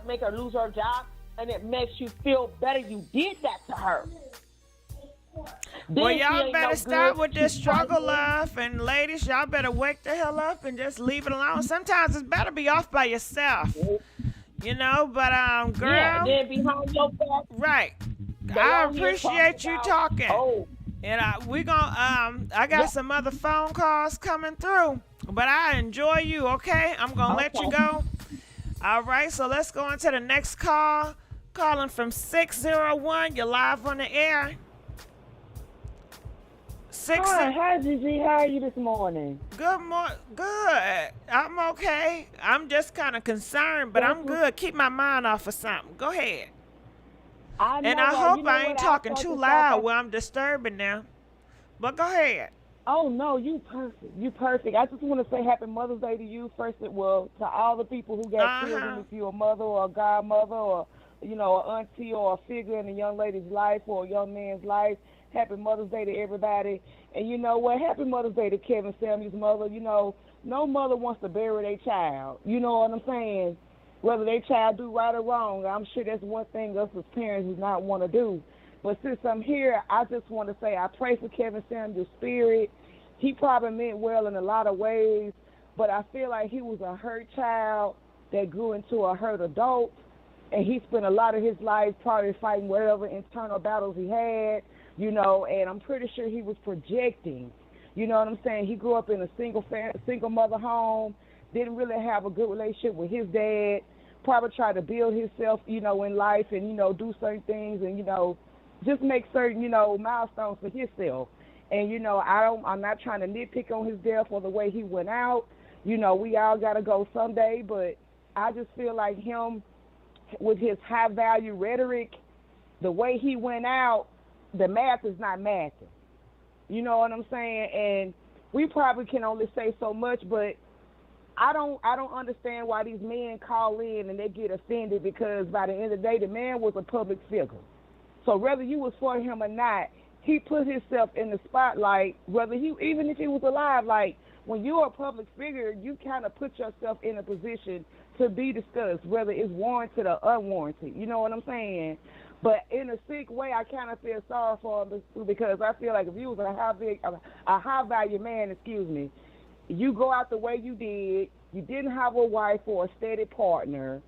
Speaker 10: make her lose her job, and it makes you feel better you did that to her.
Speaker 1: Well, y'all better stop with this struggle, love. And ladies, y'all better wake the hell up and just leave it alone. Sometimes it's better be off by yourself. You know, but girl.
Speaker 10: Yeah, then behind your back.
Speaker 1: Right. I appreciate you talking. And I got some other phone calls coming through. But I enjoy you, okay? I'm gonna let you go. All right, so let's go on to the next call. Calling from 601. You're live on the air.
Speaker 17: Hi, Gigi. How are you this morning?
Speaker 1: Good morning. Good. I'm okay. I'm just kind of concerned, but I'm good. Keep my mind off of something. Go ahead. I hope I ain't talking too loud where I'm disturbing them. But go ahead.
Speaker 17: Oh, no, you perfect. You perfect. I just want to say happy Mother's Day to you first. Well, to all the people who got children, if you're a mother or a godmother or, you know, an auntie or a figure in a young lady's life or a young man's life. Happy Mother's Day to everybody. And you know what? Happy Mother's Day to Kevin Samuel's mother. You know, no mother wants to bury their child. You know what I'm saying? Whether their child do right or wrong, I'm sure that's one thing us as parents do not want to do. But since I'm here, I just want to say I pray for Kevin Samuel's spirit. He probably meant well in a lot of ways, but I feel like he was a hurt child that grew into a hurt adult, and he spent a lot of his life probably fighting whatever internal battles he had, you know, and I'm pretty sure he was projecting. You know what I'm saying? He grew up in a single mother home, didn't really have a good relationship with his dad, probably tried to build himself, you know, in life and, you know, do certain things and, you know, just make certain, you know, milestones for himself. And, you know, I'm not trying to nitpick on his death or the way he went out. You know, we all got to go someday, but I just feel like him with his high-value rhetoric, the way he went out, the math is not mathing. You know what I'm saying? And we probably can only say so much, but I don't understand why these men call in and they get offended because by the end of the day, the man was a public figure. So whether you was for him or not, he put himself in the spotlight, even if he was alive. Like, when you're a public figure, you kind of put yourself in a position to be discussed, whether it's warranted or unwarranted. You know what I'm saying? But in a sick way, I kind of feel sorry for him because I feel like if you was a high-value man, you go out the way you did, you didn't have a wife or a steady partner,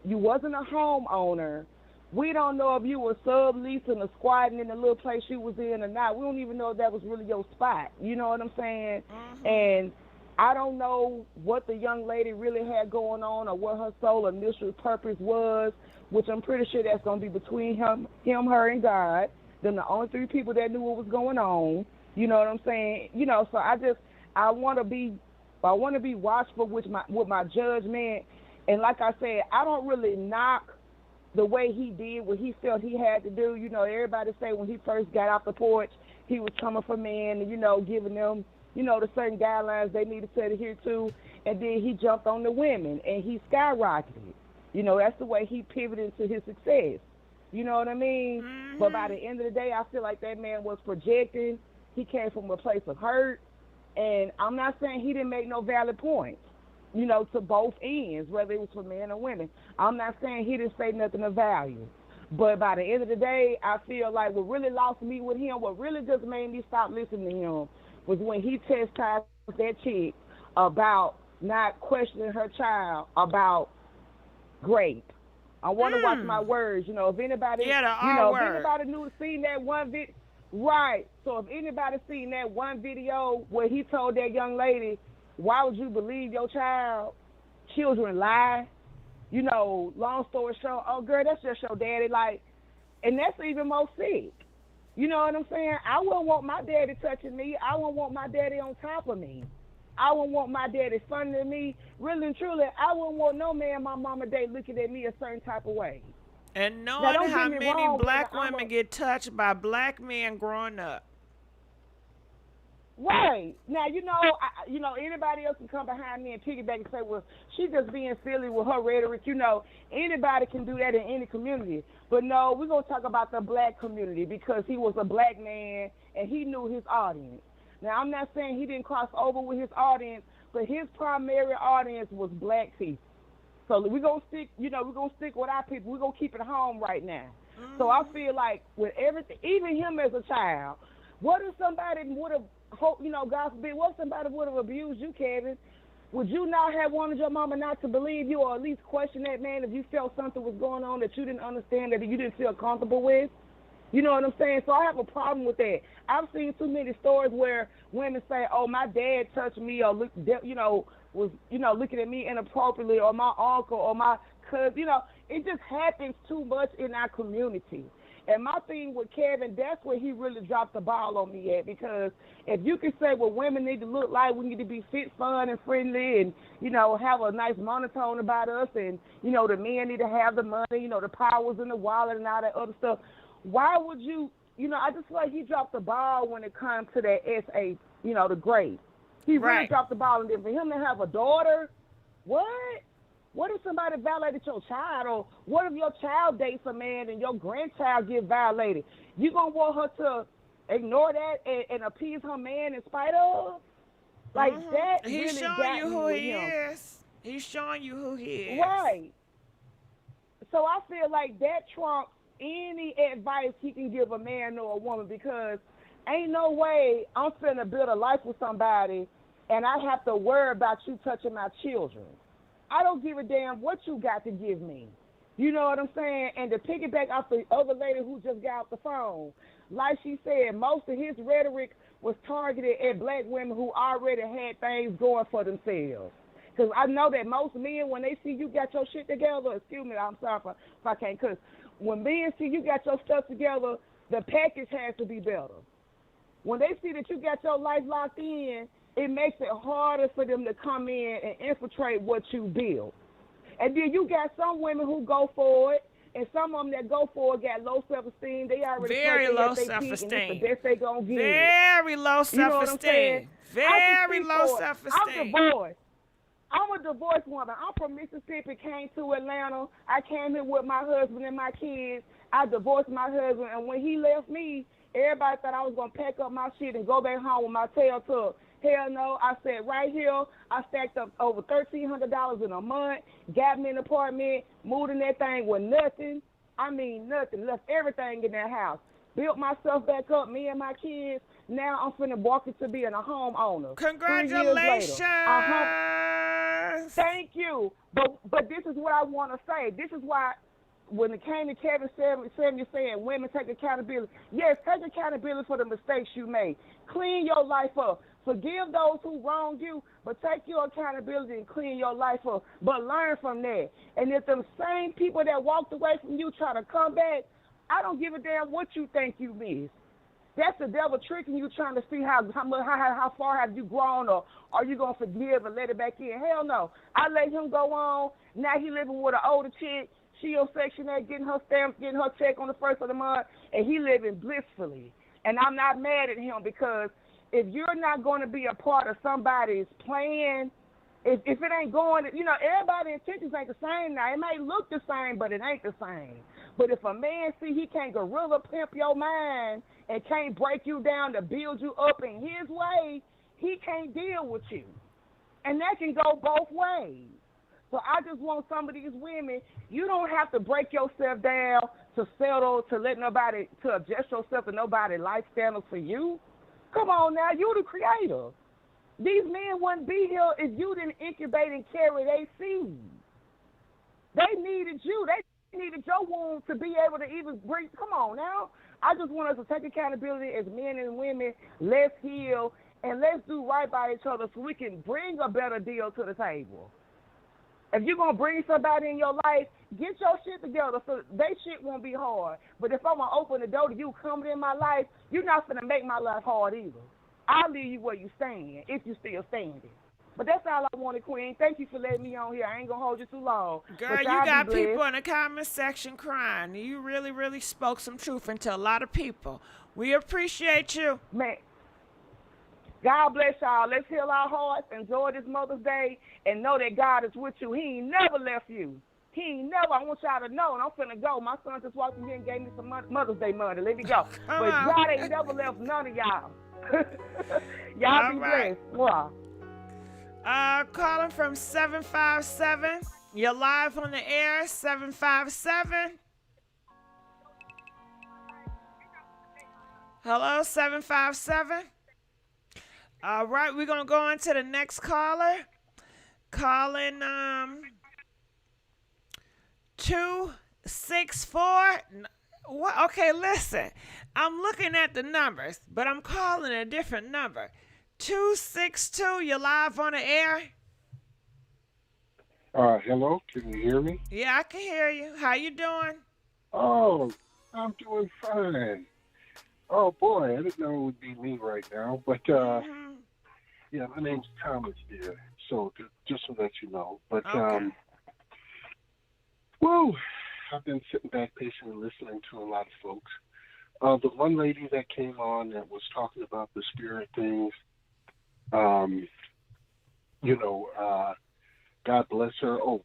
Speaker 17: you wasn't a homeowner, we don't know if you were subleasing or squatting in the little place you was in or not. We don't even know if that was really your spot. You know what I'm saying? Mm-hmm. And I don't know what the young lady really had going on or what her sole initial purpose was, which I'm pretty sure that's going to be between him, her, and God. Then the only three people that knew what was going on. You know what I'm saying? You know, so I want to be watchful with my judgment. And like I said, I don't really knock the way he did what he felt he had to do. You know, everybody say when he first got off the porch, he was coming for men and, you know, giving them, you know, the certain guidelines they needed to adhere to. And then he jumped on the women and he skyrocketed. You know, that's the way he pivoted to his success. You know what I mean? But by the end of the day, I feel like that man was projecting. He came from a place of hurt. And I'm not saying he didn't make no valid points, you know, to both ends, whether it was for men or women. I'm not saying he didn't say nothing of value. But by the end of the day, I feel like what really lost me with him, what really just made me stop listening to him, was when he chastised that chick about not questioning her child about grape. I want to watch my words. You know, if anybody, if anybody seen that one video, right? So if anybody seen that one video where he told that young lady, "Why would you believe your child? Children lie." You know, long story short, oh girl, that's just your daddy. Like, and that's even more sick. You know what I'm saying? I wouldn't want my daddy touching me. I wouldn't want my daddy on top of me. I wouldn't want my daddy funding me. Really and truly, I wouldn't want no man my mama date looking at me a certain type of way.
Speaker 1: And knowing how many black women get touched by black men growing up.
Speaker 17: Right. Now, you know, anybody else can come behind me and piggyback and say, well, she just being silly with her rhetoric. You know, anybody can do that in any community. But no, we're going to talk about the black community because he was a black man and he knew his audience. Now, I'm not saying he didn't cross over with his audience, but his primary audience was black people. So we're going to stick, you know, we're going to stick with our people. We're going to keep it home right now. So I feel like with everything, even him as a child, what if somebody would have, you know, God forbid, what if somebody would have abused you, Kevin? Would you not have wanted your mama not to believe you or at least question that man if you felt something was going on that you didn't understand, that you didn't feel comfortable with? You know what I'm saying? So I have a problem with that. I've seen too many stories where women say, oh, my dad touched me or, you know, was, you know, looking at me inappropriately, or my uncle or my cousin. You know, it just happens too much in our community. And my thing with Kevin, that's where he really dropped the ball on me at, because if you can say what women need to look like, we need to be fit, fun, and friendly, and, you know, have a nice monotone about us, and, you know, the men need to have the money, you know, the powers in the wallet and all that other stuff. Why would you, you know, I just feel like he dropped the ball when it comes to that SA, you know, the grade. He really dropped the ball, and then for him to have a daughter, what? What if somebody violated your child, or what if your child dates a man and your grandchild get violated? You gonna want her to ignore that and appease her man in spite of? Like that
Speaker 1: He's
Speaker 17: really
Speaker 1: showing
Speaker 17: got
Speaker 1: you
Speaker 17: me
Speaker 1: who
Speaker 17: with
Speaker 1: he
Speaker 17: him.
Speaker 1: is. He's showing you who he is.
Speaker 17: Right. So I feel like that trumps any advice he can give a man or a woman, because ain't no way I'm finna build a life with somebody and I have to worry about you touching my children. I don't give a damn what you got to give me. You know what I'm saying? And to piggyback off the other lady who just got off the phone, like she said, most of his rhetoric was targeted at black women who already had things going for themselves. Because I know that most men, when they see you got your shit together, excuse me, I'm sorry if I can't cuss. When men see you got your stuff together, the package has to be better. When they see that you got your life locked in, it makes it harder for them to come in and infiltrate what you build. And then you got some women who go for it, and some of them that go for it got low self-esteem. They already
Speaker 1: very low self-esteem.
Speaker 17: And it's the best they gonna get.
Speaker 1: Very low self-esteem.
Speaker 17: You know what I'm saying?
Speaker 1: Very low self-esteem.
Speaker 17: I'm divorced. I'm a divorced woman. I'm from Mississippi, came to Atlanta. I came here with my husband and my kids. I divorced my husband, and when he left me, everybody thought I was going to pack up my shit and go back home with my tail tucked. Hell no. I said right here, I stacked up over $1,300 in a month, got me an apartment, moved in that thing with nothing. I mean nothing. Left everything in that house. Built myself back up, me and my kids. Now I'm finna walk into being a homeowner.
Speaker 1: Congratulations.
Speaker 17: 3 years later. Thank you. But this is what I want to say. This is why when it came to Kevin Samuel saying women take accountability, yes, take accountability for the mistakes you made. Clean your life up. Forgive those who wronged you, but take your accountability and clean your life up. But learn from that. And if them same people that walked away from you try to come back, I don't give a damn what you think you missed. That's the devil tricking you, trying to see how far have you grown, or are you going to forgive and let it back in? Hell no. I let him go on. Now he living with an older chick. She on Section 8, getting her stamp, getting her check on the first of the month, and he living blissfully. And I'm not mad at him, because if you're not going to be a part of somebody's plan If it ain't going, everybody's intentions ain't the same now. It may look the same, but it ain't the same. But if a man see he can't gorilla pimp your mind and can't break you down to build you up in his way, he can't deal with you. And that can go both ways. So I just want some of these women, you don't have to break yourself down to settle, to adjust yourself to nobody's life standards for you. Come on now, you the creator. These men wouldn't be here if you didn't incubate and carry their seed. They needed you. They needed your womb to be able to even breathe. Come on now. I just want us to take accountability as men and women. Let's heal and let's do right by each other so we can bring a better deal to the table. If you're going to bring somebody in your life, get your shit together so they shit won't be hard. But if I'm going to open the door to you coming in my life, you're not going to make my life hard either. I'll leave you where you stand, if you still standing. But that's all I wanted, Queen. Thank you for letting me on here. I ain't going to hold you too long.
Speaker 1: Girl, you got people in the comment section crying. You really, really spoke some truth into a lot of people. We appreciate you.
Speaker 17: Man, God bless y'all. Let's heal our hearts, enjoy this Mother's Day, and know that God is with you. He ain't never left you. He ain't never. I want y'all to know, and I'm finna go. My son just walked in here and gave me some Mother's Day money. Let me go. But God ain't never left none of y'all. Y'all all be blessed. Wow.
Speaker 1: Calling from 757. You're live on the air, 757. Hello, 757. All right, we're going to go on to the next caller. Calling 264. What? Okay, listen. I'm looking at the numbers, but I'm calling a different number. 262, you're live on the air.
Speaker 18: Hello, can you hear me?
Speaker 1: Yeah, I can hear you. How you doing?
Speaker 18: Oh, I'm doing fine. Oh, boy, I didn't know it would be me right now. But, yeah, my name's Thomas here, so just to let you know. But, well, I've been sitting back patiently listening to a lot of folks. The one lady that came on that was talking about the spirit things, God bless her. Oh,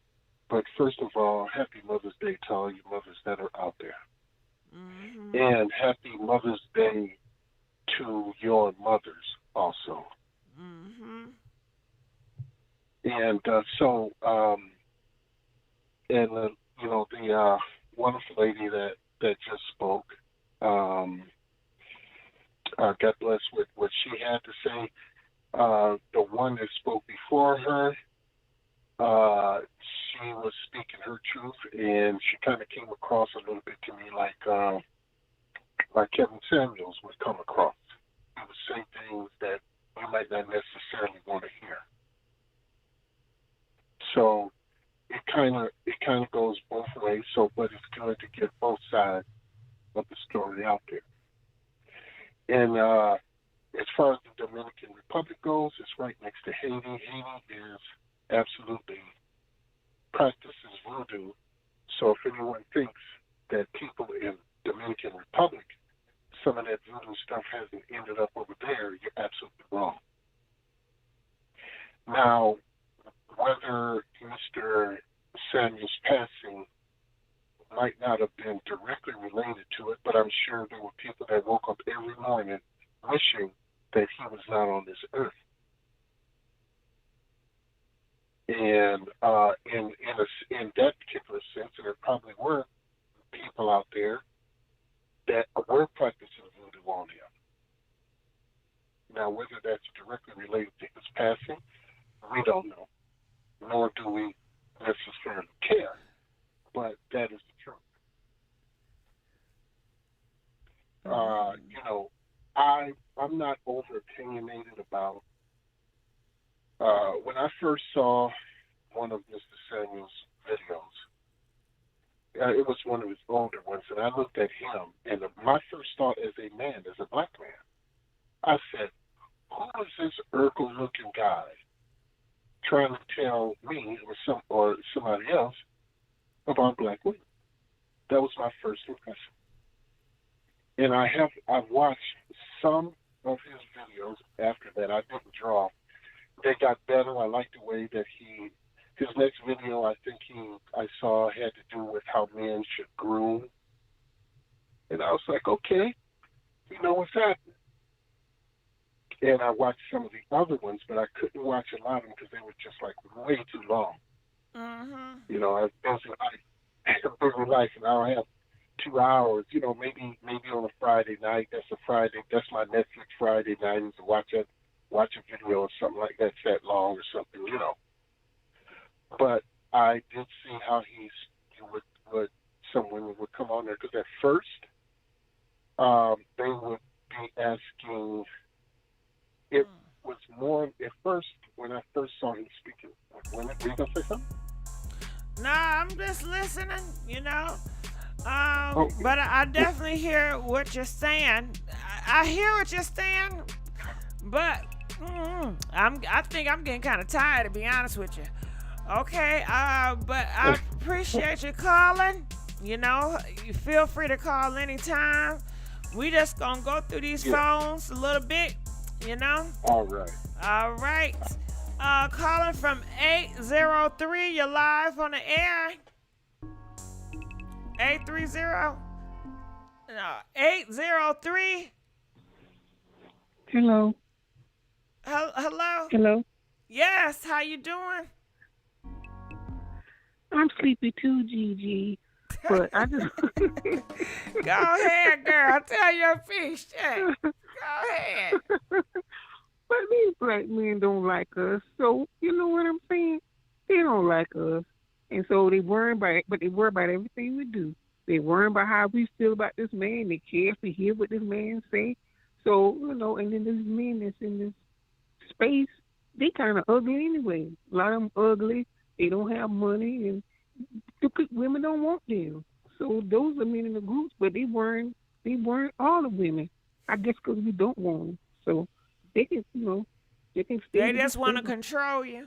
Speaker 18: but first of all, happy Mother's Day to all you mothers that are out there. Mm-hmm. And happy Mother's Day to your mothers also. Mm-hmm. And the wonderful lady that just spoke, God bless what she had to say. The one that spoke before her, she was speaking her truth, and she kind of came across a little bit to me like Kevin Samuels would come across. He would say things that you might not necessarily want to hear. So it kind of goes both ways. So, but it's good to get both sides of the story out there. And as far as the Dominican Republic goes, it's right next to Haiti. Haiti is absolutely practices voodoo. So if anyone thinks that people in Dominican Republic, some of that voodoo stuff hasn't ended up over there, you're absolutely wrong. Now, whether Mr. Samuel's passing might not have been directly related to it, but I'm sure there were people that woke up every morning wishing that he was not on this earth. And in that particular sense, there probably were people out there that were practicing voodoo on him. Now, whether that's directly related to his passing, we don't know, nor do we necessarily care. But that is the truth. I'm not over opinionated about. When I first saw one of Mr. Samuel's videos, it was one of his older ones, and I looked at him, and my first thought as a man, as a black man, I said, who is this Urkel-looking guy trying to tell me or somebody else about black women? That was my first impression. And I've watched some of his videos after that. I didn't draw they got better. I like the way that his next video, I saw had to do with how men should groom. And I was like, okay, you know what's happening. And I watched some of the other ones, but I couldn't watch a lot of them because they were just like way too long.
Speaker 1: Mm-hmm.
Speaker 18: You know, I was busy life, and I don't have 2 hours. You know, maybe on a Friday night. That's my Netflix Friday night, is to watch a video or something like that long or something. You know. But I did see how he would some women would come on there, because at first they would be asking. It was more at first when I first saw him speaking with women. Were you gonna say something?
Speaker 1: Nah, I'm just listening, you know.
Speaker 18: Okay.
Speaker 1: But I definitely hear what you're saying. I hear what you're saying, but I think I'm getting kind of tired, to be honest with you. Okay, but I appreciate you calling. You know, you feel free to call anytime. We just gonna go through these phones a little bit, you know.
Speaker 18: All right.
Speaker 1: All right. Calling from 803. You're live on the air. 830. No, 803.
Speaker 16: Hello.
Speaker 1: Hello.
Speaker 16: Hello.
Speaker 1: Yes. How you doing?
Speaker 16: I'm sleepy too, Gigi. But I just
Speaker 1: Go ahead, girl. Tell your piece. Shit. Go ahead.
Speaker 16: But these black men don't like us. So, you know what I'm saying? They don't like us. And so they worry about it, but they worry about everything we do. They worry about how we feel about this man. They care if we hear what this man say. So, you know, and then this men that's in this space, they kind of ugly anyway. A lot of them ugly. They don't have money, and women don't want them. So those are men in the groups, but they weren't all the women. I guess because we don't want them. So they can, you know, they can stay.
Speaker 1: They just want to control you.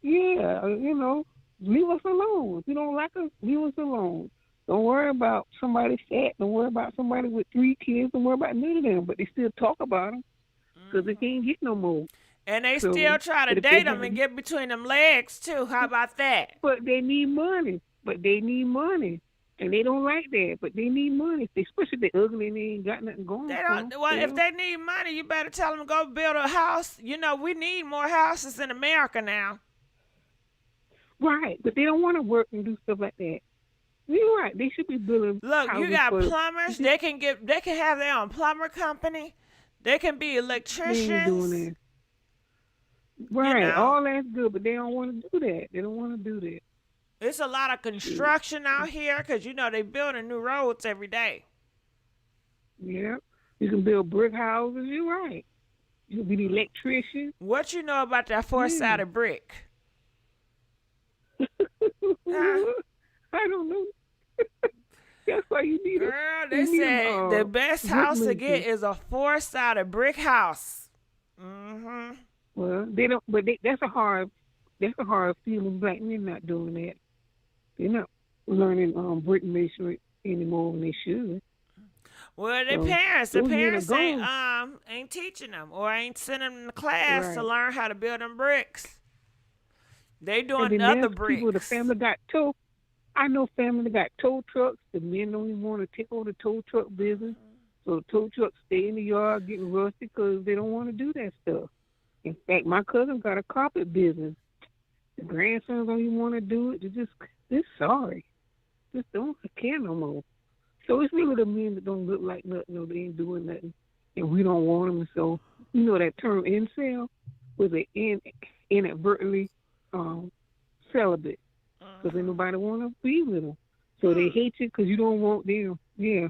Speaker 16: Yeah, you know, leave us alone. If you don't like us, leave us alone. Don't worry about somebody fat. Don't worry about somebody with 3 kids. Don't worry about none of them. But they still talk about them because they can't get no more.
Speaker 1: And they still try to date them and get between them legs, too. How about that?
Speaker 16: But they need money. And they don't like that. But they need money. Especially if they're ugly and they ain't got nothing going
Speaker 1: They
Speaker 16: for
Speaker 1: don't.
Speaker 16: them.
Speaker 1: Well, if they need money, you better tell them to go build a house. You know, we need more houses in America now.
Speaker 16: Right. But they don't want to work and do stuff like that. You're right. They should be building
Speaker 1: Look,
Speaker 16: houses
Speaker 1: you got
Speaker 16: for
Speaker 1: plumbers. They can have their own plumber company. They can be electricians.
Speaker 16: They ain't doing that. Right,
Speaker 1: you know.
Speaker 16: all that's good, but they don't want to do that. They don't want to do that.
Speaker 1: It's a lot of construction out here because, you know, they building new roads every day.
Speaker 16: Yeah, you can build brick houses. You're right. You can be the electrician.
Speaker 1: What you know about that 4-sided brick?
Speaker 16: I don't know. That's why you need
Speaker 1: Girl, they say the best house to get is a 4-sided brick house. Mm-hmm.
Speaker 16: Well, they don't. But that's a hard feeling. Black men not doing that. They're not learning brick masonry anymore than they should.
Speaker 1: Well, their parents ain't teaching them or ain't sending them to class to learn how to build them bricks. They doing other bricks.
Speaker 16: People, the family got tow. I know family that got tow trucks. The men don't even want to take over the tow truck business. So the tow trucks stay in the yard getting rusty because they don't want to do that stuff. In fact, my cousin got a carpet business. The grandsons don't even want to do it. They're sorry. Just don't care no more. So it's really the men that don't look like nothing or they ain't doing nothing. And we don't want them. So, you know that term incel was inadvertently celibate. Because ain't nobody want to be with them. So they hate you because you don't want them. Yeah.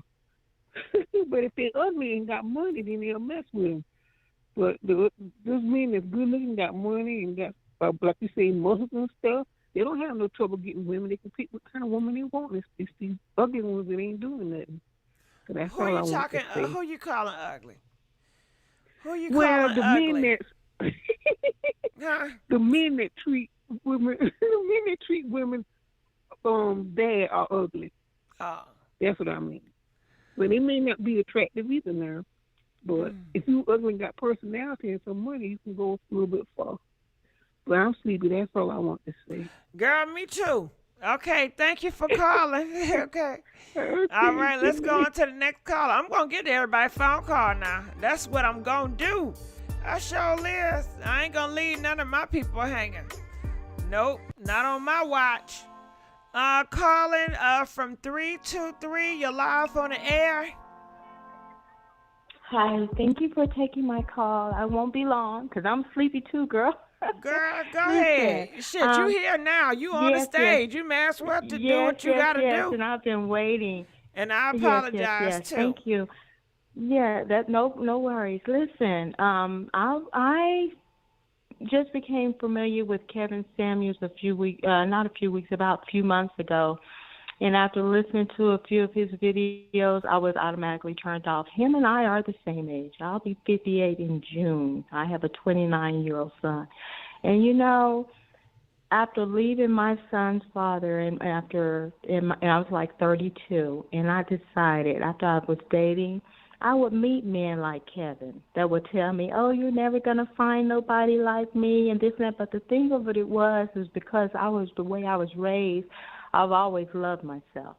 Speaker 16: But if they're ugly and got money, then they'll mess with them. But those men that's good looking, got money, and got, like you say, muscles and stuff, they don't have no trouble getting women. They can pick what kind of woman they want. It's these ugly ones that ain't doing nothing. So that's
Speaker 1: Who
Speaker 16: all
Speaker 1: you
Speaker 16: I want
Speaker 1: talking?
Speaker 16: to say.
Speaker 1: Who you calling ugly? Who you
Speaker 16: Well,
Speaker 1: calling
Speaker 16: the
Speaker 1: ugly?
Speaker 16: men that the men that treat women, the men that treat women bad are ugly.
Speaker 1: Oh.
Speaker 16: That's what I mean. But they may not be attractive either now. But if you ugly and got personality and some money, you can go a little bit far. But I'm sleepy. That's all I want to say.
Speaker 1: Girl, me too. Okay, thank you for calling. Okay. All right, let's go on to the next caller. I'm going to get to everybody's phone call now. That's what I'm going to do. I sure is. I ain't going to leave none of my people hanging. Nope, not on my watch. Calling from 323. You're live on the air.
Speaker 19: Hi, thank you for taking my call. I won't be long because I'm sleepy too, girl.
Speaker 1: Girl, go ahead. Shit, you here now. You on the stage. You may as well do what you got to do.
Speaker 19: And I've been waiting.
Speaker 1: And I apologize, too.
Speaker 19: Thank you. Yeah, no worries. Listen, I just became familiar with Kevin Samuels about a few months ago. And after listening to a few of his videos, I was automatically turned off. Him and I are the same age. I'll be 58 in June. I have a 29-year-old son. And, you know, after leaving my son's father, and I was like 32, and I decided after I was dating, I would meet men like Kevin that would tell me, oh, you're never going to find nobody like me and this and that. But the thing of it is because the way I was raised, I've always loved myself.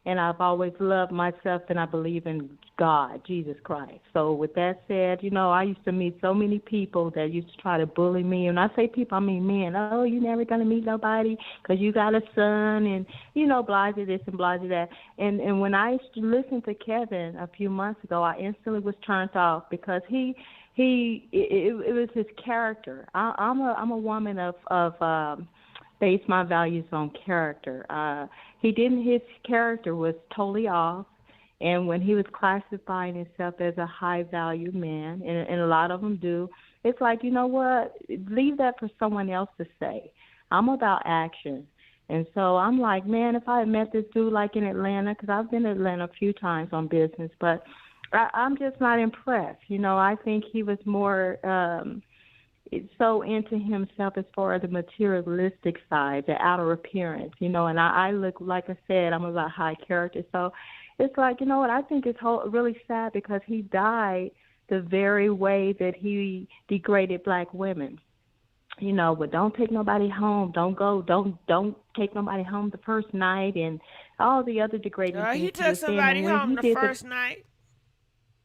Speaker 19: And I've always loved myself, and I believe in God, Jesus Christ. So with that said, you know, I used to meet so many people that used to try to bully me. And I say people, I mean men. Oh, you're never going to meet nobody because you got a son and, you know, blah, this and blah, that. And when I used to listen to Kevin a few months ago, I instantly was turned off because it was his character. I'm a woman of base my values on character. His character was totally off, and when he was classifying himself as a high-value man, and a lot of them do, it's like, you know what, leave that for someone else to say. I'm about action. And so I'm like, man, if I had met this dude like in Atlanta, because I've been to Atlanta a few times on business, but I'm just not impressed. You know, I think he was more so into himself as far as the materialistic side, the outer appearance, you know, and I look, like I said, I'm about high character. So it's like, you know what, I think it's really sad because he died the very way that he degraded black women. You know, but don't take nobody home. Don't take nobody home the first night and all the other degrading things.
Speaker 1: He took somebody home the first night.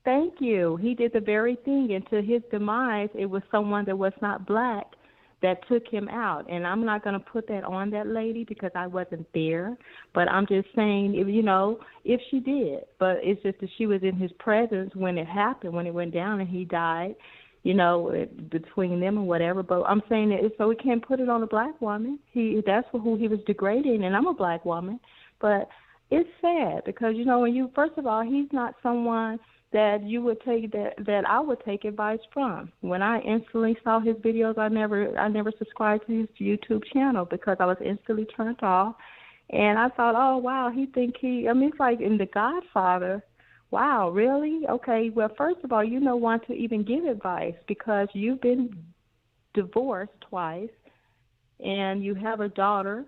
Speaker 19: Thank you. He did the very thing, and to his demise, it was someone that was not black that took him out. And I'm not going to put that on that lady because I wasn't there, but I'm just saying, if she did. But it's just that she was in his presence when it happened, when it went down and he died, between them and whatever. But I'm saying that so we can't put it on a black woman. That's who he was degrading, and I'm a black woman. But it's sad because, first of all, he's not someone that you would take that I would take advice from. When I instantly saw his videos, I never subscribed to his YouTube channel because I was instantly turned off. And I thought, oh wow, it's like in The Godfather. Wow, really? Okay, well, first of all, you don't want to even give advice because you've been divorced twice and you have a daughter.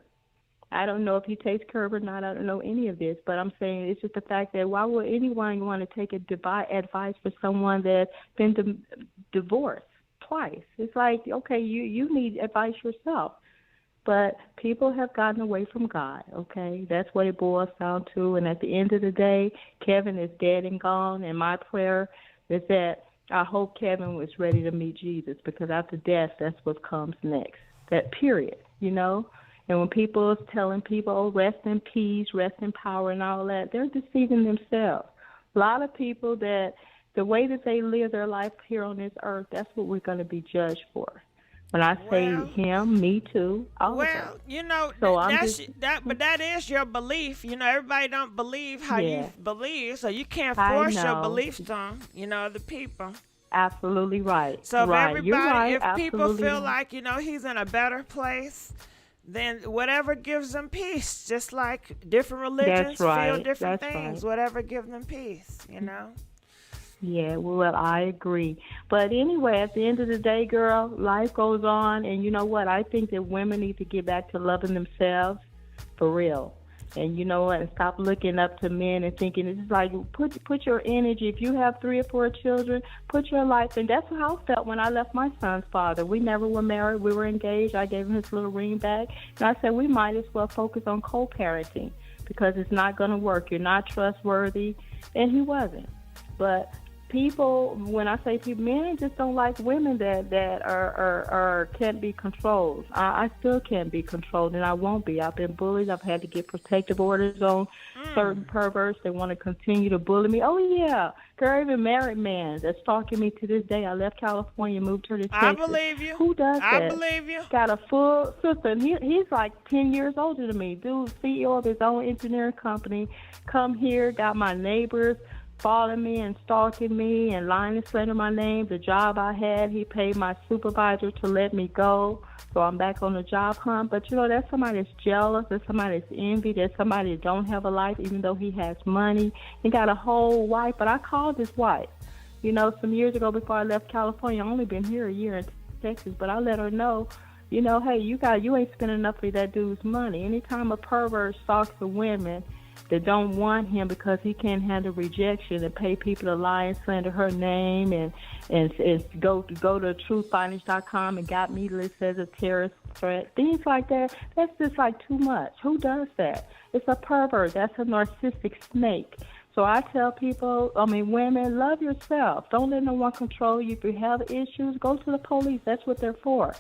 Speaker 19: I don't know if he takes care of her or not. I don't know any of this, but I'm saying it's just the fact that why would anyone want to take advice for someone that's been divorced twice? It's like, okay, you need advice yourself. But people have gotten away from God, okay? That's what it boils down to. And at the end of the day, Kevin is dead and gone, and my prayer is that I hope Kevin was ready to meet Jesus because after death, that's what comes next, that period, And when people is telling people, oh, rest in peace, rest in power and all that, they're deceiving themselves. A lot of people that the way that they live their life here on this earth, that's what we're going to be judged for. When I say him, me too, all of them.
Speaker 1: But that is your belief. Everybody don't believe how you believe, so you can't force your beliefs on, the people.
Speaker 19: Absolutely right.
Speaker 1: So if everybody, if people feel
Speaker 19: right.
Speaker 1: like, he's in a better place, then whatever gives them peace, just like different religions feel different things, whatever gives them peace,
Speaker 19: Yeah, well, I agree. But anyway, at the end of the day, girl, life goes on, and you know what? I think that women need to get back to loving themselves for real. And you know what? And stop looking up to men and thinking it's like put your energy. If you have 3 or 4 children, put your life in. That's how I felt when I left my son's father. We never were married. We were engaged. I gave him his little ring back, and I said we might as well focus on co-parenting because it's not going to work. You're not trustworthy, and he wasn't. But people, when I say people, men just don't like women that are can't be controlled. I still can't be controlled, and I won't be. I've been bullied. I've had to get protective orders on certain perverts. They want to continue to bully me. Oh yeah, girl, even married man that's stalking me to this day. I left California, moved her to Texas.
Speaker 1: I believe you.
Speaker 19: Who does that?
Speaker 1: I believe you.
Speaker 19: Got a full sister, and he's like 10 years older than me. Dude, CEO of his own engineering company. Come here, got my neighbors following me and stalking me and lying and slandering my name. The job I had, he paid my supervisor to let me go. So I'm back on the job hunt. But, you know, that's somebody that's jealous. That's somebody that's envy. There's somebody that don't have a life, even though he has money. He got a whole wife. But I called his wife, you know, some years ago before I left California. I've only been here a year in Texas. But I let her know, you know, hey, you ain't spending enough for that dude's money. Anytime a pervert stalks the women that don't want him because he can't handle rejection and pay people to lie and slander her name and go to truthfindings.com and got me listed as a terrorist threat, things like that, that's just like too much. Who does that? It's a pervert. That's a narcissistic snake. So I tell people, women, love yourself. Don't let no one control you. If you have issues, go to the police. That's what they're for.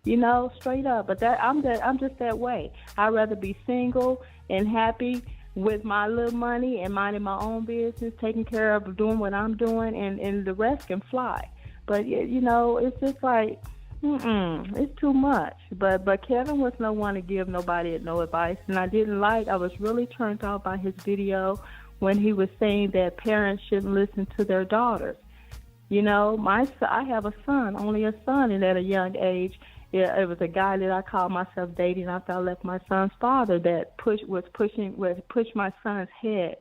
Speaker 19: You know, straight up. But I'm just that way. I'd rather be single and happy with my little money and minding my own business, taking care of doing what I'm doing, and the rest can fly. But, you know, it's just like, it's too much. But Kevin was no one to give nobody no advice. And I was really turned off by his video when he was saying that parents shouldn't listen to their daughters. You know, I have a son, only a son, and at a young age, yeah, it was a guy that I called myself dating after I left my son's father that pushed my son's head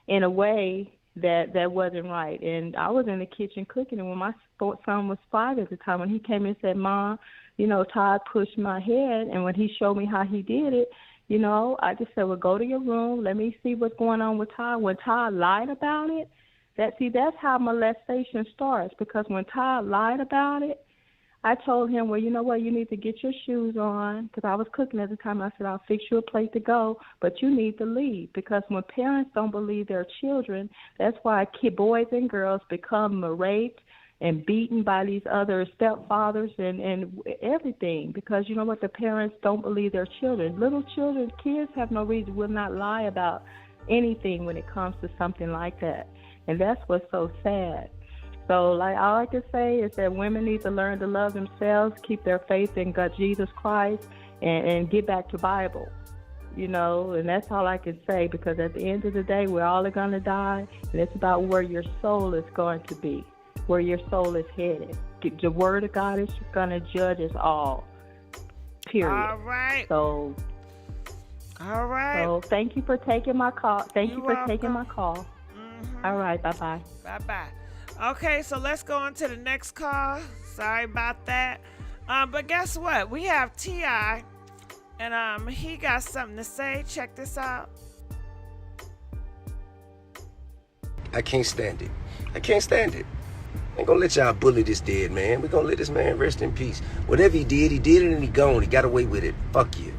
Speaker 19: in a way that wasn't right. And I was in the kitchen cooking, and when my son was 5 at the time, when he came and said, Mom, you know, Todd pushed my head, and when he showed me how he did it, you know, I just said, well, go to your room, let me see what's going on with Todd. When Todd lied about it, that's how molestation starts, because when Todd lied about it, I told him, well, you know what, you need to get your shoes on, because I was cooking at the time. I said, I'll fix you a plate to go, but you need to leave, because when parents don't believe their children, that's why boys and girls become raped and beaten by these other stepfathers and everything, because you know what, the parents don't believe their children. Little children, kids have no reason, will not lie about anything when it comes to something like that, and that's what's so sad. So, like, all I can say is that women need to learn to love themselves, keep their faith in God, Jesus Christ, and get back to Bible, you know, and that's all I can say, because at the end of the day, we're all going to die, and it's about where your soul is going to be, where your soul is headed. The Word of God is going to judge us all, period.
Speaker 1: All right.
Speaker 19: So,
Speaker 1: all right.
Speaker 19: So, thank you for taking my call. Thank you for taking my call.
Speaker 1: Mm-hmm.
Speaker 19: All right, bye-bye.
Speaker 1: Bye-bye. Okay, so let's go on to the next call. Sorry about that. But guess what? We have T.I. and he got something to say. Check this out.
Speaker 20: I can't stand it. I can't stand it. Ain't gonna let y'all bully this dead man. We gonna let this man rest in peace. Whatever he did it and he gone. He got away with it. Fuck you.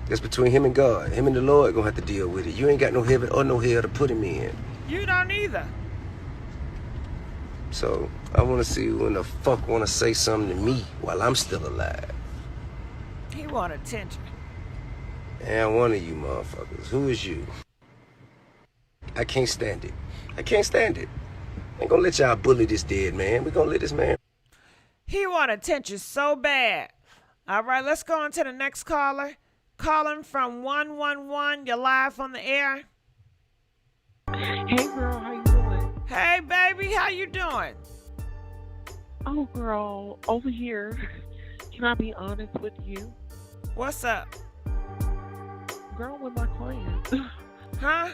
Speaker 20: That's between him and God. Him and the Lord gonna have to deal with it. You ain't got no heaven or no hell to put him in.
Speaker 1: You don't either.
Speaker 20: So I want to see who in the fuck want to say something to me while I'm still alive.
Speaker 1: He want attention.
Speaker 20: And one of you motherfuckers. Who is you? I can't stand it. I can't stand it. Ain't gonna let y'all bully this dead man. We gonna let this man.
Speaker 1: He want attention so bad. All right, let's go on to the next caller. Calling from 111. You're live on the air.
Speaker 21: Hey girl, how you doing?
Speaker 1: Hey baby, how you doing?
Speaker 21: Oh girl, over here. Can I be honest with you?
Speaker 1: What's up?
Speaker 21: Girl, with my client.
Speaker 1: Huh?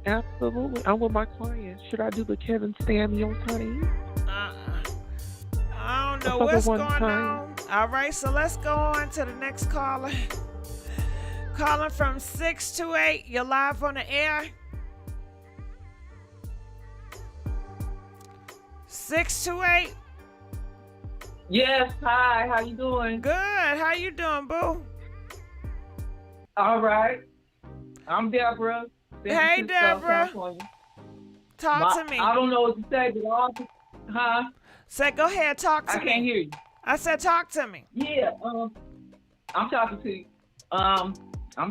Speaker 21: Absolutely, I'm with my client. Should I do the Kevin Samuels, honey?
Speaker 1: I don't know what's going on. All right, so let's go on to the next caller. Calling from 628. You're live on the air. 628.
Speaker 2: Yes, hi. How you doing?
Speaker 1: Good. How you doing, boo?
Speaker 2: All right. I'm Deborah.
Speaker 1: Hey, Deborah. Talk to me.
Speaker 2: I don't know what to say, but huh?
Speaker 1: Say, go ahead, talk to me.
Speaker 2: I can't hear you.
Speaker 1: I said, talk to me.
Speaker 2: Yeah, I'm talking to you. I'm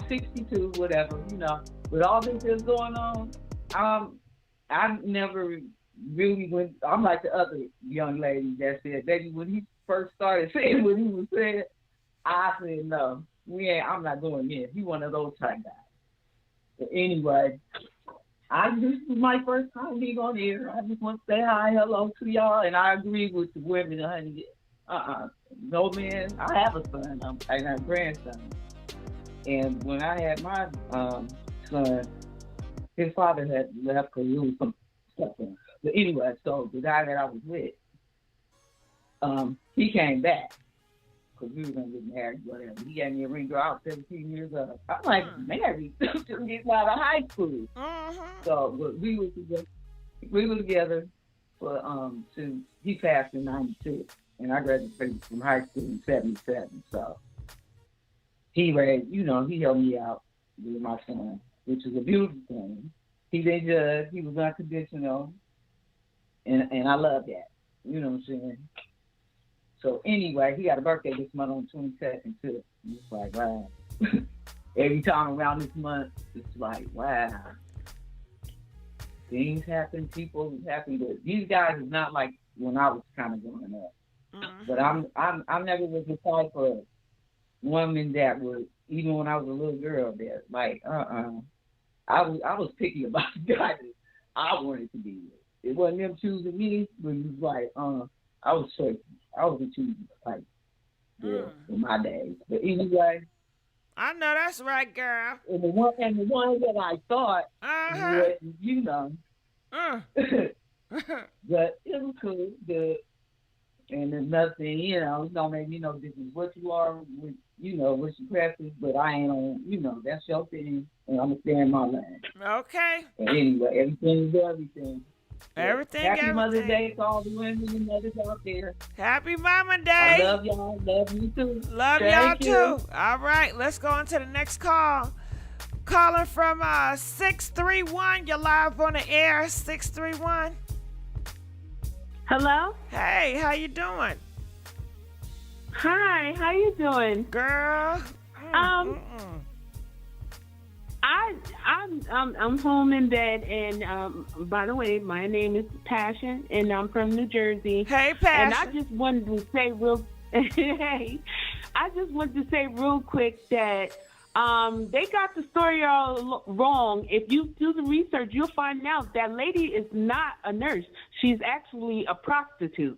Speaker 2: 62, whatever, you know. With all this that's going on, I never really went. I'm like the other young lady that said, baby, when he first started saying what he was saying, I said, no, I'm not doing this. He one of those type guys. But anyway, this is my first time being on here. I just want to say hi, hello to y'all, and I agree with the women, honey. No, man, I have a son. I have a grandson. And when I had my son, his father had left because there was some stuff in him. But anyway, so the guy that I was with, he came back because we were going to get married, whatever. He gave me a ring girl. I was 17 years old. I'm like, married? Just getting out of high school. So but we were together for, since he passed in 96. And I graduated from high school in 77. So he raised, he helped me out with my son, which is a beautiful thing. He didn't judge. He was unconditional. And I love that. You know what I'm saying? So anyway, he got a birthday this month on the 22nd too. It's like, wow. Every time around this month, it's like, wow. Things happen, people happen. But these guys is not like when I was kind of growing up. But I never was the type of woman that was, even when I was a little girl, that like, I was picky about the guy that I wanted to be with. It wasn't them choosing me, but it was like, I was choicy. I was a choosy type girl in my days. But anyway,
Speaker 1: I know that's right, girl.
Speaker 2: And the one that I thought, but it was cool, good. And there's nothing, it's don't make me know this is what you are, with, what you practice, but I ain't on, that's your thing, and I'm going to stay in my lane.
Speaker 1: Okay.
Speaker 2: And anyway, everything is everything. Happy Mother's Day to all the women and mothers out there.
Speaker 1: Happy Mama Day.
Speaker 2: I love y'all. Love you too.
Speaker 1: Love y'all too. All right, let's go on to the next call. Calling from 631. You're live on the air, 631.
Speaker 22: Hello?
Speaker 1: Hey, how you doing?
Speaker 22: Hi, how you doing?
Speaker 1: Girl.
Speaker 22: I'm home in bed, and by the way, my name is Passion, and I'm from New Jersey.
Speaker 1: Hey, Passion.
Speaker 22: And I just wanted to say real quick that they got the story all wrong. If you do the research, you'll find out that lady is not a nurse. She's actually a prostitute.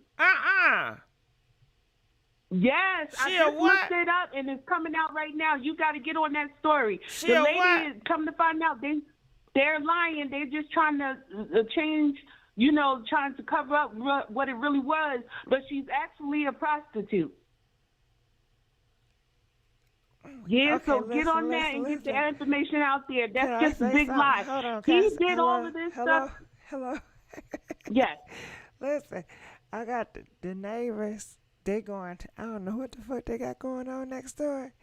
Speaker 22: Yes, I just looked it up, and it's coming out right now. You got to get on that story. The lady is, come to find out, they're lying. They're just trying to change, trying to cover up what it really was. But she's actually a prostitute. Yeah,
Speaker 1: okay,
Speaker 22: so get on that and get the information out there. That's just a big lie.
Speaker 1: Hold on,
Speaker 22: he did all of this stuff.
Speaker 1: Hello.
Speaker 22: Yes.
Speaker 1: Listen, I got the neighbors. They going to, I don't know what the fuck they got going on next door.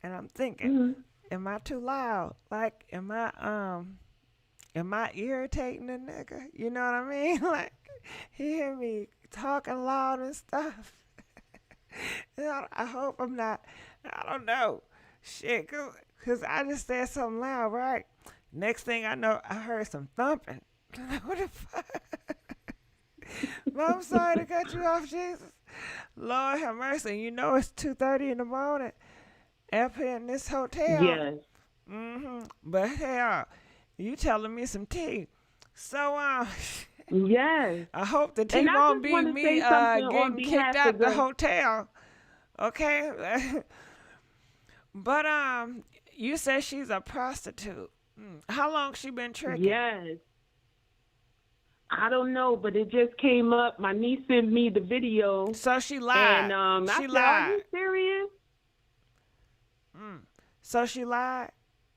Speaker 1: And I'm thinking, am I too loud? Like, am I irritating the nigga? You know what I mean? Like, he hear me talking loud and stuff. I hope I'm not, I don't know. Shit, because I just said something loud, right? Next thing I know, I heard some thumping. What the fuck? I'm sorry to cut you off, Jesus. Lord have mercy. It's 2:30 in the morning up here in this hotel.
Speaker 22: Yes.
Speaker 1: But hell, you telling me some tea. So,
Speaker 22: yes.
Speaker 1: I hope the tea won't be me getting kicked out the hotel. Okay? But, you said she's a prostitute. How long she been tricking?
Speaker 22: Yes. I don't know, but it just came up. My niece sent me the video.
Speaker 1: So she lied.
Speaker 22: And
Speaker 1: she
Speaker 22: I said,
Speaker 1: lied.
Speaker 22: "Are you serious?"
Speaker 1: So she lied.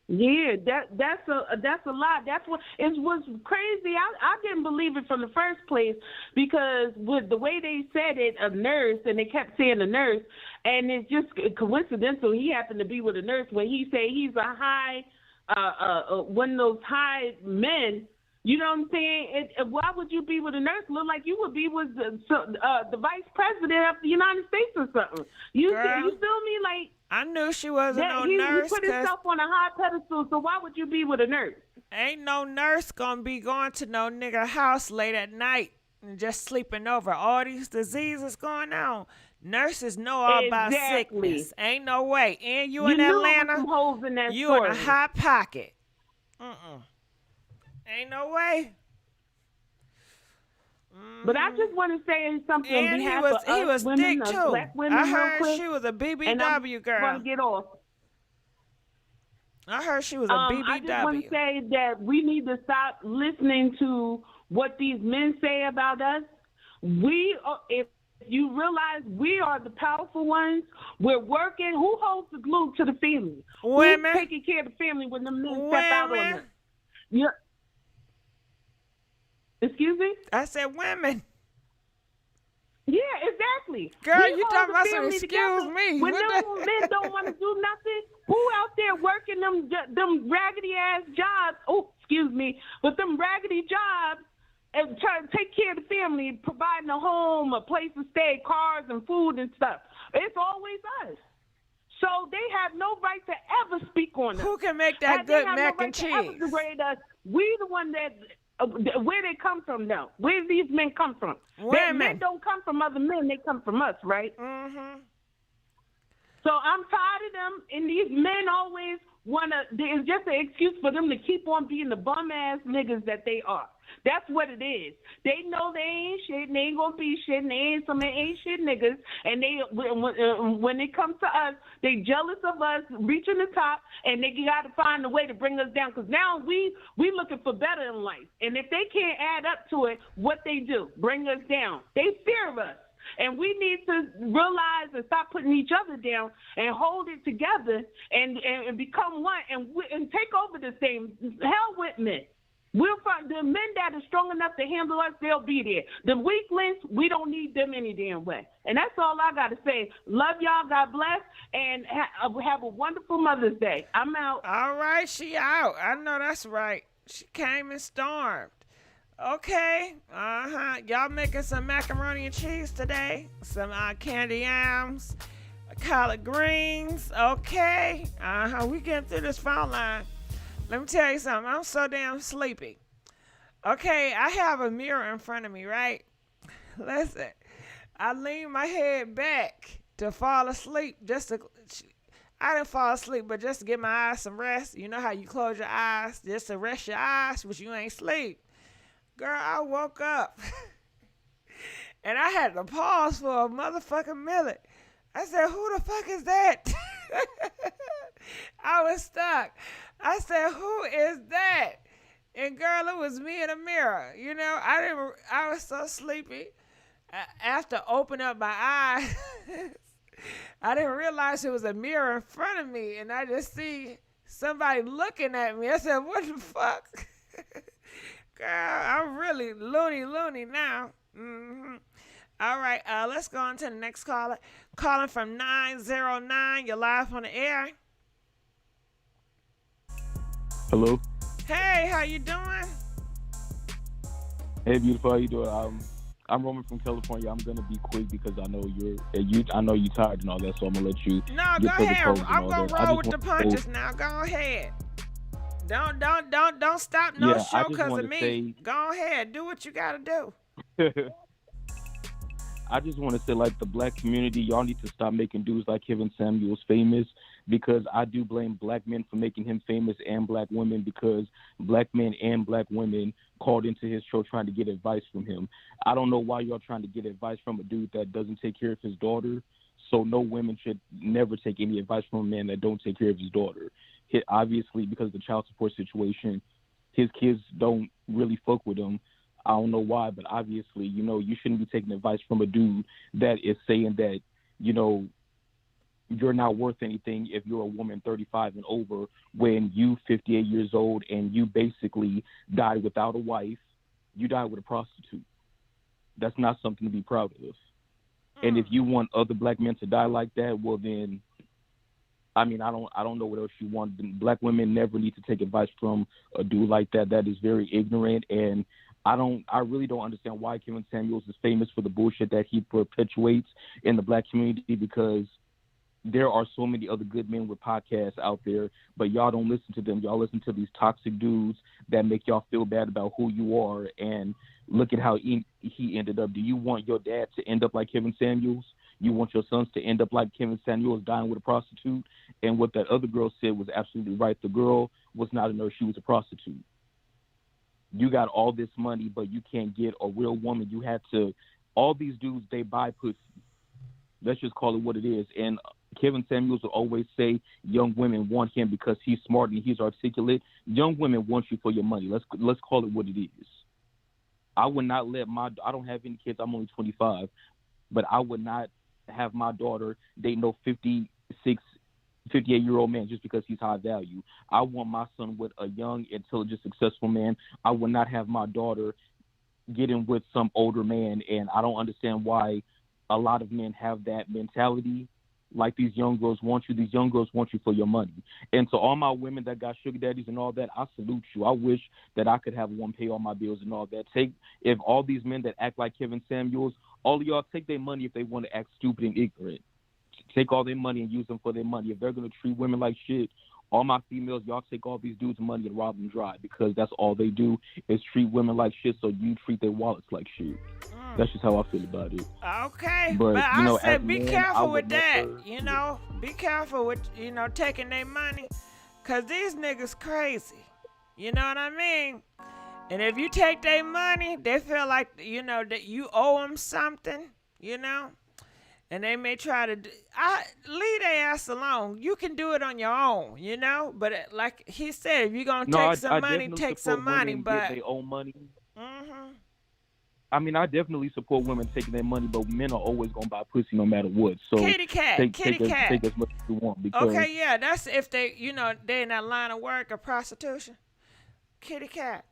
Speaker 22: Yeah, that's a lie. That's what it was crazy. I didn't believe it from the first place because with the way they said it, a nurse, and they kept saying a nurse, and it's just coincidental. He happened to be with a nurse when he said he's a high, one of those high men. You know what I'm saying? Why would you be with a nurse? Look like you would be with the vice president of the United States or something. You feel me? Like,
Speaker 1: I knew she wasn't no nurse.
Speaker 22: He put himself on a high pedestal, so why would you be with a nurse?
Speaker 1: Ain't no nurse gonna be going to no nigga house late at night and just sleeping over. All these diseases going on. Nurses know all about sickness. Ain't no way. And you in Atlanta,
Speaker 22: some holes in that
Speaker 1: you
Speaker 22: story.
Speaker 1: in a hot pocket. Ain't no way.
Speaker 22: But I just want to say something on
Speaker 1: And
Speaker 22: behalf
Speaker 1: he
Speaker 22: of
Speaker 1: was
Speaker 22: women,
Speaker 1: thick too.
Speaker 22: black women,
Speaker 1: I
Speaker 22: real
Speaker 1: heard
Speaker 22: quick,
Speaker 1: she was a
Speaker 22: and I'm
Speaker 1: BBW girl.
Speaker 22: gonna get off.
Speaker 1: I heard she was a BBW.
Speaker 22: I just want to say that we need to stop listening to what these men say about us. If you realize we are the powerful ones, we're working. Who holds the glue to the family?
Speaker 1: Women.
Speaker 22: Who's taking care of the family when the men step out on us? Yeah. Excuse me?
Speaker 1: I said women.
Speaker 22: Yeah, exactly.
Speaker 1: Girl,
Speaker 22: We
Speaker 1: you
Speaker 22: hold
Speaker 1: talking
Speaker 22: the
Speaker 1: about some
Speaker 22: family
Speaker 1: excuse
Speaker 22: together.
Speaker 1: me.
Speaker 22: When
Speaker 1: What
Speaker 22: them men don't want to do nothing, who out there working them raggedy ass jobs? Oh, excuse me, but them raggedy jobs and trying to take care of the family, providing a home, a place to stay, cars and food and stuff. It's always us. So they have no right to ever speak on us.
Speaker 1: Who can make that good mac and cheese?
Speaker 22: They have no right to ever degrade us. We the one that. Where they come from, though? Where do these men come from? Men don't come from other men; they come from us, right?
Speaker 1: Mm-hmm.
Speaker 22: So I'm tired of them, and these men always wanna. It's just an excuse for them to keep on being the bum ass niggas that they are. That's what it is. They know they ain't shit, and they ain't gonna be shit, and they ain't shit niggas. And they when it comes to us, they jealous of us reaching the top, and they got to find a way to bring us down. Because now we looking for better in life, and if they can't add up to it, what they do? Bring us down. They fear of us. And we need to realize and stop putting each other down and hold it together and become one and take over this thing. Hell with men. We'll find the men that are strong enough to handle us, they'll be there. The weaklings, we don't need them any damn way. And that's all I got to say. Love y'all. God bless. And have a wonderful Mother's Day. I'm out.
Speaker 1: All right, she out. I know that's right. She came and stormed. Okay. Y'all making some macaroni and cheese today. Some candy yams, collard greens. Okay. We getting through this phone line. Let me tell you something. I'm so damn sleepy. Okay, I have a mirror in front of me, right? Listen, I lean my head back to fall asleep. I didn't fall asleep, but just to give my eyes some rest. You know how you close your eyes just to rest your eyes, but you ain't sleep. Girl, I woke up and I had to pause for a motherfucking minute. I said, who the fuck is that? I was stuck. I said, who is that? And girl, it was me in a mirror. You know, I was so sleepy. After opening up my eyes, I didn't realize it was a mirror in front of me. And I just see somebody looking at me. I said, what the fuck? Girl, I'm really loony now. Mm-hmm. All right, let's go on to the next caller. Calling from 909. You're live on the air.
Speaker 3: Hello.
Speaker 1: Hey, how you doing?
Speaker 3: Hey, beautiful. How you doing? I'm Roman from California. I'm gonna be quick because I know I know you're tired and all that, so I'm gonna let you.
Speaker 1: No, go ahead. I'm gonna roll with the punches now. Go ahead. Don't stop no show because of me. Go ahead. Do what you gotta do.
Speaker 3: I just want to say, like, the black community, y'all need to stop making dudes like Kevin Samuels famous, because I do blame black men for making him famous and black women, because black men and black women called into his show trying to get advice from him. I don't know why y'all trying to get advice from a dude that doesn't take care of his daughter. So no women should never take any advice from a man that don't take care of his daughter. Obviously, because of the child support situation, his kids don't really fuck with him. I don't know why, but obviously, you shouldn't be taking advice from a dude that is saying that, you're not worth anything if you're a woman 35 and over when you 58 years old and you basically died without a wife. You died with a prostitute. That's not something to be proud of. And if you want other black men to die like that, well then, I don't know what else you want. Black women never need to take advice from a dude like that. That is very ignorant, and I really don't understand why Kevin Samuels is famous for the bullshit that he perpetuates in the black community, because there are so many other good men with podcasts out there, but y'all don't listen to them. Y'all listen to these toxic dudes that make y'all feel bad about who you are, and look at how he ended up. Do you want your dad to end up like Kevin Samuels? You want your sons to end up like Kevin Samuels, dying with a prostitute? And what that other girl said was absolutely right. The girl was not a nurse. She was a prostitute. You got all this money, but you can't get a real woman. You had to, all these dudes, they buy pussy. Let's just call it what it is. And Kevin Samuels will always say young women want him because he's smart and he's articulate. Young women want you for your money. Let's call it what it is. I would not let I don't have any kids. I'm only 25, but I would not have my daughter date no 58-year-old man just because he's high value. I want my son with a young, intelligent, successful man. I would not have my daughter get in with some older man, and I don't understand why a lot of men have that mentality. Like, these young girls want you. These young girls want you for your money. And to all my women that got sugar daddies and all that, I salute you. I wish that I could have one pay all my bills and all that. If all these men that act like Kevin Samuels, all of y'all take their money if they want to act stupid and ignorant. Take all their money and use them for their money. If they're going to treat women like shit, all my females, y'all take all these dudes' money and rob them dry, because that's all they do is treat women like shit, so you treat their wallets like shit. That's just how I feel about it.
Speaker 1: Okay,
Speaker 3: but
Speaker 1: I said be
Speaker 3: man,
Speaker 1: careful with that. Be careful with taking their money, cause these niggas crazy. You know what I mean? And if you take their money, they feel like that you owe them something. And they may try to leave their ass alone. You can do it on your own, But like he said, if you're gonna take some money, take some money. But
Speaker 3: get their own money.
Speaker 1: Mm-hmm.
Speaker 3: I definitely support women taking their money, but men are always gonna buy pussy no matter what. So
Speaker 1: kitty cat.
Speaker 3: Take as much as you want. Because
Speaker 1: okay, yeah, that's if they, they in that line of work or prostitution. Kitty cat.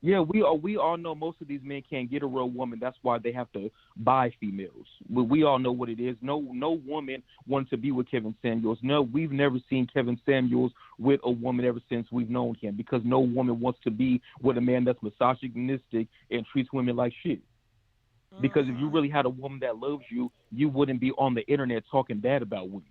Speaker 3: Yeah, we all know most of these men can't get a real woman. That's why they have to buy females. We all know what it is. No woman wants to be with Kevin Samuels. No, we've never seen Kevin Samuels with a woman ever since we've known him, because no woman wants to be with a man that's misogynistic and treats women like shit. Because if you really had a woman that loves you, you wouldn't be on the internet talking bad about women.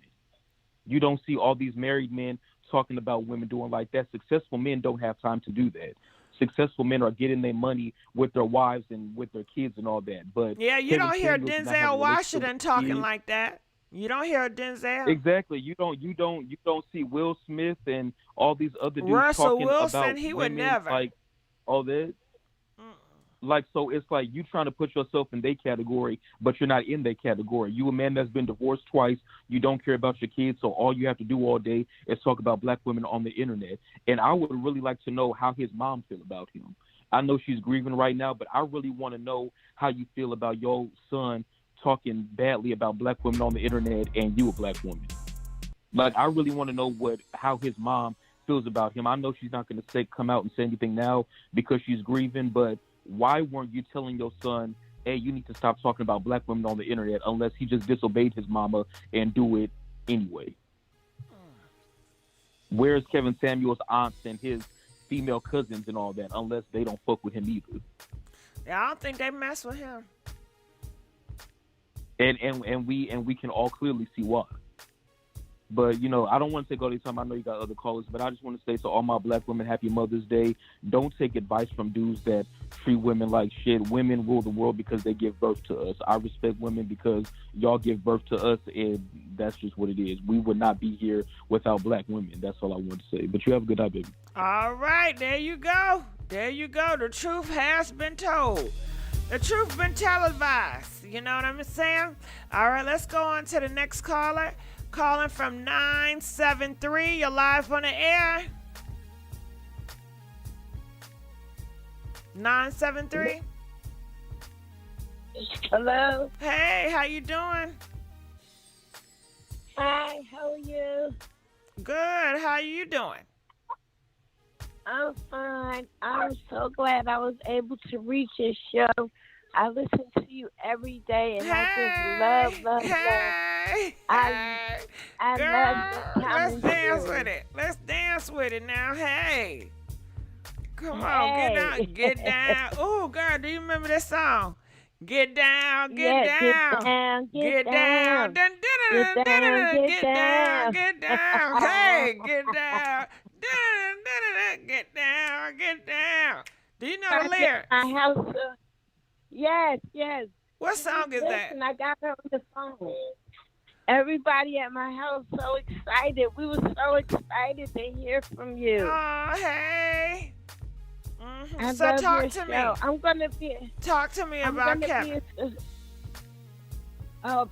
Speaker 3: You don't see all these married men talking about women doing like that. Successful men don't have time to do that. Successful men are getting their money with their wives and with their kids and all that. But
Speaker 1: yeah, you don't hear Denzel Washington talking like that. You don't hear Denzel.
Speaker 3: Exactly. You don't see Will Smith and all these other dudes
Speaker 1: Russell
Speaker 3: talking
Speaker 1: Wilson,
Speaker 3: about
Speaker 1: he
Speaker 3: women,
Speaker 1: would never.
Speaker 3: like all that. Like, so it's like you trying to put yourself in their category, but you're not in their category. You a man that's been divorced twice. You don't care about your kids, so all you have to do all day is talk about black women on the internet. And I would really like to know how his mom feel about him. I know she's grieving right now, but I really want to know how you feel about your son talking badly about black women on the internet and you a black woman. Like, I really want to know how his mom feels about him. I know she's not going to come out and say anything now because she's grieving, but why weren't you telling your son, hey, you need to stop talking about black women on the internet, unless he just disobeyed his mama and do it anyway? Where's Kevin Samuels' aunts and his female cousins and all that, unless they don't fuck with him either?
Speaker 1: Yeah, I don't think they mess with him.
Speaker 3: And we can all clearly see why. But, I don't want to take all the time. I know you got other callers, but I just want to say to all my black women, happy Mother's Day. Don't take advice from dudes that treat women like shit. Women rule the world because they give birth to us. I respect women because y'all give birth to us, and that's just what it is. We would not be here without black women. That's all I want to say. But you have a good night, baby.
Speaker 1: All right, there you go. There you go. The truth has been told. The truth been televised. You know what I'm saying? All right, let's go on to the next caller. Calling from 973. You're live on the air. 973.
Speaker 5: Hello.
Speaker 1: Hey, how you doing?
Speaker 5: Hi, how are you?
Speaker 1: Good. How you doing?
Speaker 5: I'm fine. I'm so glad I was able to reach your show. I listen to you every day, and I just love. I
Speaker 1: Girl,
Speaker 5: love the
Speaker 1: let's dance
Speaker 5: commentary.
Speaker 1: with it. Let's dance with it now. Hey. Come on,
Speaker 5: Hey.
Speaker 1: get down. Oh, girl, do you remember that song? Get down,
Speaker 5: Yeah,
Speaker 1: get down.
Speaker 5: get
Speaker 1: Get
Speaker 5: down.
Speaker 1: down. Dun, dun,
Speaker 5: Get
Speaker 1: dun, dun, dun,
Speaker 5: down,
Speaker 1: dun.
Speaker 5: get
Speaker 1: Get down,
Speaker 5: down.
Speaker 1: get down. Hey, get down. Dun, dun, dun, dun. Get down, get down. Do you know the lyrics?
Speaker 5: My house. Yes.
Speaker 1: What song is that?
Speaker 5: Listen, I got her on the phone. Everybody at my house so excited. We were so excited to hear from you.
Speaker 1: Oh, hey.
Speaker 5: I
Speaker 1: So
Speaker 5: love
Speaker 1: talk
Speaker 5: your
Speaker 1: to
Speaker 5: show.
Speaker 1: me.
Speaker 5: I'm gonna be.
Speaker 1: Talk to me about Kevin.
Speaker 5: I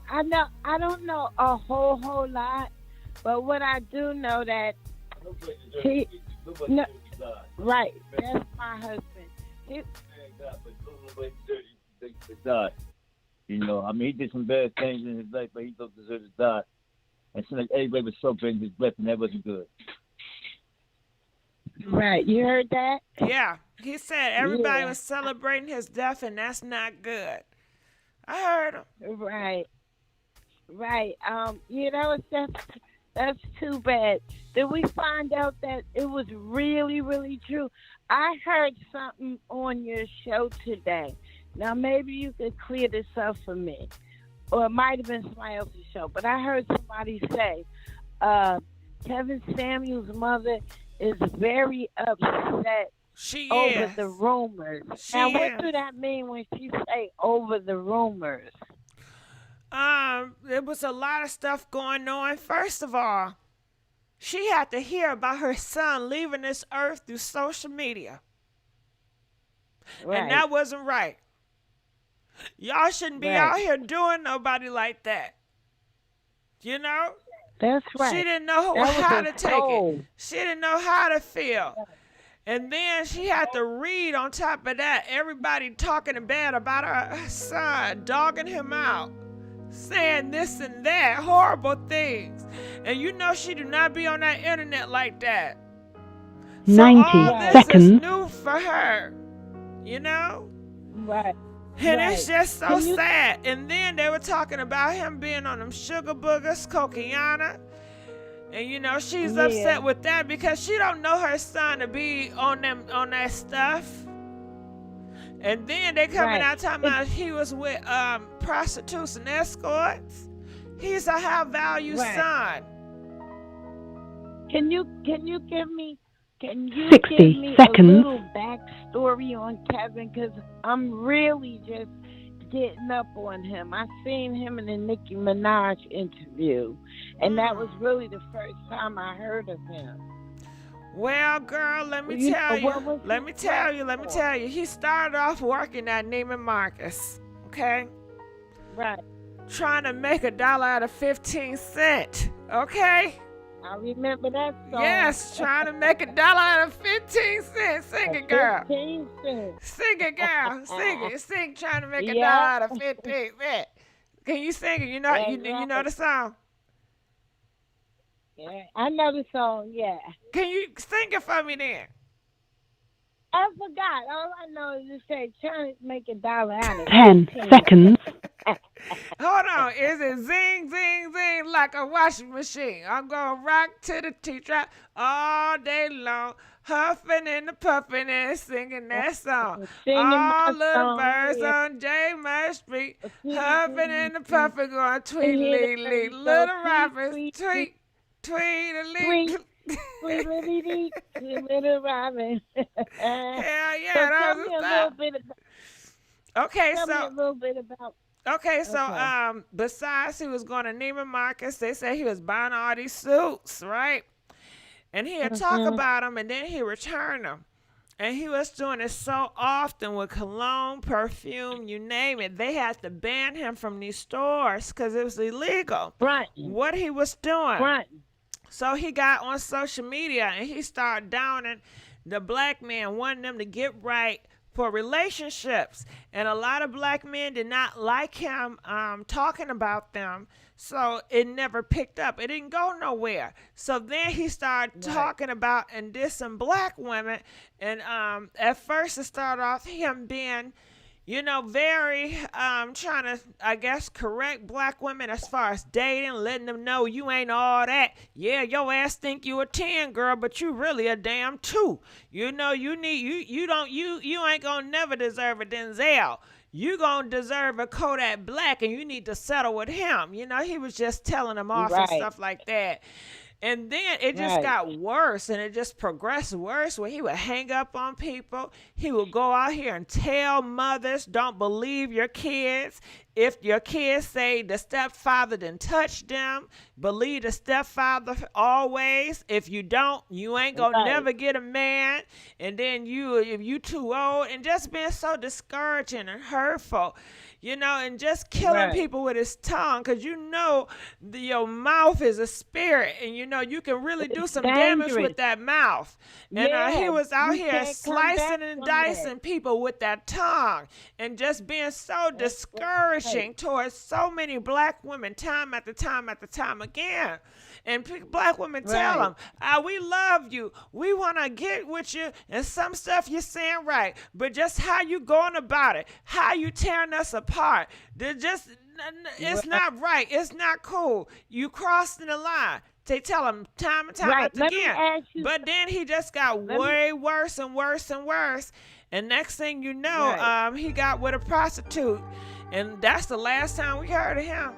Speaker 5: don't know a whole lot, but what I do know that right. That's my husband.
Speaker 6: Die. You know, I mean, he did some bad things in his life, but he don't deserve to die. And so, like, everybody was celebrating his death, and that wasn't good.
Speaker 5: Right, you heard that?
Speaker 1: Yeah, he said everybody
Speaker 5: Yeah.
Speaker 1: was celebrating his death, and that's not good. I heard him.
Speaker 5: Right. You know, that's too bad. Did we find out that it was really, really true? I heard something on your show today. Now, maybe you could clear this up for me. Or it might have been somebody else's show. But I heard somebody say Kevin Samuel's mother is very upset over the rumors. Now, what do that mean when she say over the rumors?
Speaker 1: There was a lot of stuff going on. First of all, she had to hear about her son leaving this earth through social media.
Speaker 5: Right.
Speaker 1: And that wasn't right. Y'all shouldn't be out here doing nobody like that. You know?
Speaker 5: That's right.
Speaker 1: She didn't know
Speaker 5: That was
Speaker 1: how
Speaker 5: a
Speaker 1: to take
Speaker 5: soul.
Speaker 1: it. She didn't know how to feel. And then she had to read on top of that everybody talking bad about her son, dogging him out, saying this and that, horrible things. And you know she do not be on that internet like that. So
Speaker 15: 90
Speaker 1: all this
Speaker 15: seconds.
Speaker 1: is new for her, you know?
Speaker 5: Right.
Speaker 1: And
Speaker 5: Right.
Speaker 1: it's just so
Speaker 5: Can you-
Speaker 1: sad. And then they were talking about him being on them sugar boogers, cocaine. And you know, she's
Speaker 5: Yeah.
Speaker 1: upset with that because she don't know her son to be on that stuff. And then they coming
Speaker 5: Right.
Speaker 1: out talking about he was with prostitutes and escorts. He's a high value
Speaker 5: Right.
Speaker 1: son.
Speaker 5: Can you give me
Speaker 15: 60
Speaker 5: give me
Speaker 15: seconds.
Speaker 5: a little backstory on Kevin? Because I'm really just getting up on him. I seen him in the Nicki Minaj interview, and that was really the first time I heard of him.
Speaker 1: Well, girl, let me
Speaker 5: You know,
Speaker 1: tell
Speaker 5: what
Speaker 1: you.
Speaker 5: was
Speaker 1: Let
Speaker 5: his
Speaker 1: me tell you.
Speaker 5: platform?
Speaker 1: He started off working at Neiman Marcus, okay?
Speaker 5: Right.
Speaker 1: Trying to make $1 out of 15 cents, okay?
Speaker 5: I remember that song.
Speaker 1: Yes, trying to make $1 out of 15 cents. Sing it, girl.
Speaker 5: 15 cents.
Speaker 1: Sing it, girl. Sing it. Sing trying to make $1
Speaker 5: Yeah.
Speaker 1: out of 15 cents. Can you sing it? You know, you know the song?
Speaker 5: Yeah, I know the song, yeah.
Speaker 1: Can you sing it for me then?
Speaker 5: I forgot. All I know is it say trying to make $1 out of
Speaker 15: 10
Speaker 5: 15.
Speaker 15: seconds.
Speaker 1: Hold on. Is it zing, zing, zing like a washing machine? I'm going to rock to the T-trap all day long, huffing and puffing and singing that song.
Speaker 5: Singing my
Speaker 1: All little
Speaker 5: song,
Speaker 1: birds
Speaker 5: yeah.
Speaker 1: on J-Murray Street, huffing and puffing, going tweet-lee-lee. Little robins, tweet, tweet-a-lee.
Speaker 5: Tweedledee, little Robin.
Speaker 1: Hell yeah,
Speaker 5: So
Speaker 1: that
Speaker 5: tell
Speaker 1: was
Speaker 5: me
Speaker 1: a
Speaker 5: a
Speaker 1: style.
Speaker 5: little bit about.
Speaker 1: Okay,
Speaker 5: Tell me
Speaker 1: so
Speaker 5: a little bit about.
Speaker 1: Okay, so
Speaker 5: Okay.
Speaker 1: besides he was going to Neiman Marcus, they said he was buying all these suits, right? And he'd talk about them, and then he'd return them. And he was doing it so often with cologne, perfume, you name it. They had to ban him from these stores because it was illegal.
Speaker 5: Right.
Speaker 1: What he was doing.
Speaker 5: Right.
Speaker 1: So he got on social media, and he started downing the black man, wanting them to get right, for relationships. And a lot of black men did not like him talking about them. So it never picked up. It didn't go nowhere. So then he started talking about and dissing black women. And at first it started off him being, you know, very trying to, I guess, correct black women as far as dating, letting them know you ain't all that. Yeah, your ass think you a 10, girl, but you really a damn 2. You know, you ain't gonna never deserve a Denzel. You gonna deserve a Kodak Black, and you need to settle with him. You know, he was just telling them off and stuff like that. And then it just got worse, and it just progressed worse, where he would hang up on people. He would go out here and tell mothers, don't believe your kids. If your kids say the stepfather didn't touch them, believe the stepfather always. If you don't, you ain't gonna never get a man. And then if you too old, and just being so discouraging and hurtful. You know, and just killing people with his tongue, because you know your mouth is a spirit, and you know you can really do some damage with that mouth. And he was out here slicing and dicing people with that tongue, and just being so discouraging towards so many black women, time after time after time again. And black women tell him, we love you. We want to get with you. And some stuff you're saying right. But just how you going about it, how you tearing us apart, it's not right. It's not cool. You crossing the line. They tell him time and time again. But then he just got way worse and worse and worse. And next thing you know, he got with a prostitute. And that's the last time we heard of him.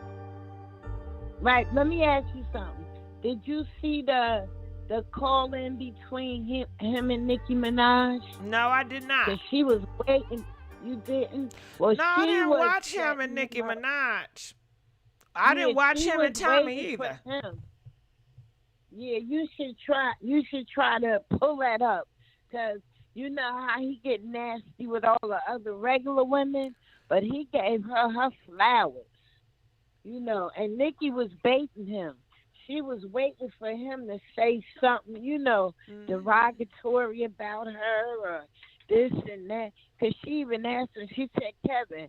Speaker 5: Right. Let me ask you something. Did you see the call in between him and Nicki Minaj?
Speaker 1: No, I did not.
Speaker 5: 'Cause she was waiting. You didn't? Well,
Speaker 1: no, I didn't watch him and Nicki Minaj. I didn't watch him and Tommy either. Yeah, you should try to pull that up, 'cause you know how he get nasty with all the other regular women, but he gave her flowers. You know, and Nicki was baiting him. She was waiting for him to say something, you know, derogatory about her or this and that. Because she even asked him, she said, Kevin,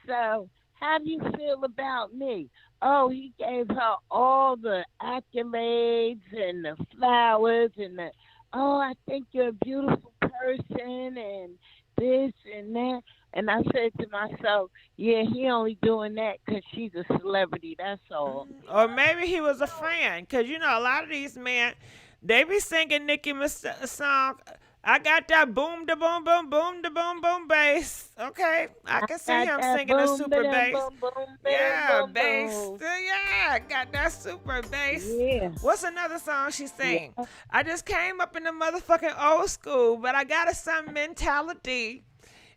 Speaker 1: so how do you feel about me? Oh, he gave her all the accolades and the flowers and I think you're a beautiful person and this and that. And I said to myself, yeah, he only doing that because she's a celebrity, that's all. Or maybe he was a friend, because, you know, a lot of these men, they be singing Nicki song, I got that boom, da boom, boom, boom, da boom, boom bass. Okay, I can see him singing a super bass. Yeah, bass. Yeah, got that super bass. Yeah. What's another song she sang? Yeah. I just came up in the motherfucking old school, but I got a some mentality.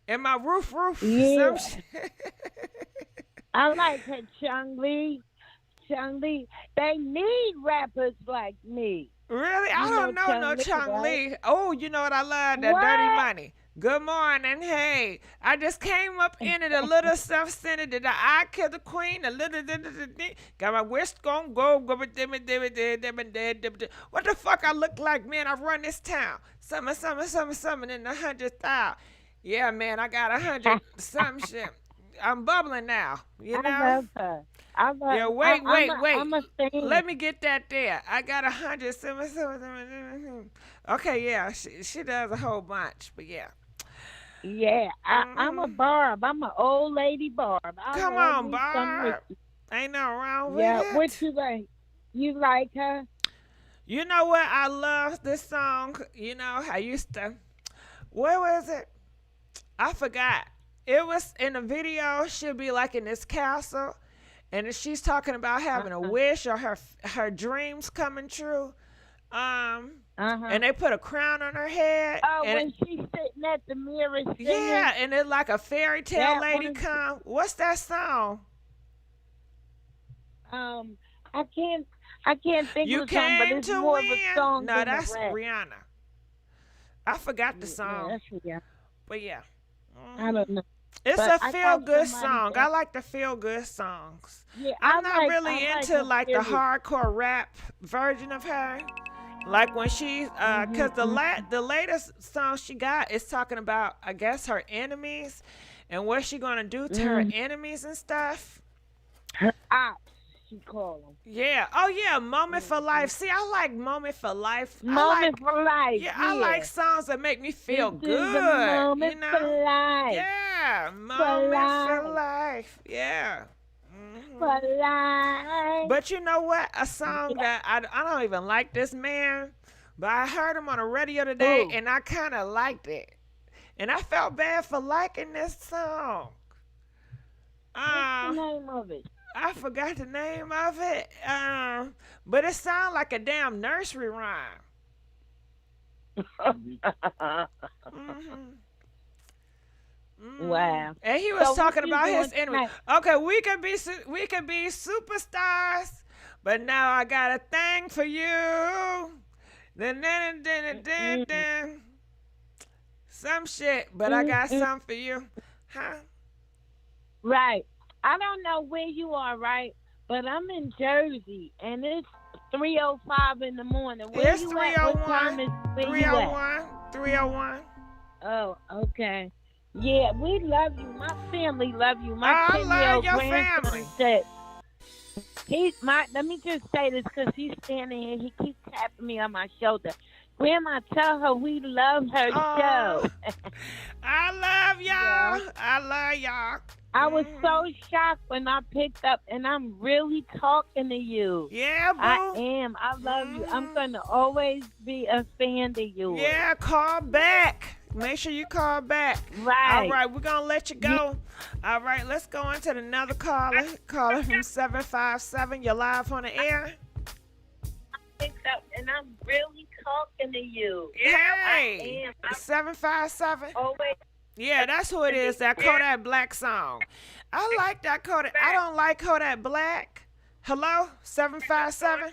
Speaker 1: And my roof.
Speaker 5: Yeah. I like her, Chung Lee. They need rappers like me.
Speaker 1: Really? I don't know no Chung Lee. Oh, you know what I love? That Dirty Money. Good morning. Hey, I just came up in it a little self-centered. Did I kill the queen? A little. Got my wrist gon' go. What the fuck I look like, man? I run this town. Something in the 100,000. Yeah, man, I got 100 some shit. I'm bubbling now, you know?
Speaker 5: I love her.
Speaker 1: Yeah, wait. Let me get that there. I got 100 some. Okay, yeah, she does a whole bunch, but yeah.
Speaker 5: Yeah, I'm a Barb. I'm an old lady Barb.
Speaker 1: Come on, Barb. Ain't no wrong with it.
Speaker 5: Yeah, what you like? You like her?
Speaker 1: You know what? I love this song. You know, I used to. Where was it? I forgot. It was in a video. She'll be like in this castle, and she's talking about having a wish or her dreams coming true. And they put a crown on her head.
Speaker 5: Oh, and when she's sitting at the mirror singing.
Speaker 1: Yeah, and it's like a fairy tale lady come. What's that song?
Speaker 5: I can't think of the song, but it's more of a song.
Speaker 1: No, that's Rihanna. I forgot the song.
Speaker 5: Yeah, that's Rihanna.
Speaker 1: But yeah.
Speaker 5: I don't know.
Speaker 1: It's a feel-good song. I like the feel-good songs.
Speaker 5: Yeah,
Speaker 1: I'm not really into like the hardcore rap version of her. Like when she, cause the latest song she got is talking about, I guess, her enemies, and what she gonna do to her enemies and stuff.
Speaker 5: Her ops, she call them.
Speaker 1: Yeah. Oh yeah, Moment for Life. See, I like Moment for Life.
Speaker 5: Moment for Life.
Speaker 1: Yeah, I like songs that make me feel
Speaker 5: This
Speaker 1: good.
Speaker 5: is a moment
Speaker 1: you know?
Speaker 5: for life.
Speaker 1: Yeah,
Speaker 5: For
Speaker 1: Moment for
Speaker 5: life.
Speaker 1: Life. Yeah.
Speaker 5: For life.
Speaker 1: But you know what? A song that I don't even like this man, but I heard him on the radio today, and I kind of liked it. And I felt bad for liking this song.
Speaker 5: What's the name of it?
Speaker 1: I forgot the name of it. But it sounds like a damn nursery rhyme.
Speaker 5: Wow.
Speaker 1: And he was
Speaker 5: So
Speaker 1: talking
Speaker 5: what you
Speaker 1: about
Speaker 5: doing
Speaker 1: his enemy.
Speaker 5: tonight?
Speaker 1: Okay, we could be superstars, but now I got a thing for you. Then. Some shit, but I got something for you. Huh?
Speaker 5: Right. I don't know where you are, right? But I'm in Jersey, and it's 3:05 in the morning. Where
Speaker 1: It's
Speaker 5: you at? What time is
Speaker 1: 3:01. 3:01.
Speaker 5: Oh, okay. Yeah, we love you. My family love you. My
Speaker 1: I
Speaker 5: 10-year-old
Speaker 1: love your
Speaker 5: grandson
Speaker 1: family.
Speaker 5: said, let me just say this because he's standing here. He keeps tapping me on my shoulder. Grandma, tell her we love her show.
Speaker 1: I love y'all. Yeah. I love y'all.
Speaker 5: I was so shocked when I picked up, and I'm really talking to you.
Speaker 1: Yeah, boo.
Speaker 5: I am. I love you. I'm going to always be a fan of yours.
Speaker 1: Yeah, call back. Make sure you call back.
Speaker 5: Right.
Speaker 1: All right, we're going to let you go. All right, let's go into another caller. Caller from 757. You're live on the air.
Speaker 5: Picked up, and I'm really talking to you.
Speaker 1: Hey,
Speaker 5: I am.
Speaker 1: 757.
Speaker 5: Always.
Speaker 1: Yeah, that's who it is, that Kodak Black song. I like that Kodak. I don't like Kodak Black. Hello? 757?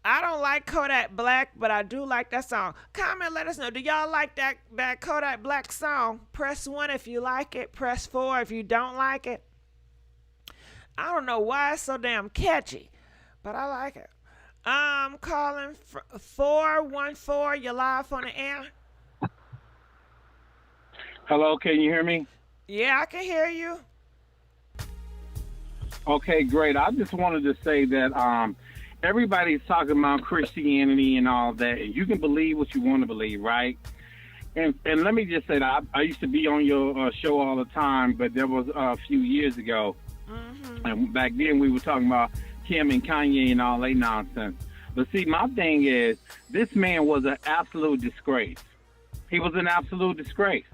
Speaker 1: I don't like Kodak Black, but I do like that song. Comment, let us know. Do y'all like that Kodak Black song? Press 1 if you like it. Press 4 if you don't like it. I don't know why it's so damn catchy, but I like it. I'm calling 414. You're live on the air.
Speaker 7: Hello, can you hear me?
Speaker 1: Yeah, I can hear you.
Speaker 7: Okay, great. I just wanted to say that everybody's talking about Christianity and all that, and you can believe what you want to believe, right? And let me just say that I used to be on your show all the time, but that was a few years ago. And back then we were talking about Kim and Kanye and all that nonsense. But see, my thing is, this man was an absolute disgrace. He was an absolute disgrace.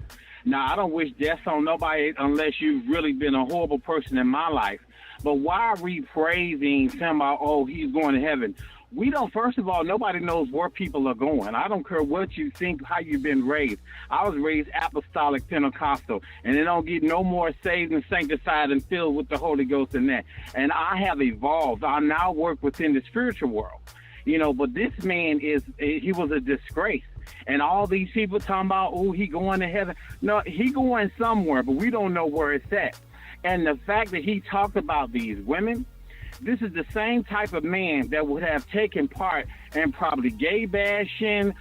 Speaker 7: Now, I don't wish death on nobody unless you've really been a horrible person in my life. But why are we praising him about, oh, he's going to heaven? We don't, first of all, nobody knows where people are going. I don't care what you think, how you've been raised. I was raised apostolic Pentecostal, and it don't get no more saved and sanctified and filled with the Holy Ghost than that. And I have evolved. I now work within the spiritual world. You know, but this man he was a disgrace. And all these people talking about, oh, he going to heaven. No, he going somewhere, but we don't know where it's at. And the fact that he talked about these women, this is the same type of man that would have taken part in probably gay bashing,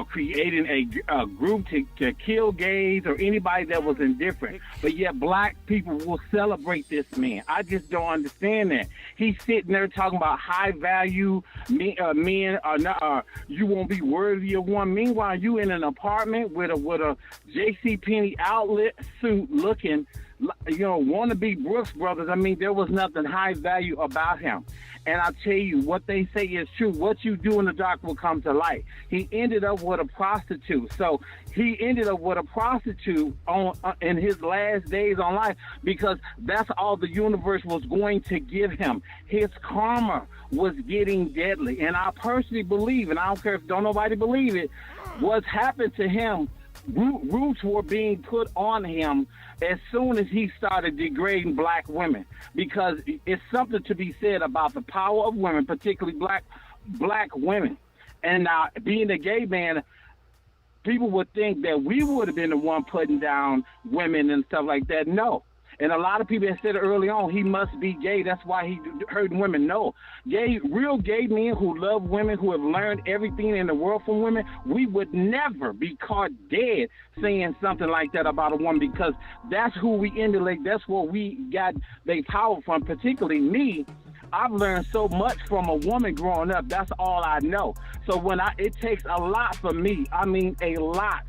Speaker 7: creating a group to kill gays or anybody that was indifferent. But yet black people will celebrate this man. I just don't understand that. He's sitting there talking about high value men are not, you won't be worthy of one. Meanwhile, you in an apartment with a JCPenney outlet suit looking, you know, wannabe Brooks Brothers. I mean, there was nothing high value about him. And I tell you, what they say is true. What you do in the dark will come to light. He ended up with a prostitute. So he ended up with a prostitute in his last days on life because that's all the universe was going to give him. His karma was getting deadly. And I personally believe, and I don't care if don't nobody believe it, what's happened to him, roots were being put on him as soon as he started degrading black women, because it's something to be said about the power of women, particularly black women. And now, being a gay man, people would think that we would have been the one putting down women and stuff like that. No. And a lot of people have said early on, he must be gay. That's why he hurting women. No. Real gay men who love women, who have learned everything in the world from women, we would never be caught dead saying something like that about a woman, because that's who we emulate. That's what we got their power from, particularly me. I've learned so much from a woman growing up. That's all I know. So it takes a lot for me. I mean, a lot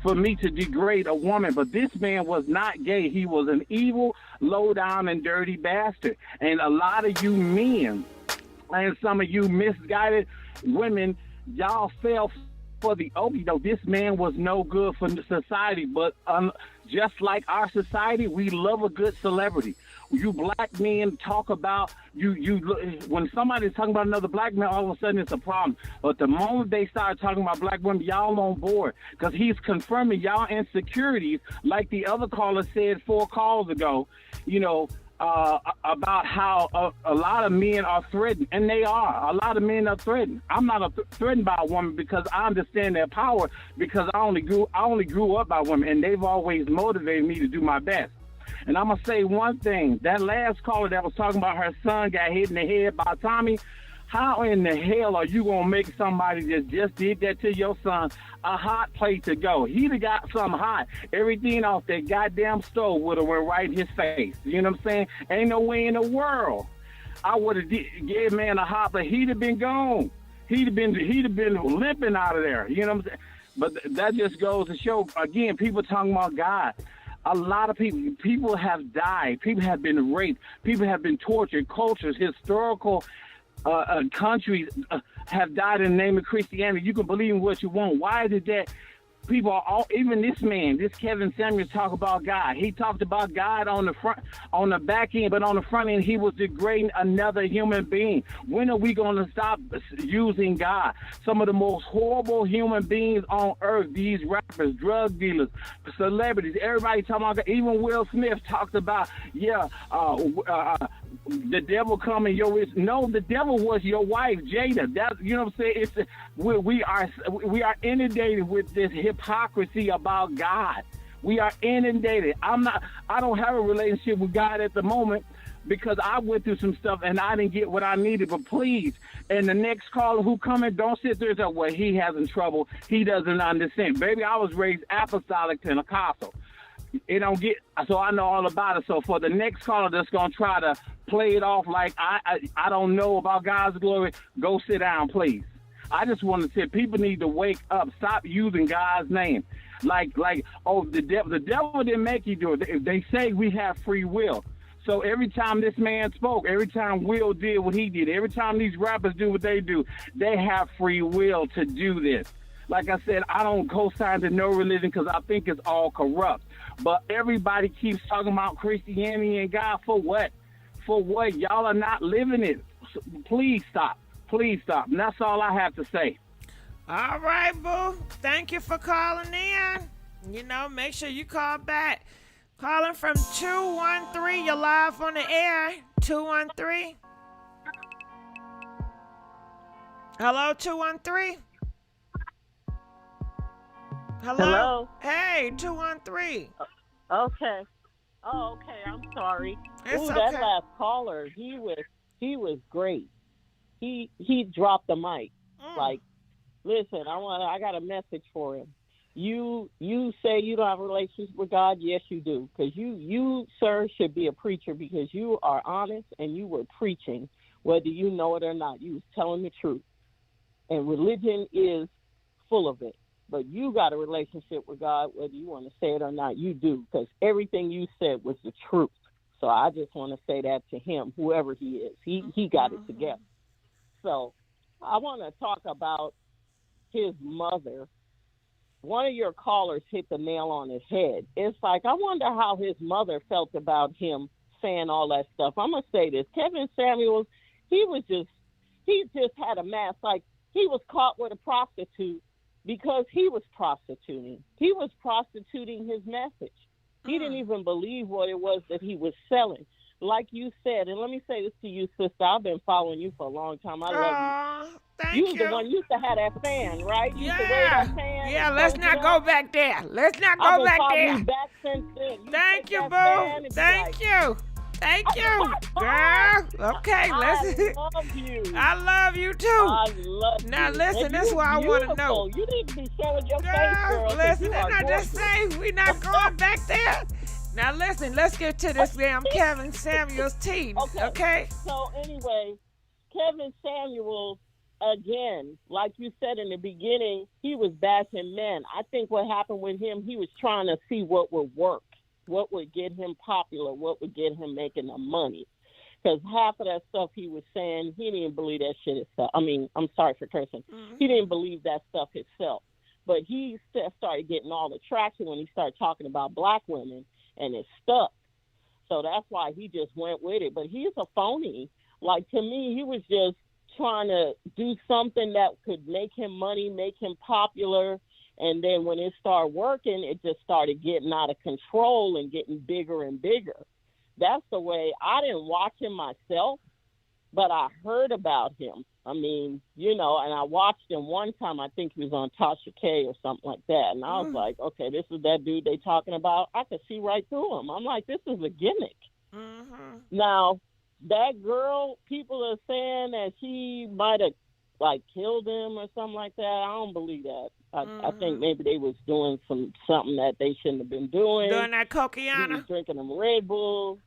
Speaker 7: for me to degrade a woman. But this man was not gay. He was an evil, low down, and dirty bastard. And a lot of you men and some of you misguided women, y'all fell for the okie doke. This man was no good for society. But just like our society, we love a good celebrity. You black men talk about when somebody's talking about another black man, all of a sudden it's a problem. But the moment they start talking about black women, y'all on board, because he's confirming y'all insecurities, like the other caller said 4 calls ago. About how a lot of men are threatened, and they are. A lot of men are threatened. I'm not threatened by a woman because I understand their power, because I only grew up by women, and they've always motivated me to do my best. And I'm going to say one thing. That last caller that was talking about her son got hit in the head by Tommy, how in the hell are you going to make somebody that just did that to your son a hot place to go? He'd have got something hot. Everything off that goddamn stove would have went right in his face. You know what I'm saying? Ain't no way in the world I would have gave man a hot, but he'd have been gone. He'd have been limping out of there. You know what I'm saying? But that just goes to show, again, people talking about God. A lot of people have died. People have been raped. People have been tortured. Cultures, historical countries have died in the name of Christianity. You can believe in what you want. Why is it that people are all, even this man, this Kevin Samuels, talk about God? He talked about God on the back end, but on the front end, he was degrading another human being. When are we going to stop using God? Some of the most horrible human beings on earth, these rappers, drug dealers, celebrities, everybody talking about God. Even Will Smith talked about, the devil coming your way. No, the devil was your wife, Jada. That, you know what I'm saying? We are inundated with this hypocrisy about God. We are inundated. I don't have a relationship with God at the moment because I went through some stuff and I didn't get what I needed. But please, and the next caller who coming, don't sit there and say, well, he having trouble. He doesn't understand. Baby, I was raised apostolic Pentecostal. It don't get, so I know all about it. So for the next caller that's gonna try to play it off like I don't know about God's glory, go sit down, please. I just want to say people need to wake up. Stop using God's name. Like the devil didn't make you do it. They say we have free will. So every time this man spoke, every time Will did what he did, every time these rappers do what they do, they have free will to do this. Like I said, I don't co-sign to no religion because I think it's all corrupt. But everybody keeps talking about Christianity and God. For what? For what? Y'all are not living it. Please stop. Please stop. And that's all I have to say.
Speaker 1: All right, boo. Thank you for calling in. Make sure you call back. Calling from 213. You're live on the air. 213. Hello, 213. Hello. Hey, 213.
Speaker 21: Okay. Oh, okay. I'm sorry.
Speaker 1: It's
Speaker 21: Ooh,
Speaker 1: okay.
Speaker 21: That last caller, he was great. He dropped the mic. Like, listen, I got a message for him. You say you don't have a relationship with God. Yes, you do. Because you, sir, should be a preacher because you are honest and you were preaching, whether you know it or not. You was telling the truth. And religion is full of it. But you got a relationship with God, whether you want to say it or not, you do, because everything you said was the truth. So I just want to say that to him, whoever he is. He got it together. So I want to talk about his mother. One of your callers hit the nail on his head. It's like, I wonder how his mother felt about him saying all that stuff. I'm going to say this. Kevin Samuels, he just had a mask. Like, he was caught with a prostitute. Because he was prostituting. He was prostituting his message. He didn't even believe what it was that he was selling. Like you said, and let me say this to you, sister, I've been following you for a long time. I love you. You was the one used to have that fan, right? You used to wave that fan.
Speaker 1: Yeah,
Speaker 21: and
Speaker 1: let's
Speaker 21: close it
Speaker 1: not go
Speaker 21: up.
Speaker 1: back there. Let's not
Speaker 21: I've
Speaker 1: go
Speaker 21: been
Speaker 1: back
Speaker 21: calling
Speaker 1: there.
Speaker 21: you back since then.
Speaker 1: Thank you,
Speaker 21: that
Speaker 1: boo.
Speaker 21: fan and be
Speaker 1: Thank
Speaker 21: like,
Speaker 1: you. Thank you, girl. Okay, let's.
Speaker 21: I love you.
Speaker 1: I love you too.
Speaker 21: I love
Speaker 1: now
Speaker 21: you.
Speaker 1: listen,
Speaker 21: And
Speaker 1: this is
Speaker 21: you
Speaker 1: what I want to know.
Speaker 21: beautiful. You need to be showing your face, girl. 'cause
Speaker 1: Listen,
Speaker 21: you
Speaker 1: and
Speaker 21: are
Speaker 1: I just say we not going back there. Now listen, let's get to this damn Kevin Samuels team. Okay.
Speaker 21: So anyway, Kevin Samuels, again, like you said in the beginning, he was bashing men. I think what happened with him, he was trying to see what would work, what would get him popular, what would get him making the money. Because half of that stuff he was saying, he didn't believe that shit himself. I mean, I'm sorry for cursing. He didn't believe that stuff himself. But he started getting all the traction when he started talking about black women, and it stuck. So that's why he just went with it. But he's a phony. Like, to me, he was just trying to do something that could make him money, make him popular. And then when it started working, it just started getting out of control and getting bigger and bigger. That's the way. I didn't watch him myself, but I heard about him. I mean, you know, and I watched him one time. I think he was on Tasha K or something like that. And I was like, okay, this is that dude they talking about. I could see right through him. I'm like, this is a gimmick. Now, that girl, people are saying that she might have, like, killed him or something like that. I don't believe that. I think maybe they was doing something that they shouldn't have been doing.
Speaker 1: Doing that
Speaker 21: He
Speaker 1: cocaine.
Speaker 21: was drinking them Red Bulls.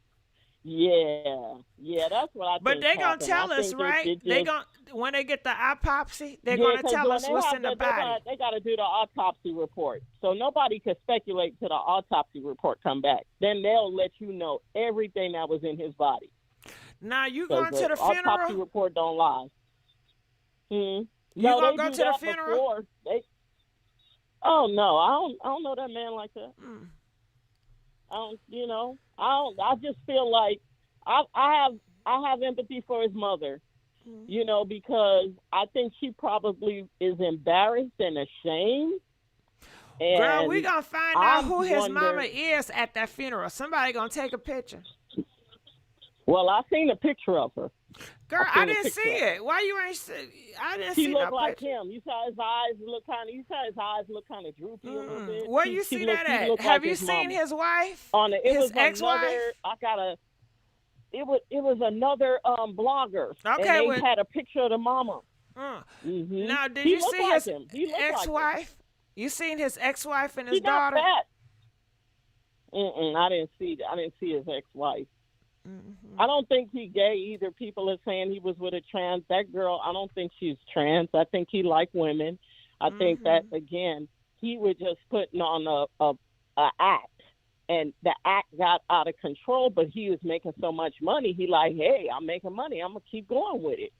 Speaker 21: Yeah, that's what I think.
Speaker 1: But they gonna
Speaker 21: happened.
Speaker 1: tell
Speaker 21: I
Speaker 1: us,
Speaker 21: think
Speaker 1: right?
Speaker 21: it
Speaker 1: They
Speaker 21: just-
Speaker 1: gonna when they get the autopsy, they're
Speaker 21: Yeah,
Speaker 1: gonna
Speaker 21: 'cause
Speaker 1: tell
Speaker 21: when
Speaker 1: us
Speaker 21: they
Speaker 1: what's
Speaker 21: have
Speaker 1: in the
Speaker 21: the-
Speaker 1: body.
Speaker 21: They got to do the autopsy report. So nobody can speculate till the autopsy report come back. Then they'll let you know everything that was in his body.
Speaker 1: Now you
Speaker 21: 'Cause
Speaker 1: going to the
Speaker 21: autopsy
Speaker 1: funeral?
Speaker 21: report don't lie.
Speaker 1: You
Speaker 21: No,
Speaker 1: gonna
Speaker 21: they
Speaker 1: go
Speaker 21: do
Speaker 1: to the
Speaker 21: that
Speaker 1: funeral?
Speaker 21: before. Oh no, I don't know that man like that. I don't, you know, I just feel like I have empathy for his mother, you know, because I think she probably is embarrassed and ashamed. And
Speaker 1: Girl, we gonna find out who his
Speaker 21: wonder-
Speaker 1: mama is at that funeral. Somebody gonna take a picture.
Speaker 21: Well, I seen a picture of her.
Speaker 1: Girl,
Speaker 21: I seen
Speaker 1: I
Speaker 21: a
Speaker 1: didn't
Speaker 21: picture
Speaker 1: see
Speaker 21: of her.
Speaker 1: it. Why you ain't see? I didn't
Speaker 21: She
Speaker 1: see
Speaker 21: looked
Speaker 1: no
Speaker 21: like
Speaker 1: picture.
Speaker 21: him. You saw his eyes look kind of. You saw his eyes look kind of droopy a little bit.
Speaker 1: Where
Speaker 21: She-
Speaker 1: you
Speaker 21: she
Speaker 1: see
Speaker 21: looked-
Speaker 1: that
Speaker 21: he
Speaker 1: at?
Speaker 21: looked
Speaker 1: Have
Speaker 21: like
Speaker 1: you
Speaker 21: his
Speaker 1: seen
Speaker 21: mama.
Speaker 1: his wife?
Speaker 21: On it
Speaker 1: His
Speaker 21: was
Speaker 1: ex-wife?
Speaker 21: another. It was another blogger.
Speaker 1: Okay,
Speaker 21: and they
Speaker 1: well-
Speaker 21: had a picture of the mama.
Speaker 1: Now, did
Speaker 21: He
Speaker 1: you
Speaker 21: looked
Speaker 1: see
Speaker 21: like
Speaker 1: his
Speaker 21: him. He looked like him.
Speaker 1: ex-wife? You seen his ex-wife and his
Speaker 21: She not
Speaker 1: daughter?
Speaker 21: fat. I didn't see his ex-wife. I don't think he gay either. People are saying he was with a trans. That girl, I don't think she's trans. I think he liked women. I think that, again, he was just putting on a act, and the act got out of control. But he was making so much money. He like, hey, I'm making money. I'm gonna keep going with it.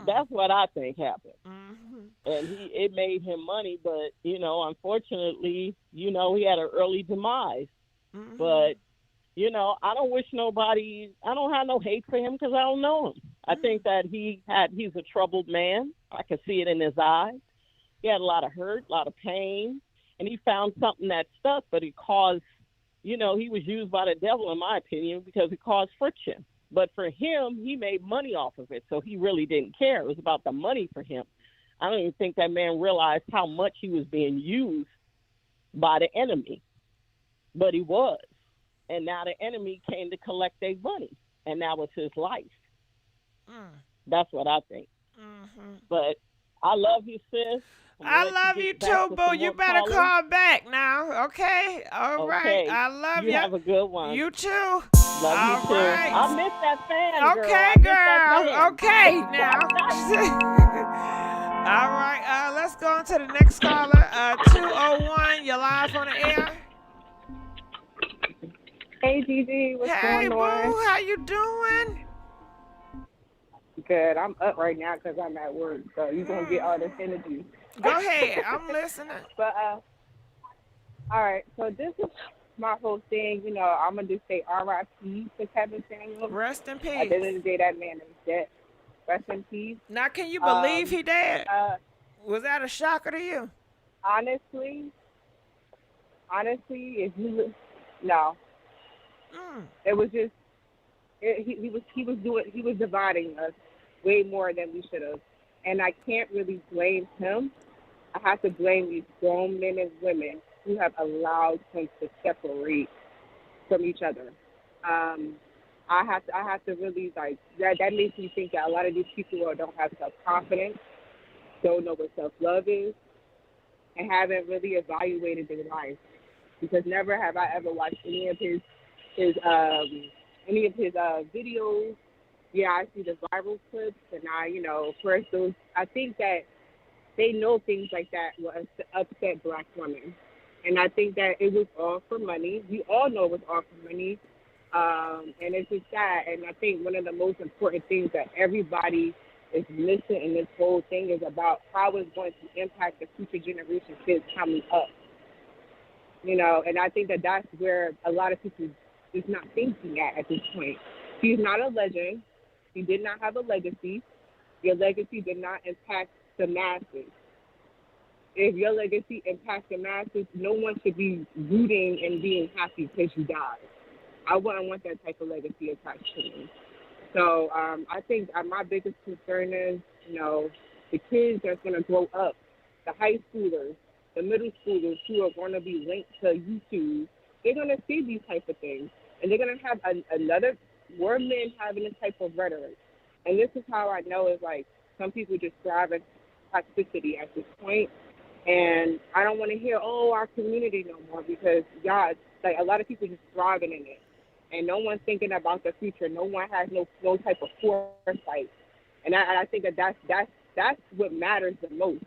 Speaker 21: That's what I think happened. And it made him money, but you know, unfortunately, you know, he had an early demise. But you know, I don't wish nobody. I don't have no hate for him because I don't know him. I think that he's a troubled man. I can see it in his eyes. He had a lot of hurt, a lot of pain, and he found something that stuck. But it caused, you know, he was used by the devil, in my opinion, because it caused friction. But for him, he made money off of it, so he really didn't care. It was about the money for him. I don't even think that man realized how much he was being used by the enemy, but he was. And now the enemy came to collect their money, and that was his life. That's what I think. But I love you, sis.
Speaker 1: I love you too, boo. You better call back now, okay? All right. I love you.
Speaker 21: You have a good one.
Speaker 1: You too.
Speaker 21: Love
Speaker 1: All
Speaker 21: you too.
Speaker 1: right.
Speaker 21: I miss that fan, girl.
Speaker 1: Okay,
Speaker 21: I miss that
Speaker 1: girl.
Speaker 21: fan.
Speaker 1: Okay, now. All right. Let's go on to the next caller. 201. You're live on the air.
Speaker 8: Hey, Gigi. What's
Speaker 1: Hey,
Speaker 8: going
Speaker 1: boo.
Speaker 8: on?
Speaker 1: How you doing?
Speaker 8: Good. I'm up right now because I'm at work, so you're going to get all this energy.
Speaker 1: Go ahead. I'm listening.
Speaker 8: But, all right. So this is my whole thing. You know, I'm going to just say R.I.P. to Kevin Samuels.
Speaker 1: Rest in peace.
Speaker 8: At the end of the day, that man is dead. Rest in peace.
Speaker 1: Now, can you believe he dead? Was that a shocker to you?
Speaker 8: Honestly, if you no, it was just he was dividing us way more than we should have. And I can't really blame him. I have to blame these grown men and women who have allowed him to separate from each other. I have to really, like, that makes me think that a lot of these people don't have self-confidence, don't know what self-love is, and haven't really evaluated their life. Because never have I ever watched any of his videos. Yeah, I see the viral clips, and first I think that they know things like that will upset Black women. And I think that it was all for money. We all know it was all for money. And it's just sad. And I think one of the most important things that everybody is missing in this whole thing is about how it's going to impact the future generation kids coming up. And I think that that's where a lot of people is not thinking at this point. He's not a legend. He did not have a legacy. Your legacy did not impact the masses. If your legacy impacts the masses, no one should be rooting and being happy because you died. I wouldn't want that type of legacy attached to me. So I think my biggest concern is, the kids that's going to grow up, the high schoolers, the middle schoolers who are going to be linked to YouTube, they're going to see these type of things. And they're going to have more men having this type of rhetoric. And this is how I know it's like some people just thrive in toxicity at this point. And I don't want to hear, our community no more, because, God, like a lot of people just thriving in it. And no one's thinking about the future. No one has no type of foresight. And I think that's what matters the most.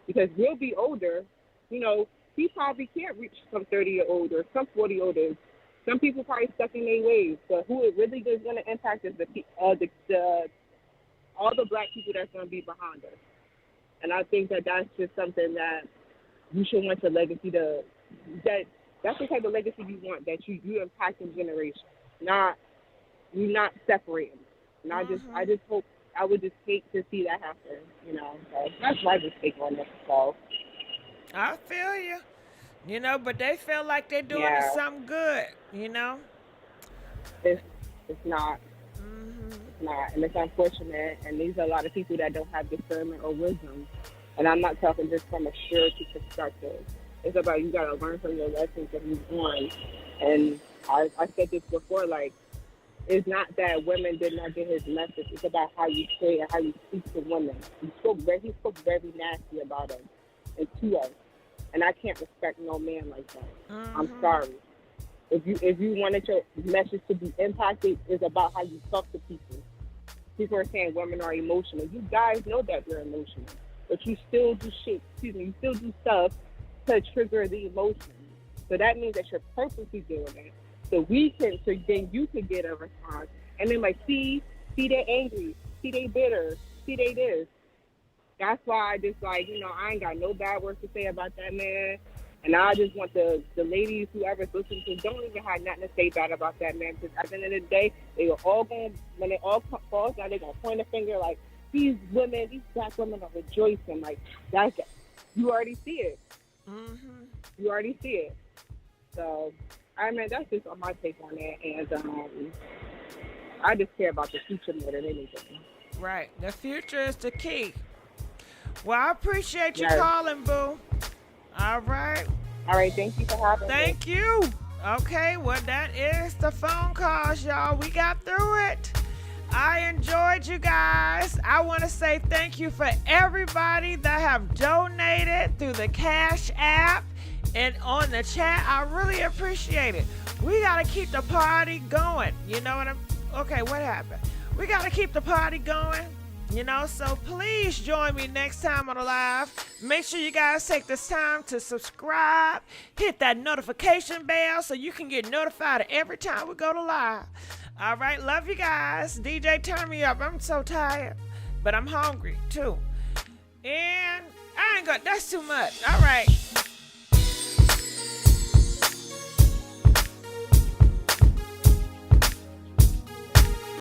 Speaker 8: Because we'll be older, he probably can't reach some 30-year-old or some 40-year-old. Some people probably stuck in their ways. But who it really is going to impact is all the Black people that's going to be behind us. And I think that that's just something that you should want your legacy to, that's the type of legacy you want, that you impact in generations, you're not separating. And I just hope, I would just hate to see that happen, So that's my take on this. So
Speaker 1: I feel you, but they feel like they're doing something good,
Speaker 8: It's not. It's not, and it's unfortunate. And these are a lot of people that don't have discernment or wisdom. And I'm not talking just from a surety perspective. It's about you got to learn from your lessons and move on. And I said this before, like, it's not that women did not get his message. It's about how you say and how you speak to women. He spoke very nasty about them and to us. And I can't respect no man like that. I'm sorry. If you wanted your message to be impacted, it's about how you talk to people. People are saying women are emotional. You guys know that we're emotional, but you still do you still do stuff to trigger the emotion. So that means that you're purposely doing it. So then you can get a response. And then see they angry, see they bitter, see they this. That's why I just I ain't got no bad words to say about that man. And I just want the ladies, whoever's listening to, don't even have nothing to say bad about that man. Because at the end of the day, they are all going, when it all falls down, they're going to point a finger like, these Black women are rejoicing. Like, you already see it. You already see it. So, that's just my take on it. And I just care about the future more than anything.
Speaker 1: Right. The future is the key. Well, I appreciate you calling, boo. All right.
Speaker 8: Thank you for having me.
Speaker 1: Thank you. Okay, well, that is the phone calls, y'all. We got through it. I enjoyed you guys. I want to say thank you for everybody that have donated through the Cash App and on the chat. I really appreciate it. We got to keep the party going. You know what okay, what happened? We got to keep the party going. So please join me next time on the live. Make sure you guys take this time to subscribe, hit that notification bell so you can get notified every time we go to live. All right, love you guys. DJ, turn me up. I'm so tired, but I'm hungry too. And that's too much. All right.